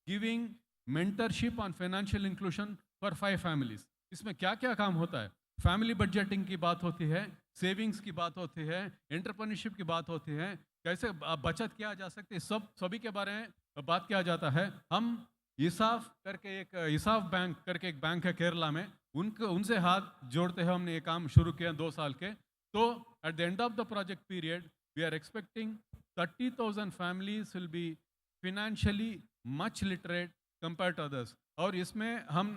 giving mentorship on financial inclusion for 5 families. इसमें क्या क्या काम होता है. फैमिली बजटिंग की बात होती है, सेविंग्स की बात होती है, एंटरप्रेन्योरशिप की बात होती है, कैसे बचत किया जा सकती है, सभी के बारे में बात किया जाता है. हम हिसाब बैंक करके एक बैंक है केरला में, उनसे हाथ जोड़ते हुए हमने ये काम शुरू किया 2 साल के. तो at the end of the project period we are expecting 30,000 families will be financially much literate compare to others. और इसमें हम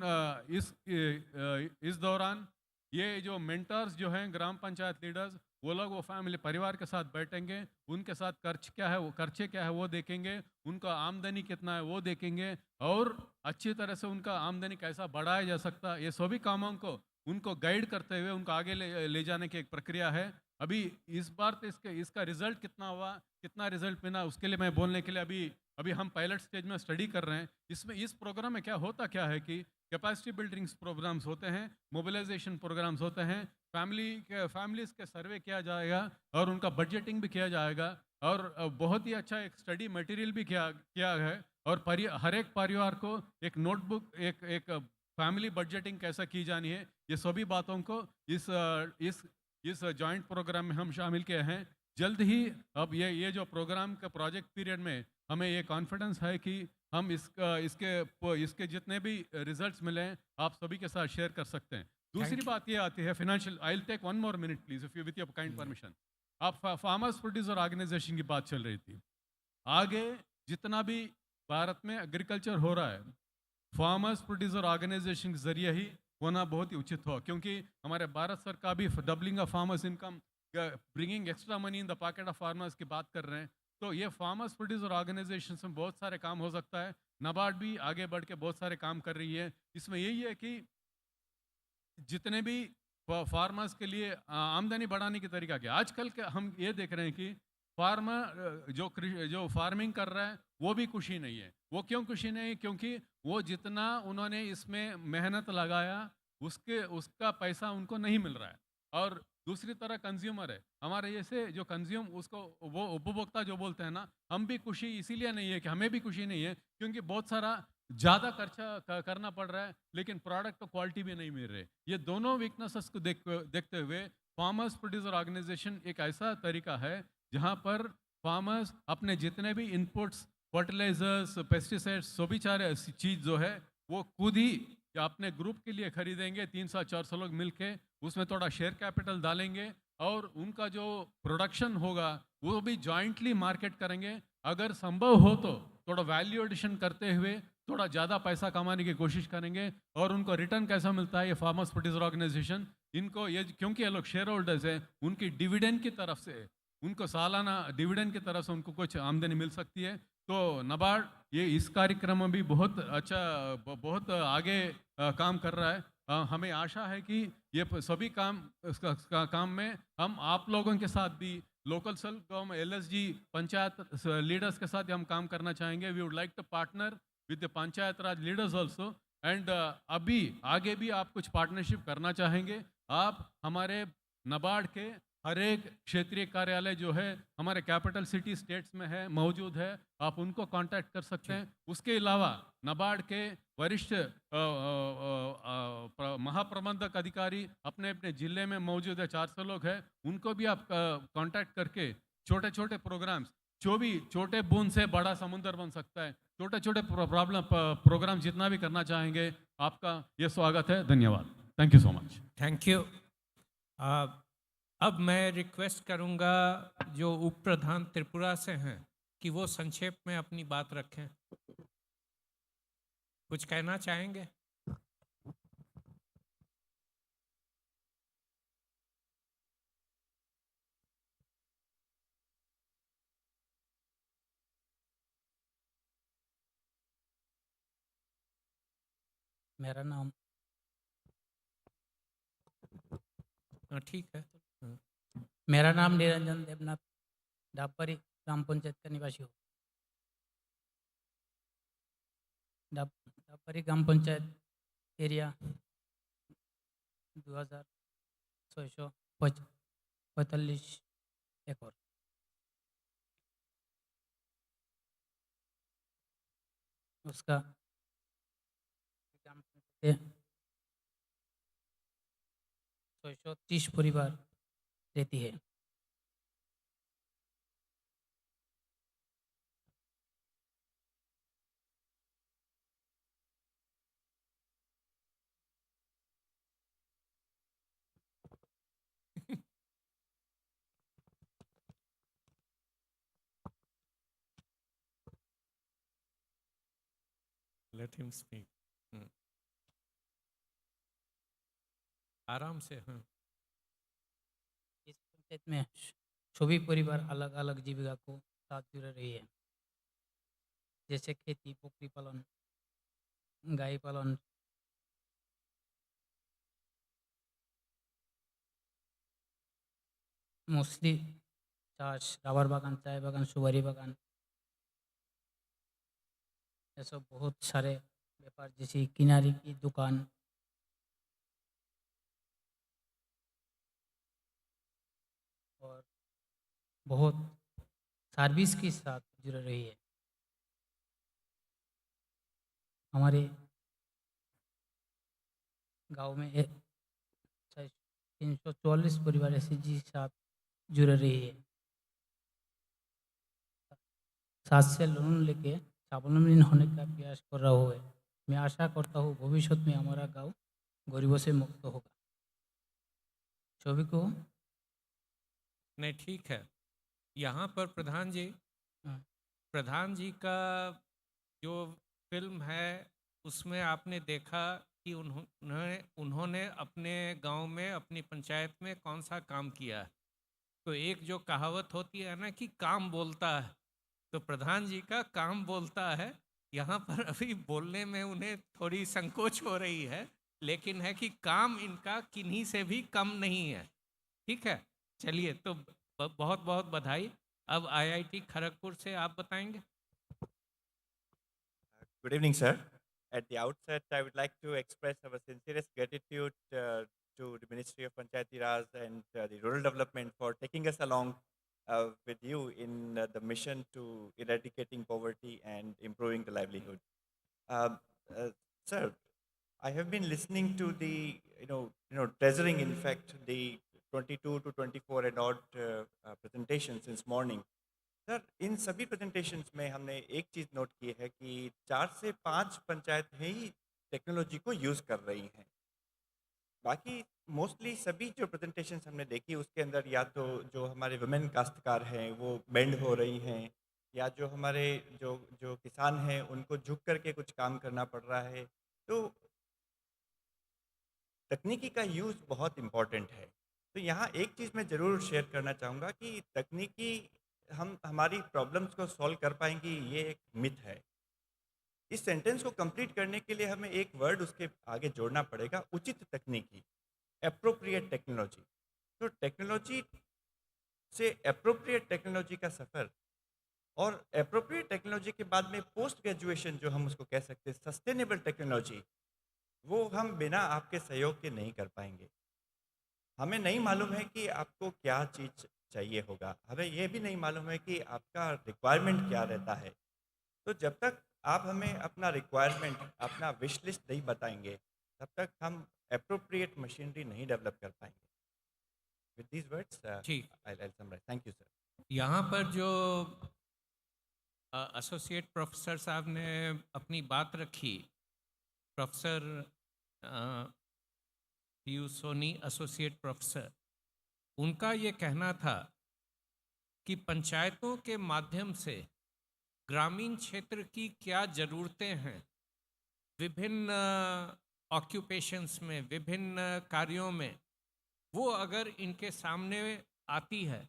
इस दौरान ये जो मेंटर्स जो हैं ग्राम पंचायत लीडर्स, वो लोग वो फैमिली परिवार के साथ बैठेंगे, उनके साथ खर्चे क्या है वो देखेंगे, उनका आमदनी कितना है वो देखेंगे और अच्छी तरह से उनका आमदनी कैसा बढ़ाया जा सकता है, ये सभी कामों को उनको गाइड करते हुए उनको आगे ले जाने की एक प्रक्रिया है. अभी इस बार तो इसका रिजल्ट कितना हुआ, कितना रिजल्ट मिला, उसके लिए मैं बोलने के लिए अभी हम पायलट स्टेज में स्टडी कर रहे हैं. इसमें इस प्रोग्राम में क्या है कि कैपेसिटी बिल्डिंग्स प्रोग्राम्स होते हैं, मोबिलाइजेशन प्रोग्राम्स होते हैं, फैमिलीज के सर्वे किया जाएगा और उनका बजटिंग भी किया जाएगा और बहुत ही अच्छा एक स्टडी मटेरियल भी किया है. और हर एक परिवार को एक नोटबुक, एक फैमिली बजटिंग कैसा की जानी है, ये सभी बातों को इस जॉइंट प्रोग्राम में हम शामिल किए हैं. जल्द ही अब ये जो प्रोग्राम का प्रोजेक्ट पीरियड में हमें ये कॉन्फिडेंस है कि हम इसके जितने भी रिजल्ट्स मिले आप सभी के साथ शेयर कर सकते हैं. दूसरी बात ये आती है financial. I will take 1 more minute please if you with your kind permission. आप फार्मर्स प्रोड्यूसर ऑर्गेनाइजेशन की बात चल रही थी. आगे जितना भी भारत में एग्रीकल्चर हो रहा है, फार्मर्स प्रोड्यूसर ऑर्गेनाइजेशन के जरिए ही होना बहुत ही उचित हो, क्योंकि हमारे भारत सरकार भी doubling of farmers income, bringing extra money in the pocket of farmers की बात कर रहे हैं. तो ये फार्मर्स प्रोड्यूसर ऑर्गेनाइजेशन में बहुत सारे काम हो सकता है. नाबार्ड भी आगे बढ़ के बहुत सारे काम कर रही है. इसमें यही है कि जितने भी फार्मर्स के लिए आमदनी बढ़ाने की तरीका क्या. आजकल के हम ये देख रहे हैं कि फार्मर जो फार्मिंग कर रहा है वो भी खुशी नहीं है. वो क्यों खुशी नहीं है? क्योंकि वो जितना उन्होंने इसमें मेहनत लगाया उसका पैसा उनको नहीं मिल रहा है. और दूसरी तरह कंज्यूमर है हमारे जैसे जो उसको वो उपभोक्ता जो बोलते हैं ना, हम भी खुशी इसीलिए नहीं है कि हमें भी खुशी नहीं है क्योंकि बहुत सारा ज़्यादा खर्चा करना पड़ रहा है लेकिन प्रोडक्ट तो क्वालिटी भी नहीं मिल रही. ये दोनों वीकनेसेस को देखते हुए फार्मर्स प्रोड्यूसर ऑर्गेनाइजेशन एक ऐसा तरीका है जहाँ पर फार्मर्स अपने जितने भी इनपुट्स, फर्टिलाइजर्स, पेस्टिसाइड्स, सभी सारे चीज़ जो है वो खुद ही अपने ग्रुप के लिए खरीदेंगे. 300-400 लोग मिलके उसमें थोड़ा शेयर कैपिटल डालेंगे और उनका जो प्रोडक्शन होगा वो भी जॉइंटली मार्केट करेंगे. अगर संभव हो तो थोड़ा वैल्यू एडिशन करते हुए थोड़ा ज़्यादा पैसा कमाने की कोशिश करेंगे. और उनको रिटर्न कैसा मिलता है, ये फार्मर्स प्रोड्यूसर ऑर्गेनाइजेशन इनको ये क्योंकि ये लोग शेयर होल्डर्स हैं, उनकी डिविडेंड की तरफ से, उनको सालाना डिविडेंड की तरफ से उनको कुछ आमदनी मिल सकती है. तो नाबार्ड ये इस कार्यक्रम में भी बहुत अच्छा, बहुत आगे काम कर रहा है. हमें आशा है कि ये सभी काम में हम आप लोगों के साथ भी local self government LSG panchayat leaders के साथ हम काम करना चाहेंगे. We would like to partner with the panchayat raj leaders also. And अभी आगे भी आप कुछ पार्टनरशिप करना चाहेंगे, आप हमारे नाबार्ड के हर एक क्षेत्रीय कार्यालय जो है हमारे कैपिटल सिटी स्टेट्स में है, मौजूद है, आप उनको कांटेक्ट कर सकते हैं। उसके अलावा नाबार्ड के वरिष्ठ महाप्रबंधक अधिकारी अपने अपने जिले में मौजूद है, 400 लोग हैं, उनको भी आप कांटेक्ट करके छोटे छोटे प्रोग्राम्स, जो भी छोटे बूंद से बड़ा समुंदर बन सकता है, छोटे छोटे प्रोग्राम जितना भी करना चाहेंगे, आपका ये स्वागत है। धन्यवाद। Thank you so much. Thank you. अब मैं रिक्वेस्ट करूंगा जो उप प्रधान त्रिपुरा से हैं कि वो संक्षेप में अपनी बात रखें। कुछ कहना चाहेंगे? मेरा नाम ठीक है। मेरा नाम निरंजन देवनाथ, डाबपरी ग्राम पंचायत का निवासी हूँ। डाबपरी ग्राम पंचायत एरिया 2645 एकड़। उसका 630 परिवार रहती है। Let him speak. आराम से। हाँ। इस पंचायत में सभी परिवार अलग अलग जीविका को साथ जुड़ रही है, जैसे खेती, बकरी पालन, गाय पालन, मछली चाष, रबर बागान, चाय बागान, सुपारी बागान, ये सब बहुत सारे व्यापार, जैसे किनारे की दुकान, और बहुत सर्विस के साथ जुड़ रही है। हमारे गांव में 344 परिवार SDG के साथ जुड़ रही है। साथ से लोन लेके स्वावलंबी होने का प्रयास कर रहा है। मैं आशा करता हूँ भविष्य में हमारा गांव गरीबों से मुक्त होगा। सभी को नहीं, ठीक है। यहाँ पर प्रधान जी का जो फिल्म है उसमें आपने देखा कि उन्होंने अपने गांव में, अपनी पंचायत में कौन सा काम किया है। तो एक जो कहावत होती है ना कि काम बोलता है, तो प्रधान जी का काम बोलता है। यहाँ पर अभी बोलने में उन्हें थोड़ी संकोच हो रही है, लेकिन है कि काम इनका किन्हीं से भी कम नहीं है। ठीक है, चलिए, तो बहुत बहुत बधाई। अब IIT खड़गपुर से आप बताएंगे। Good evening, sir. At the outset, I would like to express our sincerest gratitude to the Ministry of Panchayati Raj and the Rural Development for taking us along with you in the mission to eradicating poverty and improving the livelihood. Sir, I have been listening to the, treasuring, in fact, the 22 to 24 and odd presentations since morning. Sir, इन सभी presentations में हमने एक चीज़ note की है कि 4 से 5 पंचायत ही technology को यूज़ कर रही हैं। बाकी मोस्टली सभी जो प्रेजेंटेशंस हमने देखी उसके अंदर या तो जो हमारे वुमेन काश्तकार हैं वो बेंड हो रही हैं, या जो हमारे जो किसान हैं उनको झुक करके कुछ काम करना पड़ रहा है। तो तकनीकी का यूज़ बहुत इम्पॉर्टेंट है। तो यहाँ एक चीज़ मैं ज़रूर शेयर करना चाहूँगा कि तकनीकी हम हमारी प्रॉब्लम्स को सॉल्व कर पाएंगी, ये एक मिथ है। इस सेंटेंस को कंप्लीट करने के लिए हमें एक वर्ड उसके आगे जोड़ना पड़ेगा, उचित तकनीकी, एप्रोप्रिएट टेक्नोलॉजी। तो टेक्नोलॉजी से एप्रोप्रिएट टेक्नोलॉजी का सफ़र, और एप्रोप्रिएट टेक्नोलॉजी के बाद में पोस्ट ग्रेजुएशन जो हम उसको कह सकते हैं सस्टेनेबल टेक्नोलॉजी, वो हम बिना आपके सहयोग के नहीं कर पाएंगे। हमें नहीं मालूम है कि आपको क्या चीज़ चाहिए होगा, हमें ये भी नहीं मालूम है कि आपका रिक्वायरमेंट क्या रहता है। तो जब तक आप हमें अपना रिक्वायरमेंट, अपना विश लिस्ट नहीं बताएंगे, तब तक हम एप्रोप्रिएट मशीनरी नहीं डेवलप कर पाएंगे। विद दीज वर्ड्स ठीक। आई समराइज। Thank you sir. यहाँ पर जो एसोसिएट प्रोफेसर साहब ने अपनी बात रखी, professor P U Soni associate professor, उनका ये कहना था कि पंचायतों के माध्यम से ग्रामीण क्षेत्र की क्या ज़रूरतें हैं, विभिन्न ऑक्यूपेशंस में, विभिन्न कार्यों में, वो अगर इनके सामने आती है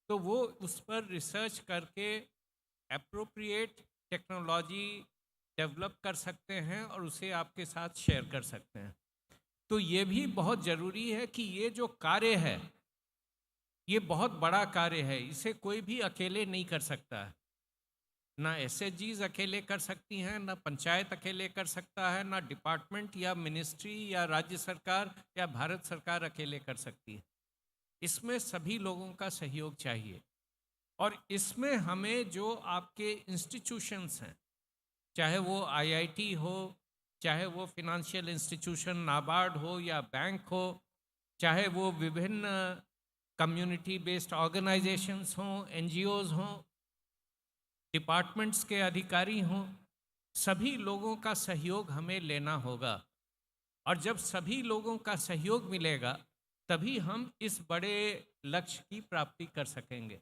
तो वो उस पर रिसर्च करके एप्रोप्रिएट टेक्नोलॉजी डेवलप कर सकते हैं और उसे आपके साथ शेयर कर सकते हैं। तो ये भी बहुत ज़रूरी है कि ये जो कार्य है, ये बहुत बड़ा कार्य है, इसे कोई भी अकेले नहीं कर सकता है। ना SDGs अकेले कर सकती हैं, ना पंचायत अकेले कर सकता है, ना डिपार्टमेंट या मिनिस्ट्री या राज्य सरकार या भारत सरकार अकेले कर सकती है। इसमें सभी लोगों का सहयोग चाहिए। और इसमें हमें जो आपके इंस्टीट्यूशंस हैं, चाहे वो IIT हो, चाहे वो फिनेंशियल इंस्टीट्यूशन नाबार्ड हो या बैंक हो, चाहे वो विभिन्न कम्युनिटी बेस्ड ऑर्गेनाइजेशंस हों, NGOs हों, डिपार्टमेंट्स के अधिकारी हों, सभी लोगों का सहयोग हमें लेना होगा। और जब सभी लोगों का सहयोग मिलेगा तभी हम इस बड़े लक्ष्य की प्राप्ति कर सकेंगे।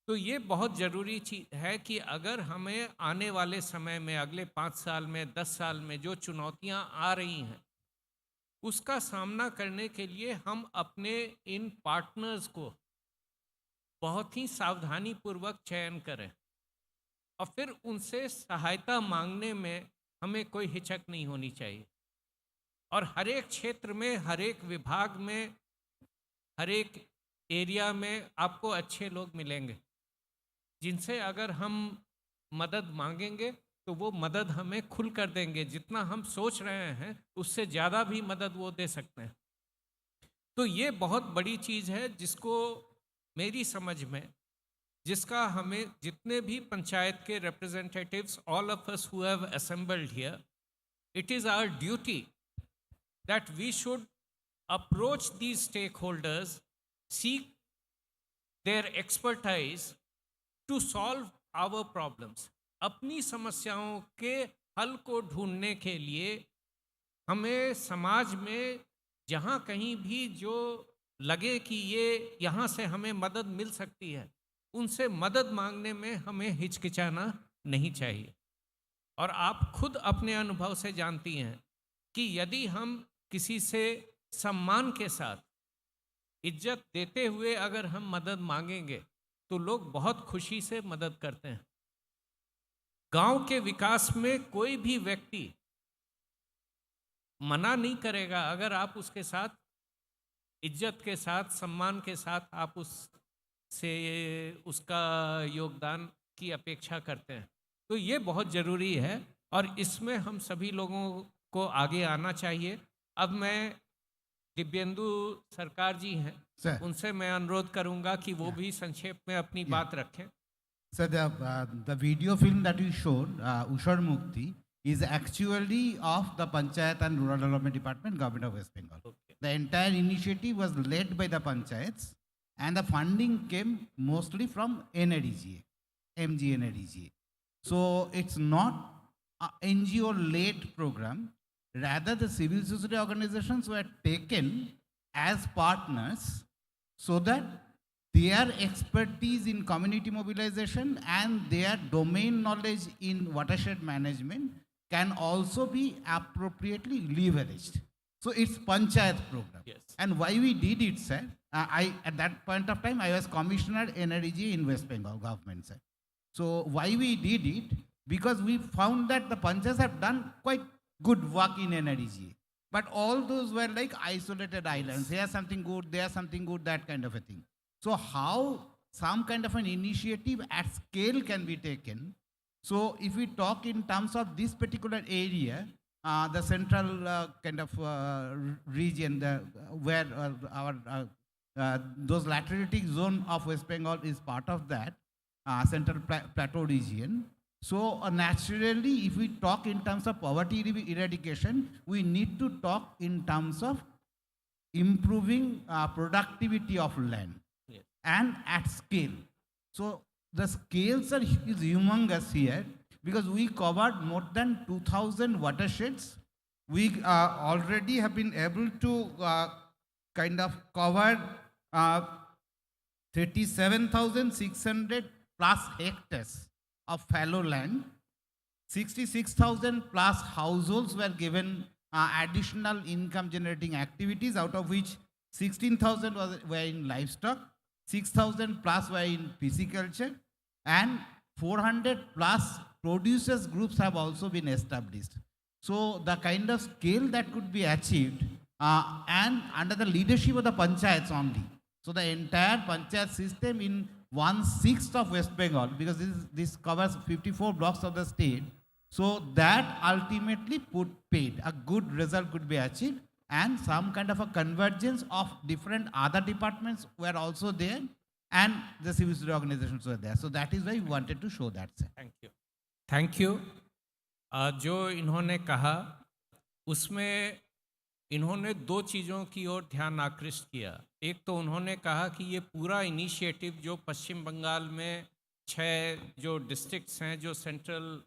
तो ये बहुत ज़रूरी चीज़ है कि अगर हमें आने वाले समय में, अगले 5 साल में, 10 साल में जो चुनौतियां आ रही हैं, उसका सामना करने के लिए हम अपने इन पार्टनर्स को बहुत ही सावधानीपूर्वक चयन करें और फिर उनसे सहायता मांगने में हमें कोई हिचक नहीं होनी चाहिए। और हर एक क्षेत्र में, हर एक विभाग में, हर एक एरिया में आपको अच्छे लोग मिलेंगे जिनसे अगर हम मदद मांगेंगे तो वो मदद हमें खुल कर देंगे। जितना हम सोच रहे हैं उससे ज़्यादा भी मदद वो दे सकते हैं। तो ये बहुत बड़ी चीज़ है जिसको मेरी समझ में, जिसका हमें जितने भी पंचायत के representatives, all of us who have assembled here, it is our duty that we should approach these stakeholders, seek their expertise to solve our problems. अपनी समस्याओं के हल को ढूंढने के लिए हमें समाज में जहाँ कहीं भी जो लगे कि ये यहाँ से हमें मदद मिल सकती है, उनसे मदद मांगने में हमें हिचकिचाना नहीं चाहिए। और आप खुद अपने अनुभव से जानती हैं कि यदि हम किसी से सम्मान के साथ, इज्जत देते हुए अगर हम मदद मांगेंगे तो लोग बहुत खुशी से मदद करते हैं। गांव के विकास में कोई भी व्यक्ति मना नहीं करेगा अगर आप उसके साथ इज्जत के साथ, सम्मान के साथ आप उससे उसका योगदान की अपेक्षा करते हैं। तो ये बहुत ज़रूरी है और इसमें हम सभी लोगों को आगे आना चाहिए। अब मैं दिव्येंदु सरकार जी हैं, उनसे मैं अनुरोध करूंगा कि वो भी संक्षेप में अपनी बात रखें। So the video film that you showed, Ushar Mukti, is actually of the Panchayat and Rural Development Department, Government of West Bengal. Okay. The entire initiative was led by the Panchayats and the funding came mostly from NADGA, MG NADGA. So it's not an NGO-led program. Rather, the civil society organizations were taken as partners so that their expertise in community mobilization and their domain knowledge in watershed management can also be appropriately leveraged. So it's Panchayat program. Yes. And why we did it, sir, at that point of time, I was commissioner NRDG in West Bengal government, sir. So why we did it? Because we found that the Panchayats have done quite good work in NRDG. But all those were like isolated islands. Here's something good, there's something good, that kind of a thing. So how some kind of an initiative at scale can be taken. So if we talk in terms of this particular area, the central kind of region where those lateritic zone of West Bengal is part of that central plateau region. So naturally, if we talk in terms of poverty eradication, we need to talk in terms of improving productivity of land and at scale. So the scales is humongous here because we covered more than 2,000 watersheds. We already have been able to kind of cover 37,600 plus hectares of fallow land. 66,000 plus households were given additional income generating activities, out of which 16,000 were in livestock, 6,000 plus were in pisciculture, and 400 plus producers groups have also been established. So the kind of scale that could be achieved and under the leadership of the panchayats only. So the entire panchayat system in 1/6 of West Bengal, because this covers 54 blocks of the state. So that ultimately paid. A good result could be achieved, and some kind of a convergence of different other departments were also there, and the civil society organizations were there. So that is why we wanted to show that. Thank you. जो इन्होंने कहा उसमें इन्होंने दो चीज़ों की ओर ध्यान आकृष्ट किया। एक तो उन्होंने कहा कि ये पूरा इनिशिएटिव जो पश्चिम बंगाल में 6 जो डिस्ट्रिक्ट्स हैं, जो सेंट्रल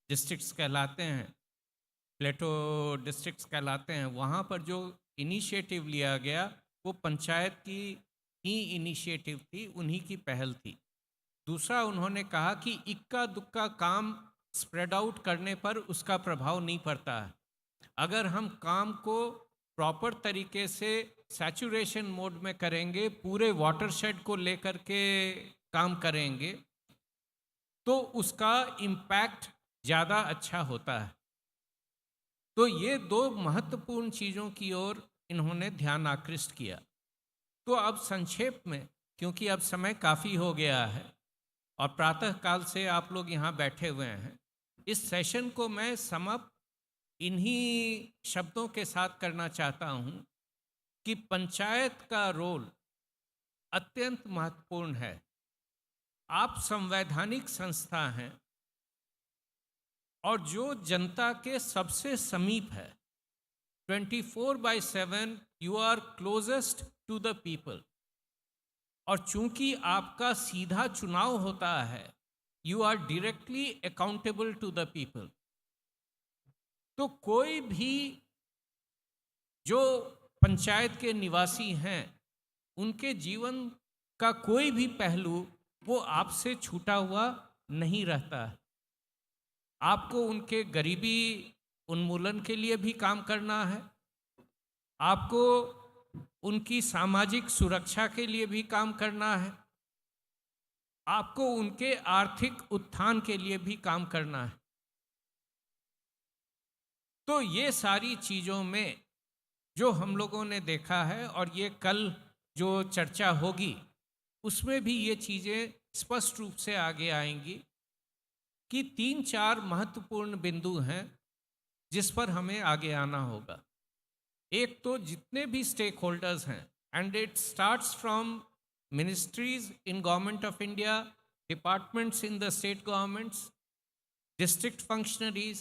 डिस्ट्रिक्ट्स कहलाते हैं, प्लेटो डिस्ट्रिक्ट्स कहलाते हैं, वहाँ पर जो इनिशिएटिव लिया गया वो पंचायत की ही इनिशिएटिव थी, उन्हीं की पहल थी। दूसरा उन्होंने कहा कि इक्का दुक्का काम स्प्रेड आउट करने पर उसका प्रभाव नहीं पड़ता है। अगर हम काम को प्रॉपर तरीके से सैचुरेशन मोड में करेंगे, पूरे वाटरशेड को लेकर के काम करेंगे, तो उसका इम्पैक्ट ज़्यादा अच्छा होता है। तो ये दो महत्वपूर्ण चीज़ों की ओर इन्होंने ध्यान आकृष्ट किया। तो अब संक्षेप में, क्योंकि अब समय काफ़ी हो गया है और प्रातःकाल से आप लोग यहाँ बैठे हुए हैं, इस सेशन को मैं समअप इन्हीं शब्दों के साथ करना चाहता हूँ कि पंचायत का रोल अत्यंत महत्वपूर्ण है। आप संवैधानिक संस्था हैं और जो जनता के सबसे समीप है। 24/7 you are closest to the people, और चूंकि आपका सीधा चुनाव होता है, you are directly accountable to the people. तो कोई भी जो पंचायत के निवासी हैं, उनके जीवन का कोई भी पहलू वो आपसे छूटा हुआ नहीं रहता। आपको उनके गरीबी उन्मूलन के लिए भी काम करना है, आपको उनकी सामाजिक सुरक्षा के लिए भी काम करना है, आपको उनके आर्थिक उत्थान के लिए भी काम करना है। तो ये सारी चीज़ों में जो हम लोगों ने देखा है, और ये कल जो चर्चा होगी उसमें भी ये चीज़ें स्पष्ट रूप से आगे आएंगी कि 3-4 महत्वपूर्ण बिंदु हैं जिस पर हमें आगे आना होगा। एक तो जितने भी स्टेक होल्डर्स हैं, and it starts from ministries in government of India, departments in the state governments, district functionaries,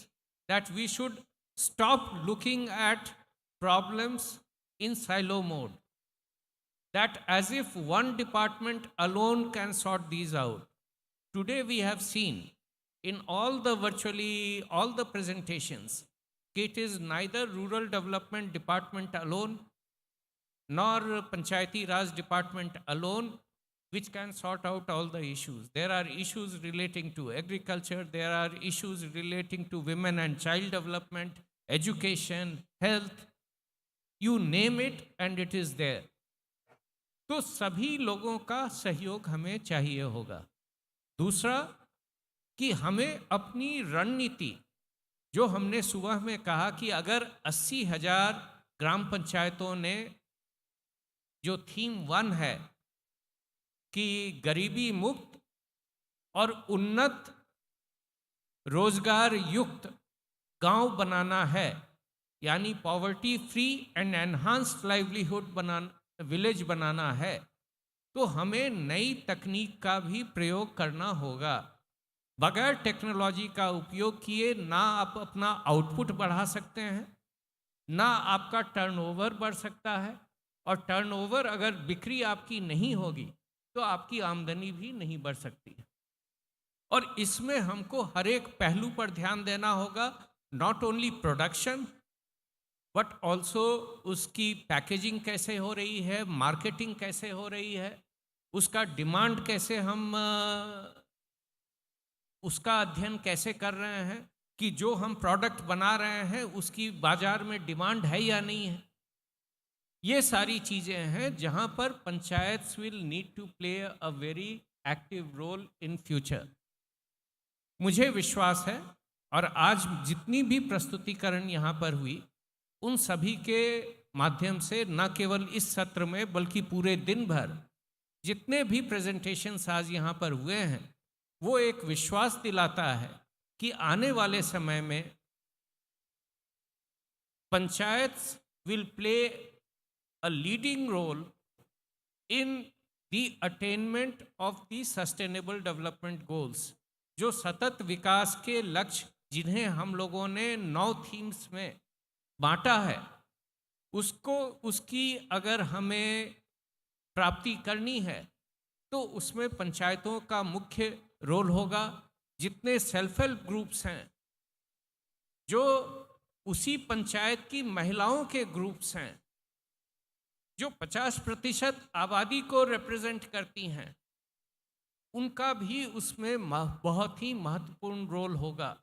that we should stop looking at problems in silo mode, that as if one department alone can sort these out. Today we have seen in virtually all the presentations, it is neither rural development department alone nor Panchayati Raj department alone which can sort out all the issues. There are issues relating to agriculture, there are issues relating to women and child development, education, health, you name it and it is there. तो सभी लोगों का सहयोग हमें चाहिए होगा। दूसरा कि हमें अपनी रणनीति, जो हमने सुबह में कहा कि अगर 80,000 ग्राम पंचायतों ने, जो थीम 1 है कि गरीबी मुक्त और उन्नत रोजगार युक्त गांव बनाना है, यानी poverty free and enhanced livelihood बनाना, विलेज बनाना है, तो हमें नई तकनीक का भी प्रयोग करना होगा। बगैर टेक्नोलॉजी का उपयोग किए ना आप अपना आउटपुट बढ़ा सकते हैं, ना आपका टर्नओवर बढ़ सकता है, और टर्नओवर अगर बिक्री आपकी नहीं होगी तो आपकी आमदनी भी नहीं बढ़ सकती। और इसमें हमको हर एक पहलू पर ध्यान देना होगा, not only production but also उसकी पैकेजिंग कैसे हो रही है, मार्केटिंग कैसे हो रही है, उसका डिमांड कैसे हम उसका अध्ययन कैसे कर रहे हैं कि जो हम प्रोडक्ट बना रहे हैं उसकी बाजार में डिमांड है या नहीं है। ये सारी चीज़ें हैं जहां पर panchayats will need to play a very active role in future. मुझे विश्वास है, और आज जितनी भी प्रस्तुतिकरण यहाँ पर हुई उन सभी के माध्यम से न केवल इस सत्र में बल्कि पूरे दिन भर जितने भी प्रेजेंटेशंस आज यहाँ पर हुए हैं वो एक विश्वास दिलाता है कि आने वाले समय में panchayats will play a leading role in the attainment of the sustainable development goals. जो सतत विकास के लक्ष्य जिन्हें हम लोगों ने 9 थीम्स में बांटा है, उसको उसकी अगर हमें प्राप्ति करनी है तो उसमें पंचायतों का मुख्य रोल होगा। जितने सेल्फ हेल्प ग्रुप्स हैं, जो उसी पंचायत की महिलाओं के ग्रुप्स हैं, जो 50% आबादी को रिप्रेजेंट करती हैं, उनका भी उसमें बहुत ही महत्वपूर्ण रोल होगा।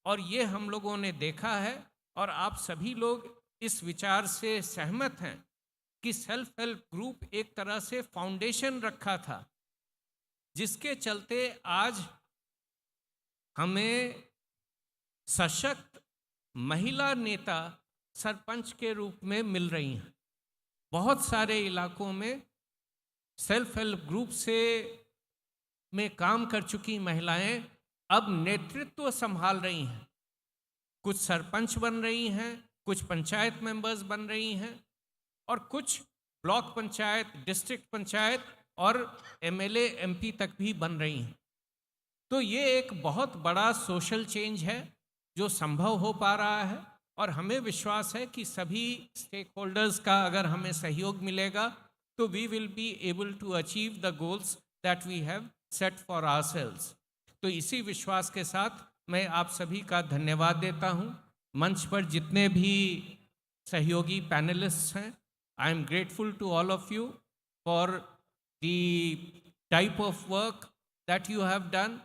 और ये हम लोगों ने देखा है, और आप सभी लोग इस विचार से सहमत हैं कि सेल्फ हेल्प ग्रुप एक तरह से फाउंडेशन रखा था, जिसके चलते आज हमें सशक्त महिला नेता सरपंच के रूप में मिल रही हैं। बहुत सारे इलाकों में सेल्फ हेल्प ग्रुप से में काम कर चुकी महिलाएं अब नेतृत्व संभाल रही हैं। कुछ सरपंच बन रही हैं, कुछ पंचायत मेंबर्स बन रही हैं, और कुछ ब्लॉक पंचायत, डिस्ट्रिक्ट पंचायत और एमएलए एमपी तक भी बन रही हैं। तो ये एक बहुत बड़ा सोशल चेंज है जो संभव हो पा रहा है, और हमें विश्वास है कि सभी स्टेक होल्डर्स का अगर हमें सहयोग मिलेगा तो we will be able to achieve the goals that we have set for ourselves. तो इसी विश्वास के साथ मैं आप सभी का धन्यवाद देता हूँ। मंच पर जितने भी सहयोगी पैनलिस्ट्स हैं, I am grateful to all of you for the type of work that you have done,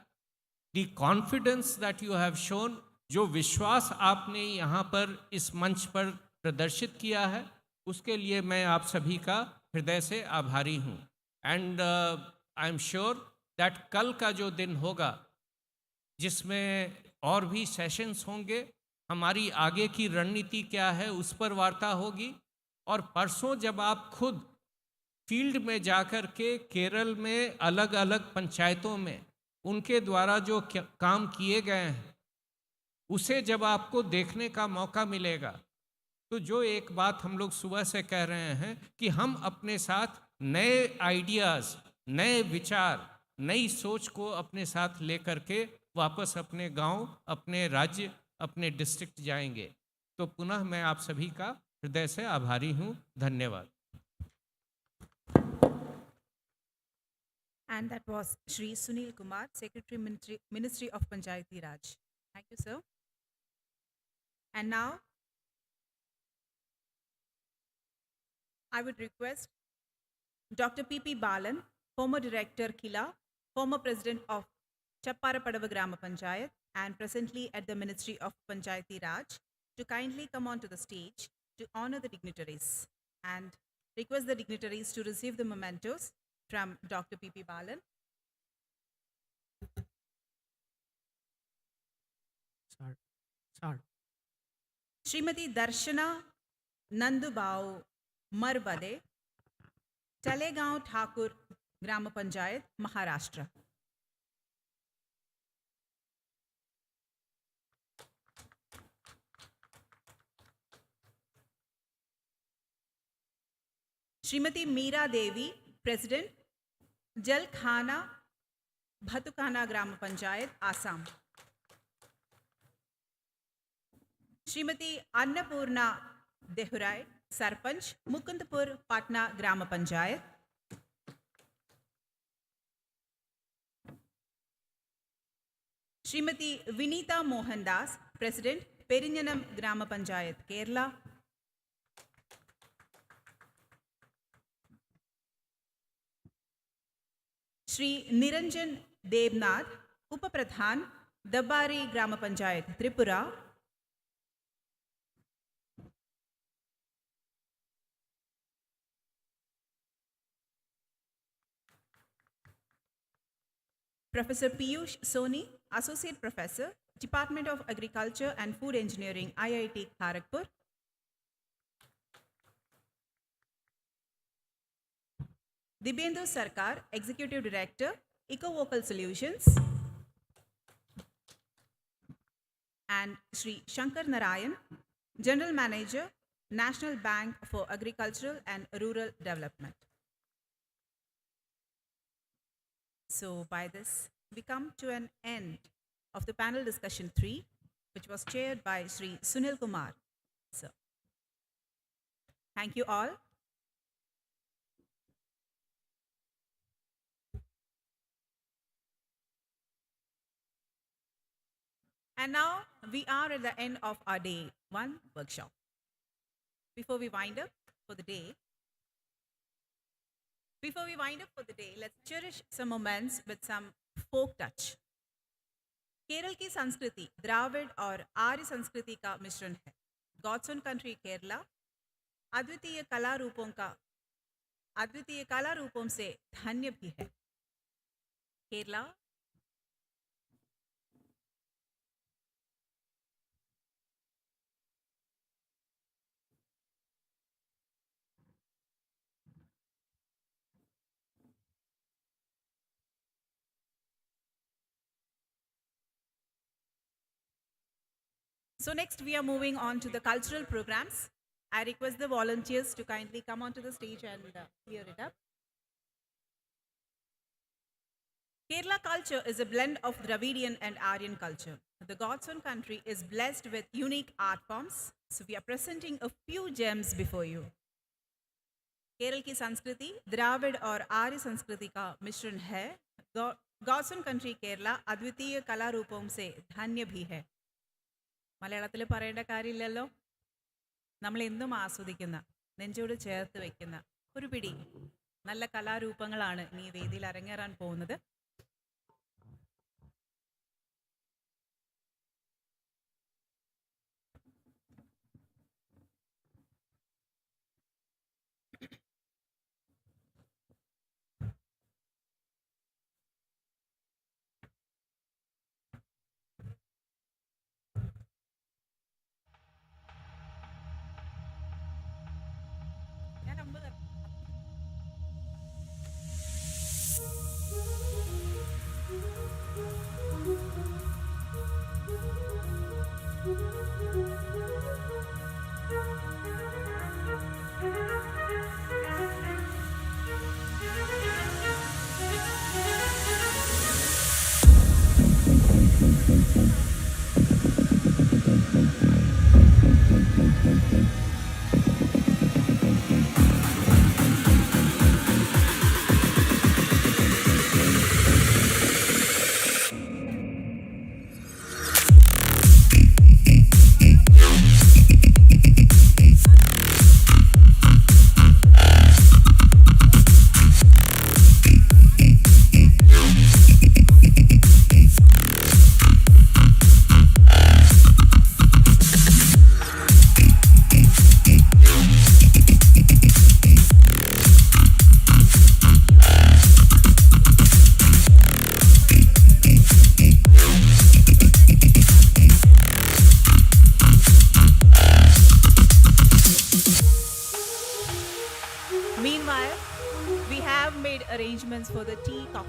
the confidence that you have shown. जो विश्वास आपने यहाँ पर इस मंच पर प्रदर्शित किया है, उसके लिए मैं आप सभी का हृदय से आभारी हूँ। And I am sure that कल का जो दिन होगा, जिसमें और भी सेशंस होंगे, हमारी आगे की रणनीति क्या है उस पर वार्ता होगी। और परसों जब आप खुद फील्ड में जाकर के केरल में अलग अलग पंचायतों में उनके द्वारा जो काम किए गए हैं, उसे जब आपको देखने का मौका मिलेगा, तो जो एक बात हम लोग सुबह से कह रहे हैं कि हम अपने साथ नए आइडियाज़, नए विचार, नई सोच को अपने साथ लेकर के वापस अपने गांव, अपने राज्य, अपने डिस्ट्रिक्ट जाएंगे। तो पुनः मैं आप सभी का हृदय से आभारी हूँ। धन्यवाद। And that was Shri Sunil Kumar, Secretary Ministry of Panchayati Raj. Thank you, sir. And now I would request Dr. P.P. Balan, former Director Kila, former President of Chapparapadava Grama Panchayat and presently at the Ministry of Panchayati Raj, to kindly come onto the stage to honor the dignitaries and request the dignitaries to receive the mementos from Dr. P.P. Balan. Srimati Darshana Nandubao Marbade, Talegaon Thakur Grama Panchayat, Maharashtra. Srimati Meera Devi, President, Jalkhana Bhatukana Gram Panchayat, Assam. Srimati Annapurna Dehurai, Sarpanch, Mukundpur, Patna Gram Panchayat. Srimati Vinita Mohandas, President, Perinjanam Gram Panchayat, Kerala. Shri Niranjan Devnath, Upapradhan, Dabari Gram Panchayat, Tripura. Professor Piyush Soni, Associate Professor, Department of Agriculture and Food Engineering, IIT Kharagpur. Dibyendu Sarkar, Executive Director, EcoVocal Solutions. And Shri Shankar Narayan, General Manager, National Bank for Agricultural and Rural Development. So by this, we come to an end of the panel discussion 3, which was chaired by Shri Sunil Kumar. So, thank you all. And now we are at the end of our day 1 workshop. Before we wind up for the day, let's cherish some moments with some folk touch. Kerala की संस्कृति द्राविड़ और आर्य संस्कृति का मिश्रण है. God's own country Kerala अद्वितीय कला रूपों से धन्य भी है. Kerala So next we are moving on to the cultural programs. I request the volunteers to kindly come onto the stage and clear it up. Kerala culture is a blend of Dravidian and Aryan culture. The God's own country is blessed with unique art forms. So we are presenting a few gems before you. Kerala की संस्कृति द्राविड़ और आर्य संस्कृति का मिश्रण है. God's own country Kerala अद्वितीय कला रूपों से धन्य भी है. മലയാളത്തിൽ പറയേണ്ട കാര്യമില്ലല്ലോ. നമ്മൾ എന്നും ആസ്വദിക്കുന്ന, നെഞ്ചോട് ചേർത്ത് വെക്കുന്ന ഒരു പിടി നല്ല കലാരൂപങ്ങളാണ് ഈ വേദിയിൽ അരങ്ങേറാൻ പോകുന്നത്. Meanwhile, we have made arrangements for the tea, coffee,